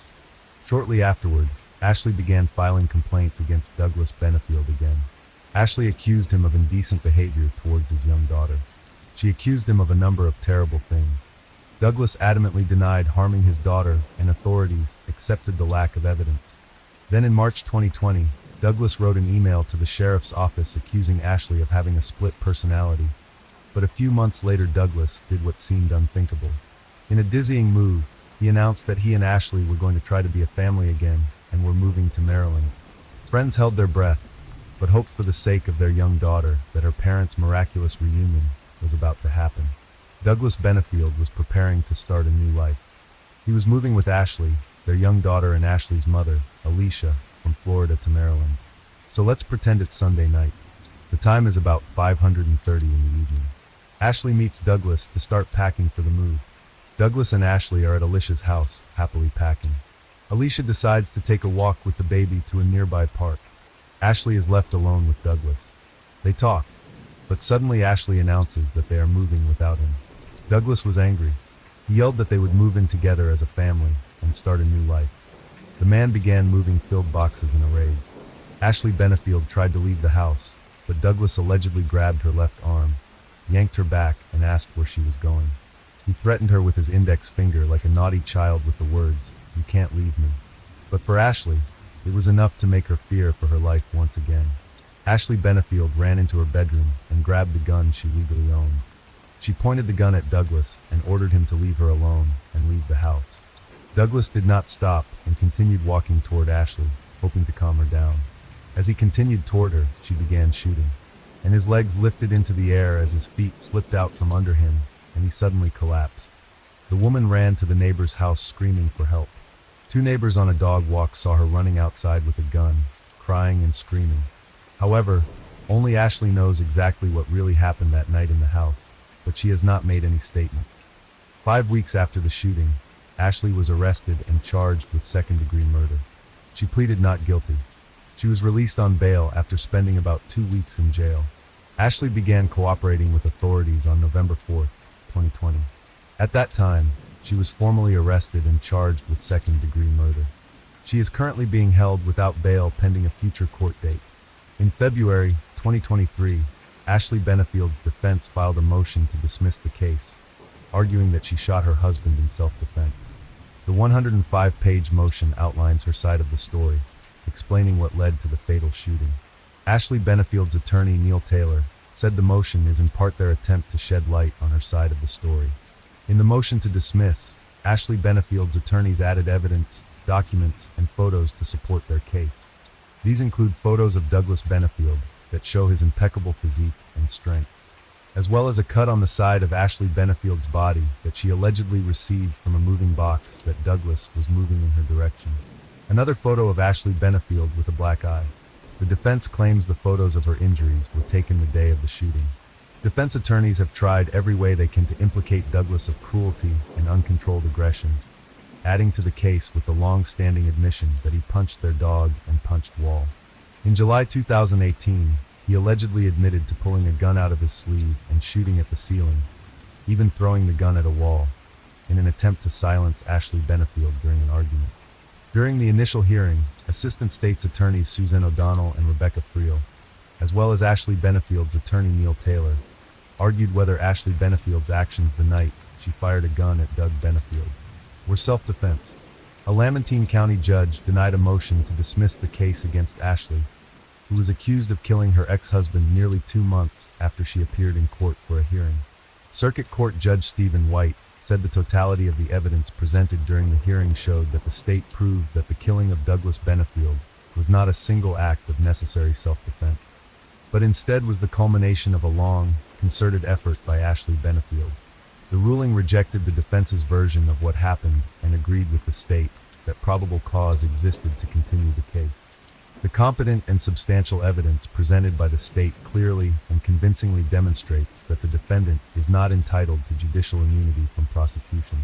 Shortly afterward, Ashley began filing complaints against Douglas Benefield again. Ashley accused him of indecent behavior towards his young daughter. She accused him of a number of terrible things. Douglas adamantly denied harming his daughter, and authorities accepted the lack of evidence. Then in March 2020, Douglas wrote an email to the sheriff's office accusing Ashley of having a split personality. But a few months later, Douglas did what seemed unthinkable. In a dizzying move, he announced that he and Ashley were going to try to be a family again and were moving to Maryland. Friends held their breath, but hoped for the sake of their young daughter that her parents' miraculous reunion was about to happen. Douglas Benefield was preparing to start a new life. He was moving with Ashley, their young daughter, and Ashley's mother, Alicia, from Florida to Maryland. So let's pretend it's Sunday night. The time is about 5:30 in the evening. Ashley meets Douglas to start packing for the move. Douglas and Ashley are at Alicia's house, happily packing. Alicia decides to take a walk with the baby to a nearby park. Ashley is left alone with Douglas. They talk, but suddenly Ashley announces that they are moving without him. Douglas was angry. He yelled that they would move in together as a family and start a new life. The man began moving filled boxes in a rage. Ashley Benefield tried to leave the house, but Douglas allegedly grabbed her left arm, yanked her back, and asked where she was going. He threatened her with his index finger like a naughty child with the words, "You can't leave me." But for Ashley, it was enough to make her fear for her life once again. Ashley Benefield ran into her bedroom and grabbed the gun she legally owned. She pointed the gun at Douglas and ordered him to leave her alone and leave the house. Douglas did not stop and continued walking toward Ashley, hoping to calm her down. As he continued toward her, she began shooting, and his legs lifted into the air as his feet slipped out from under him, and he suddenly collapsed. The woman ran to the neighbor's house screaming for help. Two neighbors on a dog walk saw her running outside with a gun, crying and screaming. However, only Ashley knows exactly what really happened that night in the house, but she has not made any statements. 5 weeks after the shooting, Ashley was arrested and charged with second-degree murder. She pleaded not guilty. She was released on bail after spending about 2 weeks in jail. Ashley began cooperating with authorities on November 4, 2020. At that time, she was formally arrested and charged with second-degree murder. She is currently being held without bail pending a future court date. In February 2023, Ashley Benefield's defense filed a motion to dismiss the case, arguing that she shot her husband in self-defense. The 105-page motion outlines her side of the story, explaining what led to the fatal shooting. Ashley Benefield's attorney, Neil Taylor, said the motion is in part their attempt to shed light on her side of the story. In the motion to dismiss, Ashley Benefield's attorneys added evidence, documents, and photos to support their case. These include photos of Douglas Benefield that show his impeccable physique and strength, as well as a cut on the side of Ashley Benefield's body that she allegedly received from a moving box that Douglas was moving in her direction. Another photo of Ashley Benefield with a black eye. The defense claims the photos of her injuries were taken the day of the shooting. Defense attorneys have tried every way they can to implicate Douglas of cruelty and uncontrolled aggression, adding to the case with the long-standing admission that he punched their dog and punched Wall. In July 2018, he allegedly admitted to pulling a gun out of his sleeve and shooting at the ceiling, even throwing the gun at a wall, in an attempt to silence Ashley Benefield during an argument. During the initial hearing, Assistant State's Attorneys Susan O'Donnell and Rebecca Friel, as well as Ashley Benefield's attorney Neil Taylor, argued whether Ashley Benefield's actions the night she fired a gun at Doug Benefield were self-defense. A Lamantine County judge denied a motion to dismiss the case against Ashley, who was accused of killing her ex-husband nearly 2 months after she appeared in court for a hearing. Circuit Court Judge Stephen White said the totality of the evidence presented during the hearing showed that the state proved that the killing of Douglas Benefield was not a single act of necessary self-defense, but instead was the culmination of a long, concerted effort by Ashley Benefield. The ruling rejected the defense's version of what happened and agreed with the state that probable cause existed to continue the case. The competent and substantial evidence presented by the state clearly and convincingly demonstrates that the defendant is not entitled to judicial immunity from prosecution,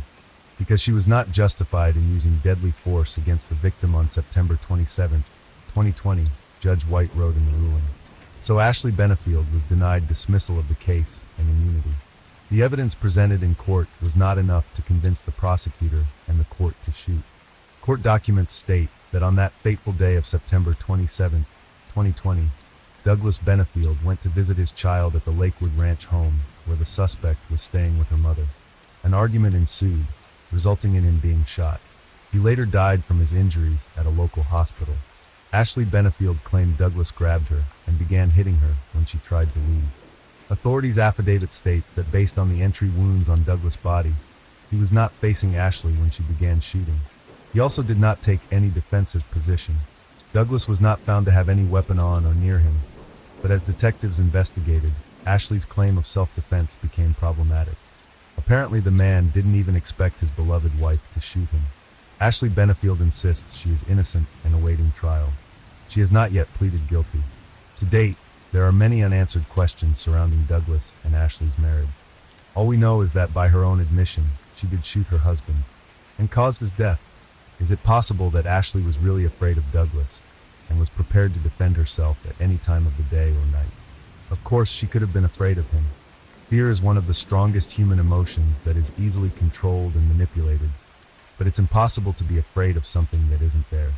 because she was not justified in using deadly force against the victim on September 27, 2020, Judge White wrote in the ruling. So Ashley Benefield was denied dismissal of the case and immunity. The evidence presented in court was not enough to convince the prosecutor and the court to shoot. Court documents state that on that fateful day of September 27, 2020, Douglas Benefield went to visit his child at the Lakewood Ranch home where the suspect was staying with her mother. An argument ensued, resulting in him being shot. He later died from his injuries at a local hospital. Ashley Benefield claimed Douglas grabbed her and began hitting her when she tried to leave. Authorities' affidavit states that based on the entry wounds on Douglas' body, he was not facing Ashley when she began shooting. He also did not take any defensive position. Douglas was not found to have any weapon on or near him, but as detectives investigated, Ashley's claim of self-defense became problematic. Apparently the man didn't even expect his beloved wife to shoot him. Ashley Benefield insists she is innocent and awaiting trial. She has not yet pleaded guilty. To date, there are many unanswered questions surrounding Douglas and Ashley's marriage. All we know is that by her own admission, she did shoot her husband and caused his death. Is it possible that Ashley was really afraid of Douglas and was prepared to defend herself at any time of the day or night? Of course, she could have been afraid of him. Fear is one of the strongest human emotions that is easily controlled and manipulated, but it's impossible to be afraid of something that isn't there.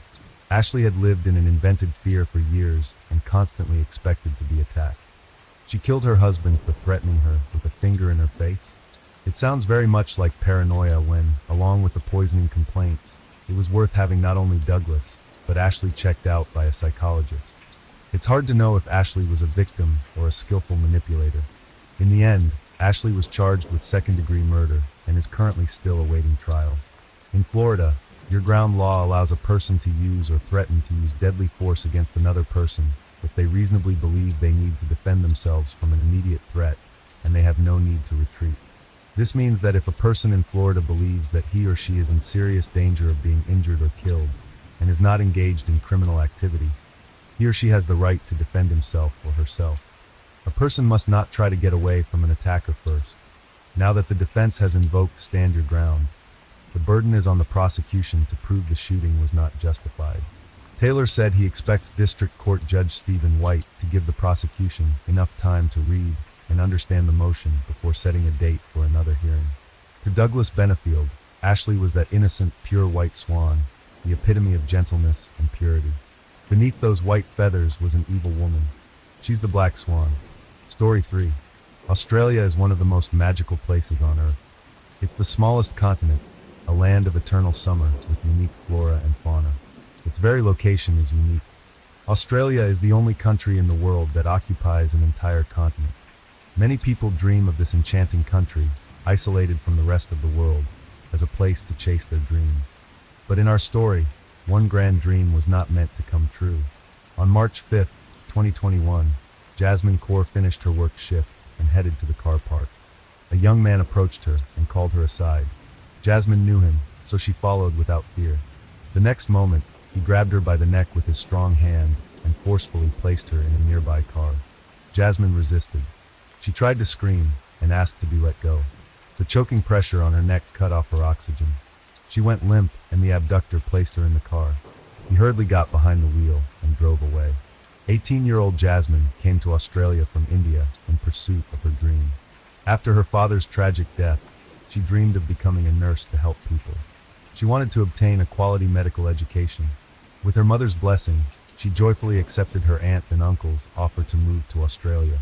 Ashley had lived in an invented fear for years and constantly expected to be attacked. She killed her husband for threatening her with a finger in her face. It sounds very much like paranoia when, along with the poisoning complaints, it was worth having not only Douglas, but Ashley checked out by a psychologist. It's hard to know if Ashley was a victim or a skillful manipulator. In the end, Ashley was charged with second-degree murder and is currently still awaiting trial. In Florida, your ground law allows a person to use or threaten to use deadly force against another person if they reasonably believe they need to defend themselves from an immediate threat and they have no need to retreat. This means that if a person in Florida believes that he or she is in serious danger of being injured or killed and is not engaged in criminal activity, he or she has the right to defend himself or herself. A person must not try to get away from an attacker first. Now that the defense has invoked stand your ground, the burden is on the prosecution to prove the shooting was not justified. Taylor said he expects District Court Judge Stephen White to give the prosecution enough time to read and understand the motion before setting a date for another hearing. To Douglas Benefield, Ashley was that innocent, pure white swan, the epitome of gentleness and purity. Beneath those white feathers was an evil woman. She's the Black Swan. Story 3. Australia is one of the most magical places on Earth. It's the smallest continent, a land of eternal summer with unique flora and fauna. Its very location is unique. Australia is the only country in the world that occupies an entire continent. Many people dream of this enchanting country, isolated from the rest of the world, as a place to chase their dreams. But in our story, one grand dream was not meant to come true. On March 5, 2021, Jasmine Kaur finished her work shift and headed to the car park. A young man approached her and called her aside. Jasmine knew him, so she followed without fear. The next moment, he grabbed her by the neck with his strong hand and forcefully placed her in a nearby car. Jasmine resisted. She tried to scream and asked to be let go. The choking pressure on her neck cut off her oxygen. She went limp and the abductor placed her in the car. He hurriedly got behind the wheel and drove away. 18-year-old Jasmine came to Australia from India in pursuit of her dream. After her father's tragic death, she dreamed of becoming a nurse to help people. She wanted to obtain a quality medical education. With her mother's blessing, she joyfully accepted her aunt and uncle's offer to move to Australia.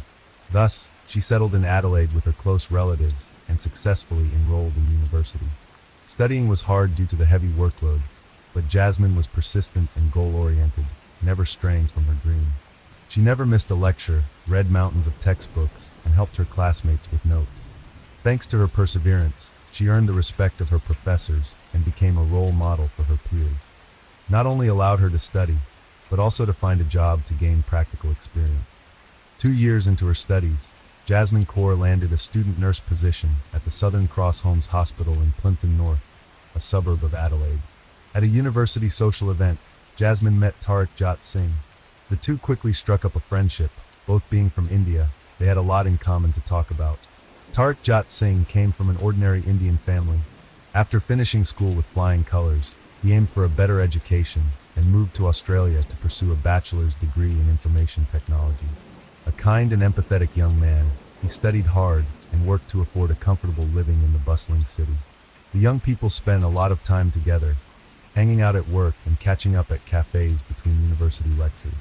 Thus, she settled in Adelaide with her close relatives and successfully enrolled in university. Studying was hard due to the heavy workload, but Jasmine was persistent and goal-oriented, never straying from her dream. She never missed a lecture, read mountains of textbooks, and helped her classmates with notes. Thanks to her perseverance, she earned the respect of her professors and became a role model for her peers. Not only allowed her to study, but also to find a job to gain practical experience. 2 years into her studies, Jasmine Kaur landed a student nurse position at the Southern Cross Homes Hospital in Plympton North, a suburb of Adelaide. At a university social event, Jasmine met Tariq Jat Singh. The two quickly struck up a friendship. Both being from India, they had a lot in common to talk about. Tariq Jat Singh came from an ordinary Indian family. After finishing school with flying colors, he aimed for a better education and moved to Australia to pursue a bachelor's degree in information technology. A kind and empathetic young man, he studied hard and worked to afford a comfortable living in the bustling city. The young people spent a lot of time together, hanging out at work and catching up at cafes between university lectures.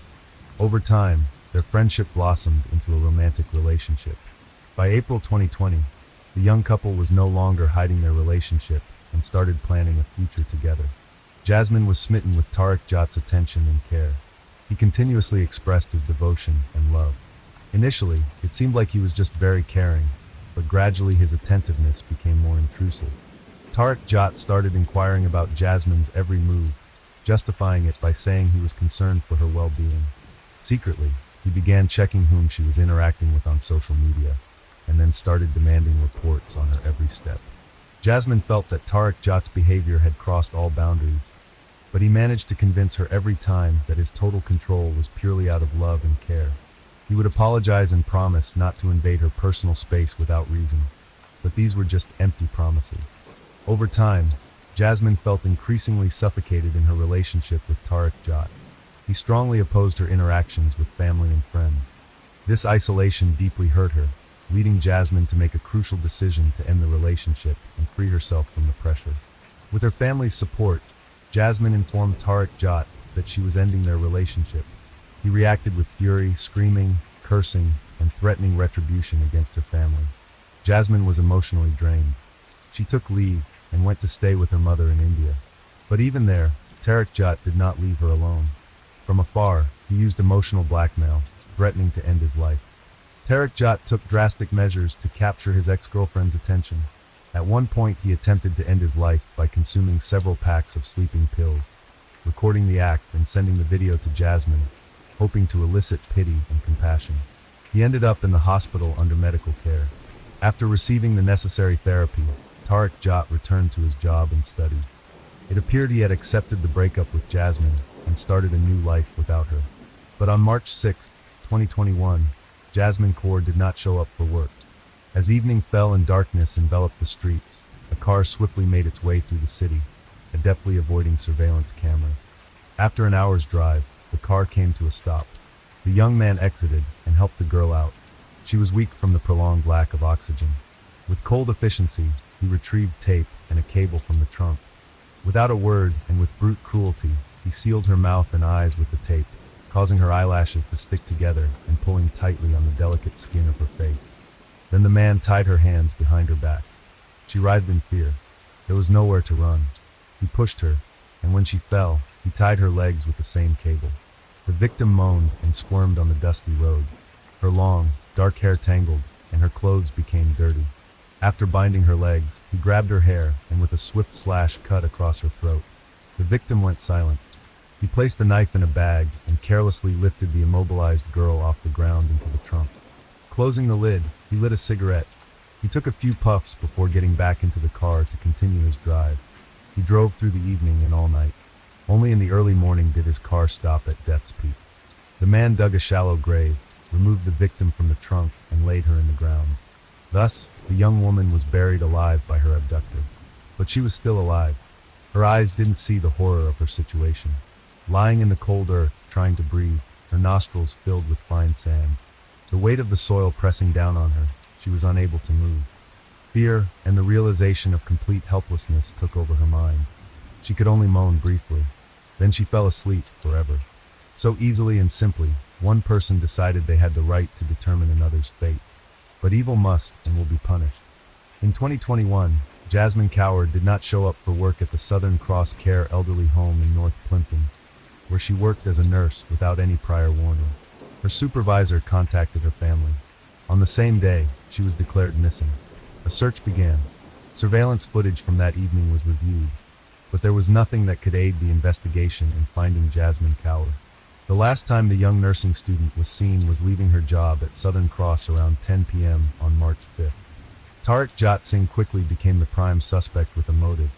Over time, their friendship blossomed into a romantic relationship. By April 2020, the young couple was no longer hiding their relationship and started planning a future together. Jasmine was smitten with Tariq Jat's attention and care. He continuously expressed his devotion and love. Initially, it seemed like he was just very caring, but gradually his attentiveness became more intrusive. Tariq Jat started inquiring about Jasmine's every move, justifying it by saying he was concerned for her well-being. Secretly, he began checking whom she was interacting with on social media, and then started demanding reports on her every step. Jasmine felt that Tariq Jat's behavior had crossed all boundaries, but he managed to convince her every time that his total control was purely out of love and care. He would apologize and promise not to invade her personal space without reason, but these were just empty promises. Over time, Jasmine felt increasingly suffocated in her relationship with Tariq Jat. He strongly opposed her interactions with family and friends. This isolation deeply hurt her, leading Jasmine to make a crucial decision to end the relationship and free herself from the pressure. With her family's support, Jasmine informed Tariq Jat that she was ending their relationship. He reacted with fury, screaming, cursing, and threatening retribution against her family. Jasmine was emotionally drained. She took leave and went to stay with her mother in India. But even there, Tariq Jat did not leave her alone. From afar, he used emotional blackmail, threatening to end his life. Tariq Jat took drastic measures to capture his ex-girlfriend's attention. At one point, he attempted to end his life by consuming several packs of sleeping pills, recording the act and sending the video to Jasmine, hoping to elicit pity and compassion. He ended up in the hospital under medical care. After receiving the necessary therapy, Tariq Jat returned to his job and studies. It appeared he had accepted the breakup with Jasmine and started a new life without her. But on March 6, 2021, Jasmine Kaur did not show up for work. As evening fell and darkness enveloped the streets, a car swiftly made its way through the city, adeptly avoiding surveillance cameras. After an hour's drive, the car came to a stop. The young man exited and helped the girl out. She was weak from the prolonged lack of oxygen. With cold efficiency, he retrieved tape and a cable from the trunk. Without a word and with brute cruelty, he sealed her mouth and eyes with the tape, causing her eyelashes to stick together and pulling tightly on the delicate skin of her face. Then the man tied her hands behind her back. She writhed in fear. There was nowhere to run. He pushed her, and when she fell, he tied her legs with the same cable. The victim moaned and squirmed on the dusty road. Her long, dark hair tangled, and her clothes became dirty. After binding her legs, he grabbed her hair and with a swift slash cut across her throat. The victim went silent. He placed the knife in a bag and carelessly lifted the immobilized girl off the ground into the trunk. Closing the lid, he lit a cigarette. He took a few puffs before getting back into the car to continue his drive. He drove through the evening and all night. Only in the early morning did his car stop at Death's Peak. The man dug a shallow grave, removed the victim from the trunk, and laid her in the ground. Thus, the young woman was buried alive by her abductor. But she was still alive. Her eyes didn't see the horror of her situation. Lying in the cold earth, trying to breathe, her nostrils filled with fine sand. The weight of the soil pressing down on her, she was unable to move. Fear and the realization of complete helplessness took over her mind. She could only moan briefly. Then she fell asleep forever. So easily and simply, one person decided they had the right to determine another's fate. But evil must and will be punished. In 2021, Jasmine Kaur did not show up for work at the Southern Cross Care elderly home in North Plimpton, where she worked as a nurse without any prior warning. Her supervisor contacted her family. On the same day, she was declared missing. A search began. Surveillance footage from that evening was reviewed, but there was nothing that could aid the investigation in finding Jasmine Kaur. The last time the young nursing student was seen was leaving her job at Southern Cross around 10 p.m. on March 5th. Tariq Jat Singh quickly became the prime suspect with a motive,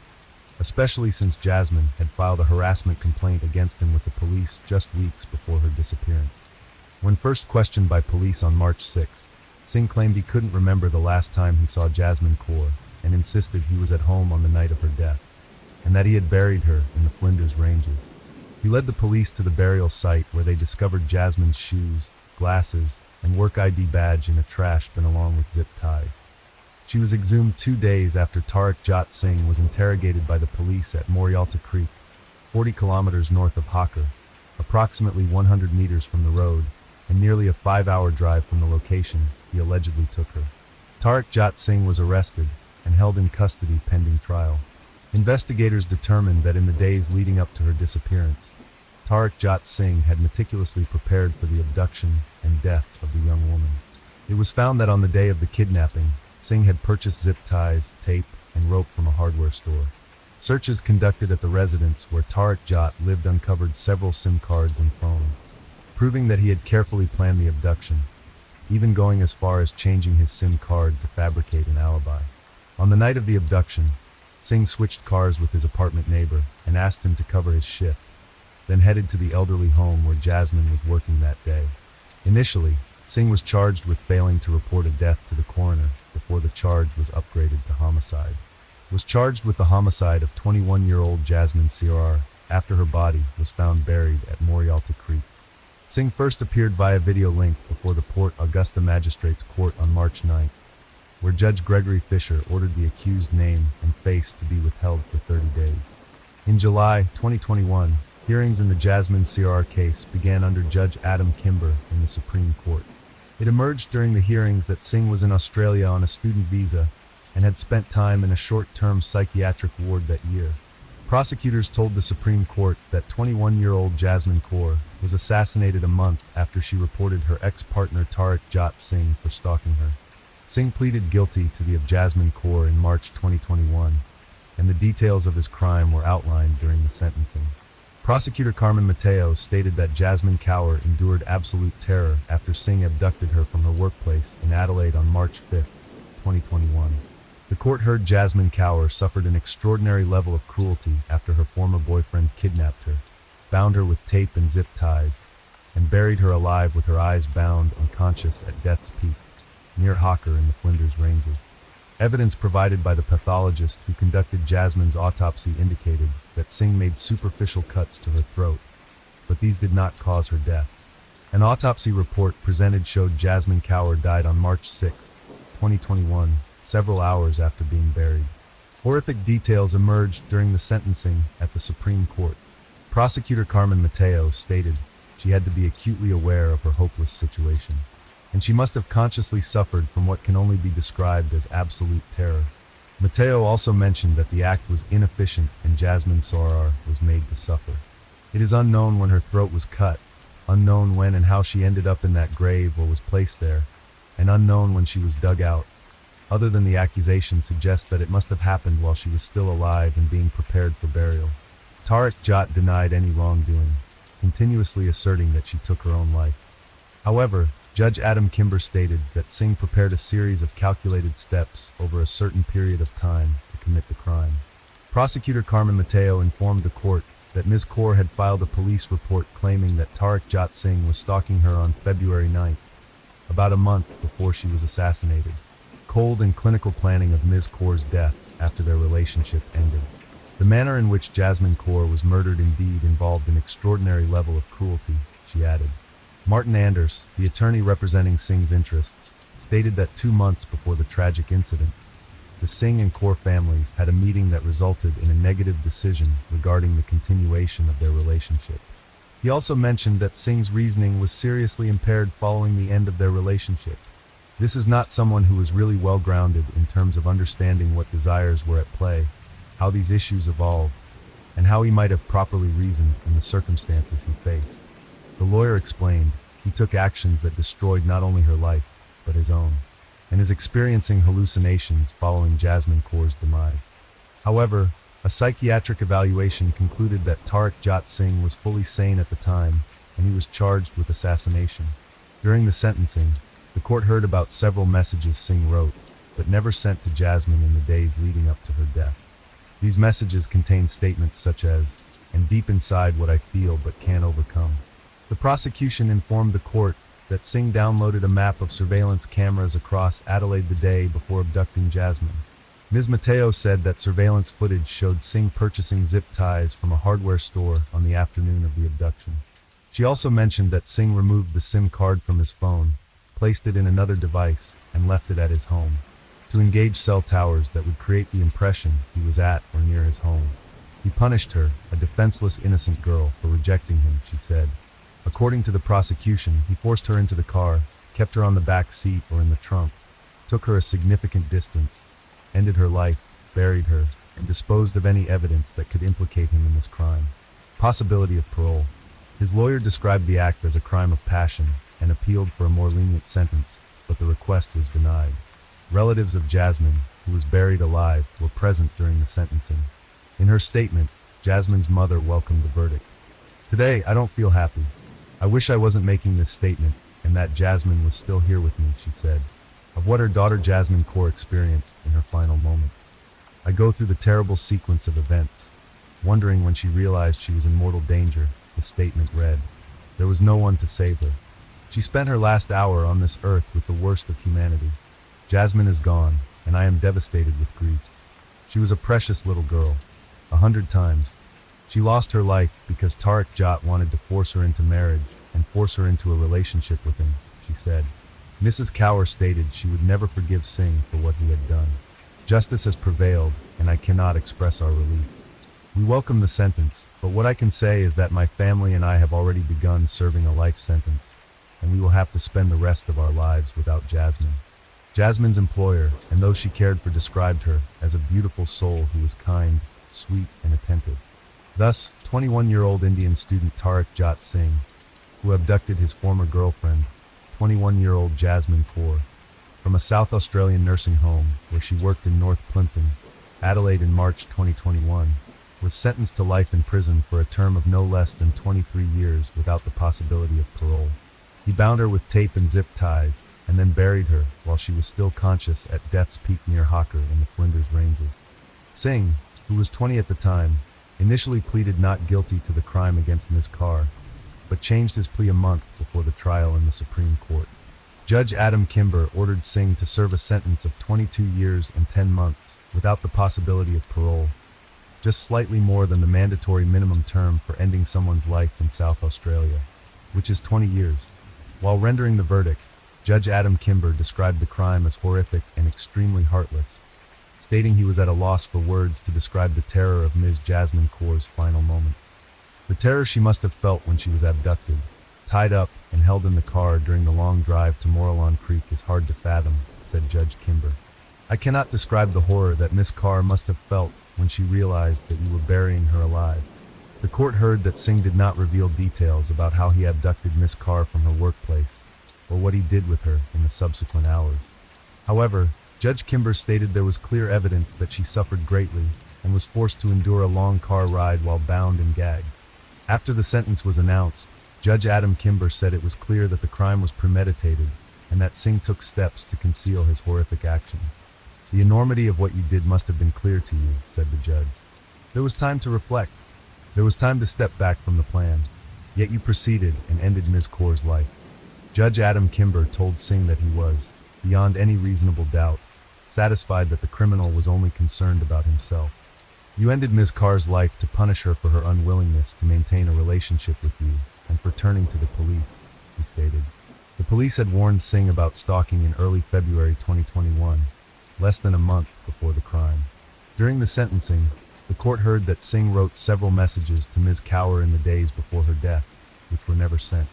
especially since Jasmine had filed a harassment complaint against him with the police just weeks before her disappearance. When first questioned by police on March 6, Singh claimed he couldn't remember the last time he saw Jasmine Kaur and insisted he was at home on the night of her death, and that he had buried her in the Flinders Ranges. He led the police to the burial site where they discovered Jasmine's shoes, glasses, and work ID badge in a trash bin along with zip ties. She was exhumed 2 days after Tariq Jat Singh was interrogated by the police at Morialta Creek, 40 kilometers north of Hakar, approximately 100 meters from the road, and nearly a 5-hour drive from the location he allegedly took her. Tariq Jat Singh was arrested and held in custody pending trial. Investigators determined that in the days leading up to her disappearance, Tariq Jat Singh had meticulously prepared for the abduction and death of the young woman. It was found that on the day of the kidnapping, Singh had purchased zip ties, tape, and rope from a hardware store. Searches conducted at the residence where Tariq Jat lived uncovered several SIM cards and phones, proving that he had carefully planned the abduction, even going as far as changing his SIM card to fabricate an alibi. On the night of the abduction, Singh switched cars with his apartment neighbor and asked him to cover his shift, then headed to the elderly home where Jasmine was working that day. Initially, Singh was charged with failing to report a death to the coroner before the charge was upgraded to homicide. Was charged with the homicide of 21-year-old Jasmine Kaur after her body was found buried at Morialta Creek. Singh first appeared via video link before the Port Augusta Magistrates Court on March 9, where Judge Gregory Fisher ordered the accused name and face to be withheld for 30 days. In July 2021, hearings in the Jasmine Kaur case began under Judge Adam Kimber in the Supreme Court. It emerged during the hearings that Singh was in Australia on a student visa and had spent time in a short-term psychiatric ward that year. Prosecutors told the Supreme Court that 21-year-old Jasmine Kaur was assassinated a month after she reported her ex-partner Tariq Jat Singh for stalking her. Singh pleaded guilty to the of Jasmine Kaur in March 2021, and the details of his crime were outlined during the sentencing. Prosecutor Carmen Mateo stated that Jasmine Kaur endured absolute terror after Singh abducted her from her workplace in Adelaide on March 5, 2021. The court heard Jasmine Kaur suffered an extraordinary level of cruelty after her former boyfriend kidnapped her, bound her with tape and zip ties, and buried her alive with her eyes bound unconscious at Death's Peak, near Hakar in the Flinders Ranges. Evidence provided by the pathologist who conducted Jasmine's autopsy indicated that Singh made superficial cuts to her throat, but these did not cause her death. An autopsy report presented showed Jasmine Kaur died on March 6, 2021, several hours after being buried. Horrific details emerged during the sentencing at the Supreme Court. Prosecutor Carmen Mateo stated she had to be acutely aware of her hopeless situation, and she must have consciously suffered from what can only be described as absolute terror. Mateo also mentioned that the act was inefficient and Jasmine Kaur was made to suffer. It is unknown when her throat was cut, unknown when and how she ended up in that grave or was placed there, and unknown when she was dug out. Other than the accusation suggests that it must have happened while she was still alive and being prepared for burial. Tariq Jat denied any wrongdoing, continuously asserting that she took her own life. However, Judge Adam Kimber stated that Singh prepared a series of calculated steps over a certain period of time to commit the crime. Prosecutor Carmen Mateo informed the court that Ms. Kaur had filed a police report claiming that Tariq Jat Singh was stalking her on February 9th, about a month before she was assassinated. Cold and clinical planning of Ms. Kaur's death after their relationship ended. The manner in which Jasmine Kaur was murdered indeed involved an extraordinary level of cruelty, she added. Martin Anders, the attorney representing Singh's interests, stated that 2 months before the tragic incident, the Singh and Kaur families had a meeting that resulted in a negative decision regarding the continuation of their relationship. He also mentioned that Singh's reasoning was seriously impaired following the end of their relationship, This is not someone who was really well grounded in terms of understanding what desires were at play, how these issues evolved, and how he might have properly reasoned in the circumstances he faced. The lawyer explained he took actions that destroyed not only her life, but his own, and is experiencing hallucinations following Jasmine Kaur's demise. However, a psychiatric evaluation concluded that Tariq Jat Singh was fully sane at the time, and he was charged with assassination. During the sentencing, the court heard about several messages Singh wrote, but never sent to Jasmine in the days leading up to her death. These messages contained statements such as, "And deep inside what I feel but can't overcome." The prosecution informed the court that Singh downloaded a map of surveillance cameras across Adelaide the day before abducting Jasmine. Ms. Mateo said that surveillance footage showed Singh purchasing zip ties from a hardware store on the afternoon of the abduction. She also mentioned that Singh removed the SIM card from his phone, placed it in another device, and left it at his home, to engage cell towers that would create the impression he was at or near his home. He punished her, a defenseless innocent girl, for rejecting him, she said. According to the prosecution, he forced her into the car, kept her on the back seat or in the trunk, took her a significant distance, ended her life, buried her, and disposed of any evidence that could implicate him in this crime. Possibility of parole. His lawyer described the act as a crime of passion and appealed for a more lenient sentence, but the request was denied. Relatives of Jasmine, who was buried alive, were present during the sentencing. In her statement, Jasmine's mother welcomed the verdict. "Today, I don't feel happy. I wish I wasn't making this statement and that Jasmine was still here with me," she said, of what her daughter Jasmine Kaur experienced in her final moments. "I go through the terrible sequence of events, wondering when she realized she was in mortal danger," the statement read. "There was no one to save her. She spent her last hour on this earth with the worst of humanity. Jasmine is gone, and I am devastated with grief. She was a precious little girl. 100 times. She lost her life because Tariq Jat wanted to force her into marriage and force her into a relationship with him," she said. Mrs. Kaur stated she would never forgive Singh for what he had done. "Justice has prevailed, and I cannot express our relief. We welcome the sentence, but what I can say is that my family and I have already begun serving a life sentence, and we will have to spend the rest of our lives without Jasmine." Jasmine's employer, and those she cared for, described her as a beautiful soul who was kind, sweet, and attentive. Thus, 21-year-old Indian student Tariq Jat Singh, who abducted his former girlfriend, 21-year-old Jasmine Kaur, from a South Australian nursing home where she worked in North Plimpton, Adelaide in March 2021, was sentenced to life in prison for a term of no less than 23 years without the possibility of parole. He bound her with tape and zip ties, and then buried her while she was still conscious at Death's Peak near Hawker in the Flinders Ranges. Singh, who was 20 at the time, initially pleaded not guilty to the crime against Ms. Kaur, but changed his plea a month before the trial in the Supreme Court. Judge Adam Kimber ordered Singh to serve a sentence of 22 years and 10 months without the possibility of parole, just slightly more than the mandatory minimum term for ending someone's life in South Australia, which is 20 years. While rendering the verdict, Judge Adam Kimber described the crime as horrific and extremely heartless, stating he was at a loss for words to describe the terror of Ms. Jasmine Kaur's final moments. The terror she must have felt when she was abducted, tied up, and held in the car during the long drive to Mooralon Creek is hard to fathom, said Judge Kimber. "I cannot describe the horror that Miss Kaur must have felt when she realized that you were burying her alive." The court heard that Singh did not reveal details about how he abducted Miss Kaur from her workplace, or what he did with her in the subsequent hours. However, Judge Kimber stated there was clear evidence that she suffered greatly and was forced to endure a long car ride while bound and gagged. After the sentence was announced, Judge Adam Kimber said it was clear that the crime was premeditated and that Singh took steps to conceal his horrific action. "The enormity of what you did must have been clear to you," said the judge. "There was time to reflect. There was time to step back from the plan. Yet you proceeded and ended Ms. Kaur's life." Judge Adam Kimber told Singh that he was, beyond any reasonable doubt, satisfied that the criminal was only concerned about himself. "You ended Ms. Kaur's life to punish her for her unwillingness to maintain a relationship with you and for turning to the police," he stated. The police had warned Singh about stalking in early February 2021, less than a month before the crime. During the sentencing, the court heard that Singh wrote several messages to Ms. Kaur in the days before her death, which were never sent.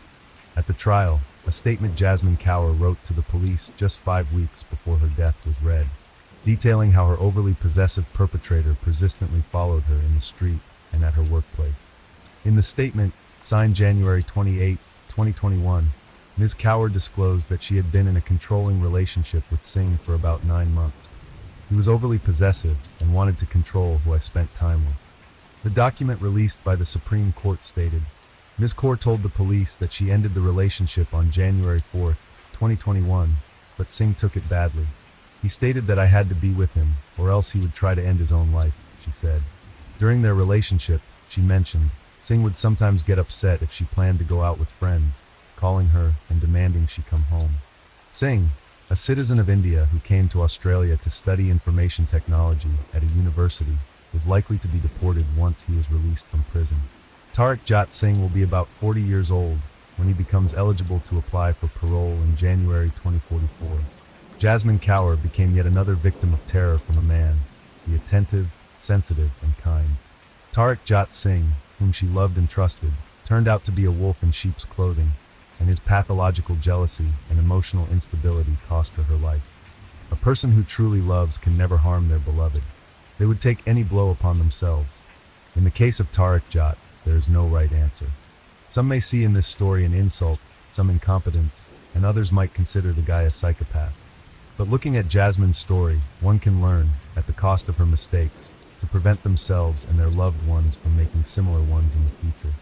At the trial, a statement Jasmine Cower wrote to the police just 5 weeks before her death was read, detailing how her overly possessive perpetrator persistently followed her in the street and at her workplace. In the statement, signed January 28, 2021, Ms. Cower disclosed that she had been in a controlling relationship with Singh for about 9 months. He was overly possessive and wanted to control who I spent time with. The document released by the Supreme Court stated, Ms. Kaur told the police that she ended the relationship on January 4, 2021, but Singh took it badly. He stated that I had to be with him, or else he would try to end his own life, she said. During their relationship, she mentioned, Singh would sometimes get upset if she planned to go out with friends, calling her and demanding she come home. Singh, a citizen of India who came to Australia to study information technology at a university, is likely to be deported once he is released from prison. Tariq Jat Singh will be about 40 years old when he becomes eligible to apply for parole in January 2044. Jasmine Cower became yet another victim of terror from a man, the attentive, sensitive, and kind. Tariq Jat Singh, whom she loved and trusted, turned out to be a wolf in sheep's clothing, and his pathological jealousy and emotional instability cost her her life. A person who truly loves can never harm their beloved. They would take any blow upon themselves. In the case of Tariq Jat, there is no right answer. Some may see in this story an insult, some incompetence, and others might consider the guy a psychopath. But looking at Jasmine's story, one can learn, at the cost of her mistakes, to prevent themselves and their loved ones from making similar ones in the future.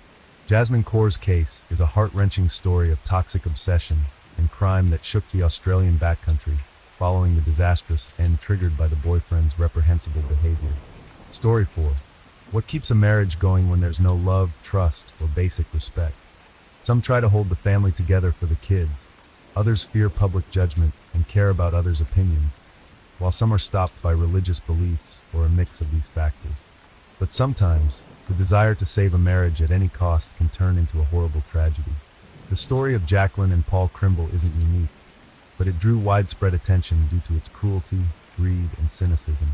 Jasmine Kaur's case is a heart-wrenching story of toxic obsession and crime that shook the Australian backcountry, following the disastrous end triggered by the boyfriend's reprehensible behavior. Story 4. What keeps a marriage going when there's no love, trust, or basic respect? Some try to hold the family together for the kids. Others fear public judgment and care about others' opinions, while some are stopped by religious beliefs or a mix of these factors. But sometimes, the desire to save a marriage at any cost can turn into a horrible tragedy. The story of Jacqueline and Paul Crimble isn't unique, but it drew widespread attention due to its cruelty, greed, and cynicism.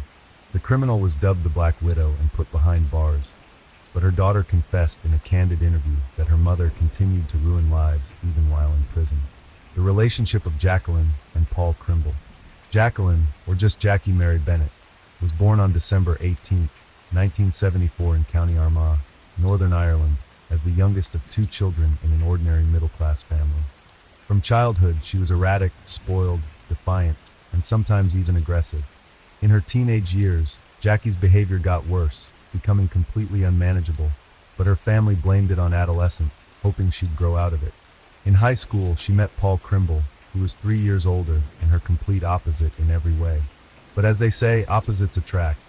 The criminal was dubbed the Black Widow and put behind bars, but her daughter confessed in a candid interview that her mother continued to ruin lives even while in prison. The relationship of Jacqueline and Paul Crimble. Jacqueline, or just Jackie Mary Bennett, was born on December 18, 1974 in County Armagh, Northern Ireland, as the youngest of 2 children in an ordinary middle-class family. From childhood, she was erratic, spoiled, defiant, and sometimes even aggressive. In her teenage years, Jackie's behavior got worse, becoming completely unmanageable, but her family blamed it on adolescence, hoping she'd grow out of it. In high school, she met Paul Crimble, who was 3 years older and her complete opposite in every way. But as they say, opposites attract,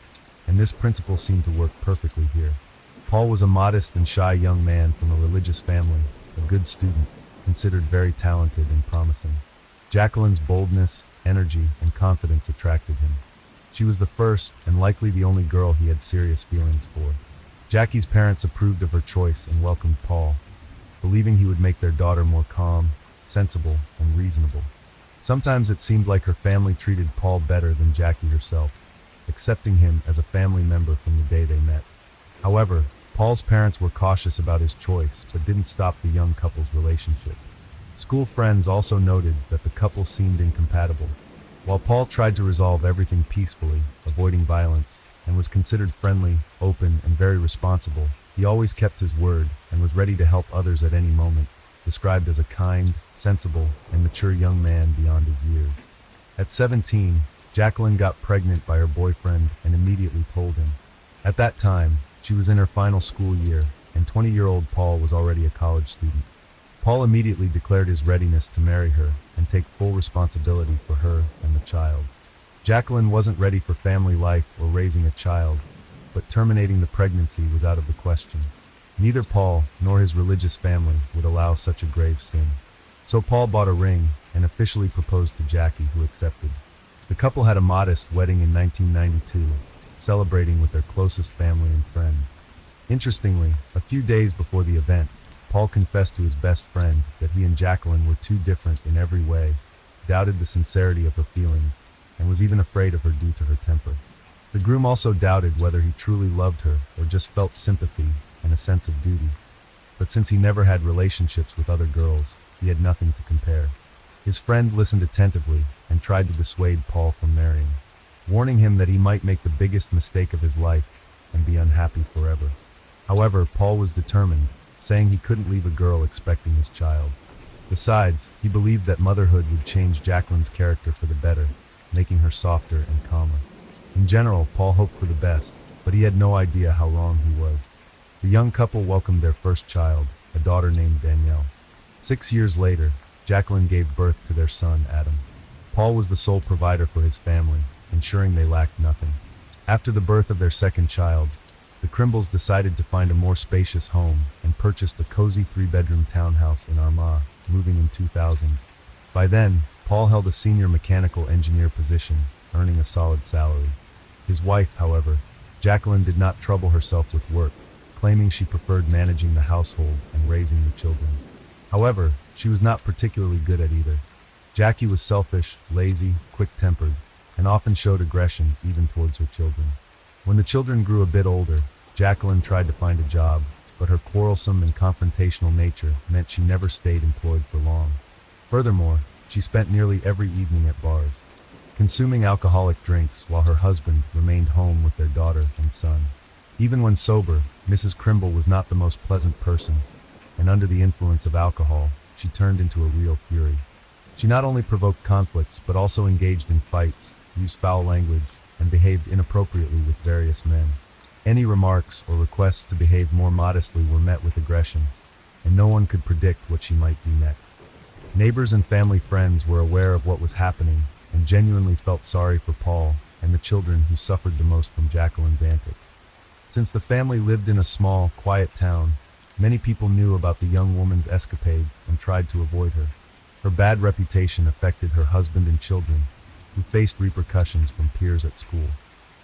and this principle seemed to work perfectly here. Paul was a modest and shy young man from a religious family, a good student, considered very talented and promising. Jacqueline's boldness, energy, and confidence attracted him. She was the first and likely the only girl he had serious feelings for. Jackie's parents approved of her choice and welcomed Paul, believing he would make their daughter more calm, sensible, and reasonable. Sometimes it seemed like her family treated Paul better than Jackie herself, accepting him as a family member from the day they met. However, Paul's parents were cautious about his choice, but didn't stop the young couple's relationship. School friends also noted that the couple seemed incompatible. While Paul tried to resolve everything peacefully, avoiding violence, and was considered friendly, open, and very responsible, he always kept his word and was ready to help others at any moment, described as a kind, sensible, and mature young man beyond his years. At 17, Jacqueline got pregnant by her boyfriend and immediately told him. At that time, she was in her final school year, and 20-year-old Paul was already a college student. Paul immediately declared his readiness to marry her and take full responsibility for her and the child. Jacqueline wasn't ready for family life or raising a child, but terminating the pregnancy was out of the question. Neither Paul nor his religious family would allow such a grave sin. So Paul bought a ring and officially proposed to Jackie, who accepted. The couple had a modest wedding in 1992, celebrating with their closest family and friends. Interestingly, a few days before the event, Paul confessed to his best friend that he and Jacqueline were too different in every way, doubted the sincerity of her feelings, and was even afraid of her due to her temper. The groom also doubted whether he truly loved her or just felt sympathy and a sense of duty. But since he never had relationships with other girls, he had nothing to compare. His friend listened attentively and tried to dissuade Paul from marrying, warning him that he might make the biggest mistake of his life and be unhappy forever. However, Paul was determined, saying he couldn't leave a girl expecting his child. Besides, he believed that motherhood would change Jacqueline's character for the better, making her softer and calmer. In general, Paul hoped for the best, but he had no idea how wrong he was. The young couple welcomed their first child, a daughter named Danielle. 6 years later, Jacqueline gave birth to their son, Adam. Paul was the sole provider for his family, ensuring they lacked nothing. After the birth of their second child, the Crimbles decided to find a more spacious home and purchased a cozy 3-bedroom townhouse in Armagh, moving in 2000. By then, Paul held a senior mechanical engineer position, earning a solid salary. His wife, however, Jacqueline, did not trouble herself with work, claiming she preferred managing the household and raising the children. However, she was not particularly good at either. Jackie was selfish, lazy, quick-tempered, and often showed aggression even towards her children. When the children grew a bit older, Jacqueline tried to find a job, but her quarrelsome and confrontational nature meant she never stayed employed for long. Furthermore, she spent nearly every evening at bars, consuming alcoholic drinks while her husband remained home with their daughter and son. Even when sober, Mrs. Crimble was not the most pleasant person, and under the influence of alcohol, she turned into a real fury. She not only provoked conflicts, but also engaged in fights, used foul language, and behaved inappropriately with various men. Any remarks or requests to behave more modestly were met with aggression, and no one could predict what she might do next. Neighbors and family friends were aware of what was happening and genuinely felt sorry for Paul and the children who suffered the most from Jacqueline's antics. Since the family lived in a small, quiet town, many people knew about the young woman's escapades and tried to avoid her. Her bad reputation affected her husband and children, who faced repercussions from peers at school.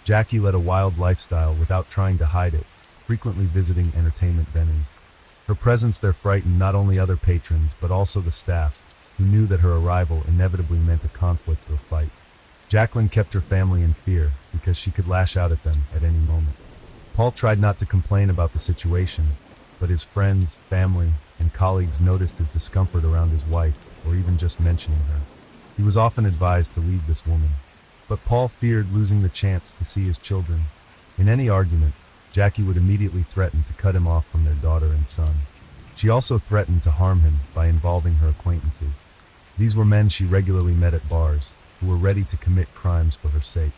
Jackie led a wild lifestyle without trying to hide it, frequently visiting entertainment venues. Her presence there frightened not only other patrons, but also the staff, who knew that her arrival inevitably meant a conflict or fight. Jacqueline kept her family in fear because she could lash out at them at any moment. Paul tried not to complain about the situation, but his friends, family, and colleagues noticed his discomfort around his wife, or even just mentioning her. He was often advised to leave this woman, but Paul feared losing the chance to see his children. In any argument, Jackie would immediately threaten to cut him off from their daughter and son. She also threatened to harm him by involving her acquaintances. These were men she regularly met at bars, who were ready to commit crimes for her sake.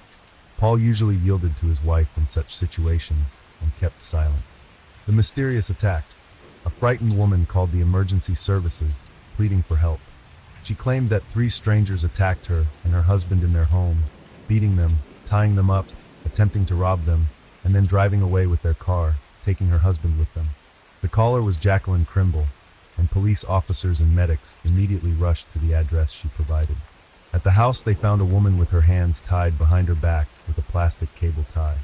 Paul usually yielded to his wife in such situations and kept silent. The mysterious attack. A frightened woman called the emergency services, pleading for help. She claimed that 3 strangers attacked her and her husband in their home, beating them, tying them up, attempting to rob them, and then driving away with their car, taking her husband with them. The caller was Jacqueline Crimble, and police officers and medics immediately rushed to the address she provided. At the house, they found a woman with her hands tied behind her back with a plastic cable tie.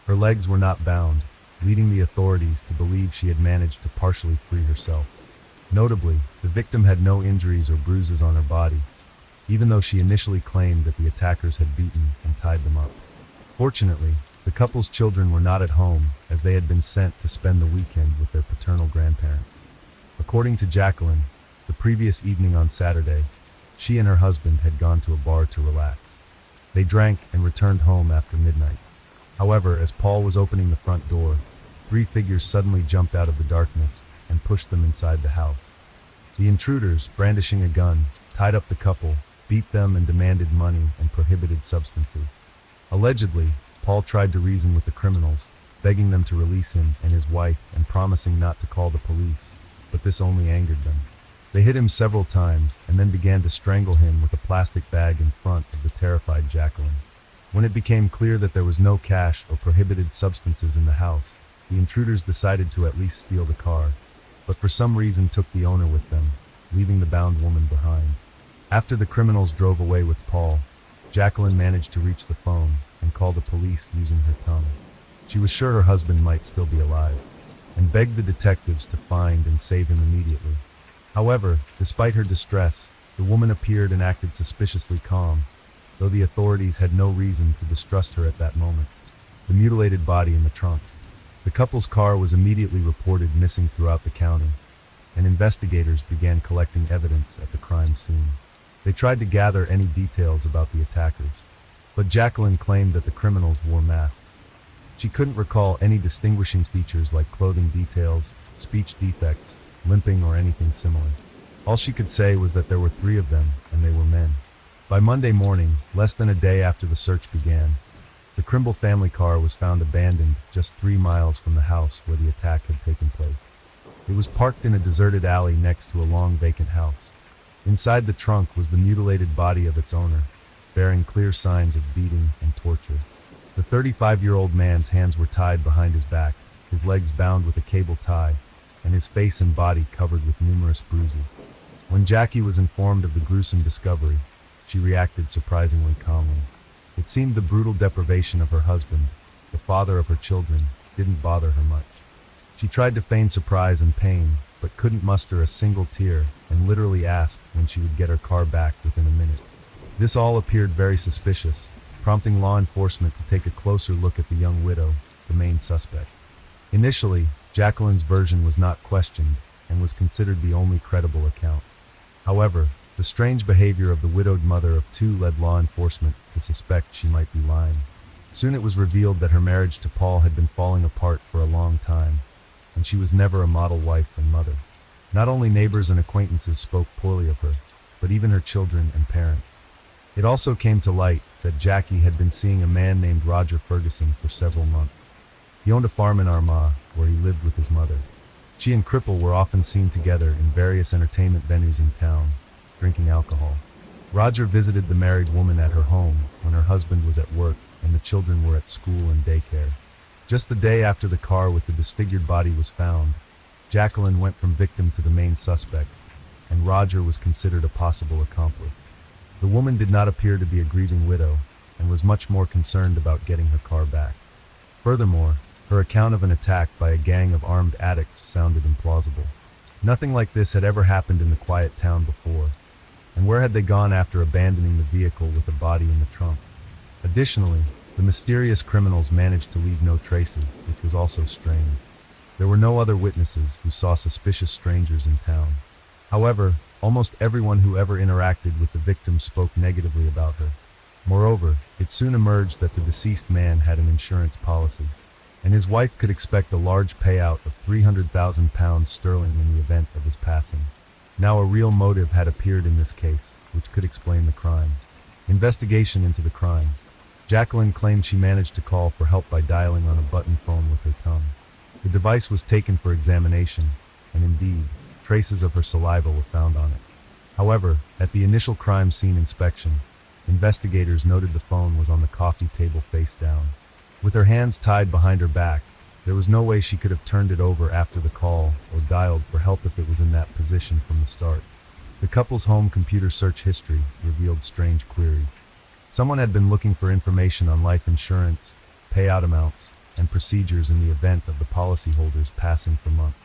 Her legs were not bound, leading the authorities to believe she had managed to partially free herself. Notably, the victim had no injuries or bruises on her body, even though she initially claimed that the attackers had beaten and tied them up. Fortunately, the couple's children were not at home, as they had been sent to spend the weekend with their paternal grandparents. According to Jacqueline, the previous evening on Saturday, she and her husband had gone to a bar to relax. They drank and returned home after midnight. However, as Paul was opening the front door, 3 figures suddenly jumped out of the darkness and pushed them inside the house. The intruders, brandishing a gun, tied up the couple, beat them and demanded money and prohibited substances. Allegedly, Paul tried to reason with the criminals, begging them to release him and his wife and promising not to call the police, but this only angered them. They hit him several times and then began to strangle him with a plastic bag in front of the terrified Jacqueline. When it became clear that there was no cash or prohibited substances in the house, the intruders decided to at least steal the car, but for some reason took the owner with them, leaving the bound woman behind. After the criminals drove away with Paul, Jacqueline managed to reach the phone and call the police using her tongue. She was sure her husband might still be alive, and begged the detectives to find and save him immediately. However, despite her distress, the woman appeared and acted suspiciously calm, though the authorities had no reason to distrust her at that moment. The mutilated body in the trunk. The couple's car was immediately reported missing throughout the county. and investigators began collecting evidence at the crime scene. They tried to gather any details about the attackers, but Jacqueline claimed that the criminals wore masks. She couldn't recall any distinguishing features like clothing details, speech defects, limping, or anything similar. All she could say was that there were 3 of them, and they were men. By Monday morning, less than a day after the search began, the Crimble family car was found abandoned just 3 miles from the house where the attack had taken place. It was parked in a deserted alley next to a long vacant house. Inside the trunk was the mutilated body of its owner, bearing clear signs of beating and torture. The 35-year-old man's hands were tied behind his back, his legs bound with a cable tie, and his face and body covered with numerous bruises. When Jackie was informed of the gruesome discovery, she reacted surprisingly calmly. It seemed the brutal deprivation of her husband, the father of her children, didn't bother her much. She tried to feign surprise and pain, but couldn't muster a single tear and literally asked when she would get her car back within a minute. This all appeared very suspicious, prompting law enforcement to take a closer look at the young widow, the main suspect. Initially, Jacqueline's version was not questioned and was considered the only credible account. However, the strange behavior of the widowed mother of 2 led law enforcement to suspect she might be lying. Soon it was revealed that her marriage to Paul had been falling apart for a long time, and she was never a model wife and mother. Not only neighbors and acquaintances spoke poorly of her, but even her children and parents. It also came to light that Jackie had been seeing a man named Roger Ferguson for several months. He owned a farm in Armagh, where he lived with his mother. She and Cripple were often seen together in various entertainment venues in town, drinking alcohol. Roger visited the married woman at her home when her husband was at work and the children were at school and daycare. Just the day after the car with the disfigured body was found, Jacqueline went from victim to the main suspect, and Roger was considered a possible accomplice. The woman did not appear to be a grieving widow and was much more concerned about getting her car back. Furthermore, her account of an attack by a gang of armed addicts sounded implausible. Nothing like this had ever happened in the quiet town before, and where had they gone after abandoning the vehicle with a body in the trunk? Additionally, the mysterious criminals managed to leave no traces, which was also strange. There were no other witnesses who saw suspicious strangers in town. However, almost everyone who ever interacted with the victim spoke negatively about her. Moreover, it soon emerged that the deceased man had an insurance policy, and his wife could expect a large payout of £300,000 sterling in the event of his passing. Now a real motive had appeared in this case, which could explain the crime. Investigation into the crime. Jacqueline claimed she managed to call for help by dialing on a button phone with her tongue. The device was taken for examination, and indeed, traces of her saliva were found on it. However, at the initial crime scene inspection, investigators noted the phone was on the coffee table face down. With her hands tied behind her back, there was no way she could have turned it over after the call or dialed for help if it was in that position from the start. The couple's home computer search history revealed strange queries. Someone had been looking for information on life insurance, payout amounts, and procedures in the event of the policyholders passing for months.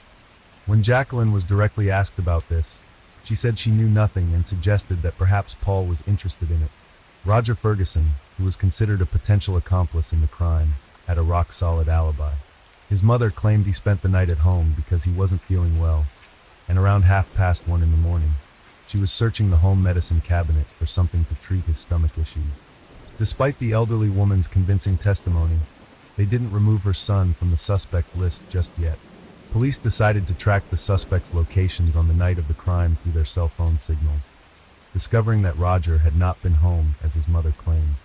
When Jacqueline was directly asked about this, she said she knew nothing and suggested that perhaps Paul was interested in it. Roger Ferguson, who was considered a potential accomplice in the crime, had a rock-solid alibi. His mother claimed he spent the night at home because he wasn't feeling well, and around 1:30 in the morning, she was searching the home medicine cabinet for something to treat his stomach issues. Despite the elderly woman's convincing testimony, they didn't remove her son from the suspect list just yet. Police decided to track the suspect's locations on the night of the crime through their cell phone signals, discovering that Roger had not been home as his mother claimed.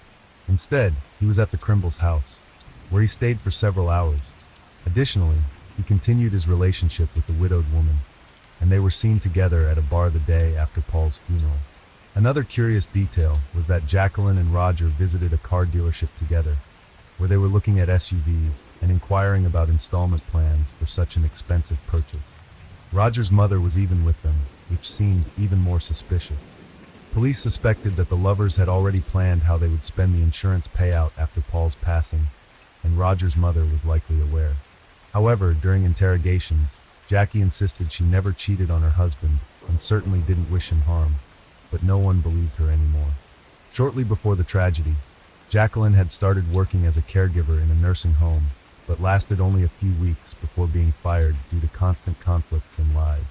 Instead, he was at the Crimble's house, where he stayed for several hours. Additionally, he continued his relationship with the widowed woman, and they were seen together at a bar the day after Paul's funeral. Another curious detail was that Jacqueline and Roger visited a car dealership together, where they were looking at SUVs and inquiring about installment plans for such an expensive purchase. Roger's mother was even with them, which seemed even more suspicious. Police suspected that the lovers had already planned how they would spend the insurance payout after Paul's passing, and Roger's mother was likely aware. However, during interrogations, Jackie insisted she never cheated on her husband and certainly didn't wish him harm, but no one believed her anymore. Shortly before the tragedy, Jacqueline had started working as a caregiver in a nursing home, but lasted only a few weeks before being fired due to constant conflicts and lies.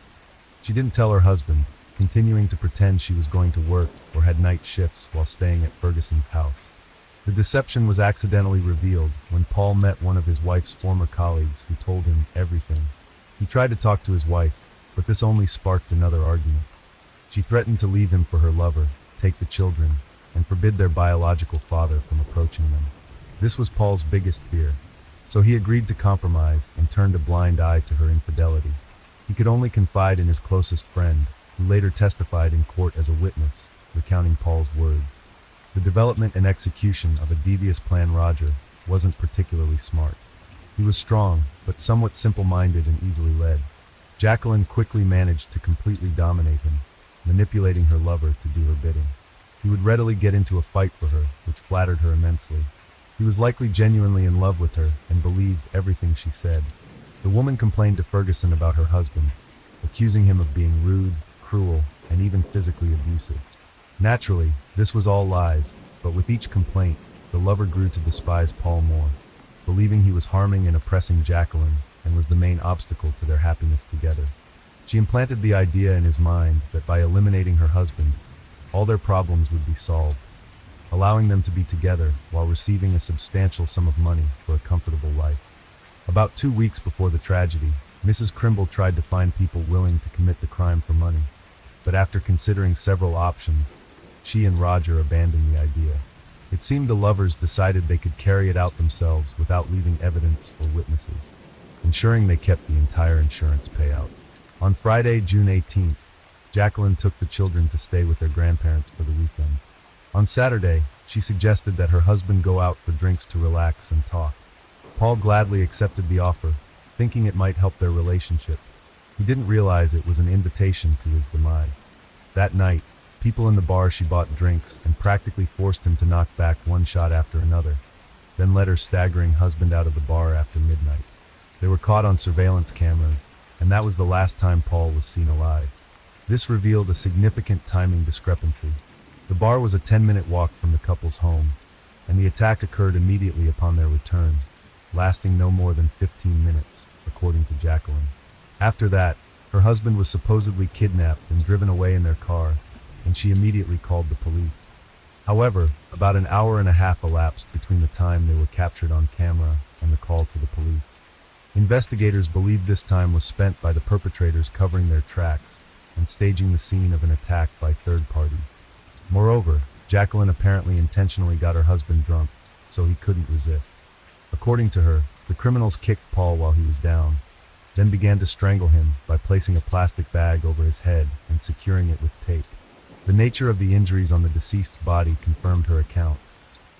She didn't tell her husband, continuing to pretend she was going to work or had night shifts while staying at Ferguson's house. The deception was accidentally revealed when Paul met one of his wife's former colleagues who told him everything. He tried to talk to his wife, but this only sparked another argument. She threatened to leave him for her lover, take the children, and forbid their biological father from approaching them. This was Paul's biggest fear, so he agreed to compromise and turned a blind eye to her infidelity. He could only confide in his closest friend, who later testified in court as a witness, recounting Paul's words. The development and execution of a devious plan Roger wasn't particularly smart. He was strong, but somewhat simple-minded and easily led. Jacqueline quickly managed to completely dominate him, manipulating her lover to do her bidding. He would readily get into a fight for her, which flattered her immensely. He was likely genuinely in love with her and believed everything she said. The woman complained to Ferguson about her husband, accusing him of being rude, cruel, and even physically abusive. Naturally, this was all lies, but with each complaint, the lover grew to despise Paul more, believing he was harming and oppressing Jacqueline and was the main obstacle to their happiness together. She implanted the idea in his mind that by eliminating her husband, all their problems would be solved, allowing them to be together while receiving a substantial sum of money for a comfortable life. About 2 weeks before the tragedy, Mrs. Crimble tried to find people willing to commit the crime for money, but after considering several options, she and Roger abandoned the idea. It seemed the lovers decided they could carry it out themselves without leaving evidence or witnesses, ensuring they kept the entire insurance payout. On Friday, June 18th, Jacqueline took the children to stay with their grandparents for the weekend. On Saturday, she suggested that her husband go out for drinks to relax and talk. Paul gladly accepted the offer, thinking it might help their relationship. He didn't realize it was an invitation to his demise. That night, people in the bar she bought drinks and practically forced him to knock back one shot after another, then led her staggering husband out of the bar after midnight. They were caught on surveillance cameras, and that was the last time Paul was seen alive. This revealed a significant timing discrepancy. The bar was a 10-minute walk from the couple's home, and the attack occurred immediately upon their return, lasting no more than 15 minutes, according to Jacqueline. After that, her husband was supposedly kidnapped and driven away in their car, and she immediately called the police. However, about an hour and a half elapsed between the time they were captured on camera and the call to the police. Investigators believe this time was spent by the perpetrators covering their tracks and staging the scene of an attack by third parties. Moreover, Jacqueline apparently intentionally got her husband drunk, so he couldn't resist. According to her, the criminals kicked Paul while he was down, then began to strangle him by placing a plastic bag over his head and securing it with tape. The nature of the injuries on the deceased's body confirmed her account,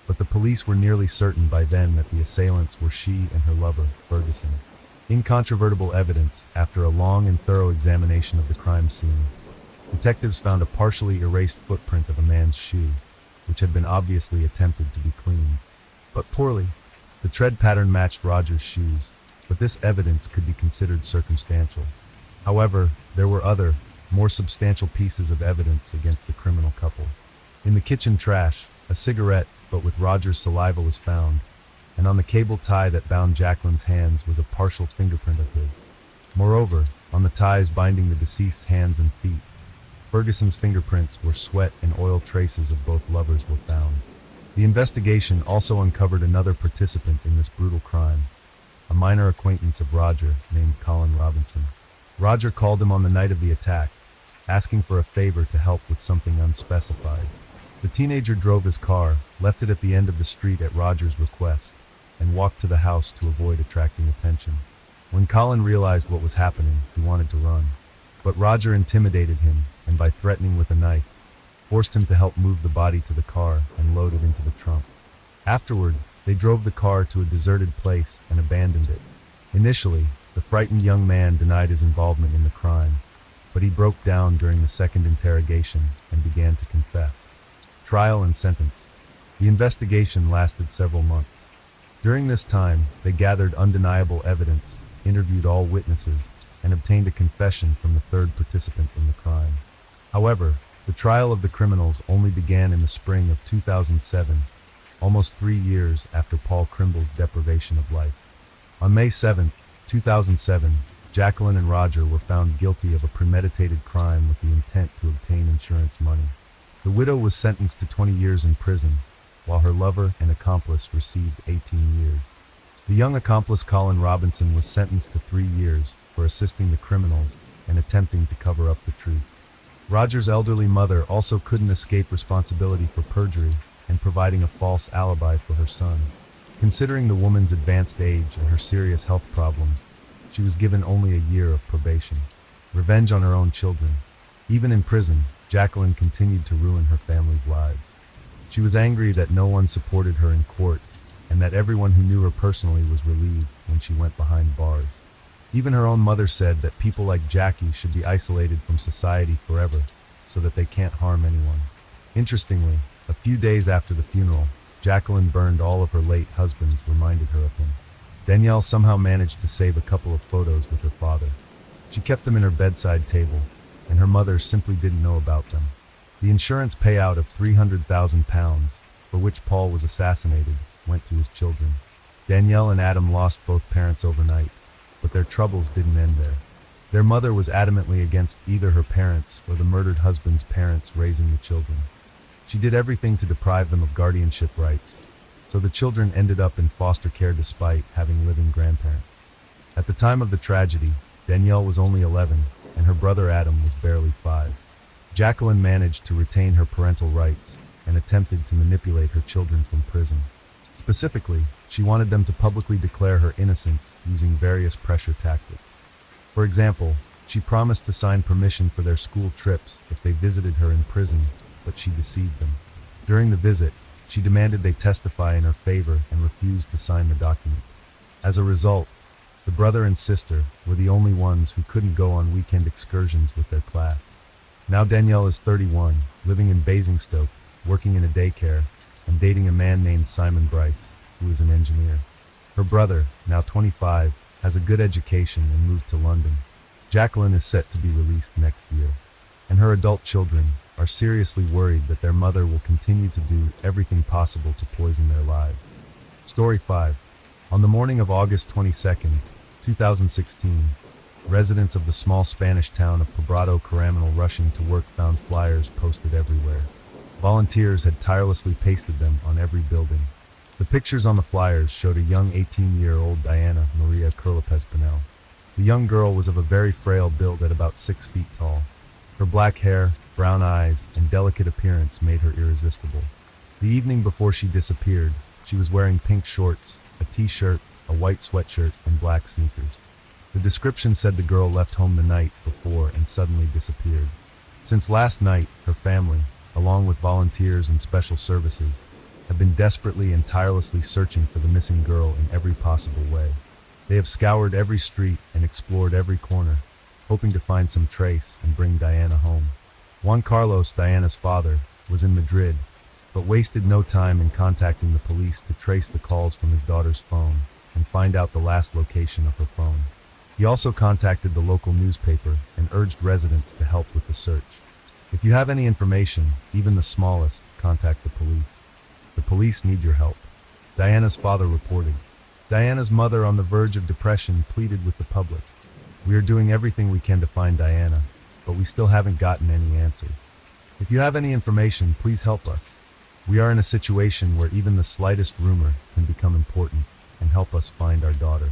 but the police were nearly certain by then that the assailants were she and her lover, Ferguson. Incontrovertible evidence after a long and thorough examination of the crime scene. Detectives found a partially erased footprint of a man's shoe, which had been obviously attempted to be cleaned, but poorly. The tread pattern matched Roger's shoes, but this evidence could be considered circumstantial. However, there were other, more substantial pieces of evidence against the criminal couple. In the kitchen trash, a cigarette, but with Roger's saliva, was found, and on the cable tie that bound Jacqueline's hands was a partial fingerprint of his. Moreover, on the ties binding the deceased's hands and feet, Ferguson's fingerprints where sweat and oil traces of both lovers were found. The investigation also uncovered another participant in this brutal crime, a minor acquaintance of Roger named Colin Robinson. Roger called him on the night of the attack, asking for a favor to help with something unspecified. The teenager drove his car, left it at the end of the street at Roger's request, and walked to the house to avoid attracting attention. When Colin realized what was happening, he wanted to run, but Roger intimidated him, and by threatening with a knife, forced him to help move the body to the car and load it into the trunk. Afterward, they drove the car to a deserted place and abandoned it. Initially, the frightened young man denied his involvement in the crime, but he broke down during the second interrogation and began to confess. Trial and sentence. The investigation lasted several months. During this time, they gathered undeniable evidence, interviewed all witnesses, and obtained a confession from the third participant in the crime. However, the trial of the criminals only began in the spring of 2007, almost 3 years after Paul Crimble's deprivation of life. On May 7, 2007, Jacqueline and Roger were found guilty of a premeditated crime with the intent to obtain insurance money. The widow was sentenced to 20 years in prison, while her lover and accomplice received 18 years. The young accomplice Colin Robinson was sentenced to 3 years for assisting the criminals and attempting to cover up the truth. Roger's elderly mother also couldn't escape responsibility for perjury and providing a false alibi for her son. Considering the woman's advanced age and her serious health problems, she was given only a year of probation. Revenge on her own children. Even in prison, Jacqueline continued to ruin her family's lives. She was angry that no one supported her in court and that everyone who knew her personally was relieved when she went behind bars. Even her own mother said that people like Jackie should be isolated from society forever so that they can't harm anyone. Interestingly, a few days after the funeral, Jacqueline burned all of her late husband's reminded her of him. Danielle somehow managed to save a couple of photos with her father. She kept them in her bedside table, and her mother simply didn't know about them. The insurance payout of £300,000, for which Paul was assassinated, went to his children. Danielle and Adam lost both parents overnight, but their troubles didn't end there. Their mother was adamantly against either her parents or the murdered husband's parents raising the children. She did everything to deprive them of guardianship rights, so the children ended up in foster care despite having living grandparents. At the time of the tragedy, Danielle was only 11, and her brother Adam was barely 5. Jacqueline managed to retain her parental rights and attempted to manipulate her children from prison. Specifically, she wanted them to publicly declare her innocence using various pressure tactics. For example, she promised to sign permission for their school trips if they visited her in prison, but she deceived them. During the visit, she demanded they testify in her favor and refused to sign the document. As a result, the brother and sister were the only ones who couldn't go on weekend excursions with their class. Now Danielle is 31, living in Basingstoke, working in a daycare, and dating a man named Simon Bryce, who is an engineer. Her brother, now 25, has a good education and moved to London. Jacqueline is set to be released next year, and her adult children are seriously worried that their mother will continue to do everything possible to poison their lives. Story 5. On the morning of August 22, 2016, residents of the small Spanish town of Poblado Caraminal rushing to work found flyers posted everywhere. Volunteers had tirelessly pasted them on every building. The pictures on the flyers showed a young 18-year-old Diana Maria Curlopez-Pinel. The young girl was of a very frail build at about 6 feet tall. Her black hair, brown eyes, and delicate appearance made her irresistible. The evening before she disappeared, she was wearing pink shorts, a t-shirt, a white sweatshirt, and black sneakers. The description said the girl left home the night before and suddenly disappeared. Since last night, her family, along with volunteers and special services, have been desperately and tirelessly searching for the missing girl in every possible way. They have scoured every street and explored every corner, hoping to find some trace and bring Diana home. Juan Carlos, Diana's father, was in Madrid, but wasted no time in contacting the police to trace the calls from his daughter's phone and find out the last location of her phone. He also contacted the local newspaper and urged residents to help with the search. If you have any information, even the smallest, contact the police. The police need your help. Diana's father reported. Diana's mother, on the verge of depression, pleaded with the public. We are doing everything we can to find Diana, but we still haven't gotten any answers. If you have any information, please help us. We are in a situation where even the slightest rumor can become important and help us find our daughter.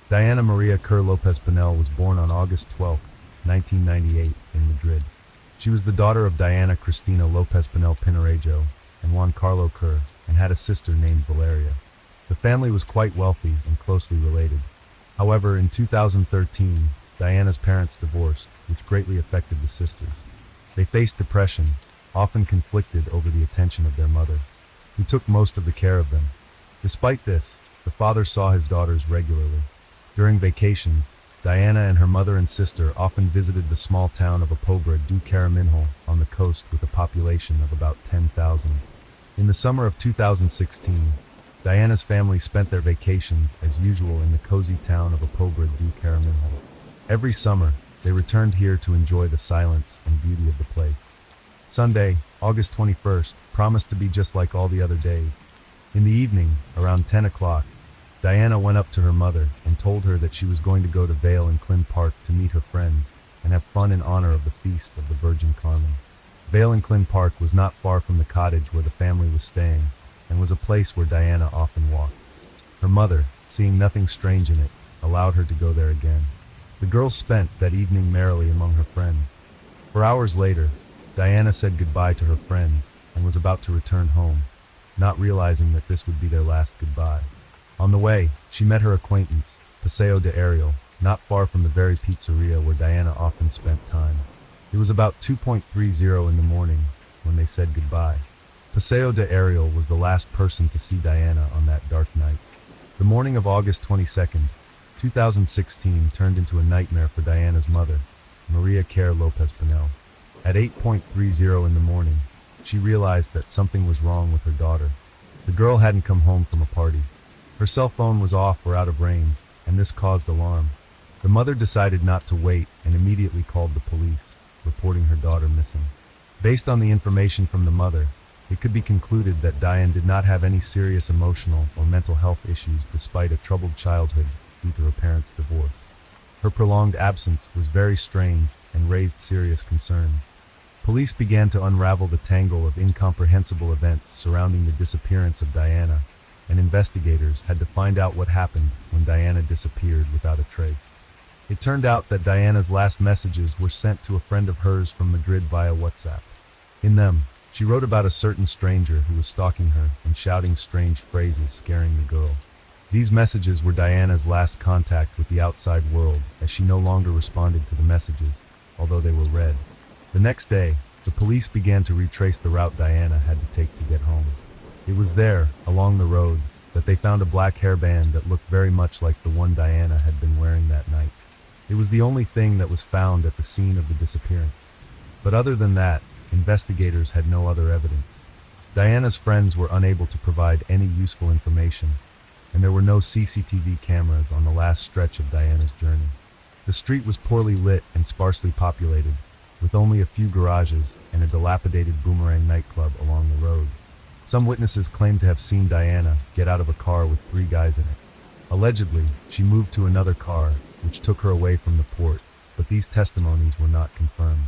Diana Maria Kerr Lopez Pinel was born on August 12, 1998, in Madrid. She was the daughter of Diana Cristina Lopez Pinel Pinarejo and Juan Carlo Kerr, and had a sister named Valeria. The family was quite wealthy and closely related. However, in 2013, Diana's parents divorced, which greatly affected the sisters. They faced depression, often conflicted over the attention of their mother, who took most of the care of them. Despite this, the father saw his daughters regularly. During vacations, Diana and her mother and sister often visited the small town of Apobra do Caraminhal on the coast with a population of about 10,000. In the summer of 2016, Diana's family spent their vacations, as usual, in the cozy town of Apobra do Caraminhal. Every summer, they returned here to enjoy the silence and beauty of the place. Sunday, August 21st, promised to be just like all the other days. In the evening, around 10 o'clock, Diana went up to her mother and told her that she was going to go to Vale and Klin Park to meet her friends and have fun in honor of the feast of the Virgin Carmen. Vale and Klin Park was not far from the cottage where the family was staying and was a place where Diana often walked. Her mother, seeing nothing strange in it, allowed her to go there again. The girls spent that evening merrily among her friends. For hours later, Diana said goodbye to her friends and was about to return home, not realizing that this would be their last goodbye. On the way, she met her acquaintance, Paseo de Ariel, not far from the very pizzeria where Diana often spent time. It was about 2:30 in the morning when they said goodbye. Paseo de Ariel was the last person to see Diana on that dark night. The morning of August 22nd, 2016 turned into a nightmare for Diana's mother, Maria Care Lopez Pinel. At 8:30 in the morning, she realized that something was wrong with her daughter. The girl hadn't come home from a party. Her cell phone was off or out of range, and this caused alarm. The mother decided not to wait and immediately called the police, reporting her daughter missing. Based on the information from the mother, it could be concluded that Diane did not have any serious emotional or mental health issues despite a troubled childhood due to her parents' divorce. Her prolonged absence was very strange and raised serious concerns. Police began to unravel the tangle of incomprehensible events surrounding the disappearance of Diana, and investigators had to find out what happened when Diana disappeared without a trace. It turned out that Diana's last messages were sent to a friend of hers from Madrid via WhatsApp. In them, she wrote about a certain stranger who was stalking her and shouting strange phrases scaring the girl. These messages were Diana's last contact with the outside world, as she no longer responded to the messages, although they were read. The next day, the police began to retrace the route Diana had to take to get home. It was there, along the road, that they found a black hairband that looked very much like the one Diana had been wearing that night. It was the only thing that was found at the scene of the disappearance. But other than that, investigators had no other evidence. Diana's friends were unable to provide any useful information, and there were no CCTV cameras on the last stretch of Diana's journey. The street was poorly lit and sparsely populated, with only a few garages and a dilapidated Boomerang nightclub along the road. Some witnesses claimed to have seen Diana get out of a car with 3 guys in it. Allegedly, she moved to another car, which took her away from the port, but these testimonies were not confirmed.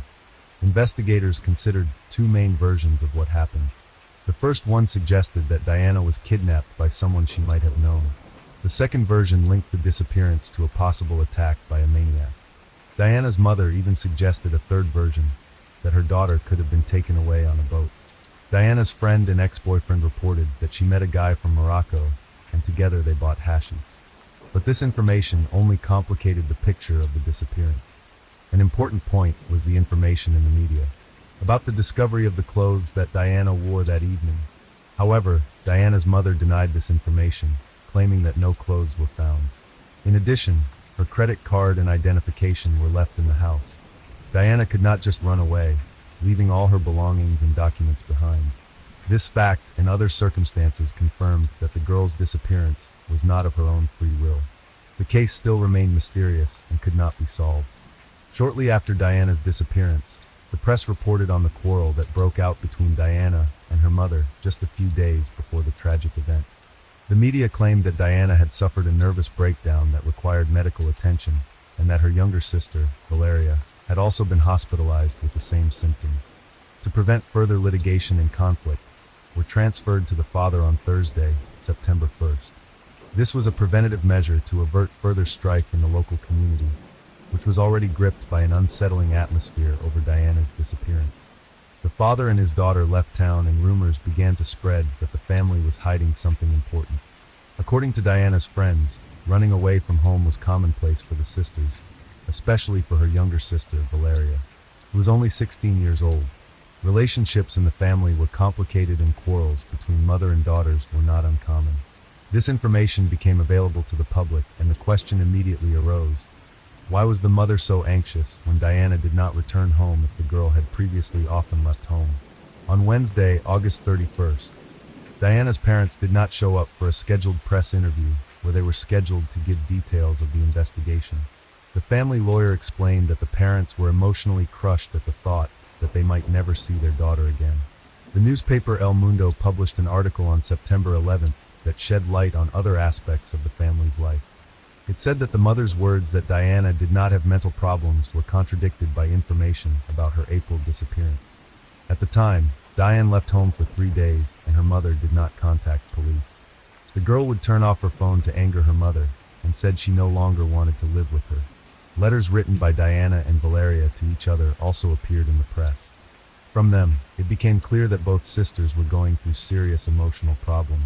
Investigators considered 2 main versions of what happened. The first one suggested that Diana was kidnapped by someone she might have known. The second version linked the disappearance to a possible attack by a maniac. Diana's mother even suggested a third version, that her daughter could have been taken away on a boat. Diana's friend and ex-boyfriend reported that she met a guy from Morocco, and together they bought hashish. But this information only complicated the picture of the disappearance. An important point was the information in the media about the discovery of the clothes that Diana wore that evening. However, Diana's mother denied this information, claiming that no clothes were found. In addition, her credit card and identification were left in the house. Diana could not just run away, leaving all her belongings and documents behind. This fact and other circumstances confirmed that the girl's disappearance was not of her own free will. The case still remained mysterious and could not be solved. Shortly after Diana's disappearance, the press reported on the quarrel that broke out between Diana and her mother just a few days before the tragic event. The media claimed that Diana had suffered a nervous breakdown that required medical attention, and that her younger sister, Valeria, had also been hospitalized with the same symptoms. To prevent further litigation and conflict, were transferred to the father on Thursday, September 1st. This was a preventative measure to avert further strife in the local community, which was already gripped by an unsettling atmosphere over Diana's disappearance. The father and his daughter left town, and rumors began to spread that the family was hiding something important. According to Diana's friends, running away from home was commonplace for the sisters, especially for her younger sister, Valeria, who was only 16 years old. Relationships in the family were complicated, and quarrels between mother and daughters were not uncommon. This information became available to the public, and the question immediately arose: why was the mother so anxious when Diana did not return home if the girl had previously often left home? On Wednesday, August 31st, Diana's parents did not show up for a scheduled press interview where they were scheduled to give details of the investigation. The family lawyer explained that the parents were emotionally crushed at the thought that they might never see their daughter again. The newspaper El Mundo published an article on September 11th that shed light on other aspects of the family's life. It said that the mother's words that Diana did not have mental problems were contradicted by information about her April disappearance. At the time, Diane left home for 3 days and her mother did not contact police. The girl would turn off her phone to anger her mother and said she no longer wanted to live with her. Letters written by Diana and Valeria to each other also appeared in the press. From them, it became clear that both sisters were going through serious emotional problems.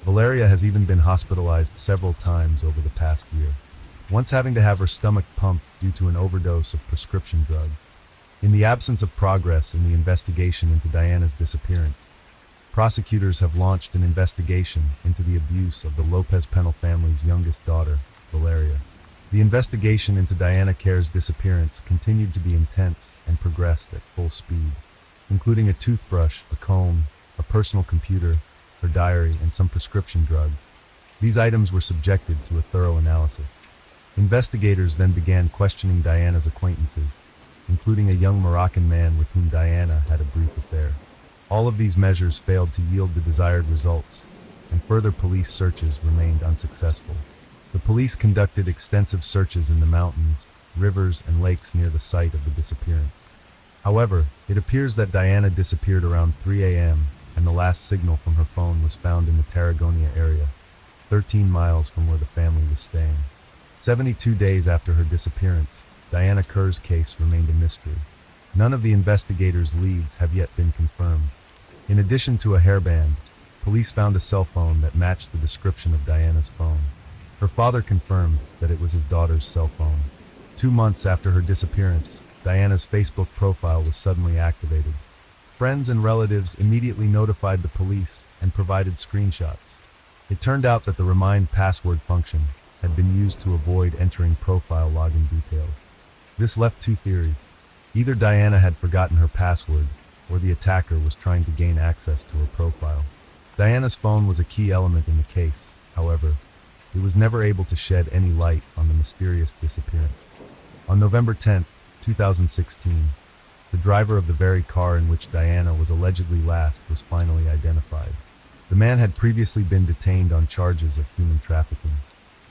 Valeria has even been hospitalized several times over the past year, once having to have her stomach pumped due to an overdose of prescription drugs. In the absence of progress in the investigation into Diana's disappearance, prosecutors have launched an investigation into the abuse of the Lopez-Pennell family's youngest daughter, Valeria. The investigation into Diana Care's disappearance continued to be intense and progressed at full speed, including a toothbrush, a comb, a personal computer, her diary, and some prescription drugs. These items were subjected to a thorough analysis. Investigators then began questioning Diana's acquaintances, including a young Moroccan man with whom Diana had a brief affair. All of these measures failed to yield the desired results, and further police searches remained unsuccessful. The police conducted extensive searches in the mountains, rivers, and lakes near the site of the disappearance. However, it appears that Diana disappeared around 3 a.m., and the last signal from her phone was found in the Tarragona area, 13 miles from where the family was staying. 72 days after her disappearance, Diana Kerr's case remained a mystery. None of the investigators' leads have yet been confirmed. In addition to a hairband, police found a cell phone that matched the description of Diana's phone. Her father confirmed that it was his daughter's cell phone. 2 months after her disappearance, Diana's Facebook profile was suddenly activated. Friends and relatives immediately notified the police and provided screenshots. It turned out that the remind password function had been used to avoid entering profile login details. This left 2 theories. Either Diana had forgotten her password, or the attacker was trying to gain access to her profile. Diana's phone was a key element in the case. However, it was never able to shed any light on the mysterious disappearance. On November 10, 2016, the driver of the very car in which Diana was allegedly last was finally identified. The man had previously been detained on charges of human trafficking.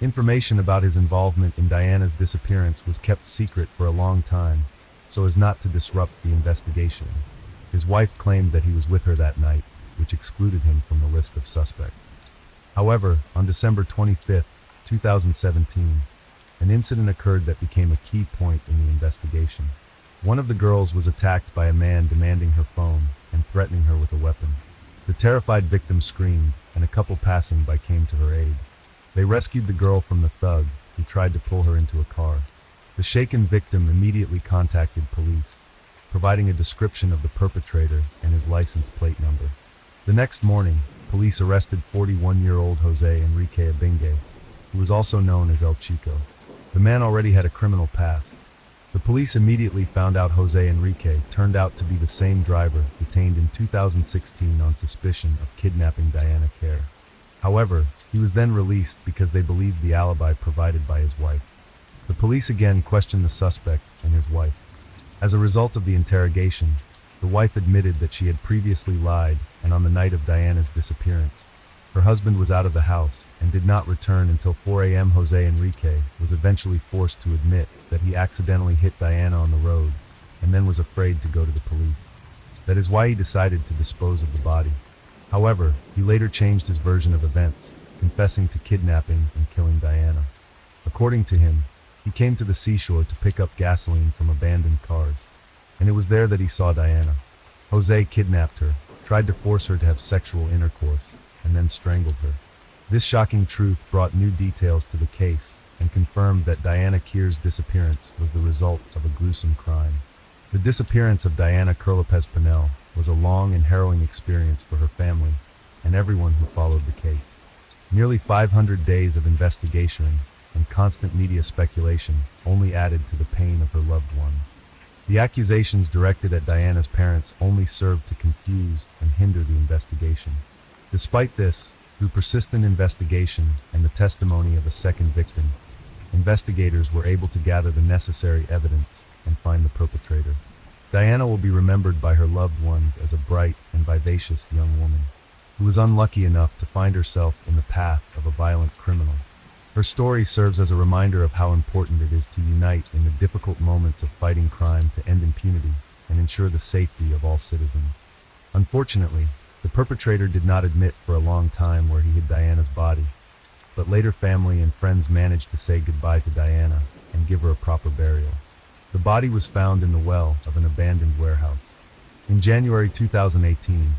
Information about his involvement in Diana's disappearance was kept secret for a long time, so as not to disrupt the investigation. His wife claimed that he was with her that night, which excluded him from the list of suspects. However, on December 25, 2017, an incident occurred that became a key point in the investigation. One of the girls was attacked by a man demanding her phone and threatening her with a weapon. The terrified victim screamed, and a couple passing by came to her aid. They rescued the girl from the thug, who tried to pull her into a car. The shaken victim immediately contacted police, providing a description of the perpetrator and his license plate number. The next morning, police arrested 41-year-old Jose Enrique Abingue, who was also known as El Chico. The man already had a criminal past. The police immediately found out Jose Enrique turned out to be the same driver detained in 2016 on suspicion of kidnapping Diana Care. However, he was then released because they believed the alibi provided by his wife. The police again questioned the suspect and his wife. As a result of the interrogation, the wife admitted that she had previously lied, and on the night of Diana's disappearance, her husband was out of the house and did not return until 4 a.m. Jose Enrique was eventually forced to admit that he accidentally hit Diana on the road and then was afraid to go to the police. That is why he decided to dispose of the body. However, he later changed his version of events, confessing to kidnapping and killing Diana. According to him, he came to the seashore to pick up gasoline from abandoned cars, and it was there that he saw Diana. Jose kidnapped her, tried to force her to have sexual intercourse, and then strangled her. This shocking truth brought new details to the case and confirmed that Diana Care's disappearance was the result of a gruesome crime. The disappearance of Diana Lopez-Pennell was a long and harrowing experience for her family and everyone who followed the case. Nearly 500 days of investigation and constant media speculation only added to the pain of her loved one. The accusations directed at Diana's parents only served to confuse and hinder the investigation. Despite this, through persistent investigation and the testimony of a second victim, investigators were able to gather the necessary evidence and find the perpetrator. Diana will be remembered by her loved ones as a bright and vivacious young woman. who was unlucky enough to find herself in the path of a violent criminal. Her story serves as a reminder of how important it is to unite in the difficult moments of fighting crime to end impunity and ensure the safety of all citizens. Unfortunately, the perpetrator did not admit for a long time where he hid Diana's body, but later family and friends managed to say goodbye to Diana and give her a proper burial. The body was found in the well of an abandoned warehouse. In January 2018,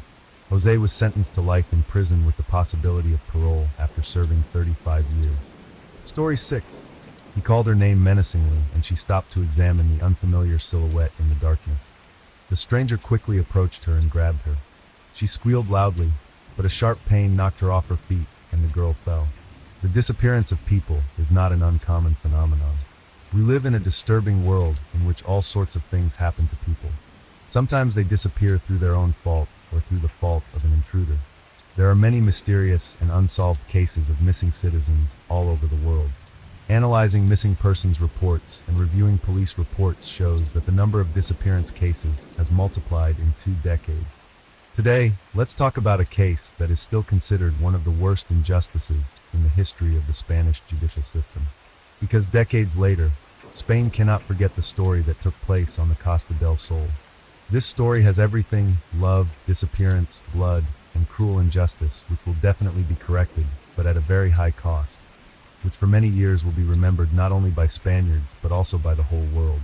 Jose was sentenced to life in prison with the possibility of parole after serving 35 years. Story 6. He called her name menacingly, and she stopped to examine the unfamiliar silhouette in the darkness. The stranger quickly approached her and grabbed her. She squealed loudly, but a sharp pain knocked her off her feet, and the girl fell. The disappearance of people is not an uncommon phenomenon. We live in a disturbing world in which all sorts of things happen to people. Sometimes they disappear through their own fault or through the fault of an intruder. There are many mysterious and unsolved cases of missing citizens all over the world. Analyzing missing persons reports and reviewing police reports shows that the number of disappearance cases has multiplied in 2 decades. Today, let's talk about a case that is still considered one of the worst injustices in the history of the Spanish judicial system. Because decades later, Spain cannot forget the story that took place on the Costa del Sol. This story has everything: love, disappearance, blood, and cruel injustice, which will definitely be corrected, but at a very high cost, which for many years will be remembered not only by Spaniards, but also by the whole world.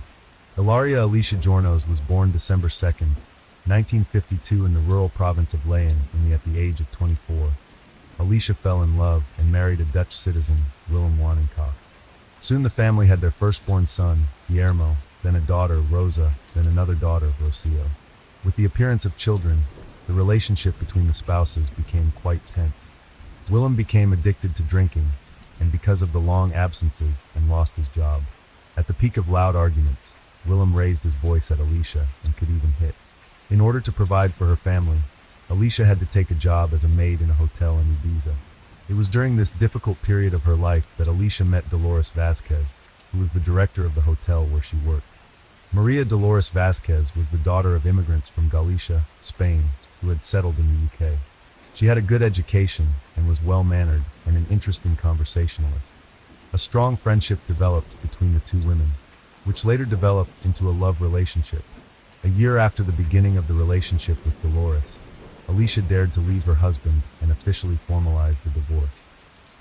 Ilaria Alicia Jornos was born December 2nd, 1952 in the rural province of Leon, at the age of 24. Alicia fell in love and married a Dutch citizen, Willem Wanenkoff. Soon the family had their firstborn son, Guillermo, then a daughter, Rosa, then another daughter, Rocio. With the appearance of children, the relationship between the spouses became quite tense. Willem became addicted to drinking, and because of the long absences, and lost his job. At the peak of loud arguments, Willem raised his voice at Alicia and could even hit. In order to provide for her family, Alicia had to take a job as a maid in a hotel in Ibiza. It was during this difficult period of her life that Alicia met Dolores Vasquez, who was the director of the hotel where she worked. Maria Dolores Vasquez was the daughter of immigrants from Galicia, Spain, who had settled in the UK. She had a good education and was well-mannered and an interesting conversationalist. A strong friendship developed between the two women, which later developed into a love relationship. A year after the beginning of the relationship with Dolores, Alicia dared to leave her husband and officially formalized the divorce.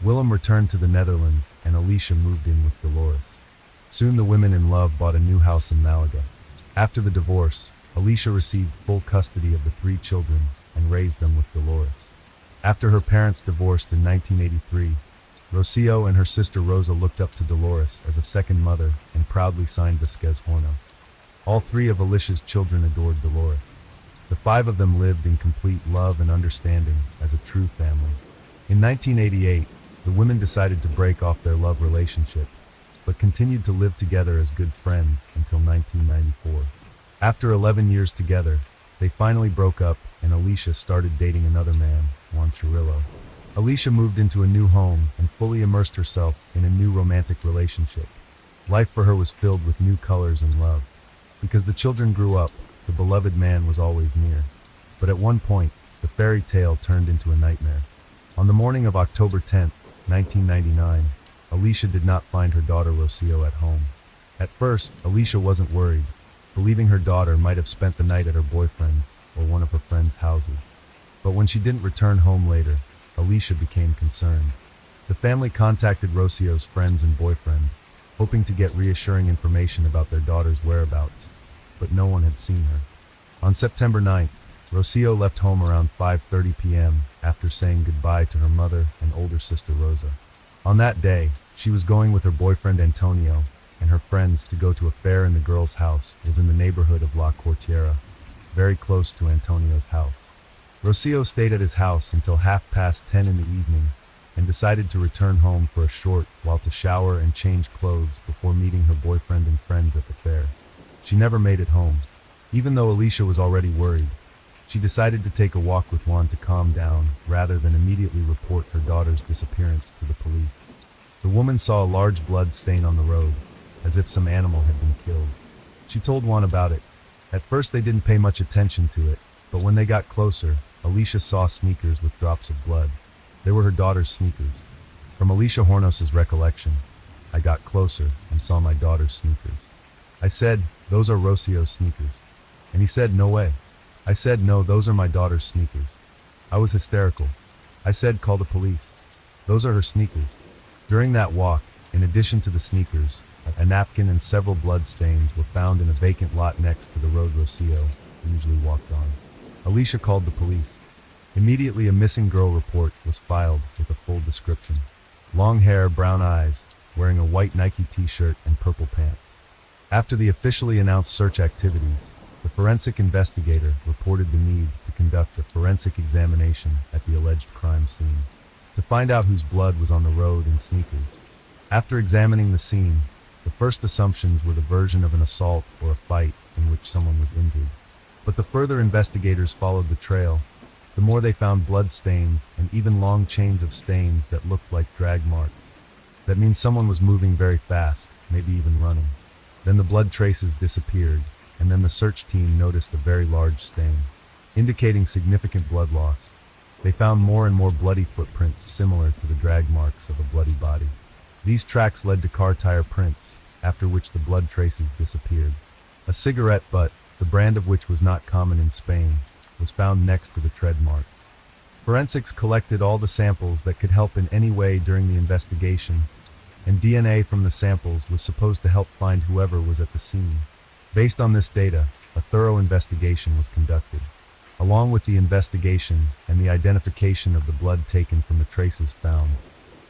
Willem returned to the Netherlands and Alicia moved in with Dolores. Soon the women in love bought a new house in Malaga. After the divorce, Alicia received full custody of the 3 children and raised them with Dolores. After her parents divorced in 1983, Rocio and her sister Rosa looked up to Dolores as a second mother and proudly signed Vasquez Hornos. All 3 of Alicia's children adored Dolores. The 5 of them lived in complete love and understanding as a true family. In 1988, the women decided to break off their love relationship, but continued to live together as good friends until 1994. After 11 years together, they finally broke up and Alicia started dating another man, Juan Chirillo. Alicia moved into a new home and fully immersed herself in a new romantic relationship. Life for her was filled with new colors and love. Because the children grew up, the beloved man was always near. But at one point, the fairy tale turned into a nightmare. On the morning of October 10, 1999, Alicia did not find her daughter Rocio at home. At first, Alicia wasn't worried, believing her daughter might have spent the night at her boyfriend's or one of her friends' houses. But when she didn't return home later, Alicia became concerned. The family contacted Rocio's friends and boyfriend, hoping to get reassuring information about their daughter's whereabouts, but no one had seen her. On September 9th, Rocio left home around 5:30 p.m. after saying goodbye to her mother and older sister Rosa. On that day, she was going with her boyfriend Antonio and her friends to go to a fair, and the girl's house was in the neighborhood of La Cortiera, very close to Antonio's house. Rocio stayed at his house until 10:30 in the evening and decided to return home for a short while to shower and change clothes before meeting her boyfriend and friends at the fair. She never made it home. Even though Alicia was already worried, she decided to take a walk with Juan to calm down rather than immediately report her daughter's disappearance to the police. The woman saw a large blood stain on the road, as if some animal had been killed. She told Juan about it. At first they didn't pay much attention to it, but when they got closer, Alicia saw sneakers with drops of blood. They were her daughter's sneakers. From Alicia Hornos's recollection, I got closer and saw my daughter's sneakers. I said, "Those are Rocio's sneakers." And he said, "No way." I said, "No, those are my daughter's sneakers." I was hysterical. I said, "Call the police. Those are her sneakers." During that walk, in addition to the sneakers, a napkin and several blood stains were found in a vacant lot next to the road Rocio usually walked on. Alicia called the police. Immediately, a missing girl report was filed with a full description. Long hair, brown eyes, wearing a white Nike t-shirt and purple pants. After the officially announced search activities, the forensic investigator reported the need to conduct a forensic examination at the alleged crime scene to find out whose blood was on the road and sneakers. After examining the scene, the first assumptions were the version of an assault or a fight in which someone was injured. But the further investigators followed the trail, the more they found blood stains and even long chains of stains that looked like drag marks. That means someone was moving very fast, maybe even running. Then the blood traces disappeared, and then the search team noticed a very large stain, indicating significant blood loss. They found more and more bloody footprints similar to the drag marks of a bloody body. These tracks led to car tire prints, after which the blood traces disappeared. A cigarette butt, the brand of which was not common in Spain, was found next to the tread marks. Forensics collected all the samples that could help in any way during the investigation, and DNA from the samples was supposed to help find whoever was at the scene. Based on this data, a thorough investigation was conducted. Along with the investigation and the identification of the blood taken from the traces found,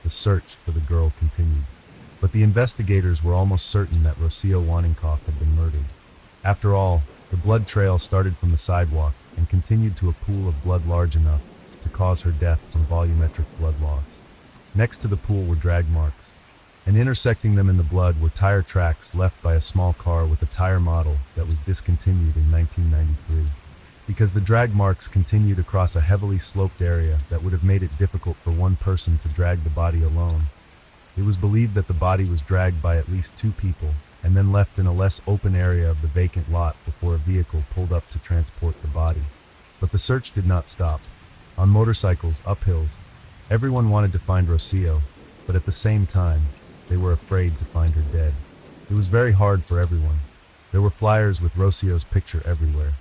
the search for the girl continued. But the investigators were almost certain that Rocio Waninkoff had been murdered. After all, the blood trail started from the sidewalk and continued to a pool of blood large enough to cause her death from volumetric blood loss. Next to the pool were drag marks, and intersecting them in the blood were tire tracks left by a small car with a tire model that was discontinued in 1993. Because the drag marks continued across a heavily sloped area that would have made it difficult for one person to drag the body alone, it was believed that the body was dragged by at least two people and then left in a less open area of the vacant lot before a vehicle pulled up to transport the body. But the search did not stop. On motorcycles, up hills, everyone wanted to find Rocio, but at the same time, they were afraid to find her dead. It was very hard for everyone. There were flyers with Rocio's picture everywhere.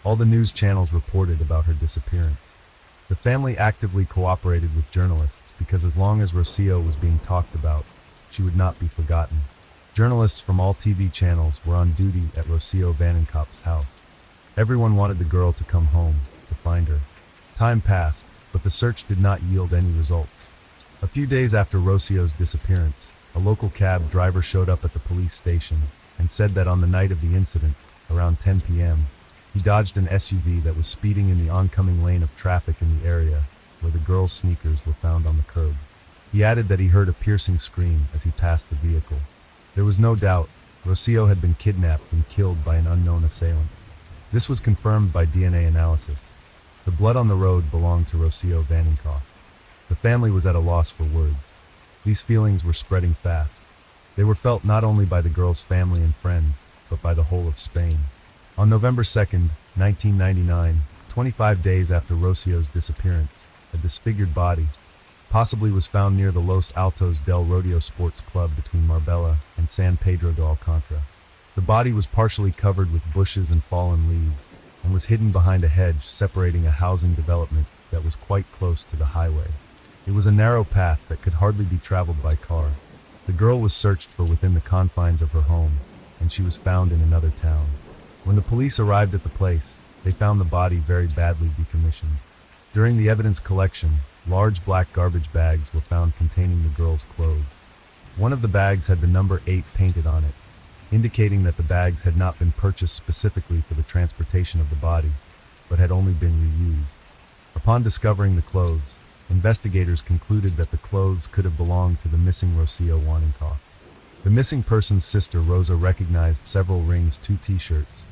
All the news channels reported about her disappearance. The family actively cooperated with journalists because as long as Rocio was being talked about, she would not be forgotten. Journalists from all TV channels were on duty at Rocio Vaninkopp's house. Everyone wanted the girl to come home, to find her. Time passed, but the search did not yield any results. A few days after Rocio's disappearance, a local cab driver showed up at the police station and said that on the night of the incident, around 10 p.m., he dodged an SUV that was speeding in the oncoming lane of traffic in the area where the girl's sneakers were found on the curb. He added that he heard a piercing scream as he passed the vehicle. There was no doubt, Rocio had been kidnapped and killed by an unknown assailant. This was confirmed by DNA analysis. The blood on the road belonged to Rocio Vaninkoff. The family was at a loss for words. These feelings were spreading fast. They were felt not only by the girl's family and friends, but by the whole of Spain. On November 2nd, 1999, 25 days after Rocio's disappearance, a disfigured body, possibly was found near the Los Altos del Rodeo Sports Club between Marbella and San Pedro de Alcantara. The body was partially covered with bushes and fallen leaves, and was hidden behind a hedge separating a housing development that was quite close to the highway. It was a narrow path that could hardly be traveled by car. The girl was searched for within the confines of her home, and she was found in another town. When the police arrived at the place, they found the body very badly decommissioned. During the evidence collection, large black garbage bags were found containing the girl's clothes. One of the bags had the number 8 painted on it, indicating that the bags had not been purchased specifically for the transportation of the body, but had only been reused. Upon discovering the clothes, investigators concluded that the clothes could have belonged to the missing Rocio Waninkoff. The missing person's sister Rosa recognized several rings, 2 t-shirts,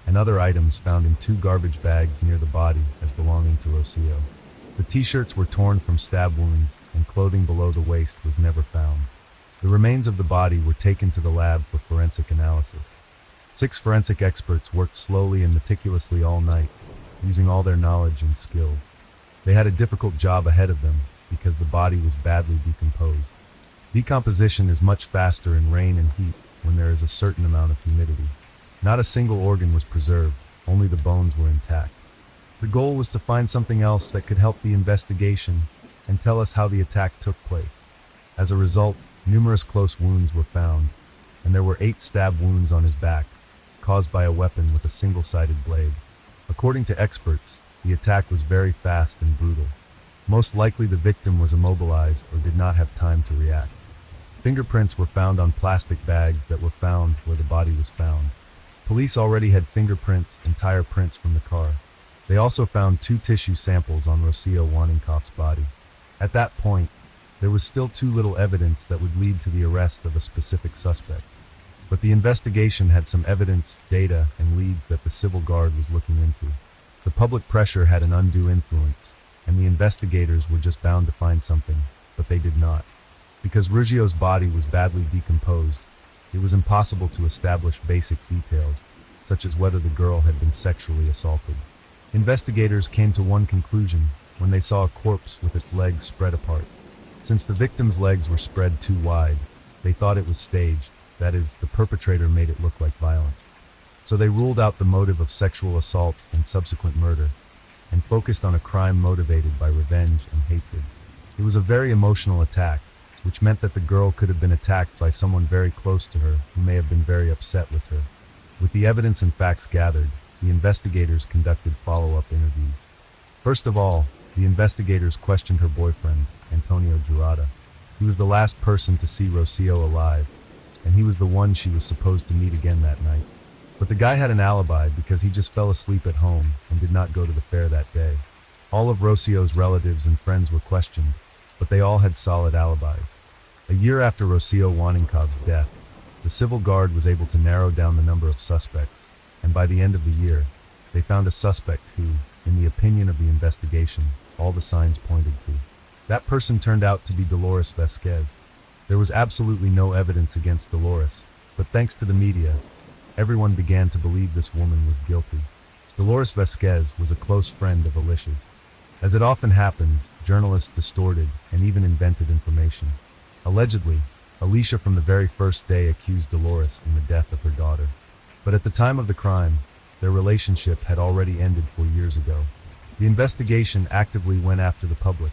and other items found in 2 garbage bags near the body as belonging to Rocio. The t-shirts were torn from stab wounds, and clothing below the waist was never found. The remains of the body were taken to the lab for forensic analysis. 6 forensic experts worked slowly and meticulously all night, using all their knowledge and skill. They had a difficult job ahead of them because the body was badly decomposed. Decomposition is much faster in rain and heat when there is a certain amount of humidity. Not a single organ was preserved, only the bones were intact. The goal was to find something else that could help the investigation and tell us how the attack took place. As a result, numerous close wounds were found, and there were 8 stab wounds on his back, caused by a weapon with a single-sided blade. According to experts, the attack was very fast and brutal. Most likely the victim was immobilized or did not have time to react. Fingerprints were found on plastic bags that were found where the body was found. Police already had fingerprints and tire prints from the car. They also found 2 tissue samples on Rocio Waninkoff's body. At that point, there was still too little evidence that would lead to the arrest of a specific suspect. But the investigation had some evidence, data, and leads that the civil guard was looking into. The public pressure had an undue influence, and the investigators were just bound to find something, but they did not. Because Ruggio's body was badly decomposed, it was impossible to establish basic details, such as whether the girl had been sexually assaulted. Investigators came to one conclusion when they saw a corpse with its legs spread apart. Since the victim's legs were spread too wide, they thought it was staged, that is, the perpetrator made it look like violence. So they ruled out the motive of sexual assault and subsequent murder, and focused on a crime motivated by revenge and hatred. It was a very emotional attack, which meant that the girl could have been attacked by someone very close to her who may have been very upset with her. With the evidence and facts gathered, the investigators conducted follow-up interviews. First of all, the investigators questioned her boyfriend, Antonio Jurata. He was the last person to see Rocio alive, and he was the one she was supposed to meet again that night. But the guy had an alibi because he just fell asleep at home and did not go to the fair that day. All of Rocio's relatives and friends were questioned, but they all had solid alibis. A year after Rocio Waninkoff's death, the civil guard was able to narrow down the number of suspects, and by the end of the year, they found a suspect who, in the opinion of the investigation, all the signs pointed to. That person turned out to be Dolores Vasquez. There was absolutely no evidence against Dolores, but thanks to the media, everyone began to believe this woman was guilty. Dolores Vasquez was a close friend of Alicia's. As it often happens, journalists distorted and even invented information. Allegedly, Alicia from the very first day accused Dolores in the death of her daughter. But at the time of the crime, their relationship had already ended 4 years ago. The investigation actively went after the public.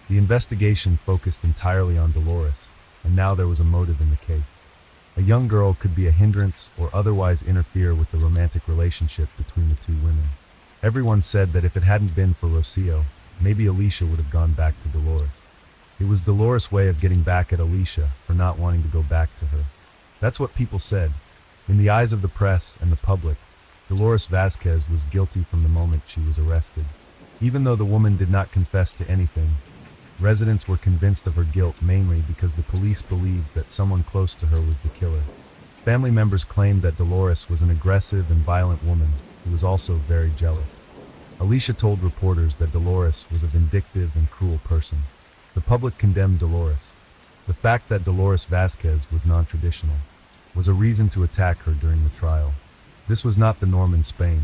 The investigation focused entirely on Dolores, and now there was a motive in the case. A young girl could be a hindrance or otherwise interfere with the romantic relationship between the two women. Everyone said that if it hadn't been for Rocio, maybe Alicia would have gone back to Dolores. It was Dolores' way of getting back at Alicia for not wanting to go back to her. That's what people said. In the eyes of the press and the public, Dolores Vasquez was guilty from the moment she was arrested. Even though the woman did not confess to anything, residents were convinced of her guilt mainly because the police believed that someone close to her was the killer. Family members claimed that Dolores was an aggressive and violent woman who was also very jealous. Alicia told reporters that Dolores was a vindictive and cruel person. The public condemned Dolores. The fact that Dolores Vasquez was non-traditional was a reason to attack her during the trial. This was not the norm in Spain.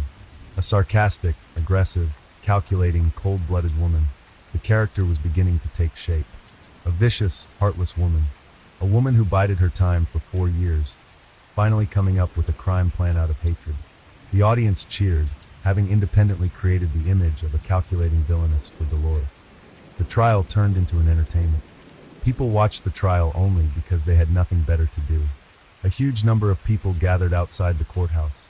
A sarcastic, aggressive, calculating, cold-blooded woman, the character was beginning to take shape. A vicious, heartless woman. A woman who bided her time for 4 years, finally coming up with a crime plan out of hatred. The audience cheered, having independently created the image of a calculating villainess for Dolores. The trial turned into an entertainment. People watched the trial only because they had nothing better to do. A huge number of people gathered outside the courthouse.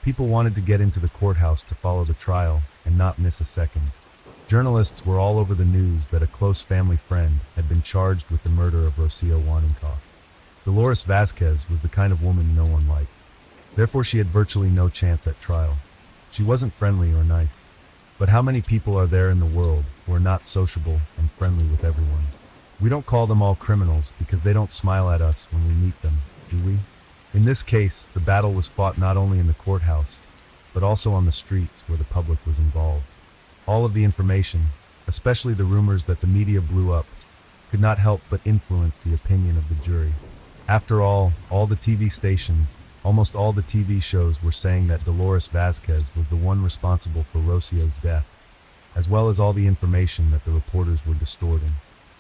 People wanted to get into the courthouse to follow the trial and not miss a second. Journalists were all over the news that a close family friend had been charged with the murder of Rocio Waninkoff. Dolores Vasquez was the kind of woman no one liked. Therefore, she had virtually no chance at trial. She wasn't friendly or nice. But how many people are there in the world who are not sociable and friendly with everyone? We don't call them all criminals because they don't smile at us when we meet them, do we? In this case, the battle was fought not only in the courthouse, but also on the streets where the public was involved. All of the information, especially the rumors that the media blew up, could not help but influence the opinion of the jury. After all the TV stations, Almost all the TV shows were saying that Dolores Vasquez was the one responsible for Rocio's death, as well as all the information that the reporters were distorting.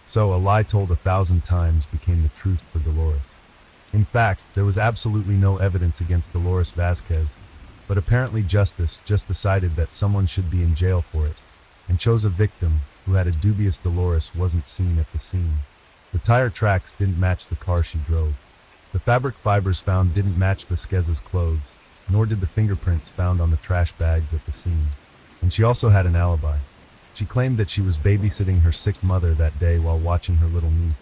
So, a lie told 1,000 times became the truth for Dolores. In fact, there was absolutely no evidence against Dolores Vasquez, but apparently justice just decided that someone should be in jail for it, and chose a victim who had a dubious Dolores wasn't seen at the scene. The tire tracks didn't match the car she drove. The fabric fibers found didn't match Vasquez's clothes, nor did the fingerprints found on the trash bags at the scene. And she also had an alibi. She claimed that she was babysitting her sick mother that day while watching her little niece,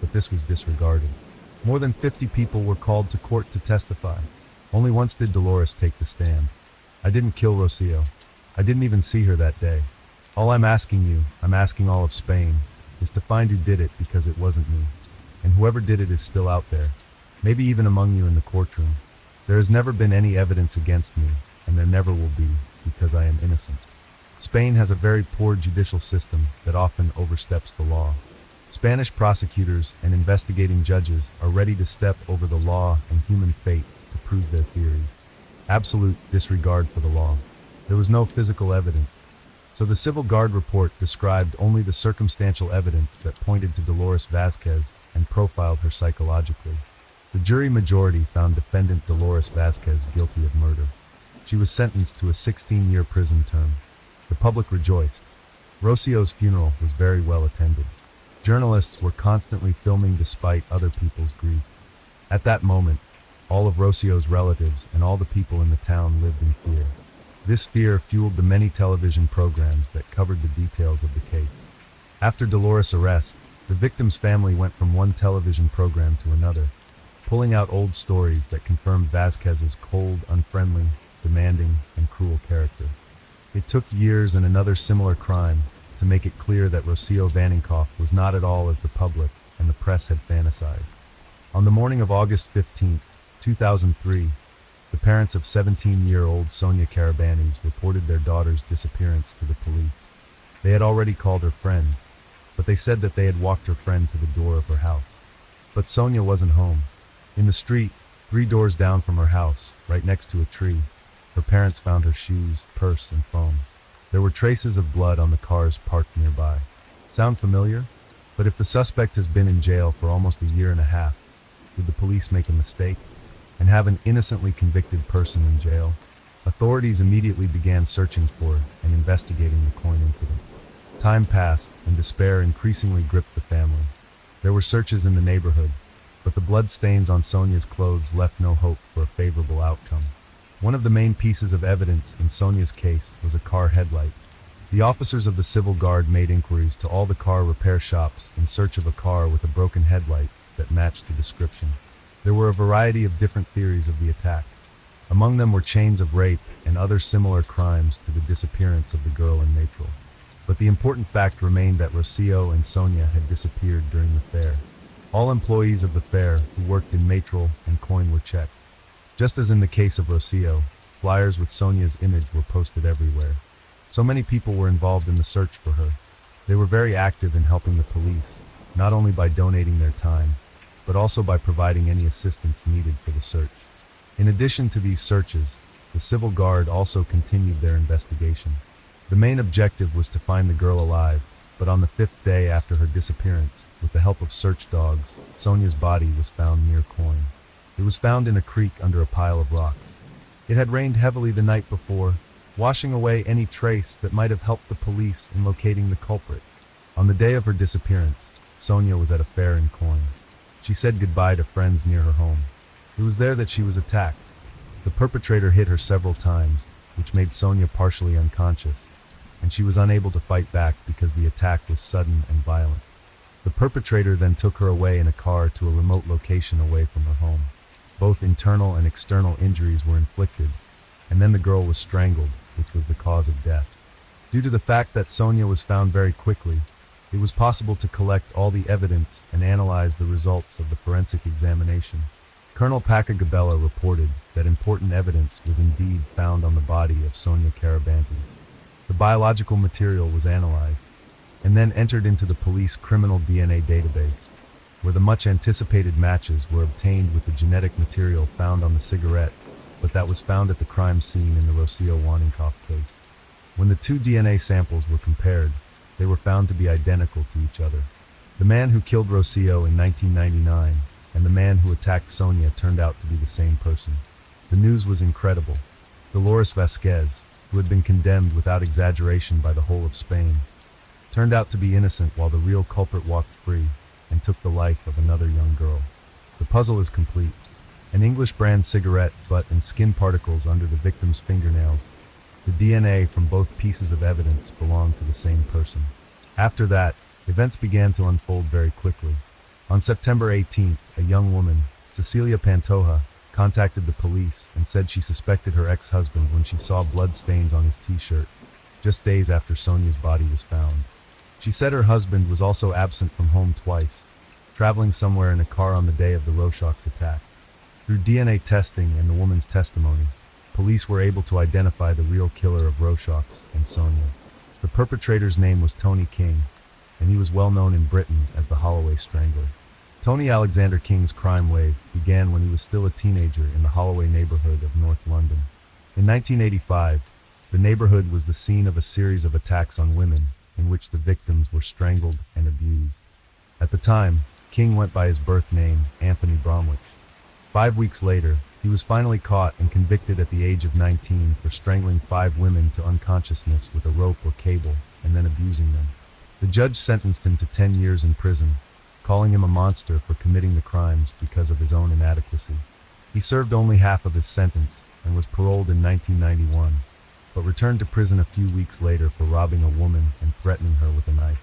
but this was disregarded. More than 50 people were called to court to testify. Only once did Dolores take the stand. I didn't kill Rocio. I didn't even see her that day. All I'm asking you, I'm asking all of Spain, is to find who did it because it wasn't me. And whoever did it is still out there, maybe even among you in the courtroom. There has never been any evidence against me, and there never will be, because I am innocent. Spain has a very poor judicial system that often oversteps the law. Spanish prosecutors and investigating judges are ready to step over the law and human fate to prove their theories. Absolute disregard for the law. There was no physical evidence. So the Civil Guard report described only the circumstantial evidence that pointed to Dolores Vasquez and profiled her psychologically. The jury majority found defendant Dolores Vasquez guilty of murder. She was sentenced to a 16-year prison term. The public rejoiced. Rocio's funeral was very well attended. Journalists were constantly filming despite other people's grief. At that moment, all of Rocio's relatives and all the people in the town lived in fear. This fear fueled the many television programs that covered the details of the case. After Dolores' arrest, the victim's family went from one television program to another, pulling out old stories that confirmed Vasquez's cold, unfriendly, demanding, and cruel character. It took years and another similar crime to make it clear that Rocio Vaninkoff was not at all as the public and the press had fantasized. On the morning of August 15, 2003, the parents of 17-year-old Sonia Karabanis reported their daughter's disappearance to the police. They had already called her friends, but they said that they had walked her friend to the door of her house. But Sonia wasn't home. In the street, 3 doors down from her house, right next to a tree, her parents found her shoes, purse, and phone. There were traces of blood on the cars parked nearby. Sound familiar? But if the suspect has been in jail for almost a year and a half, did the police make a mistake and have an innocently convicted person in jail? Authorities immediately began searching for and investigating the coin incident. Time passed, and despair increasingly gripped the family. There were searches in the neighborhood, but the blood stains on Sonia's clothes left no hope for a favorable outcome. One of the main pieces of evidence in Sonia's case was a car headlight. The officers of the Civil Guard made inquiries to all the car repair shops in search of a car with a broken headlight that matched the description. There were a variety of different theories of the attack. Among them were chains of rape and other similar crimes to the disappearance of the girl in Natril. But the important fact remained that Rocio and Sonia had disappeared during the fair. All employees of the fair who worked in Natril and Coin were checked. Just as in the case of Rocio, flyers with Sonia's image were posted everywhere. So many people were involved in the search for her. They were very active in helping the police, not only by donating their time, but also by providing any assistance needed for the search. In addition to these searches, the Civil Guard also continued their investigation. The main objective was to find the girl alive, but on the 5th day after her disappearance, with the help of search dogs, Sonia's body was found near Coin. It was found in a creek under a pile of rocks. It had rained heavily the night before, washing away any trace that might have helped the police in locating the culprit. On the day of her disappearance, Sonia was at a fair in Coin. She said goodbye to friends near her home. It was there that she was attacked. The perpetrator hit her several times, which made Sonia partially unconscious, and she was unable to fight back because the attack was sudden and violent. The perpetrator then took her away in a car to a remote location away from her home. Both internal and external injuries were inflicted, and then the girl was strangled, which was the cause of death. Due to the fact that Sonia was found very quickly, it was possible to collect all the evidence and analyze the results of the forensic examination. Colonel Paca Gabella reported that important evidence was indeed found on the body of Sonia Karabanti. The biological material was analyzed, and then entered into the police criminal DNA database. where the much-anticipated matches were obtained with the genetic material found on the cigarette, but that was found at the crime scene in the Rocio Wanenkoff case. When the two DNA samples were compared, they were found to be identical to each other. The man who killed Rocio in 1999 and the man who attacked Sonia turned out to be the same person. The news was incredible. Dolores Vasquez, who had been condemned without exaggeration by the whole of Spain, turned out to be innocent while the real culprit walked free and took the life of another young girl. The puzzle is complete. An English brand cigarette butt and skin particles under the victim's fingernails. The DNA from both pieces of evidence belonged to the same person. After that, events began to unfold very quickly. On September 18th, a young woman, Cecilia Pantoja, contacted the police and said she suspected her ex-husband when she saw blood stains on his t-shirt, just days after Sonia's body was found. She said her husband was also absent from home twice, traveling somewhere in a car on the day of the Rochox attack. Through DNA testing and the woman's testimony, police were able to identify the real killer of Rochox and Sonia. The perpetrator's name was Tony King, and he was well known in Britain as the Holloway Strangler. Tony Alexander King's crime wave began when he was still a teenager in the Holloway neighborhood of North London. In 1985, the neighborhood was the scene of a series of attacks on women in which the victims were strangled and abused. At the time, King went by his birth name, Anthony Bromwich. 5 weeks later, he was finally caught and convicted at the age of 19 for strangling 5 women to unconsciousness with a rope or cable and then abusing them. The judge sentenced him to 10 years in prison, calling him a monster for committing the crimes because of his own inadequacy. He served only half of his sentence and was paroled in 1991, but returned to prison a few weeks later for robbing a woman and threatening her with a knife.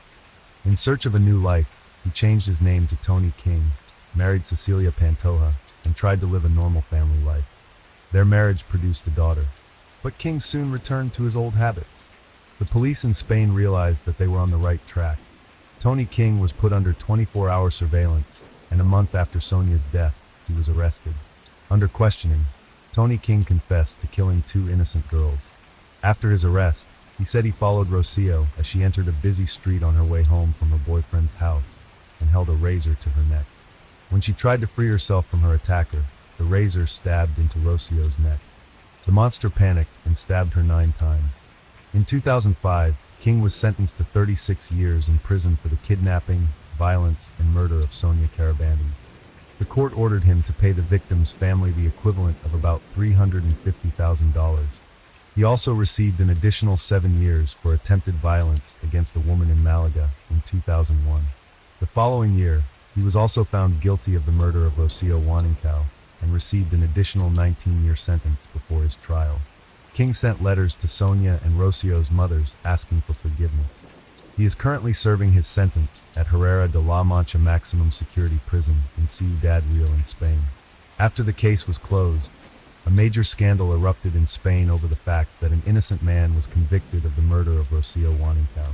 In search of a new life, he changed his name to Tony King, married Cecilia Pantoja, and tried to live a normal family life. Their marriage produced a daughter, but King soon returned to his old habits. The police in Spain realized that they were on the right track. Tony King was put under 24-hour surveillance, and a month after Sonia's death, he was arrested. Under questioning, Tony King confessed to killing 2 innocent girls. After his arrest, he said he followed Rocio as she entered a busy street on her way home from her boyfriend's house and held a razor to her neck. When she tried to free herself from her attacker, the razor stabbed into Rocio's neck. The monster panicked and stabbed her 9 times. In 2005, King was sentenced to 36 years in prison for the kidnapping, violence, and murder of Sonia Carabani. The court ordered him to pay the victim's family the equivalent of about $350,000. He also received an additional 7 years for attempted violence against a woman in Malaga in 2001. The following year, he was also found guilty of the murder of Rocio Wanenkoff and received an additional 19-year sentence before his trial. King sent letters to Sonia and Rocio's mothers asking for forgiveness. He is currently serving his sentence at Herrera de la Mancha Maximum Security Prison in Ciudad Real in Spain. After the case was closed, a major scandal erupted in Spain over the fact that an innocent man was convicted of the murder of Rocio Wanenkoff.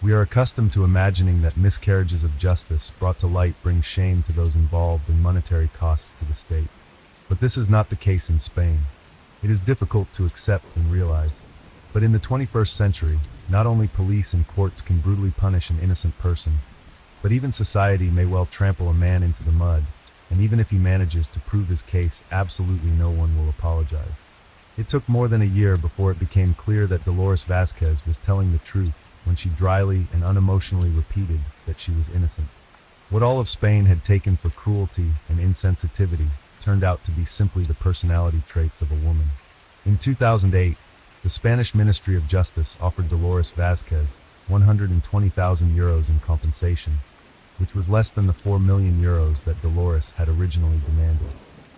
We are accustomed to imagining that miscarriages of justice brought to light bring shame to those involved and monetary costs to the state. But this is not the case in Spain. It is difficult to accept and realize. But in the 21st century, not only police and courts can brutally punish an innocent person, but even society may well trample a man into the mud, and even if he manages to prove his case, absolutely no one will apologize. It took more than a year before it became clear that Dolores Vasquez was telling the truth when she dryly and unemotionally repeated that she was innocent. What all of Spain had taken for cruelty and insensitivity turned out to be simply the personality traits of a woman. In 2008, the Spanish Ministry of Justice offered Dolores Vasquez 120,000 euros in compensation, which was less than the 4 million euros that Dolores had originally demanded.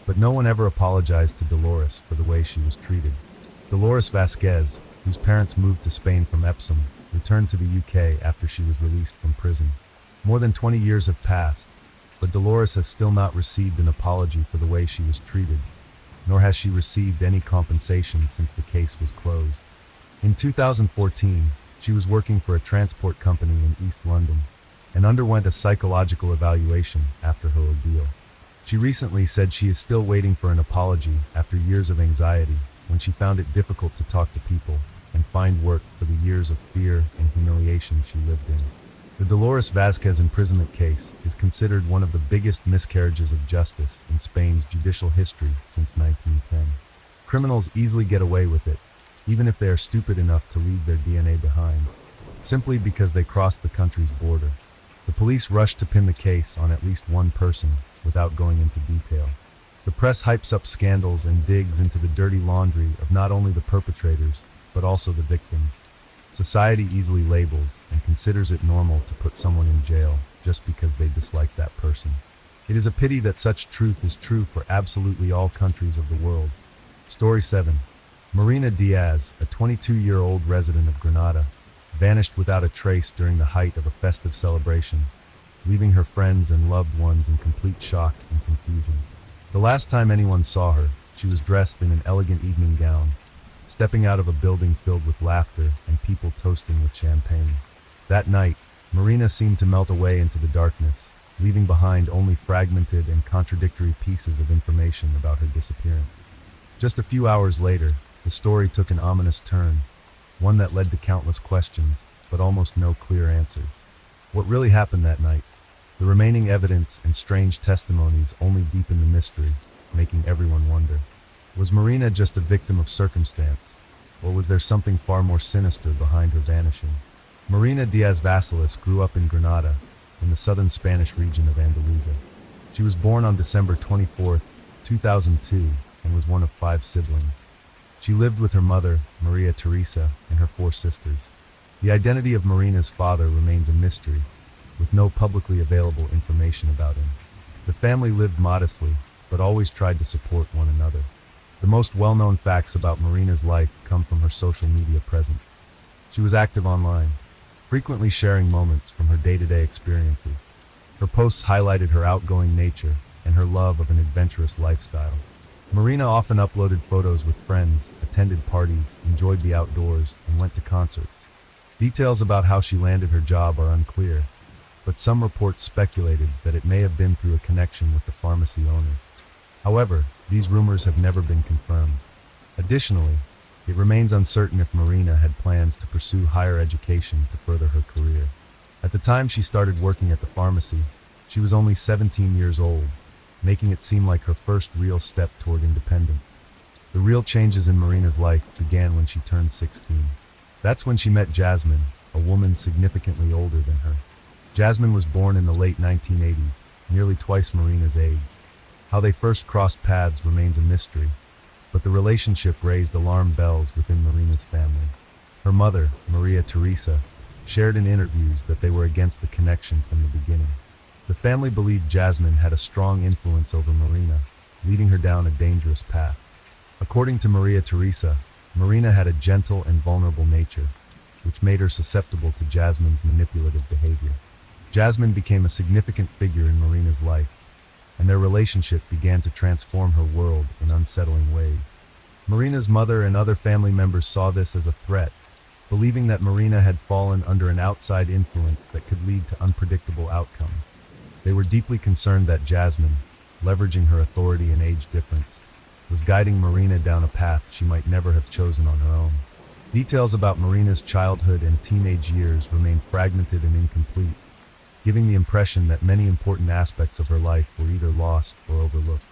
But no one ever apologized to Dolores for the way she was treated. Dolores Vasquez, whose parents moved to Spain from Epsom, returned to the UK after she was released from prison. More than 20 years have passed, but Dolores has still not received an apology for the way she was treated, nor has she received any compensation since the case was closed. In 2014, she was working for a transport company in East London and underwent a psychological evaluation after her ordeal. She recently said she is still waiting for an apology after years of anxiety when she found it difficult to talk to people and find work for the years of fear and humiliation she lived in. The Dolores Vasquez imprisonment case is is considered one of the biggest miscarriages of justice in Spain's judicial history since 1910. Criminals easily get away with it, even if they are stupid enough to leave their DNA behind, simply because they crossed the country's border. The police rush to pin the case on at least one person without going into detail. The press hypes up scandals and digs into the dirty laundry of not only the perpetrators, but also the victims. Society easily labels and considers it normal to put someone in jail just because they dislike that person. It is a pity that such truth is true for absolutely all countries of the world. Story 7. Marina Diaz, a 22-year-old resident of Granada, vanished without a trace during the height of a festive celebration, leaving her friends and loved ones in complete shock and confusion. The last time anyone saw her, she was dressed in an elegant evening gown, stepping out of a building filled with laughter and people toasting with champagne. That night, Marina seemed to melt away into the darkness, leaving behind only fragmented and contradictory pieces of information about her disappearance. Just a few hours later, the story took an ominous turn, one that led to countless questions, but almost no clear answers. What really happened that night? The remaining evidence and strange testimonies only deepened the mystery, making everyone wonder. Was Marina just a victim of circumstance, or was there something far more sinister behind her vanishing? Marina Diaz Vasalis grew up in Granada, in the southern Spanish region of Andalusia. She was born on December 24, 2002, and was one of 5 siblings. She lived with her mother, Maria Teresa, and her 4 sisters. The identity of Marina's father remains a mystery, with no publicly available information about him. The family lived modestly, but always tried to support one another. The most well-known facts about Marina's life come from her social media presence. She was active online, frequently sharing moments from her day-to-day experiences. Her posts highlighted her outgoing nature and her love of an adventurous lifestyle. Marina often uploaded photos with friends, attended parties, enjoyed the outdoors, and went to concerts. Details about how she landed her job are unclear, but some reports speculated that it may have been through a connection with the pharmacy owner. However, these rumors have never been confirmed. Additionally, it remains uncertain if Marina had plans to pursue higher education to further her career. At the time she started working at the pharmacy, she was only 17 years old, making it seem like her first real step toward independence. The real changes in Marina's life began when she turned 16. That's when she met Jasmine, a woman significantly older than her. Jasmine was born in the late 1980s, nearly twice Marina's age. How they first crossed paths remains a mystery, but the relationship raised alarm bells within Marina's family. Her mother, Maria Teresa, shared in interviews that they were against the connection from the beginning. The family believed Jasmine had a strong influence over Marina, leading her down a dangerous path. According to Maria Teresa, Marina had a gentle and vulnerable nature, which made her susceptible to Jasmine's manipulative behavior. Jasmine became a significant figure in Marina's life, and their relationship began to transform her world in unsettling ways. Marina's mother and other family members saw this as a threat, believing that Marina had fallen under an outside influence that could lead to unpredictable outcomes. They were deeply concerned that Jasmine, leveraging her authority and age difference, was guiding Marina down a path she might never have chosen on her own. Details about Marina's childhood and teenage years remain fragmented and incomplete, giving the impression that many important aspects of her life were either lost or overlooked.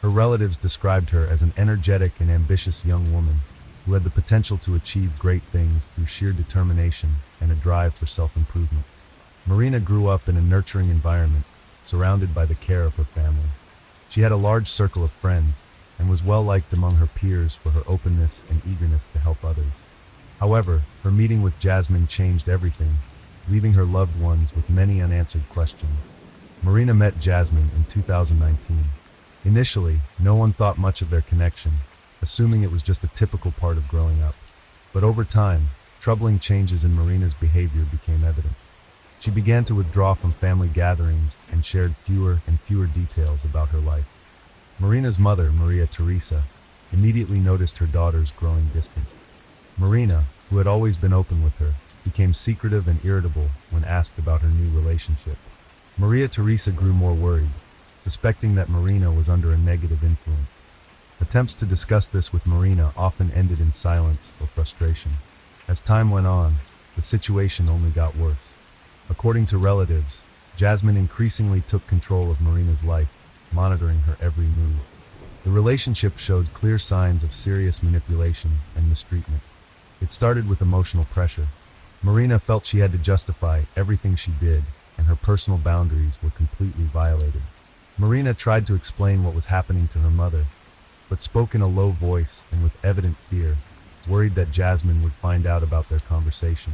Her relatives described her as an energetic and ambitious young woman who had the potential to achieve great things through sheer determination and a drive for self-improvement. Marina grew up in a nurturing environment, surrounded by the care of her family. She had a large circle of friends and was well-liked among her peers for her openness and eagerness to help others. However, her meeting with Jasmine changed everything, leaving her loved ones with many unanswered questions. Marina met Jasmine in 2019. Initially, no one thought much of their connection, assuming it was just a typical part of growing up. But over time, troubling changes in Marina's behavior became evident. She began to withdraw from family gatherings and shared fewer and fewer details about her life. Marina's mother, Maria Teresa, immediately noticed her daughter's growing distance. Marina, who had always been open with her, became secretive and irritable when asked about her new relationship. Maria Teresa grew more worried, suspecting that Marina was under a negative influence. Attempts to discuss this with Marina often ended in silence or frustration. As time went on, the situation only got worse. According to relatives, Jasmine increasingly took control of Marina's life, monitoring her every move. The relationship showed clear signs of serious manipulation and mistreatment. It started with emotional pressure. Marina felt she had to justify everything she did, and her personal boundaries were completely violated. Marina tried to explain what was happening to her mother, but spoke in a low voice and with evident fear, worried that Jasmine would find out about their conversation.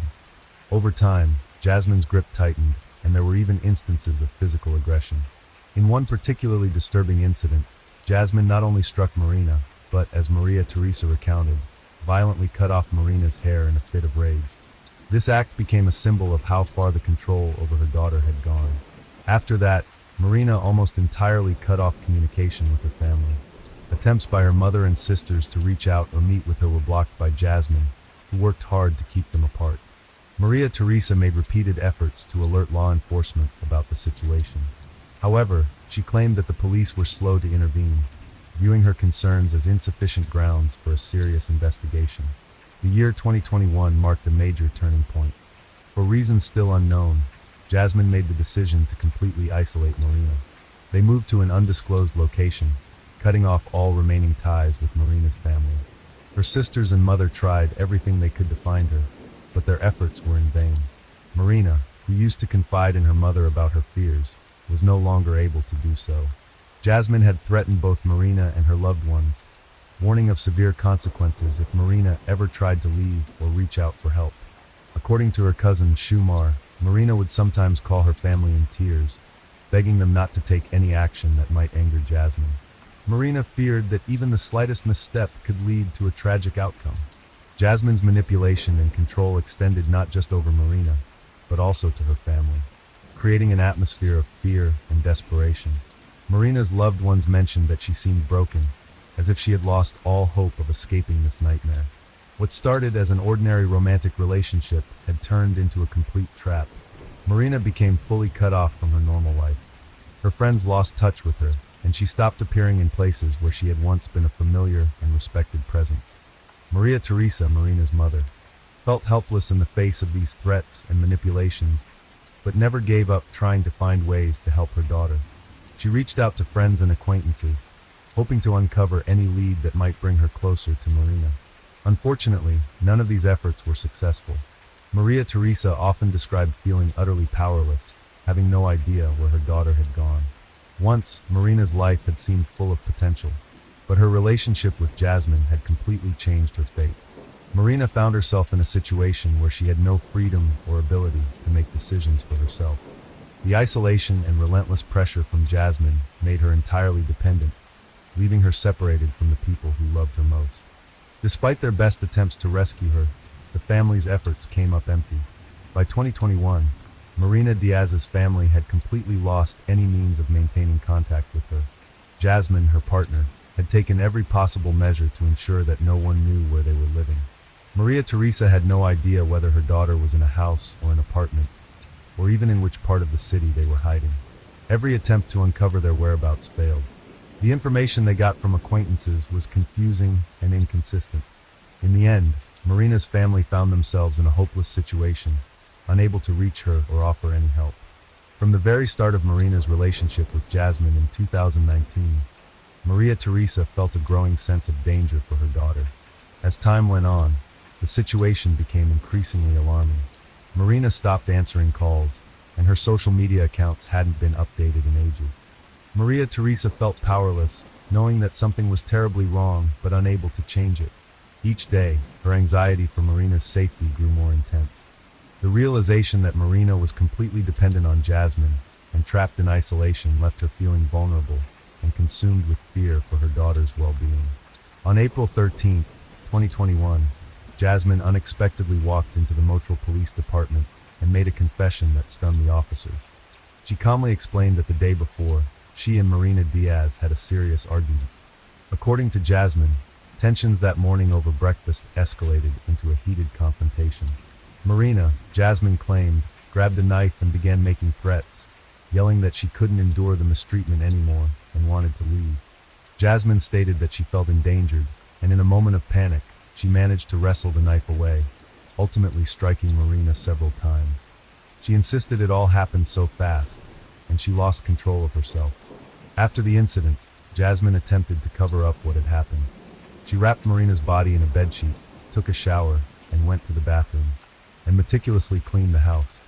Over time, Jasmine's grip tightened, and there were even instances of physical aggression. In one particularly disturbing incident, Jasmine not only struck Marina, but, as Maria Teresa recounted, violently cut off Marina's hair in a fit of rage. This act became a symbol of how far the control over her daughter had gone. After that, Marina almost entirely cut off communication with her family. Attempts by her mother and sisters to reach out or meet with her were blocked by Jasmine, who worked hard to keep them apart. Maria Teresa made repeated efforts to alert law enforcement about the situation. However, she claimed that the police were slow to intervene, viewing her concerns as insufficient grounds for a serious investigation. The year 2021 marked a major turning point. For reasons still unknown, Jasmine made the decision to completely isolate Marina. They moved to an undisclosed location, cutting off all remaining ties with Marina's family. Her sisters and mother tried everything they could to find her, but their efforts were in vain. Marina, who used to confide in her mother about her fears, was no longer able to do so. Jasmine had threatened both Marina and her loved ones, warning of severe consequences if Marina ever tried to leave or reach out for help. According to her cousin Shumar, Marina would sometimes call her family in tears, begging them not to take any action that might anger Jasmine. Marina feared that even the slightest misstep could lead to a tragic outcome. Jasmine's manipulation and control extended not just over Marina, but also to her family, creating an atmosphere of fear and desperation. Marina's loved ones mentioned that she seemed broken, as if she had lost all hope of escaping this nightmare. What started as an ordinary romantic relationship had turned into a complete trap. Marina became fully cut off from her normal life. Her friends lost touch with her, and she stopped appearing in places where she had once been a familiar and respected presence. Maria Teresa, Marina's mother, felt helpless in the face of these threats and manipulations, but never gave up trying to find ways to help her daughter. She reached out to friends and acquaintances, hoping to uncover any lead that might bring her closer to Marina. Unfortunately, none of these efforts were successful. Maria Teresa often described feeling utterly powerless, having no idea where her daughter had gone. Once, Marina's life had seemed full of potential, but her relationship with Jasmine had completely changed her fate. Marina found herself in a situation where she had no freedom or ability to make decisions for herself. The isolation and relentless pressure from Jasmine made her entirely dependent, leaving her separated from the people who loved her most. Despite their best attempts to rescue her, the family's efforts came up empty. By 2021, Marina Diaz's family had completely lost any means of maintaining contact with her. Jasmine, her partner, had taken every possible measure to ensure that no one knew where they were living. Maria Teresa had no idea whether her daughter was in a house or an apartment, or even in which part of the city they were hiding. Every attempt to uncover their whereabouts failed. The information they got from acquaintances was confusing and inconsistent. In the end, Marina's family found themselves in a hopeless situation, unable to reach her or offer any help. From the very start of Marina's relationship with Jasmine in 2019, Maria Teresa felt a growing sense of danger for her daughter. As time went on, the situation became increasingly alarming. Marina stopped answering calls, and her social media accounts hadn't been updated in ages. Maria Teresa felt powerless, knowing that something was terribly wrong but unable to change it. Each day, her anxiety for Marina's safety grew more intense. The realization that Marina was completely dependent on Jasmine and trapped in isolation left her feeling vulnerable and consumed with fear for her daughter's well-being. On April 13, 2021, Jasmine unexpectedly walked into the Motril Police Department and made a confession that stunned the officers. She calmly explained that the day before, she and Marina Diaz had a serious argument. According to Jasmine, tensions that morning over breakfast escalated into a heated confrontation. Marina, Jasmine claimed, grabbed a knife and began making threats, yelling that she couldn't endure the mistreatment anymore and wanted to leave. Jasmine stated that she felt endangered, and in a moment of panic, she managed to wrestle the knife away, ultimately striking Marina several times. She insisted it all happened so fast, and she lost control of herself. After the incident, Jasmine attempted to cover up what had happened. She wrapped Marina's body in a bedsheet, took a shower, and went to the bathroom, and meticulously cleaned the house.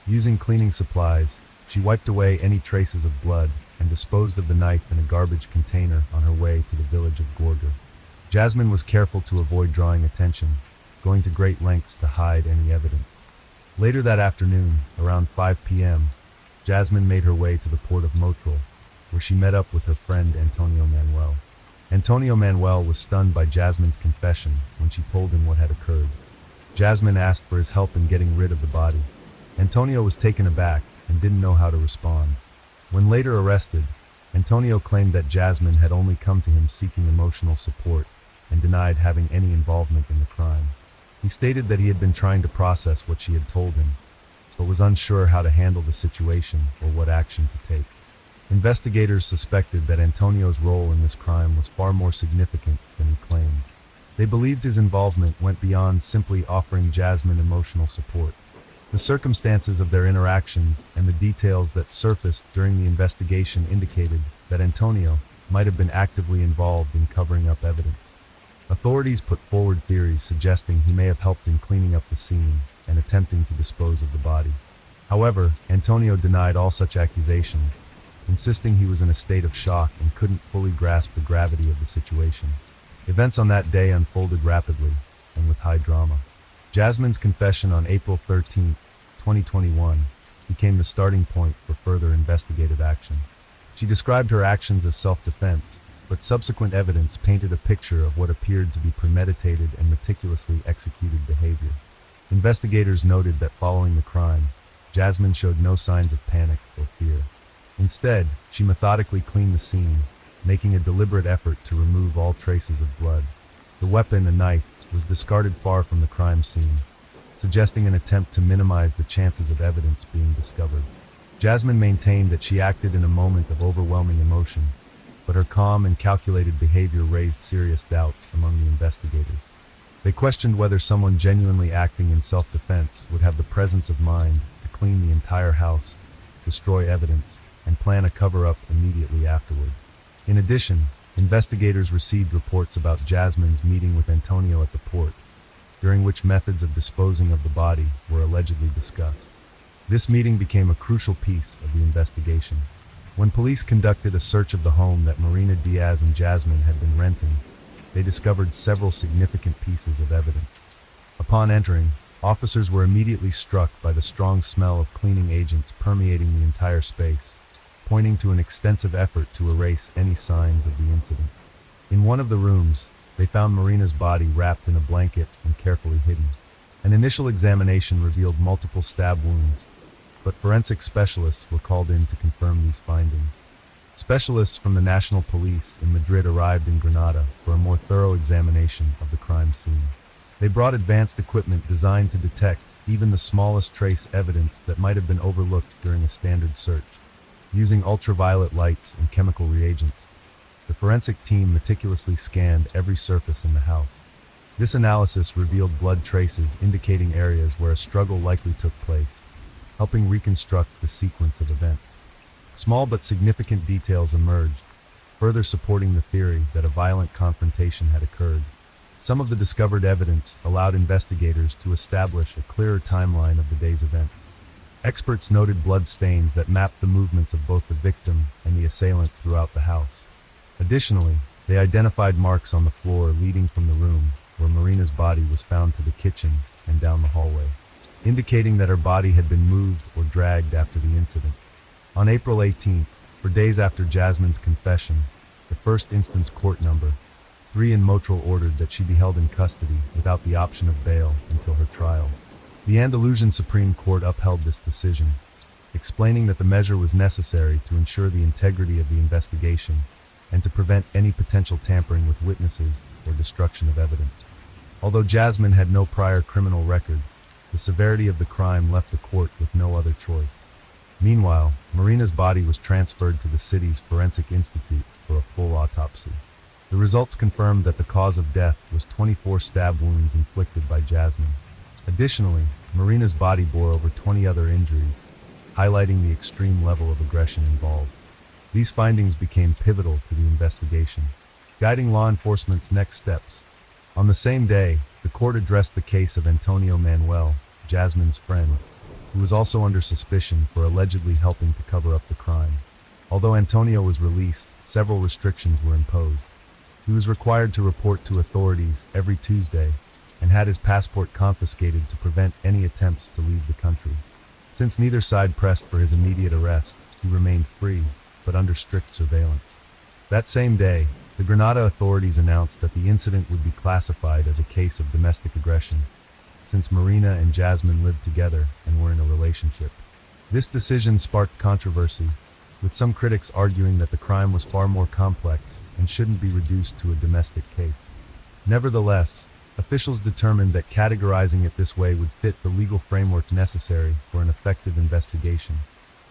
Using cleaning supplies, she wiped away any traces of blood and disposed of the knife in a garbage container on her way to the village of Gorga. Jasmine was careful to avoid drawing attention, going to great lengths to hide any evidence. Later that afternoon, around 5 p.m., Jasmine made her way to the port of Motril, where she met up with her friend Antonio Manuel. Antonio Manuel was stunned by Jasmine's confession when she told him what had occurred. Jasmine asked for his help in getting rid of the body. Antonio was taken aback and didn't know how to respond. When later arrested, Antonio claimed that Jasmine had only come to him seeking emotional support and denied having any involvement in the crime. He stated that he had been trying to process what she had told him, but was unsure how to handle the situation or what action to take. Investigators suspected that Antonio's role in this crime was far more significant than he claimed. They believed his involvement went beyond simply offering Jasmine emotional support. The circumstances of their interactions and the details that surfaced during the investigation indicated that Antonio might have been actively involved in covering up evidence. Authorities put forward theories suggesting he may have helped in cleaning up the scene and attempting to dispose of the body. However, Antonio denied all such accusations, insisting he was in a state of shock and couldn't fully grasp the gravity of the situation. Events on that day unfolded rapidly and with high drama. Jasmine's confession on April 13, 2021, became the starting point for further investigative action. She described her actions as self-defense, but subsequent evidence painted a picture of what appeared to be premeditated and meticulously executed behavior. Investigators noted that following the crime, Jasmine showed no signs of panic or fear. Instead, she methodically cleaned the scene, making a deliberate effort to remove all traces of blood. The weapon, a knife, was discarded far from the crime scene, suggesting an attempt to minimize the chances of evidence being discovered. Jasmine maintained that she acted in a moment of overwhelming emotion, but her calm and calculated behavior raised serious doubts among the investigators. They questioned whether someone genuinely acting in self-defense would have the presence of mind to clean the entire house, destroy evidence, and plan a cover-up immediately afterward. In addition, investigators received reports about Jasmine's meeting with Antonio at the port, during which methods of disposing of the body were allegedly discussed. This meeting became a crucial piece of the investigation. When police conducted a search of the home that Marina Diaz and Jasmine had been renting, they discovered several significant pieces of evidence. Upon entering, officers were immediately struck by the strong smell of cleaning agents permeating the entire space, pointing to an extensive effort to erase any signs of the incident. In one of the rooms, they found Marina's body wrapped in a blanket and carefully hidden. An initial examination revealed multiple stab wounds, but forensic specialists were called in to confirm these findings. Specialists from the National Police in Madrid arrived in Granada for a more thorough examination of the crime scene. They brought advanced equipment designed to detect even the smallest trace evidence that might have been overlooked during a standard search. Using ultraviolet lights and chemical reagents, the forensic team meticulously scanned every surface in the house. This analysis revealed blood traces indicating areas where a struggle likely took place, helping reconstruct the sequence of events. Small but significant details emerged, further supporting the theory that a violent confrontation had occurred. Some of the discovered evidence allowed investigators to establish a clearer timeline of the day's events. Experts noted blood stains that mapped the movements of both the victim and the assailant throughout the house. Additionally, they identified marks on the floor leading from the room where Marina's body was found to the kitchen and down the hallway, indicating that her body had been moved or dragged after the incident. On April 18th, for days after Jasmine's confession, the first instance court number 3 in Motril ordered that she be held in custody without the option of bail until her trial. The Andalusian Supreme Court upheld this decision, explaining that the measure was necessary to ensure the integrity of the investigation and to prevent any potential tampering with witnesses or destruction of evidence. Although Jasmine had no prior criminal record, the severity of the crime left the court with no other choice. Meanwhile, Marina's body was transferred to the city's Forensic Institute for a full autopsy. The results confirmed that the cause of death was 24 stab wounds inflicted by Jasmine. Additionally, Marina's body bore over 20 other injuries, highlighting the extreme level of aggression involved. These findings became pivotal to the investigation, guiding law enforcement's next steps. On the same day, the court addressed the case of Antonio Manuel, Jasmine's friend, who was also under suspicion for allegedly helping to cover up the crime. Although Antonio was released, several restrictions were imposed. He was required to report to authorities every Tuesday and had his passport confiscated to prevent any attempts to leave the country. Since neither side pressed for his immediate arrest, he remained free, but under strict surveillance. That same day, the Granada authorities announced that the incident would be classified as a case of domestic aggression, since Marina and Jasmine lived together and were in a relationship. This decision sparked controversy, with some critics arguing that the crime was far more complex and shouldn't be reduced to a domestic case. Nevertheless, officials determined that categorizing it this way would fit the legal framework necessary for an effective investigation.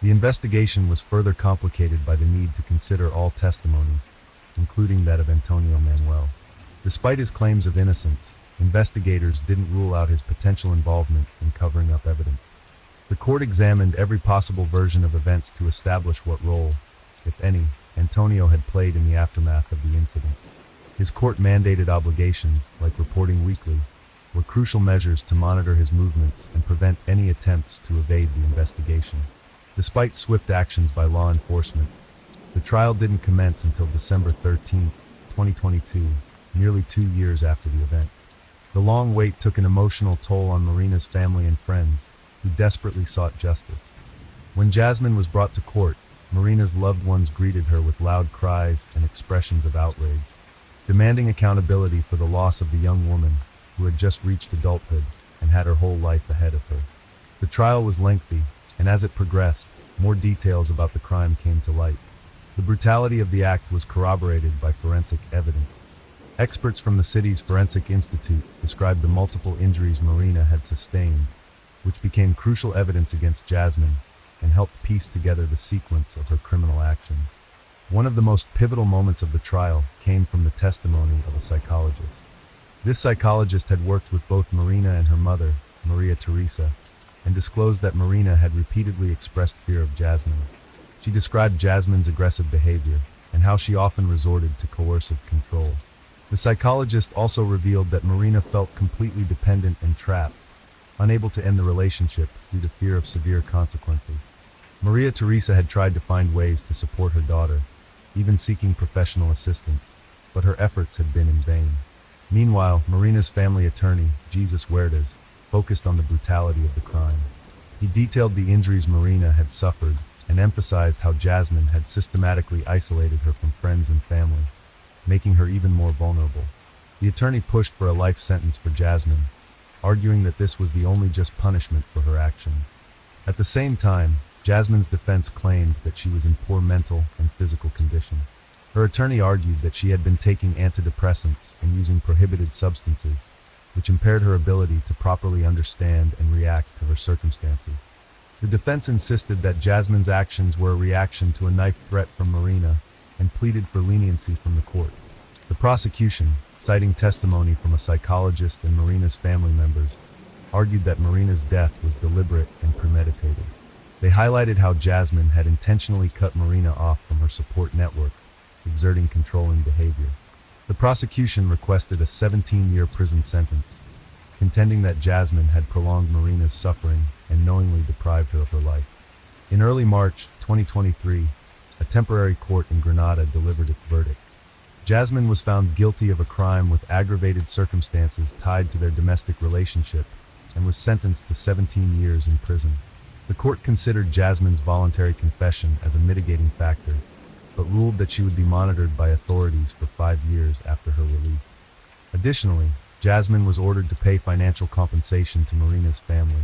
The investigation was further complicated by the need to consider all testimonies, including that of Antonio Manuel. Despite his claims of innocence, investigators didn't rule out his potential involvement in covering up evidence. The court examined every possible version of events to establish what role, if any, Antonio had played in the aftermath of the incident. His court-mandated obligations, like reporting weekly, were crucial measures to monitor his movements and prevent any attempts to evade the investigation. Despite swift actions by law enforcement, the trial didn't commence until December 13, 2022, nearly 2 years after the event. The long wait took an emotional toll on Marina's family and friends, who desperately sought justice. When Jasmine was brought to court, Marina's loved ones greeted her with loud cries and expressions of outrage, demanding accountability for the loss of the young woman who had just reached adulthood and had her whole life ahead of her. The trial was lengthy, and as it progressed, more details about the crime came to light. The brutality of the act was corroborated by forensic evidence. Experts from the city's Forensic Institute described the multiple injuries Marina had sustained, which became crucial evidence against Jasmine and helped piece together the sequence of her criminal actions. One of the most pivotal moments of the trial came from the testimony of a psychologist. This psychologist had worked with both Marina and her mother, Maria Teresa, and disclosed that Marina had repeatedly expressed fear of Jasmine. She described Jasmine's aggressive behavior and how she often resorted to coercive control. The psychologist also revealed that Marina felt completely dependent and trapped, unable to end the relationship due to fear of severe consequences. Maria Teresa had tried to find ways to support her daughter, even seeking professional assistance, but her efforts had been in vain. Meanwhile, Marina's family attorney, Jesus Huertas, focused on the brutality of the crime. He detailed the injuries Marina had suffered and emphasized how Jasmine had systematically isolated her from friends and family, making her even more vulnerable. The attorney pushed for a life sentence for Jasmine, arguing that this was the only just punishment for her actions. At the same time, Jasmine's defense claimed that she was in poor mental and physical condition. Her attorney argued that she had been taking antidepressants and using prohibited substances, which impaired her ability to properly understand and react to her circumstances. The defense insisted that Jasmine's actions were a reaction to a knife threat from Marina and pleaded for leniency from the court. The prosecution, citing testimony from a psychologist and Marina's family members, argued that Marina's death was deliberate and premeditated. They highlighted how Jasmine had intentionally cut Marina off from her support network, exerting controlling behavior. The prosecution requested a 17-year prison sentence, contending that Jasmine had prolonged Marina's suffering and knowingly deprived her of her life. In early March 2023, a temporary court in Granada delivered its verdict. Jasmine was found guilty of a crime with aggravated circumstances tied to their domestic relationship and was sentenced to 17 years in prison. The court considered Jasmine's voluntary confession as a mitigating factor, but ruled that she would be monitored by authorities for 5 years after her release. Additionally, Jasmine was ordered to pay financial compensation to Marina's family,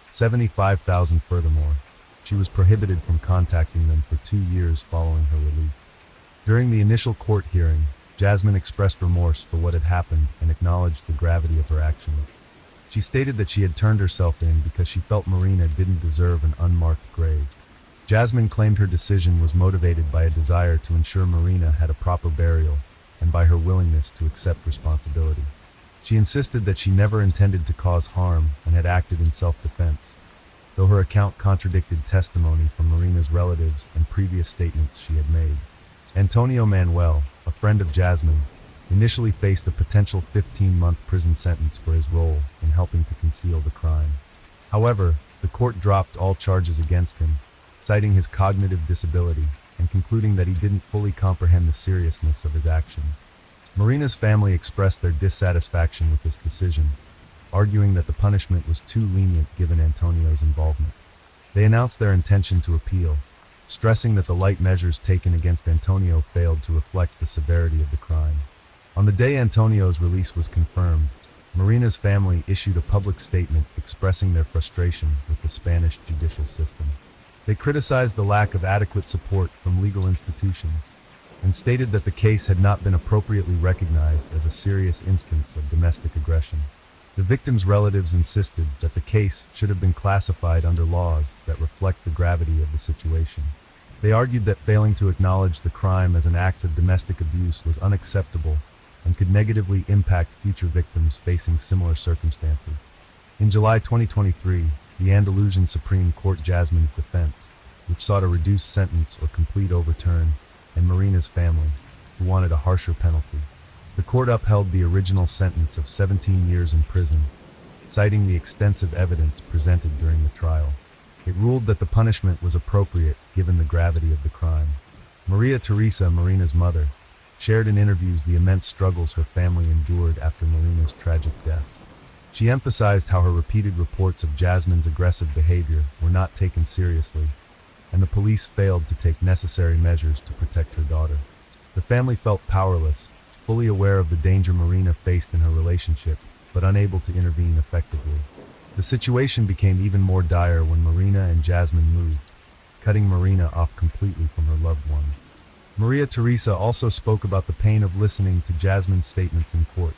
$75,000. Furthermore, she was prohibited from contacting them for 2 years following her release. During the initial court hearing, Jasmine expressed remorse for what had happened and acknowledged the gravity of her actions. She stated that she had turned herself in because she felt Marina didn't deserve an unmarked grave. Jasmine claimed her decision was motivated by a desire to ensure Marina had a proper burial and by her willingness to accept responsibility. She insisted that she never intended to cause harm and had acted in self-defense. though her account contradicted testimony from Marina's relatives and previous statements she had made. Antonio Manuel, a friend of Jasmine, initially faced a potential 15-month prison sentence for his role in helping to conceal the crime. However, the court dropped all charges against him, citing his cognitive disability and concluding that he didn't fully comprehend the seriousness of his actions. Marina's family expressed their dissatisfaction with this decision, arguing that the punishment was too lenient given Antonio's involvement. They announced their intention to appeal, stressing that the light measures taken against Antonio failed to reflect the severity of the crime. On the day Antonio's release was confirmed, Marina's family issued a public statement expressing their frustration with the Spanish judicial system. They criticized the lack of adequate support from legal institutions and stated that the case had not been appropriately recognized as a serious instance of domestic aggression. The victims' relatives insisted that the case should have been classified under laws that reflect the gravity of the situation. They argued that failing to acknowledge the crime as an act of domestic abuse was unacceptable and could negatively impact future victims facing similar circumstances. In July 2023, the Andalusian Supreme Court Jasmine's defense, which sought a reduced sentence or complete overturn, and Marina's family, who wanted a harsher penalty. The court upheld the original sentence of 17 years in prison, citing the extensive evidence presented during the trial. It ruled that the punishment was appropriate given the gravity of the crime. Maria Teresa, Marina's mother, shared in interviews the immense struggles her family endured after Marina's tragic death. She emphasized how her repeated reports of Jasmine's aggressive behavior were not taken seriously, and the police failed to take necessary measures to protect her daughter. The family felt powerless, fully aware of the danger Marina faced in her relationship, but unable to intervene effectively. The situation became even more dire when Marina and Jasmine moved, cutting Marina off completely from her loved one. Maria Teresa also spoke about the pain of listening to Jasmine's statements in court.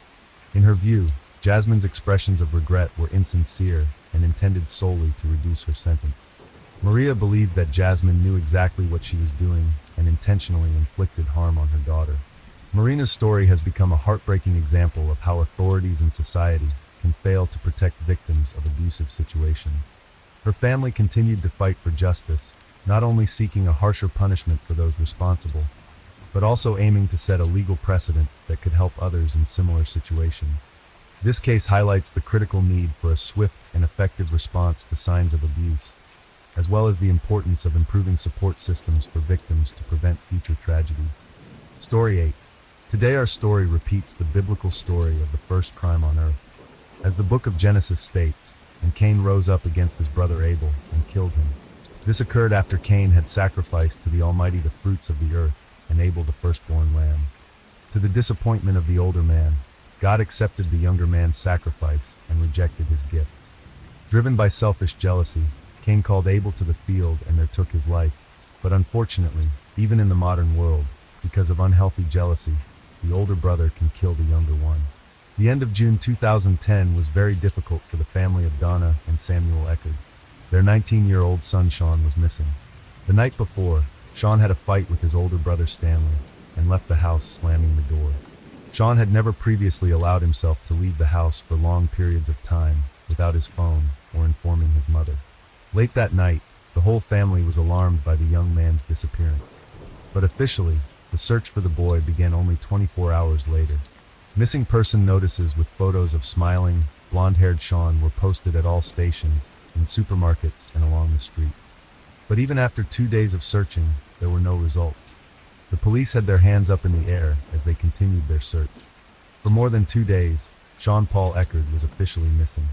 In her view, Jasmine's expressions of regret were insincere and intended solely to reduce her sentence. Maria believed that Jasmine knew exactly what she was doing and intentionally inflicted harm on her daughter. Marina's story has become a heartbreaking example of how authorities and society can fail to protect victims of abusive situations. Her family continued to fight for justice, not only seeking a harsher punishment for those responsible, but also aiming to set a legal precedent that could help others in similar situations. This case highlights the critical need for a swift and effective response to signs of abuse, as well as the importance of improving support systems for victims to prevent future tragedies. Story 8. Today our story repeats the biblical story of the first crime on earth. As the book of Genesis states, and Cain rose up against his brother Abel and killed him. This occurred after Cain had sacrificed to the Almighty the fruits of the earth and Abel the firstborn lamb. To the disappointment of the older man, God accepted the younger man's sacrifice and rejected his gifts. Driven by selfish jealousy, Cain called Abel to the field and there took his life. But unfortunately, even in the modern world, because of unhealthy jealousy, the older brother can kill the younger one. The end of June 2010 was very difficult for the family of Donna and Samuel Eckerd. Their 19-year-old son Sean was missing. The night before, Sean had a fight with his older brother Stanley and left the house slamming the door. Sean had never previously allowed himself to leave the house for long periods of time without his phone or informing his mother. Late that night, the whole family was alarmed by the young man's disappearance. But officially, the search for the boy began only 24 hours later. Missing person notices with photos of smiling, blonde-haired Sean were posted at all stations, in supermarkets, and along the streets. But even after 2 days of searching, there were no results. The police had their hands up in the air as they continued their search. For more than 2 days, Sean Paul Eckerd was officially missing.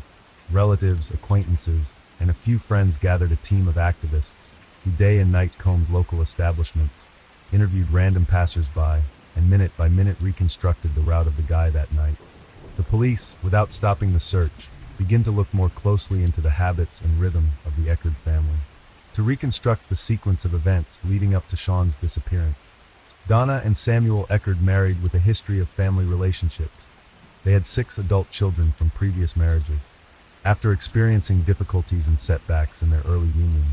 Relatives, acquaintances, and a few friends gathered a team of activists who day and night combed local establishments, interviewed random passers-by, and minute by minute reconstructed the route of the guy that night. The police, without stopping the search, began to look more closely into the habits and rhythm of the Eckerd family, to reconstruct the sequence of events leading up to Sean's disappearance. Donna and Samuel Eckerd married with a history of family relationships. They had 6 adult children from previous marriages. After experiencing difficulties and setbacks in their early union,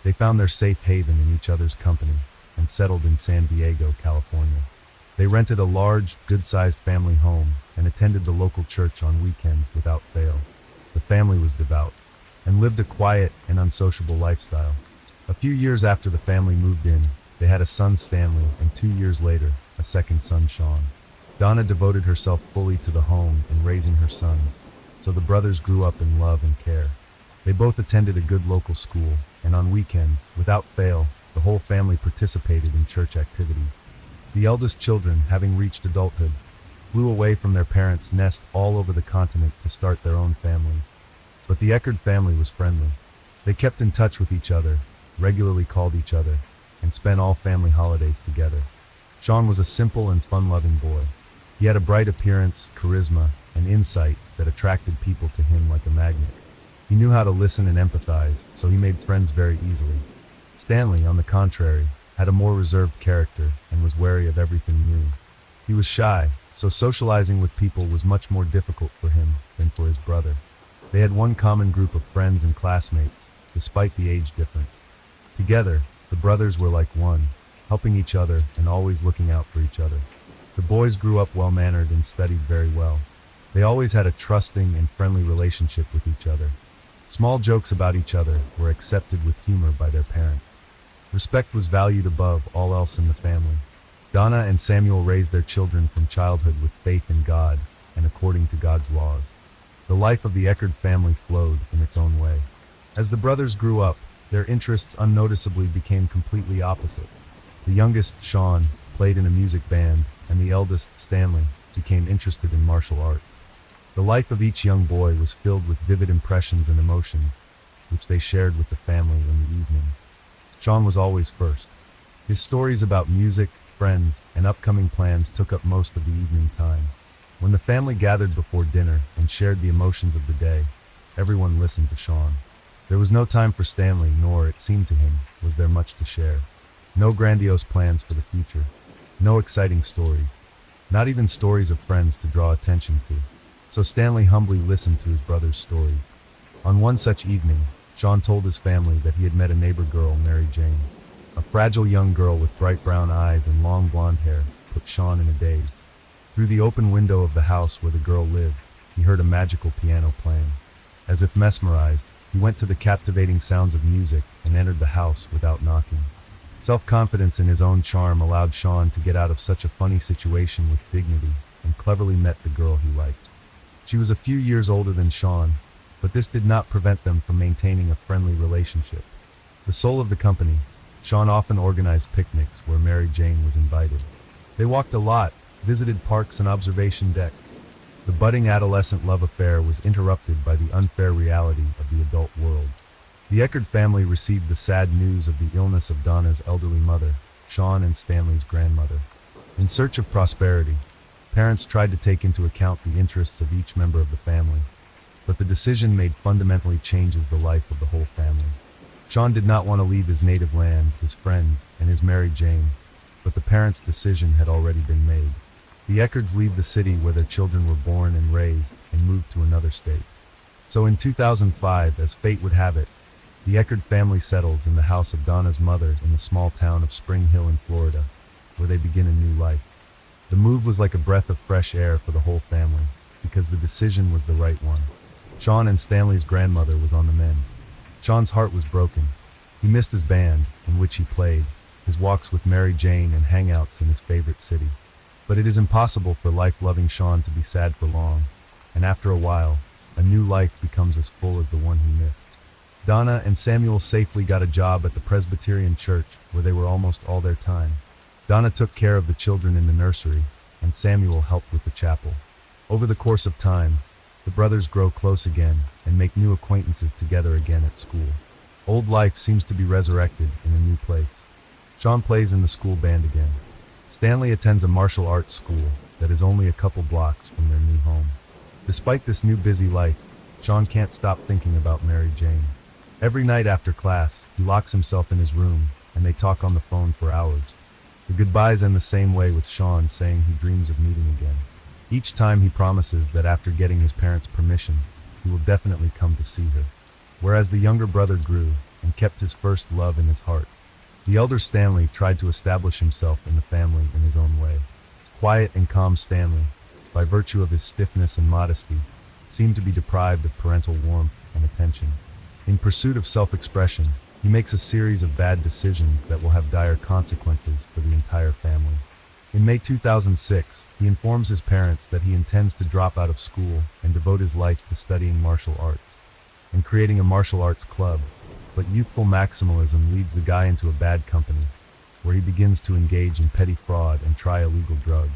they found their safe haven in each other's company and settled in San Diego, California. They rented a large, good-sized family home and attended the local church on weekends without fail. The family was devout, and lived a quiet and unsociable lifestyle. A few years after the family moved in, they had a son, Stanley, and 2 years later, a second son, Sean. Donna devoted herself fully to the home and raising her sons, so the brothers grew up in love and care. They both attended a good local school, and on weekends, without fail, the whole family participated in church activities. The eldest children, having reached adulthood, flew away from their parents' nest all over the continent to start their own families. But the Eckerd family was friendly. They kept in touch with each other, regularly called each other, and spent all family holidays together. Sean was a simple and fun-loving boy. He had a bright appearance, charisma, and insight that attracted people to him like a magnet. He knew how to listen and empathize, so he made friends very easily. Stanley, on the contrary, had a more reserved character and was wary of everything new. He was shy, so socializing with people was much more difficult for him than for his brother. They had one common group of friends and classmates, despite the age difference. Together, the brothers were like one, helping each other and always looking out for each other. The boys grew up well-mannered and studied very well. They always had a trusting and friendly relationship with each other. Small jokes about each other were accepted with humor by their parents. Respect was valued above all else in the family. Donna and Samuel raised their children from childhood with faith in God and according to God's laws. The life of the Eckerd family flowed in its own way. As the brothers grew up, their interests unnoticeably became completely opposite. The youngest, Sean, played in a music band, and the eldest, Stanley, became interested in martial arts. The life of each young boy was filled with vivid impressions and emotions, which they shared with the family in the evening. Sean was always first. His stories about music, friends, and upcoming plans took up most of the evening time. When the family gathered before dinner and shared the emotions of the day, everyone listened to Sean. There was no time for Stanley, nor, it seemed to him, was there much to share. No grandiose plans for the future. No exciting stories. Not even stories of friends to draw attention to. So Stanley humbly listened to his brother's story. On one such evening, Sean told his family that he had met a neighbor girl, Mary Jane. A fragile young girl with bright brown eyes and long blonde hair put Sean in a daze. Through the open window of the house where the girl lived, he heard a magical piano playing. As if mesmerized, he went to the captivating sounds of music and entered the house without knocking. Self-confidence in his own charm allowed Sean to get out of such a funny situation with dignity and cleverly met the girl he liked. She was a few years older than Sean, but this did not prevent them from maintaining a friendly relationship. The soul of the company, Sean often organized picnics where Mary Jane was invited. They walked a lot, visited parks and observation decks. The budding adolescent love affair was interrupted by the unfair reality of the adult world. The Eckerd family received the sad news of the illness of Donna's elderly mother, Sean and Stanley's grandmother. In search of prosperity, parents tried to take into account the interests of each member of the family, but the decision made fundamentally changes the life of the whole family. Sean did not want to leave his native land, his friends, and his Mary Jane, but the parents' decision had already been made. The Eckards leave the city where their children were born and raised and moved to another state. So in 2005, as fate would have it, the Eckerd family settles in the house of Donna's mother in the small town of Spring Hill in Florida, where they begin a new life. The move was like a breath of fresh air for the whole family, because the decision was the right one. Sean and Stanley's grandmother was on the mend. Sean's heart was broken. He missed his band, in which he played, his walks with Mary Jane and hangouts in his favorite city. But it is impossible for life-loving Sean to be sad for long, and after a while, a new life becomes as full as the one he missed. Donna and Samuel safely got a job at the Presbyterian church, where they were almost all their time. Donna took care of the children in the nursery, and Samuel helped with the chapel. Over the course of time, the brothers grow close again and make new acquaintances together again at school. Old life seems to be resurrected in a new place. Sean plays in the school band again. Stanley attends a martial arts school that is only a couple blocks from their new home. Despite this new busy life, Sean can't stop thinking about Mary Jane. Every night after class, he locks himself in his room, and they talk on the phone for hours. The goodbyes end the same way, with Sean saying he dreams of meeting again. Each time he promises that after getting his parents' permission, he will definitely come to see her. Whereas the younger brother grew and kept his first love in his heart, the elder Stanley tried to establish himself in the family in his own way. Quiet and calm Stanley, by virtue of his stiffness and modesty, seemed to be deprived of parental warmth and attention. In pursuit of self-expression, he makes a series of bad decisions that will have dire consequences for the entire family. In May 2006, he informs his parents that he intends to drop out of school and devote his life to studying martial arts and creating a martial arts club, but youthful maximalism leads the guy into a bad company, where he begins to engage in petty fraud and try illegal drugs.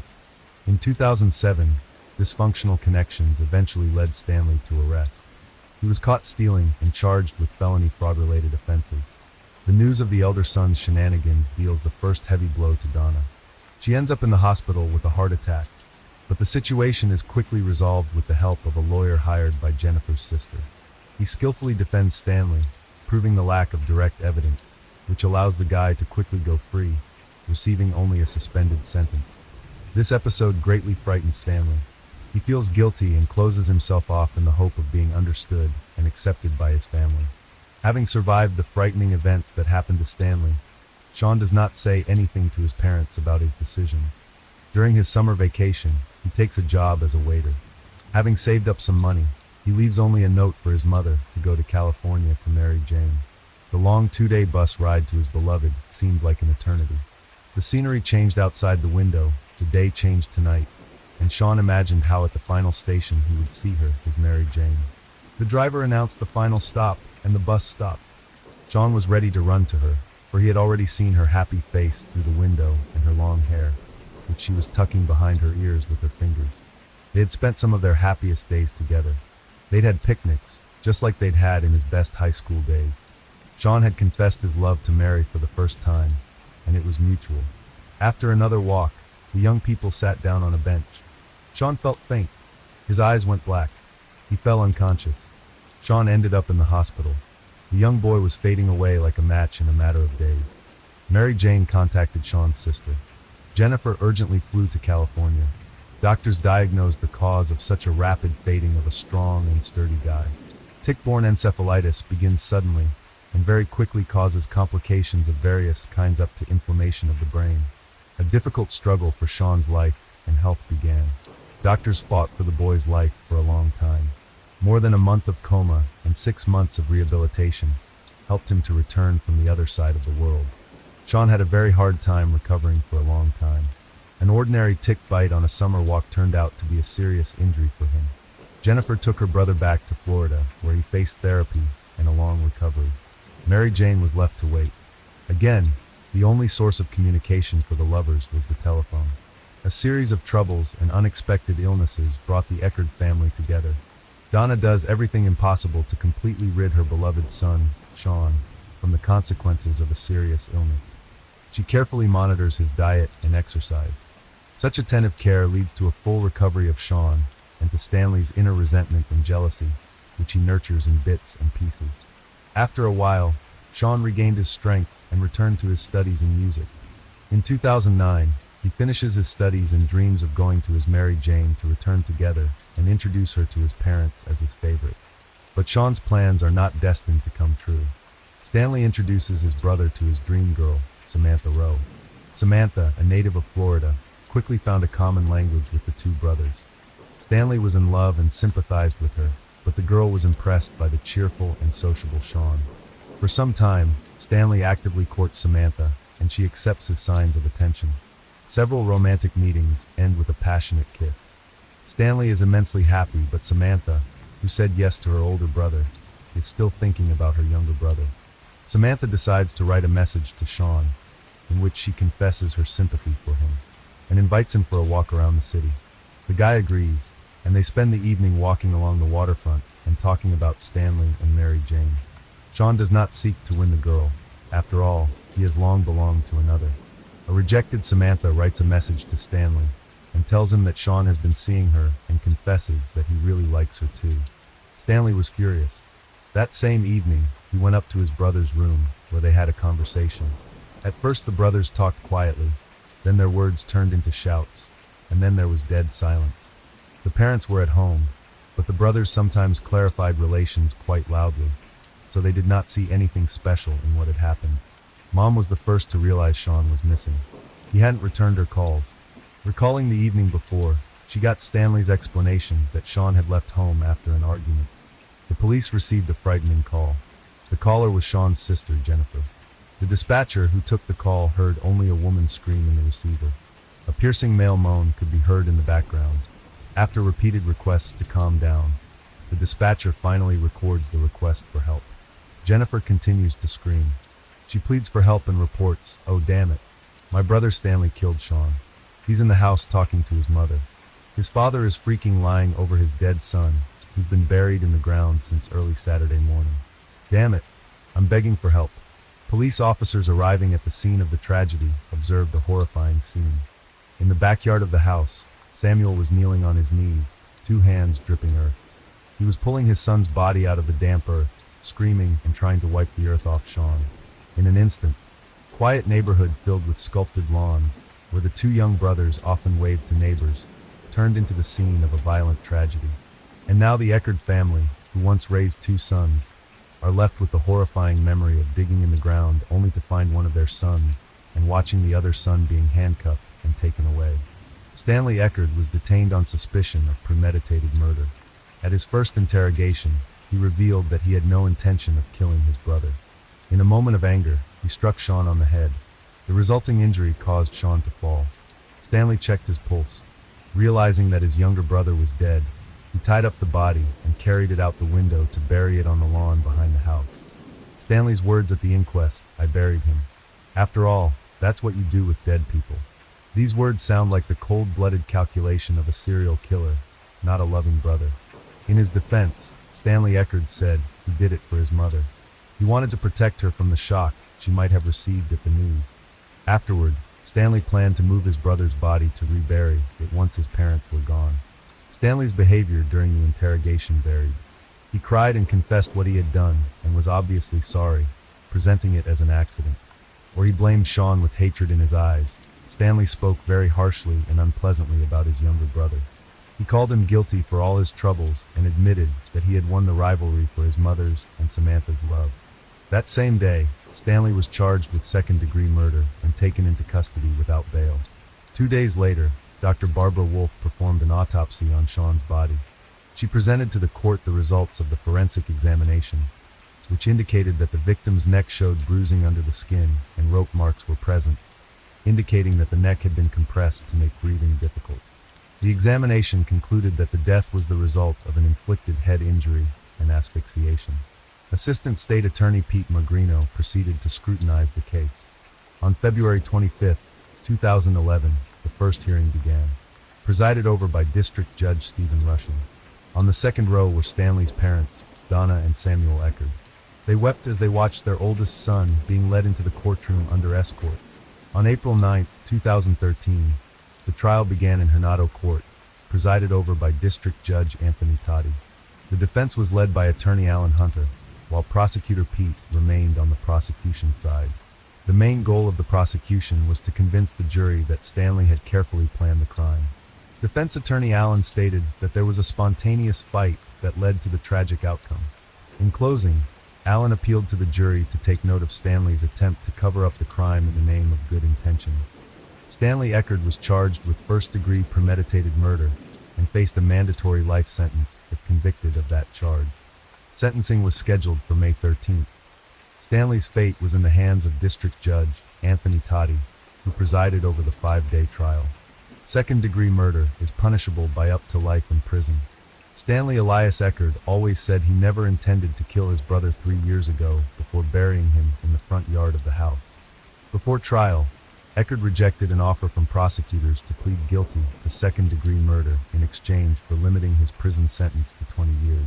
In 2007, dysfunctional connections eventually led Stanley to arrest. He was caught stealing and charged with felony fraud-related offenses. The news of the elder son's shenanigans deals the first heavy blow to Donna. She ends up in the hospital with a heart attack, but the situation is quickly resolved with the help of a lawyer hired by Jennifer's sister. He skillfully defends Stanley, proving the lack of direct evidence, which allows the guy to quickly go free, receiving only a suspended sentence. This episode greatly frightens Stanley. He feels guilty and closes himself off in the hope of being understood and accepted by his family. Having survived the frightening events that happened to Stanley, Sean does not say anything to his parents about his decision. During his summer vacation, he takes a job as a waiter. Having saved up some money, he leaves only a note for his mother to go to California to marry Jane. The long 2-day bus ride to his beloved seemed like an eternity. The scenery changed outside the window, the day changed to night, and Sean imagined how at the final station he would see her, his Mary Jane. The driver announced the final stop, and the bus stopped. Sean was ready to run to her, for he had already seen her happy face through the window and her long hair, which she was tucking behind her ears with her fingers. They had spent some of their happiest days together. They'd had picnics, just like they'd had in his best high school days. Sean had confessed his love to Mary for the first time, and it was mutual. After another walk, the young people sat down on a bench. Sean felt faint. His eyes went black. He fell unconscious. Sean ended up in the hospital. The young boy was fading away like a match in a matter of days. Mary Jane contacted Sean's sister. Jennifer urgently flew to California. Doctors diagnosed the cause of such a rapid fading of a strong and sturdy guy. Tick-borne encephalitis begins suddenly and very quickly causes complications of various kinds up to inflammation of the brain. A difficult struggle for Sean's life and health began. Doctors fought for the boy's life for a long time. More than a month of coma and 6 months of rehabilitation helped him to return from the other side of the world. Sean had a very hard time recovering for a long time. An ordinary tick bite on a summer walk turned out to be a serious injury for him. Jennifer took her brother back to Florida, where he faced therapy and a long recovery. Mary Jane was left to wait. Again, the only source of communication for the lovers was the telephone. A series of troubles and unexpected illnesses brought the Eckerd family together. Donna does everything impossible to completely rid her beloved son, Sean, from the consequences of a serious illness. She carefully monitors his diet and exercise. Such attentive care leads to a full recovery of Sean and to Stanley's inner resentment and jealousy, which he nurtures in bits and pieces. After a while, Sean regained his strength and returned to his studies in music. In 2009, he finishes his studies and dreams of going to his Mary Jane to return together and introduce her to his parents as his favorite. But Sean's plans are not destined to come true. Stanley introduces his brother to his dream girl, Samantha Rowe. Samantha, a native of Florida, quickly found a common language with the two brothers. Stanley was in love and sympathized with her, but the girl was impressed by the cheerful and sociable Sean. For some time, Stanley actively courts Samantha, and she accepts his signs of attention. Several romantic meetings end with a passionate kiss. Stanley is immensely happy, but Samantha, who said yes to her older brother, is still thinking about her younger brother. Samantha decides to write a message to Sean, in which she confesses her sympathy for him, and invites him for a walk around the city. The guy agrees, and they spend the evening walking along the waterfront and talking about Stanley and Mary Jane. Sean does not seek to win the girl. After all, he has long belonged to another. A rejected Samantha writes a message to Stanley and tells him that Sean has been seeing her and confesses that he really likes her too. Stanley was furious. That same evening, he went up to his brother's room where they had a conversation. At first the brothers talked quietly, then their words turned into shouts, and then there was dead silence. The parents were at home, but the brothers sometimes clarified relations quite loudly, so they did not see anything special in what had happened. Mom was the first to realize Sean was missing. He hadn't returned her calls. Recalling the evening before, she got Stanley's explanation that Sean had left home after an argument. The police received a frightening call. The caller was Sean's sister, Jennifer. The dispatcher who took the call heard only a woman's scream in the receiver. A piercing male moan could be heard in the background. After repeated requests to calm down, the dispatcher finally records the request for help. Jennifer continues to scream. She pleads for help and reports, "Oh, damn it. My brother Stanley killed Sean. He's in the house talking to his mother. His father is freaking lying over his dead son, who's been buried in the ground since early Saturday morning. Damn it. I'm begging for help." Police officers arriving at the scene of the tragedy observed a horrifying scene. In the backyard of the house, Samuel was kneeling on his knees, 2 hands dripping earth. He was pulling his son's body out of the damp earth, screaming and trying to wipe the earth off Sean. In an instant, quiet neighborhood filled with sculpted lawns, where the 2 young brothers often waved to neighbors, turned into the scene of a violent tragedy. And now the Eckerd family, who once raised 2 sons, are left with the horrifying memory of digging in the ground only to find one of their sons and watching the other son being handcuffed and taken away. Stanley Eckerd was detained on suspicion of premeditated murder. At his first interrogation, he revealed that he had no intention of killing his brother. In a moment of anger, he struck Sean on the head. The resulting injury caused Sean to fall. Stanley checked his pulse. Realizing that his younger brother was dead, he tied up the body and carried it out the window to bury it on the lawn behind the house. Stanley's words at the inquest, "I buried him. After all, that's what you do with dead people." These words sound like the cold-blooded calculation of a serial killer, not a loving brother. In his defense, Stanley Eckerd said he did it for his mother. He wanted to protect her from the shock she might have received at the news. Afterward, Stanley planned to move his brother's body to rebury it once his parents were gone. Stanley's behavior during the interrogation varied. He cried and confessed what he had done and was obviously sorry, presenting it as an accident. Or he blamed Sean with hatred in his eyes. Stanley spoke very harshly and unpleasantly about his younger brother. He called him guilty for all his troubles and admitted that he had won the rivalry for his mother's and Samantha's love. That same day, Stanley was charged with second-degree murder and taken into custody without bail. 2 days later, Dr. Barbara Wolf performed an autopsy on Sean's body. She presented to the court the results of the forensic examination, which indicated that the victim's neck showed bruising under the skin and rope marks were present, indicating that the neck had been compressed to make breathing difficult. The examination concluded that the death was the result of an inflicted head injury and asphyxiation. Assistant State Attorney Pete Magrino proceeded to scrutinize the case. On February 25, 2011, the first hearing began, presided over by District Judge Stephen Rushing. On the second row were Stanley's parents, Donna and Samuel Eckerd. They wept as they watched their oldest son being led into the courtroom under escort. On April 9, 2013, the trial began in Hernado Court, presided over by District Judge Anthony Toddy. The defense was led by Attorney Alan Hunter, while Prosecutor Pete remained on the prosecution side. The main goal of the prosecution was to convince the jury that Stanley had carefully planned the crime. Defense attorney Allen stated that there was a spontaneous fight that led to the tragic outcome. In closing, Allen appealed to the jury to take note of Stanley's attempt to cover up the crime in the name of good intentions. Stanley Eckerd was charged with first-degree premeditated murder and faced a mandatory life sentence if convicted of that charge. Sentencing was scheduled for May 13th. Stanley's fate was in the hands of District Judge Anthony Toddy, who presided over the 5-day trial. Second-degree murder is punishable by up to life in prison. Stanley Elias Eckerd always said he never intended to kill his brother 3 years ago before burying him in the front yard of the house. Before trial, Eckerd rejected an offer from prosecutors to plead guilty to second-degree murder in exchange for limiting his prison sentence to 20 years.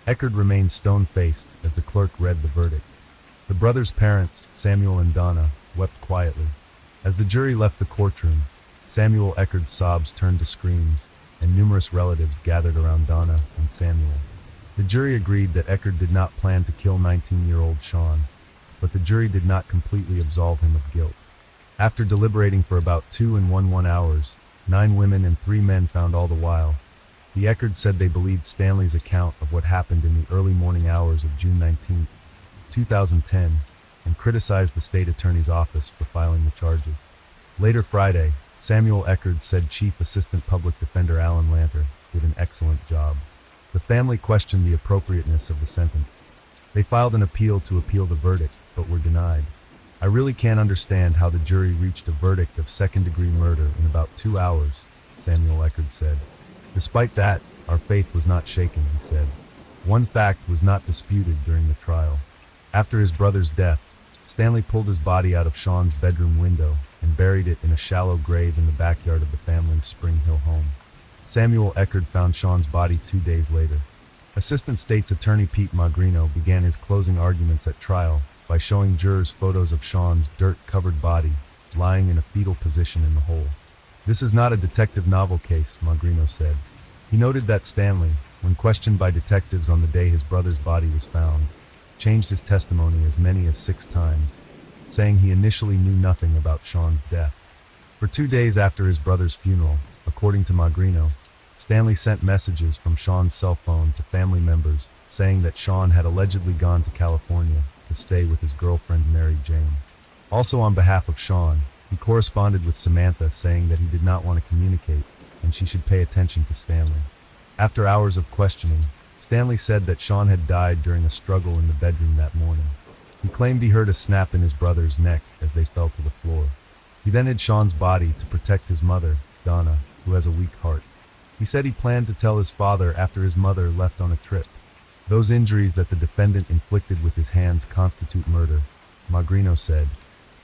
Eckerd remained stone-faced as the clerk read the verdict. The brothers' parents, Samuel and Donna, wept quietly. As the jury left the courtroom, Samuel Eckerd's sobs turned to screams, and numerous relatives gathered around Donna and Samuel. The jury agreed that Eckerd did not plan to kill 19-year-old Sean, but the jury did not completely absolve him of guilt. After deliberating for about 2 and 1 hours, 9 women and 3 men found all the while, the Eckerds said they believed Stanley's account of what happened in the early morning hours of June 19, 2010, and criticized the state attorney's office for filing the charges. Later Friday, Samuel Eckerd said Chief Assistant Public Defender Alan Lanter did an excellent job. The family questioned the appropriateness of the sentence. They filed an appeal to appeal the verdict, but were denied. I really can't understand how the jury reached a verdict of second-degree murder in about 2 hours, Samuel Eckerd said. Despite that, our faith was not shaken, he said. One fact was not disputed during the trial. After his brother's death, Stanley pulled his body out of Sean's bedroom window and buried it in a shallow grave in the backyard of the family's Spring Hill home. Samuel Eckerd found Sean's body 2 days later. Assistant State's Attorney Pete Magrino began his closing arguments at trial by showing jurors photos of Sean's dirt-covered body lying in a fetal position in the hole. This is not a detective novel case, Magrino said. He noted that Stanley, when questioned by detectives on the day his brother's body was found, changed his testimony as many as 6 times, saying he initially knew nothing about Sean's death. For 2 days after his brother's funeral, according to Magrino, Stanley sent messages from Sean's cell phone to family members saying that Sean had allegedly gone to California to stay with his girlfriend Mary Jane. Also on behalf of Sean, he corresponded with Samantha saying that he did not want to communicate and she should pay attention to Stanley. After hours of questioning, Stanley said that Sean had died during a struggle in the bedroom that morning. He claimed he heard a snap in his brother's neck as they fell to the floor. He then hid Sean's body to protect his mother, Donna, who has a weak heart. He said he planned to tell his father after his mother left on a trip. Those injuries that the defendant inflicted with his hands constitute murder, Magrino said,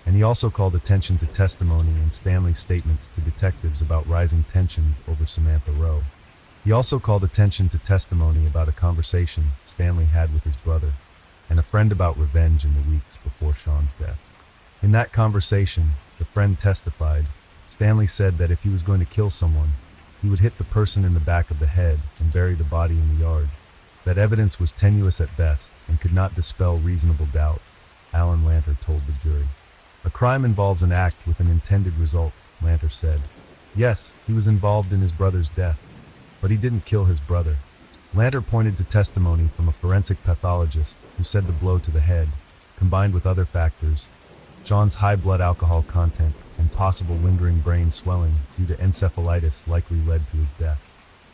and he also called attention to testimony and Stanley's statements to detectives about rising tensions over Samantha Rowe. He also called attention to testimony about a conversation Stanley had with his brother and a friend about revenge in the weeks before Sean's death. In that conversation, the friend testified, Stanley said that if he was going to kill someone, he would hit the person in the back of the head and bury the body in the yard. That evidence was tenuous at best and could not dispel reasonable doubt, Alan Lanter told the jury. A crime involves an act with an intended result, Lanter said. Yes, he was involved in his brother's death, but he didn't kill his brother. Lanter pointed to testimony from a forensic pathologist who said the blow to the head, combined with other factors, Sean's high blood alcohol content and possible lingering brain swelling due to encephalitis likely led to his death.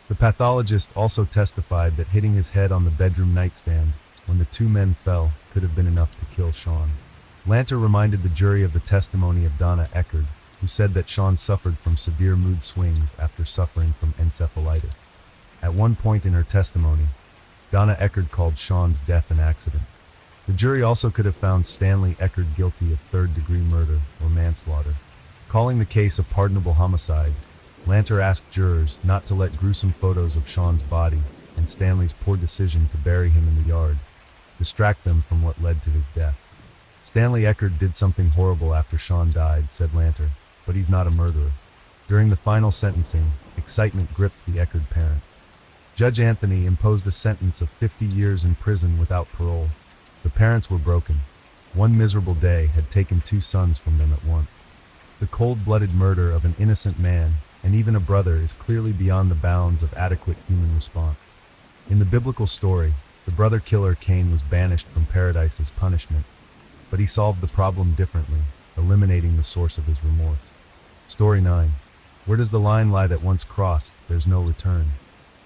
The pathologist also testified that hitting his head on the bedroom nightstand when the 2 men fell could have been enough to kill Sean. Lanter reminded the jury of the testimony of Donna Eckerd, who said that Sean suffered from severe mood swings after suffering from encephalitis. At one point in her testimony, Donna Eckerd called Sean's death an accident. The jury also could have found Stanley Eckerd guilty of third-degree murder or manslaughter. Calling the case a pardonable homicide, Lanter asked jurors not to let gruesome photos of Sean's body and Stanley's poor decision to bury him in the yard distract them from what led to his death. Stanley Eckerd did something horrible after Sean died, said Lanter, but he's not a murderer. During the final sentencing, excitement gripped the Eckerd parents. Judge Anthony imposed a sentence of 50 years in prison without parole. The parents were broken. One miserable day had taken 2 sons from them at once. The cold-blooded murder of an innocent man and even a brother is clearly beyond the bounds of adequate human response. In the biblical story, the brother-killer Cain was banished from paradise as punishment, but he solved the problem differently, eliminating the source of his remorse. Story 9. Where does the line lie that once crossed, there's no return?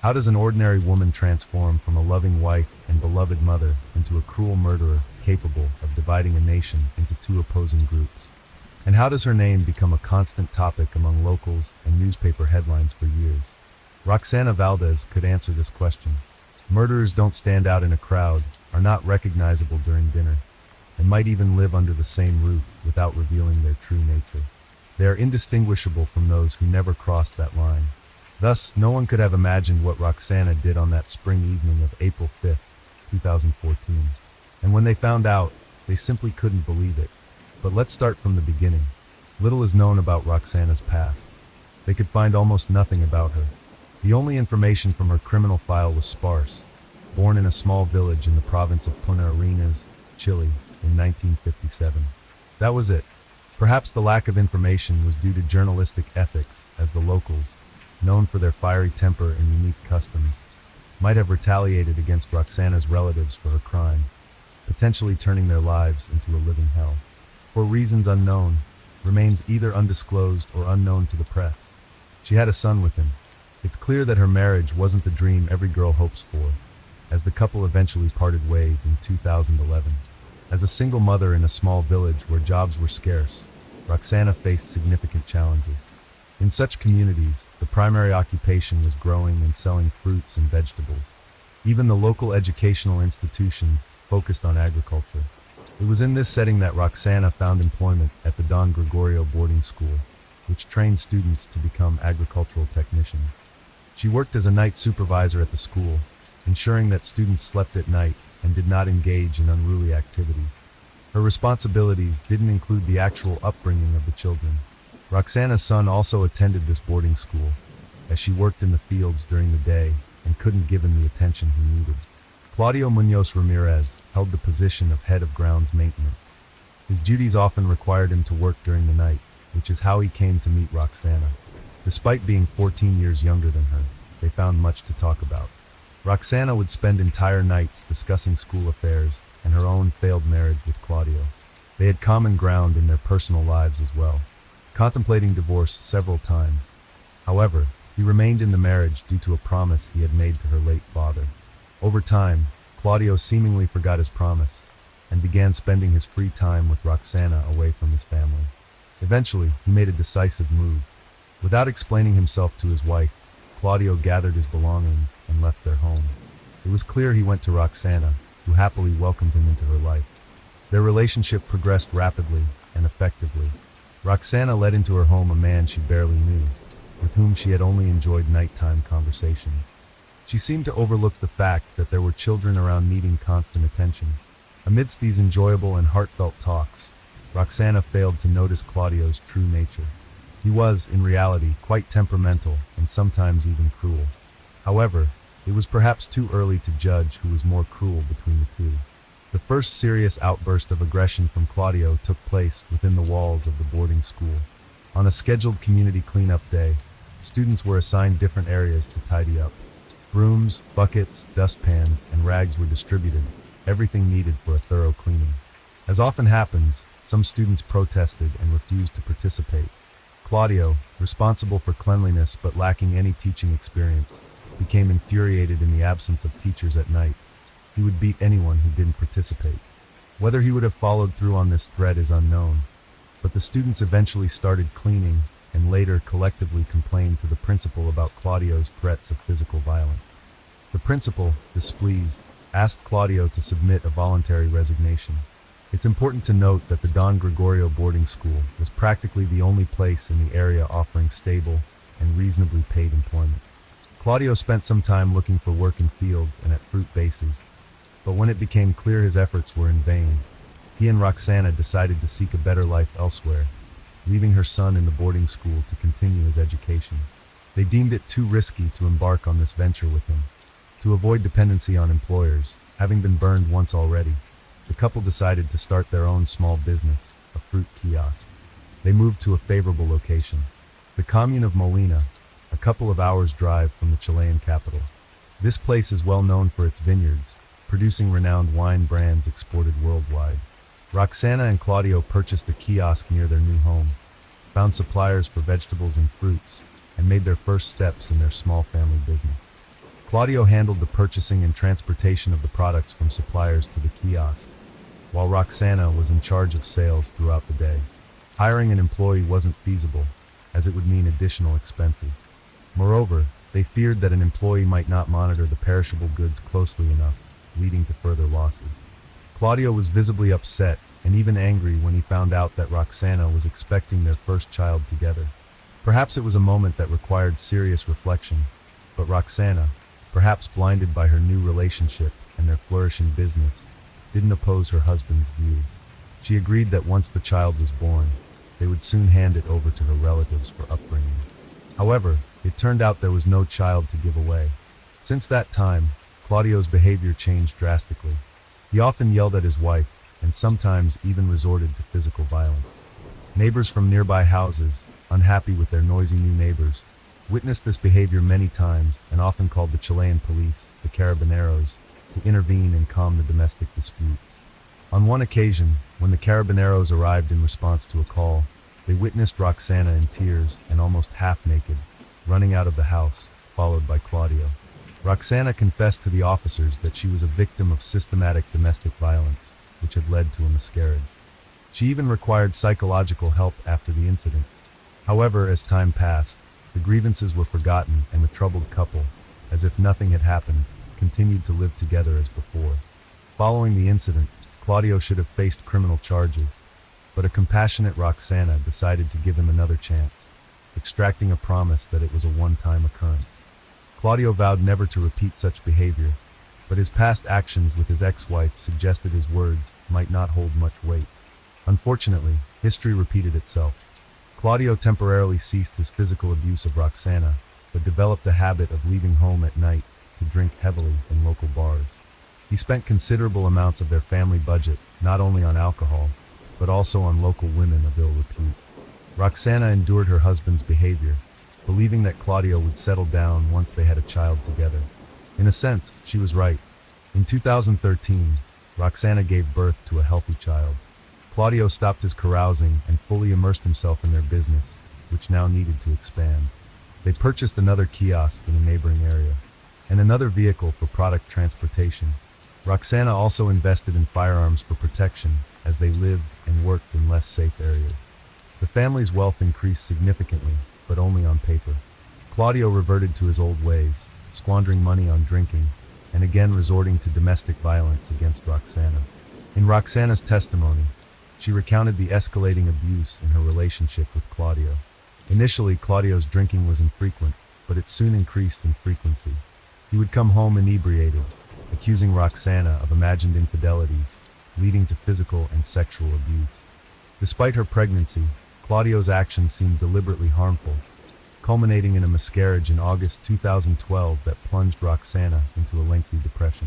How does an ordinary woman transform from a loving wife and beloved mother into a cruel murderer capable of dividing a nation into 2 opposing groups? And how does her name become a constant topic among locals and newspaper headlines for years? Roxana Valdez could answer this question. Murderers don't stand out in a crowd, are not recognizable during dinner, and might even live under the same roof without revealing their true nature. They are indistinguishable from those who never crossed that line. Thus, no one could have imagined what Roxana did on that spring evening of April 5th, 2014. And when they found out, they simply couldn't believe it. But let's start from the beginning. Little is known about Roxana's past. They could find almost nothing about her. The only information from her criminal file was sparse. Born in a small village in the province of Punta Arenas, Chile, in 1957. That was it. Perhaps the lack of information was due to journalistic ethics, as the locals, known for their fiery temper and unique customs, might have retaliated against Roxana's relatives for her crime, potentially turning their lives into a living hell. For reasons unknown, remains either undisclosed or unknown to the press. She had a son with him. It's clear that her marriage wasn't the dream every girl hopes for. as the couple eventually parted ways in 2011. As a single mother in a small village where jobs were scarce, Roxana faced significant challenges. In such communities, the primary occupation was growing and selling fruits and vegetables. Even the local educational institutions focused on agriculture. It was in this setting that Roxana found employment at the Don Gregorio boarding school, which trained students to become agricultural technicians. She worked as a night supervisor at the school, ensuring that students slept at night and did not engage in unruly activities. Her responsibilities didn't include the actual upbringing of the children. Roxana's son also attended this boarding school, as she worked in the fields during the day and couldn't give him the attention he needed. Claudio Muñoz Ramirez held the position of head of grounds maintenance. His duties often required him to work during the night, which is how he came to meet Roxana. Despite being 14 years younger than her, they found much to talk about. Roxana would spend entire nights discussing school affairs and her own failed marriage with Claudio. They had common ground in their personal lives as well, contemplating divorce several times. However, he remained in the marriage due to a promise he had made to her late father. Over time, Claudio seemingly forgot his promise and began spending his free time with Roxana away from his family. Eventually, he made a decisive move. Without explaining himself to his wife, Claudio gathered his belongings and left their home. It was clear he went to Roxana, who happily welcomed him into her life. Their relationship progressed rapidly and effectively. Roxana led into her home a man she barely knew, with whom she had only enjoyed nighttime conversations. She seemed to overlook the fact that there were children around needing constant attention. Amidst these enjoyable and heartfelt talks, Roxana failed to notice Claudio's true nature. He was, in reality, quite temperamental and sometimes even cruel. However, it was perhaps too early to judge who was more cruel between the two. The first serious outburst of aggression from Claudio took place within the walls of the boarding school. On a scheduled community cleanup day, students were assigned different areas to tidy up. Brooms, buckets, dustpans, and rags were distributed, everything needed for a thorough cleaning. As often happens, some students protested and refused to participate. Claudio, responsible for cleanliness but lacking any teaching experience, became infuriated in the absence of teachers at night. He would beat anyone who didn't participate. Whether he would have followed through on this threat is unknown, but the students eventually started cleaning and later collectively complained to the principal about Claudio's threats of physical violence. The principal, displeased, asked Claudio to submit a voluntary resignation. It's important to note that the Don Gregorio boarding school was practically the only place in the area offering stable and reasonably paid employment. Claudio spent some time looking for work in fields and at fruit bases, but when it became clear his efforts were in vain, he and Roxana decided to seek a better life elsewhere, leaving her son in the boarding school to continue his education. They deemed it too risky to embark on this venture with him. To avoid dependency on employers, having been burned once already, the couple decided to start their own small business, a fruit kiosk. They moved to a favorable location, the commune of Molina, a couple of hours' drive from the Chilean capital. This place is well known for its vineyards, producing renowned wine brands exported worldwide. Roxana and Claudio purchased a kiosk near their new home, found suppliers for vegetables and fruits, and made their first steps in their small family business. Claudio handled the purchasing and transportation of the products from suppliers to the kiosk, while Roxana was in charge of sales throughout the day. Hiring an employee wasn't feasible, as it would mean additional expenses. Moreover, they feared that an employee might not monitor the perishable goods closely enough, leading to further losses. Claudio was visibly upset and even angry when he found out that Roxana was expecting their first child together. Perhaps it was a moment that required serious reflection, but Roxana, perhaps blinded by her new relationship and their flourishing business, didn't oppose her husband's view. She agreed that once the child was born, they would soon hand it over to her relatives for upbringing. However, it turned out there was no child to give away. Since that time, Claudio's behavior changed drastically. He often yelled at his wife, and sometimes even resorted to physical violence. Neighbors from nearby houses, unhappy with their noisy new neighbors, witnessed this behavior many times and often called the Chilean police, the Carabineros, to intervene and calm the domestic disputes. On one occasion, when the Carabineros arrived in response to a call, they witnessed Roxana in tears and almost half naked, running out of the house, followed by Claudio. Roxana confessed to the officers that she was a victim of systematic domestic violence, which had led to a miscarriage. She even required psychological help after the incident. However, as time passed, the grievances were forgotten and the troubled couple, as if nothing had happened, continued to live together as before. Following the incident, Claudio should have faced criminal charges, but a compassionate Roxana decided to give him another chance, extracting a promise that it was a one-time occurrence. Claudio vowed never to repeat such behavior, but his past actions with his ex-wife suggested his words might not hold much weight. Unfortunately, history repeated itself. Claudio temporarily ceased his physical abuse of Roxana, but developed a habit of leaving home at night to drink heavily in local bars. He spent considerable amounts of their family budget not only on alcohol, but also on local women of ill repute. Roxana endured her husband's behavior, believing that Claudio would settle down once they had a child together. In a sense, she was right. In 2013, Roxana gave birth to a healthy child. Claudio stopped his carousing and fully immersed himself in their business, which now needed to expand. They purchased another kiosk in a neighboring area, and another vehicle for product transportation. Roxana also invested in firearms for protection as they lived and worked in less safe areas. The family's wealth increased significantly, but only on paper. Claudio reverted to his old ways, squandering money on drinking, and again resorting to domestic violence against Roxana. In Roxana's testimony, she recounted the escalating abuse in her relationship with Claudio. Initially, Claudio's drinking was infrequent, but it soon increased in frequency. He would come home inebriated, accusing Roxana of imagined infidelities, leading to physical and sexual abuse. Despite her pregnancy, Claudio's actions seemed deliberately harmful, culminating in a miscarriage in August 2012 that plunged Roxana into a lengthy depression.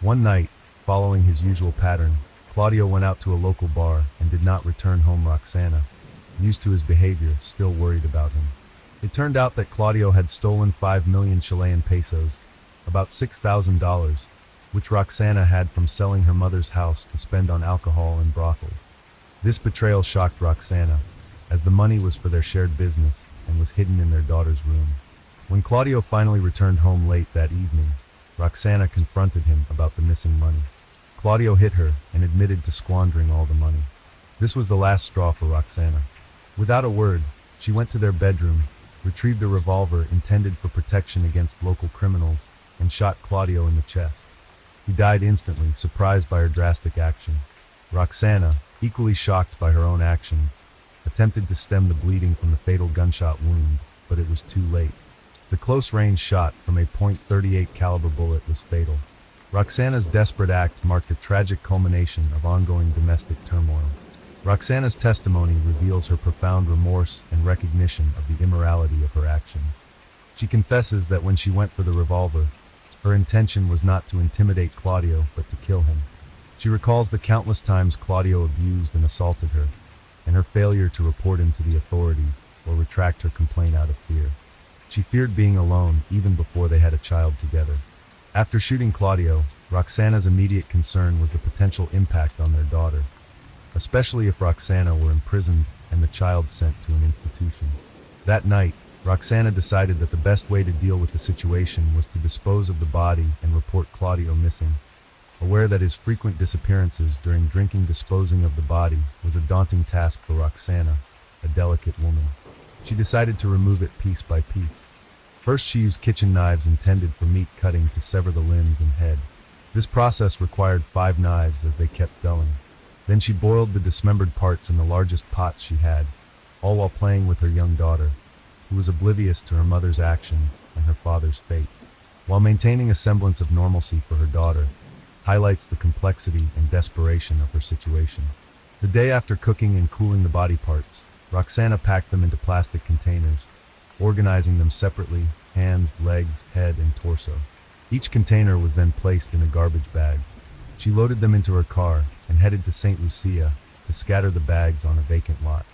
One night, following his usual pattern, Claudio went out to a local bar and did not return home. Roxana, used to his behavior, still worried about him. It turned out that Claudio had stolen 5 million Chilean pesos, about $6,000, which Roxana had from selling her mother's house to spend on alcohol and brothels. This betrayal shocked Roxana, as the money was for their shared business and was hidden in their daughter's room. When Claudio finally returned home late that evening, Roxana confronted him about the missing money. Claudio hit her and admitted to squandering all the money. This was the last straw for Roxana. Without a word, she went to their bedroom, retrieved a revolver intended for protection against local criminals, and shot Claudio in the chest. He died instantly, surprised by her drastic action. Roxana, equally shocked by her own actions, attempted to stem the bleeding from the fatal gunshot wound, but it was too late. The close-range shot from a .38 caliber bullet was fatal. Roxana's desperate act marked a tragic culmination of ongoing domestic turmoil. Roxana's testimony reveals her profound remorse and recognition of the immorality of her actions. She confesses that when she went for the revolver, her intention was not to intimidate Claudio, but to kill him. She recalls the countless times Claudio abused and assaulted her, and her failure to report him to the authorities or retract her complaint out of fear. She feared being alone even before they had a child together. After shooting Claudio, Roxana's immediate concern was the potential impact on their daughter, especially if Roxana were imprisoned and the child sent to an institution. That night, Roxana decided that the best way to deal with the situation was to dispose of the body and report Claudio missing. Aware that his frequent disappearances during drinking disposing of the body was a daunting task for Roxana, a delicate woman, she decided to remove it piece by piece. First, she used kitchen knives intended for meat cutting to sever the limbs and head. This process required 5 knives as they kept going. Then she boiled the dismembered parts in the largest pots she had, all while playing with her young daughter, who was oblivious to her mother's actions and her father's fate. While maintaining a semblance of normalcy for her daughter, highlights the complexity and desperation of her situation. The day after cooking and cooling the body parts, Roxana packed them into plastic containers, organizing them separately: hands, legs, head, and torso. Each container was then placed in a garbage bag. She loaded them into her car and headed to St. Lucia to scatter the bags on a vacant lot.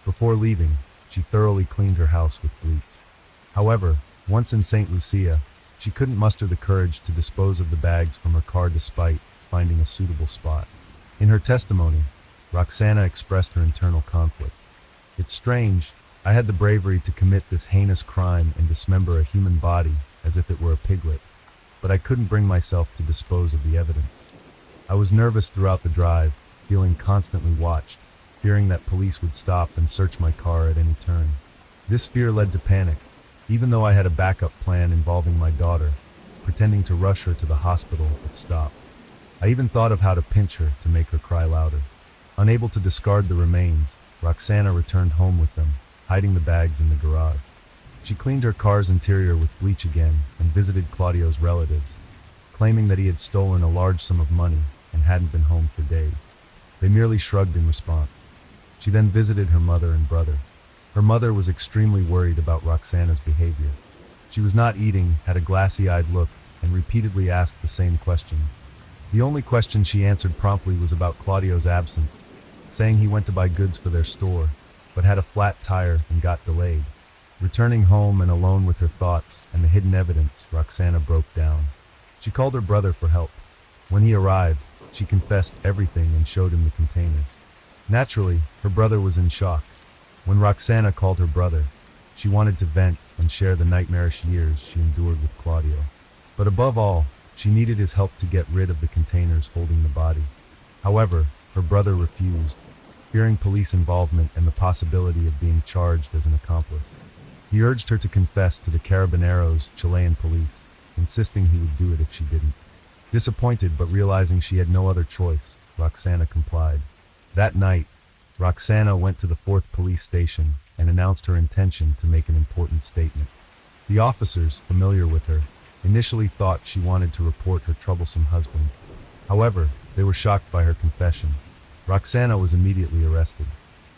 Before leaving, she thoroughly cleaned her house with bleach. However, once in St. Lucia, she couldn't muster the courage to dispose of the bags from her car despite finding a suitable spot. In her testimony, Roxana expressed her internal conflict. "It's strange, I had the bravery to commit this heinous crime and dismember a human body as if it were a piglet. but I couldn't bring myself to dispose of the evidence. I was nervous throughout the drive, feeling constantly watched, fearing that police would stop and search my car at any turn. This fear led to panic, even though I had a backup plan involving my daughter, pretending to rush her to the hospital but stopped. I even thought of how to pinch her to make her cry louder. Unable to discard the remains, Roxana returned home with them, hiding the bags in the garage. She cleaned her car's interior with bleach again and visited Claudio's relatives, claiming that he had stolen a large sum of money and hadn't been home for days. They merely shrugged in response. She then visited her mother and brother. Her mother was extremely worried about Roxana's behavior. She was not eating, had a glassy-eyed look, and repeatedly asked the same question. The only question she answered promptly was about Claudio's absence, saying he went to buy goods for their store, but had a flat tire and got delayed. Returning home and alone with her thoughts and the hidden evidence, Roxana broke down. She called her brother for help. When he arrived, she confessed everything and showed him the containers. Naturally, her brother was in shock. When Roxana called her brother, she wanted to vent and share the nightmarish years she endured with Claudio. But above all, she needed his help to get rid of the containers holding the body. However, her brother refused, fearing police involvement and the possibility of being charged as an accomplice. He urged her to confess to the Carabineros, Chilean police, insisting he would do it if she didn't. Disappointed but realizing she had no other choice, Roxana complied. That night, Roxana went to the 4th police station and announced her intention to make an important statement. The officers, familiar with her, initially thought she wanted to report her troublesome husband. However, they were shocked by her confession. Roxana was immediately arrested.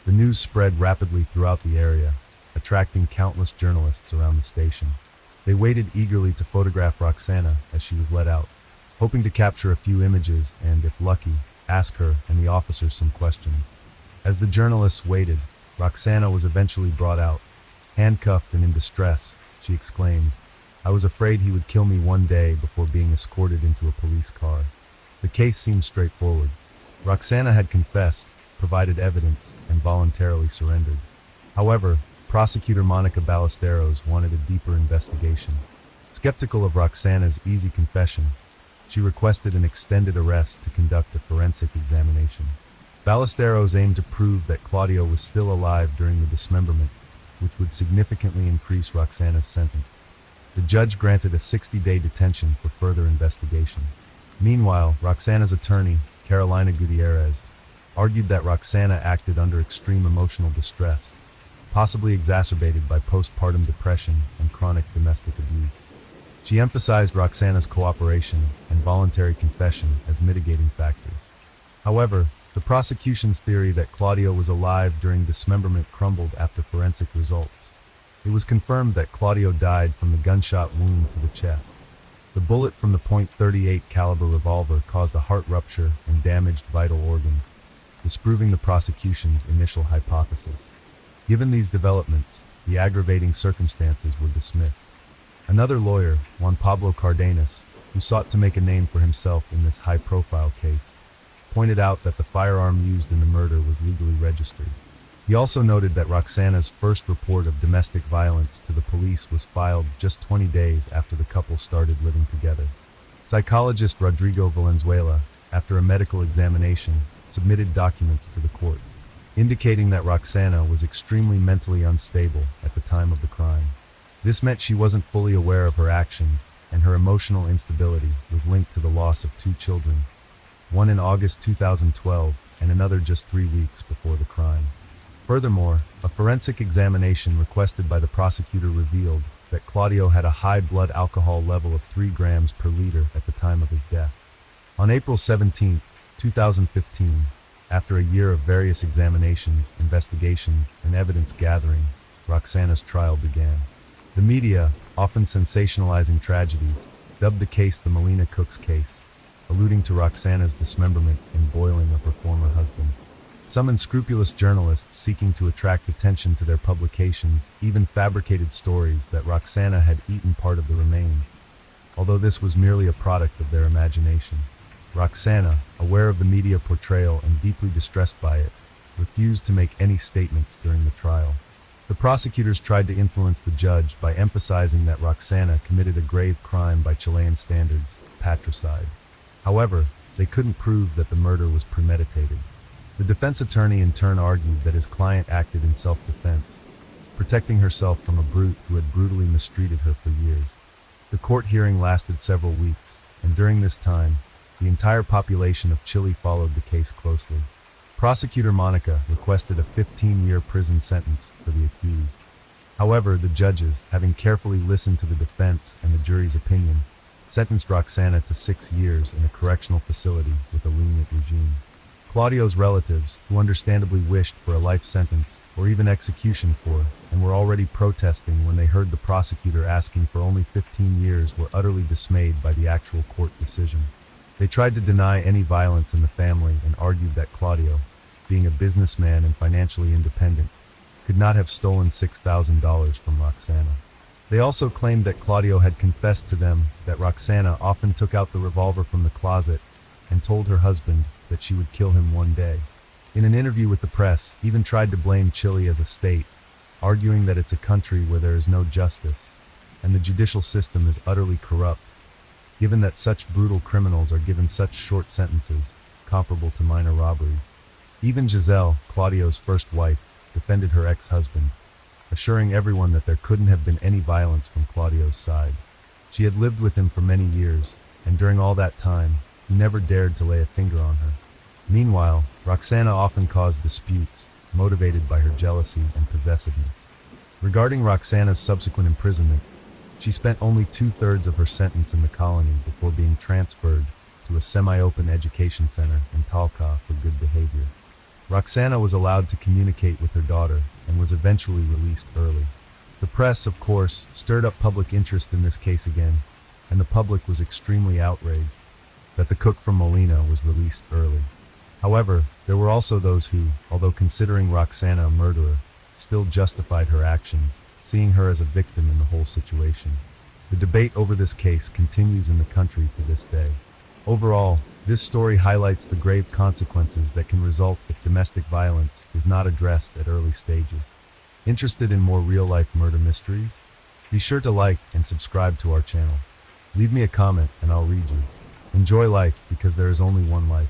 The news spread rapidly throughout the area, attracting countless journalists around the station. They waited eagerly to photograph Roxana as she was let out, hoping to capture a few images and, if lucky, ask her and the officers some questions. As the journalists waited, Roxana was eventually brought out. Handcuffed and in distress, she exclaimed, "I was afraid he would kill me one day," before being escorted into a police car. The case seemed straightforward. Roxana had confessed, provided evidence, and voluntarily surrendered. However, prosecutor Monica Ballesteros wanted a deeper investigation. Skeptical of Roxana's easy confession, she requested an extended arrest to conduct a forensic examination. Ballesteros aimed to prove that Claudio was still alive during the dismemberment, which would significantly increase Roxana's sentence. The judge granted a 60-day detention for further investigation. Meanwhile, Roxana's attorney, Carolina Gutierrez, argued that Roxana acted under extreme emotional distress, possibly exacerbated by postpartum depression and chronic domestic abuse. She emphasized Roxana's cooperation and voluntary confession as mitigating factors. However, the prosecution's theory that Claudio was alive during dismemberment crumbled after forensic results. It was confirmed that Claudio died from the gunshot wound to the chest. The bullet from the .38 caliber revolver caused a heart rupture and damaged vital organs, disproving the prosecution's initial hypothesis. Given these developments, the aggravating circumstances were dismissed. Another lawyer, Juan Pablo Cardenas, who sought to make a name for himself in this high-profile case, pointed out that the firearm used in the murder was legally registered. He also noted that Roxana's first report of domestic violence to the police was filed just 20 days after the couple started living together. Psychologist Rodrigo Valenzuela, after a medical examination, submitted documents to the court, indicating that Roxana was extremely mentally unstable at the time of the crime. This meant she wasn't fully aware of her actions, and her emotional instability was linked to the loss of 2 children, one in August 2012 and another just 3 weeks before the crime. Furthermore, a forensic examination requested by the prosecutor revealed that Claudio had a high blood alcohol level of 3 grams per liter at the time of his death. On April 17, 2015, after a year of various examinations, investigations, and evidence gathering, Roxana's trial began. The media, often sensationalizing tragedies, dubbed the case the Melina Cooks case, alluding to Roxana's dismemberment and boiling of her former husband. Some unscrupulous journalists seeking to attract attention to their publications even fabricated stories that Roxana had eaten part of the remains, although this was merely a product of their imagination. Roxana, aware of the media portrayal and deeply distressed by it, refused to make any statements during the trial. The prosecutors tried to influence the judge by emphasizing that Roxana committed a grave crime by Chilean standards, patricide. However, they couldn't prove that the murder was premeditated. The defense attorney in turn argued that his client acted in self-defense, protecting herself from a brute who had brutally mistreated her for years. The court hearing lasted several weeks, and during this time, the entire population of Chile followed the case closely. Prosecutor Monica requested a 15-year prison sentence for the accused. However, the judges, having carefully listened to the defense and the jury's opinion, sentenced Roxana to 6 years in a correctional facility with a lenient regime. Claudio's relatives, who understandably wished for a life sentence, or even execution for, and were already protesting when they heard the prosecutor asking for only 15 years, were utterly dismayed by the actual court decision. They tried to deny any violence in the family and argued that Claudio, being a businessman and financially independent, could not have stolen $6,000 from Roxana. They also claimed that Claudio had confessed to them that Roxana often took out the revolver from the closet and told her husband that she would kill him one day. In an interview with the press, even tried to blame Chile as a state, arguing that it's a country where there is no justice, and the judicial system is utterly corrupt, given that such brutal criminals are given such short sentences, comparable to minor robbery. Even Giselle, Claudio's first wife, defended her ex-husband, assuring everyone that there couldn't have been any violence from Claudio's side. She had lived with him for many years, and during all that time, he never dared to lay a finger on her. Meanwhile, Roxana often caused disputes, motivated by her jealousy and possessiveness. Regarding Roxana's subsequent imprisonment, she spent only 2/3 of her sentence in the colony before being transferred to a semi-open education center in Talca for good behavior. Roxana was allowed to communicate with her daughter and was eventually released early. The press, of course, stirred up public interest in this case again, and the public was extremely outraged that the cook from Molina was released early. However, there were also those who, although considering Roxana a murderer, still justified her actions, seeing her as a victim in the whole situation. The debate over this case continues in the country to this day. Overall, this story highlights the grave consequences that can result if domestic violence is not addressed at early stages. Interested in more real-life murder mysteries? Be sure to like and subscribe to our channel. Leave me a comment and I'll read you. Enjoy life because there is only one life.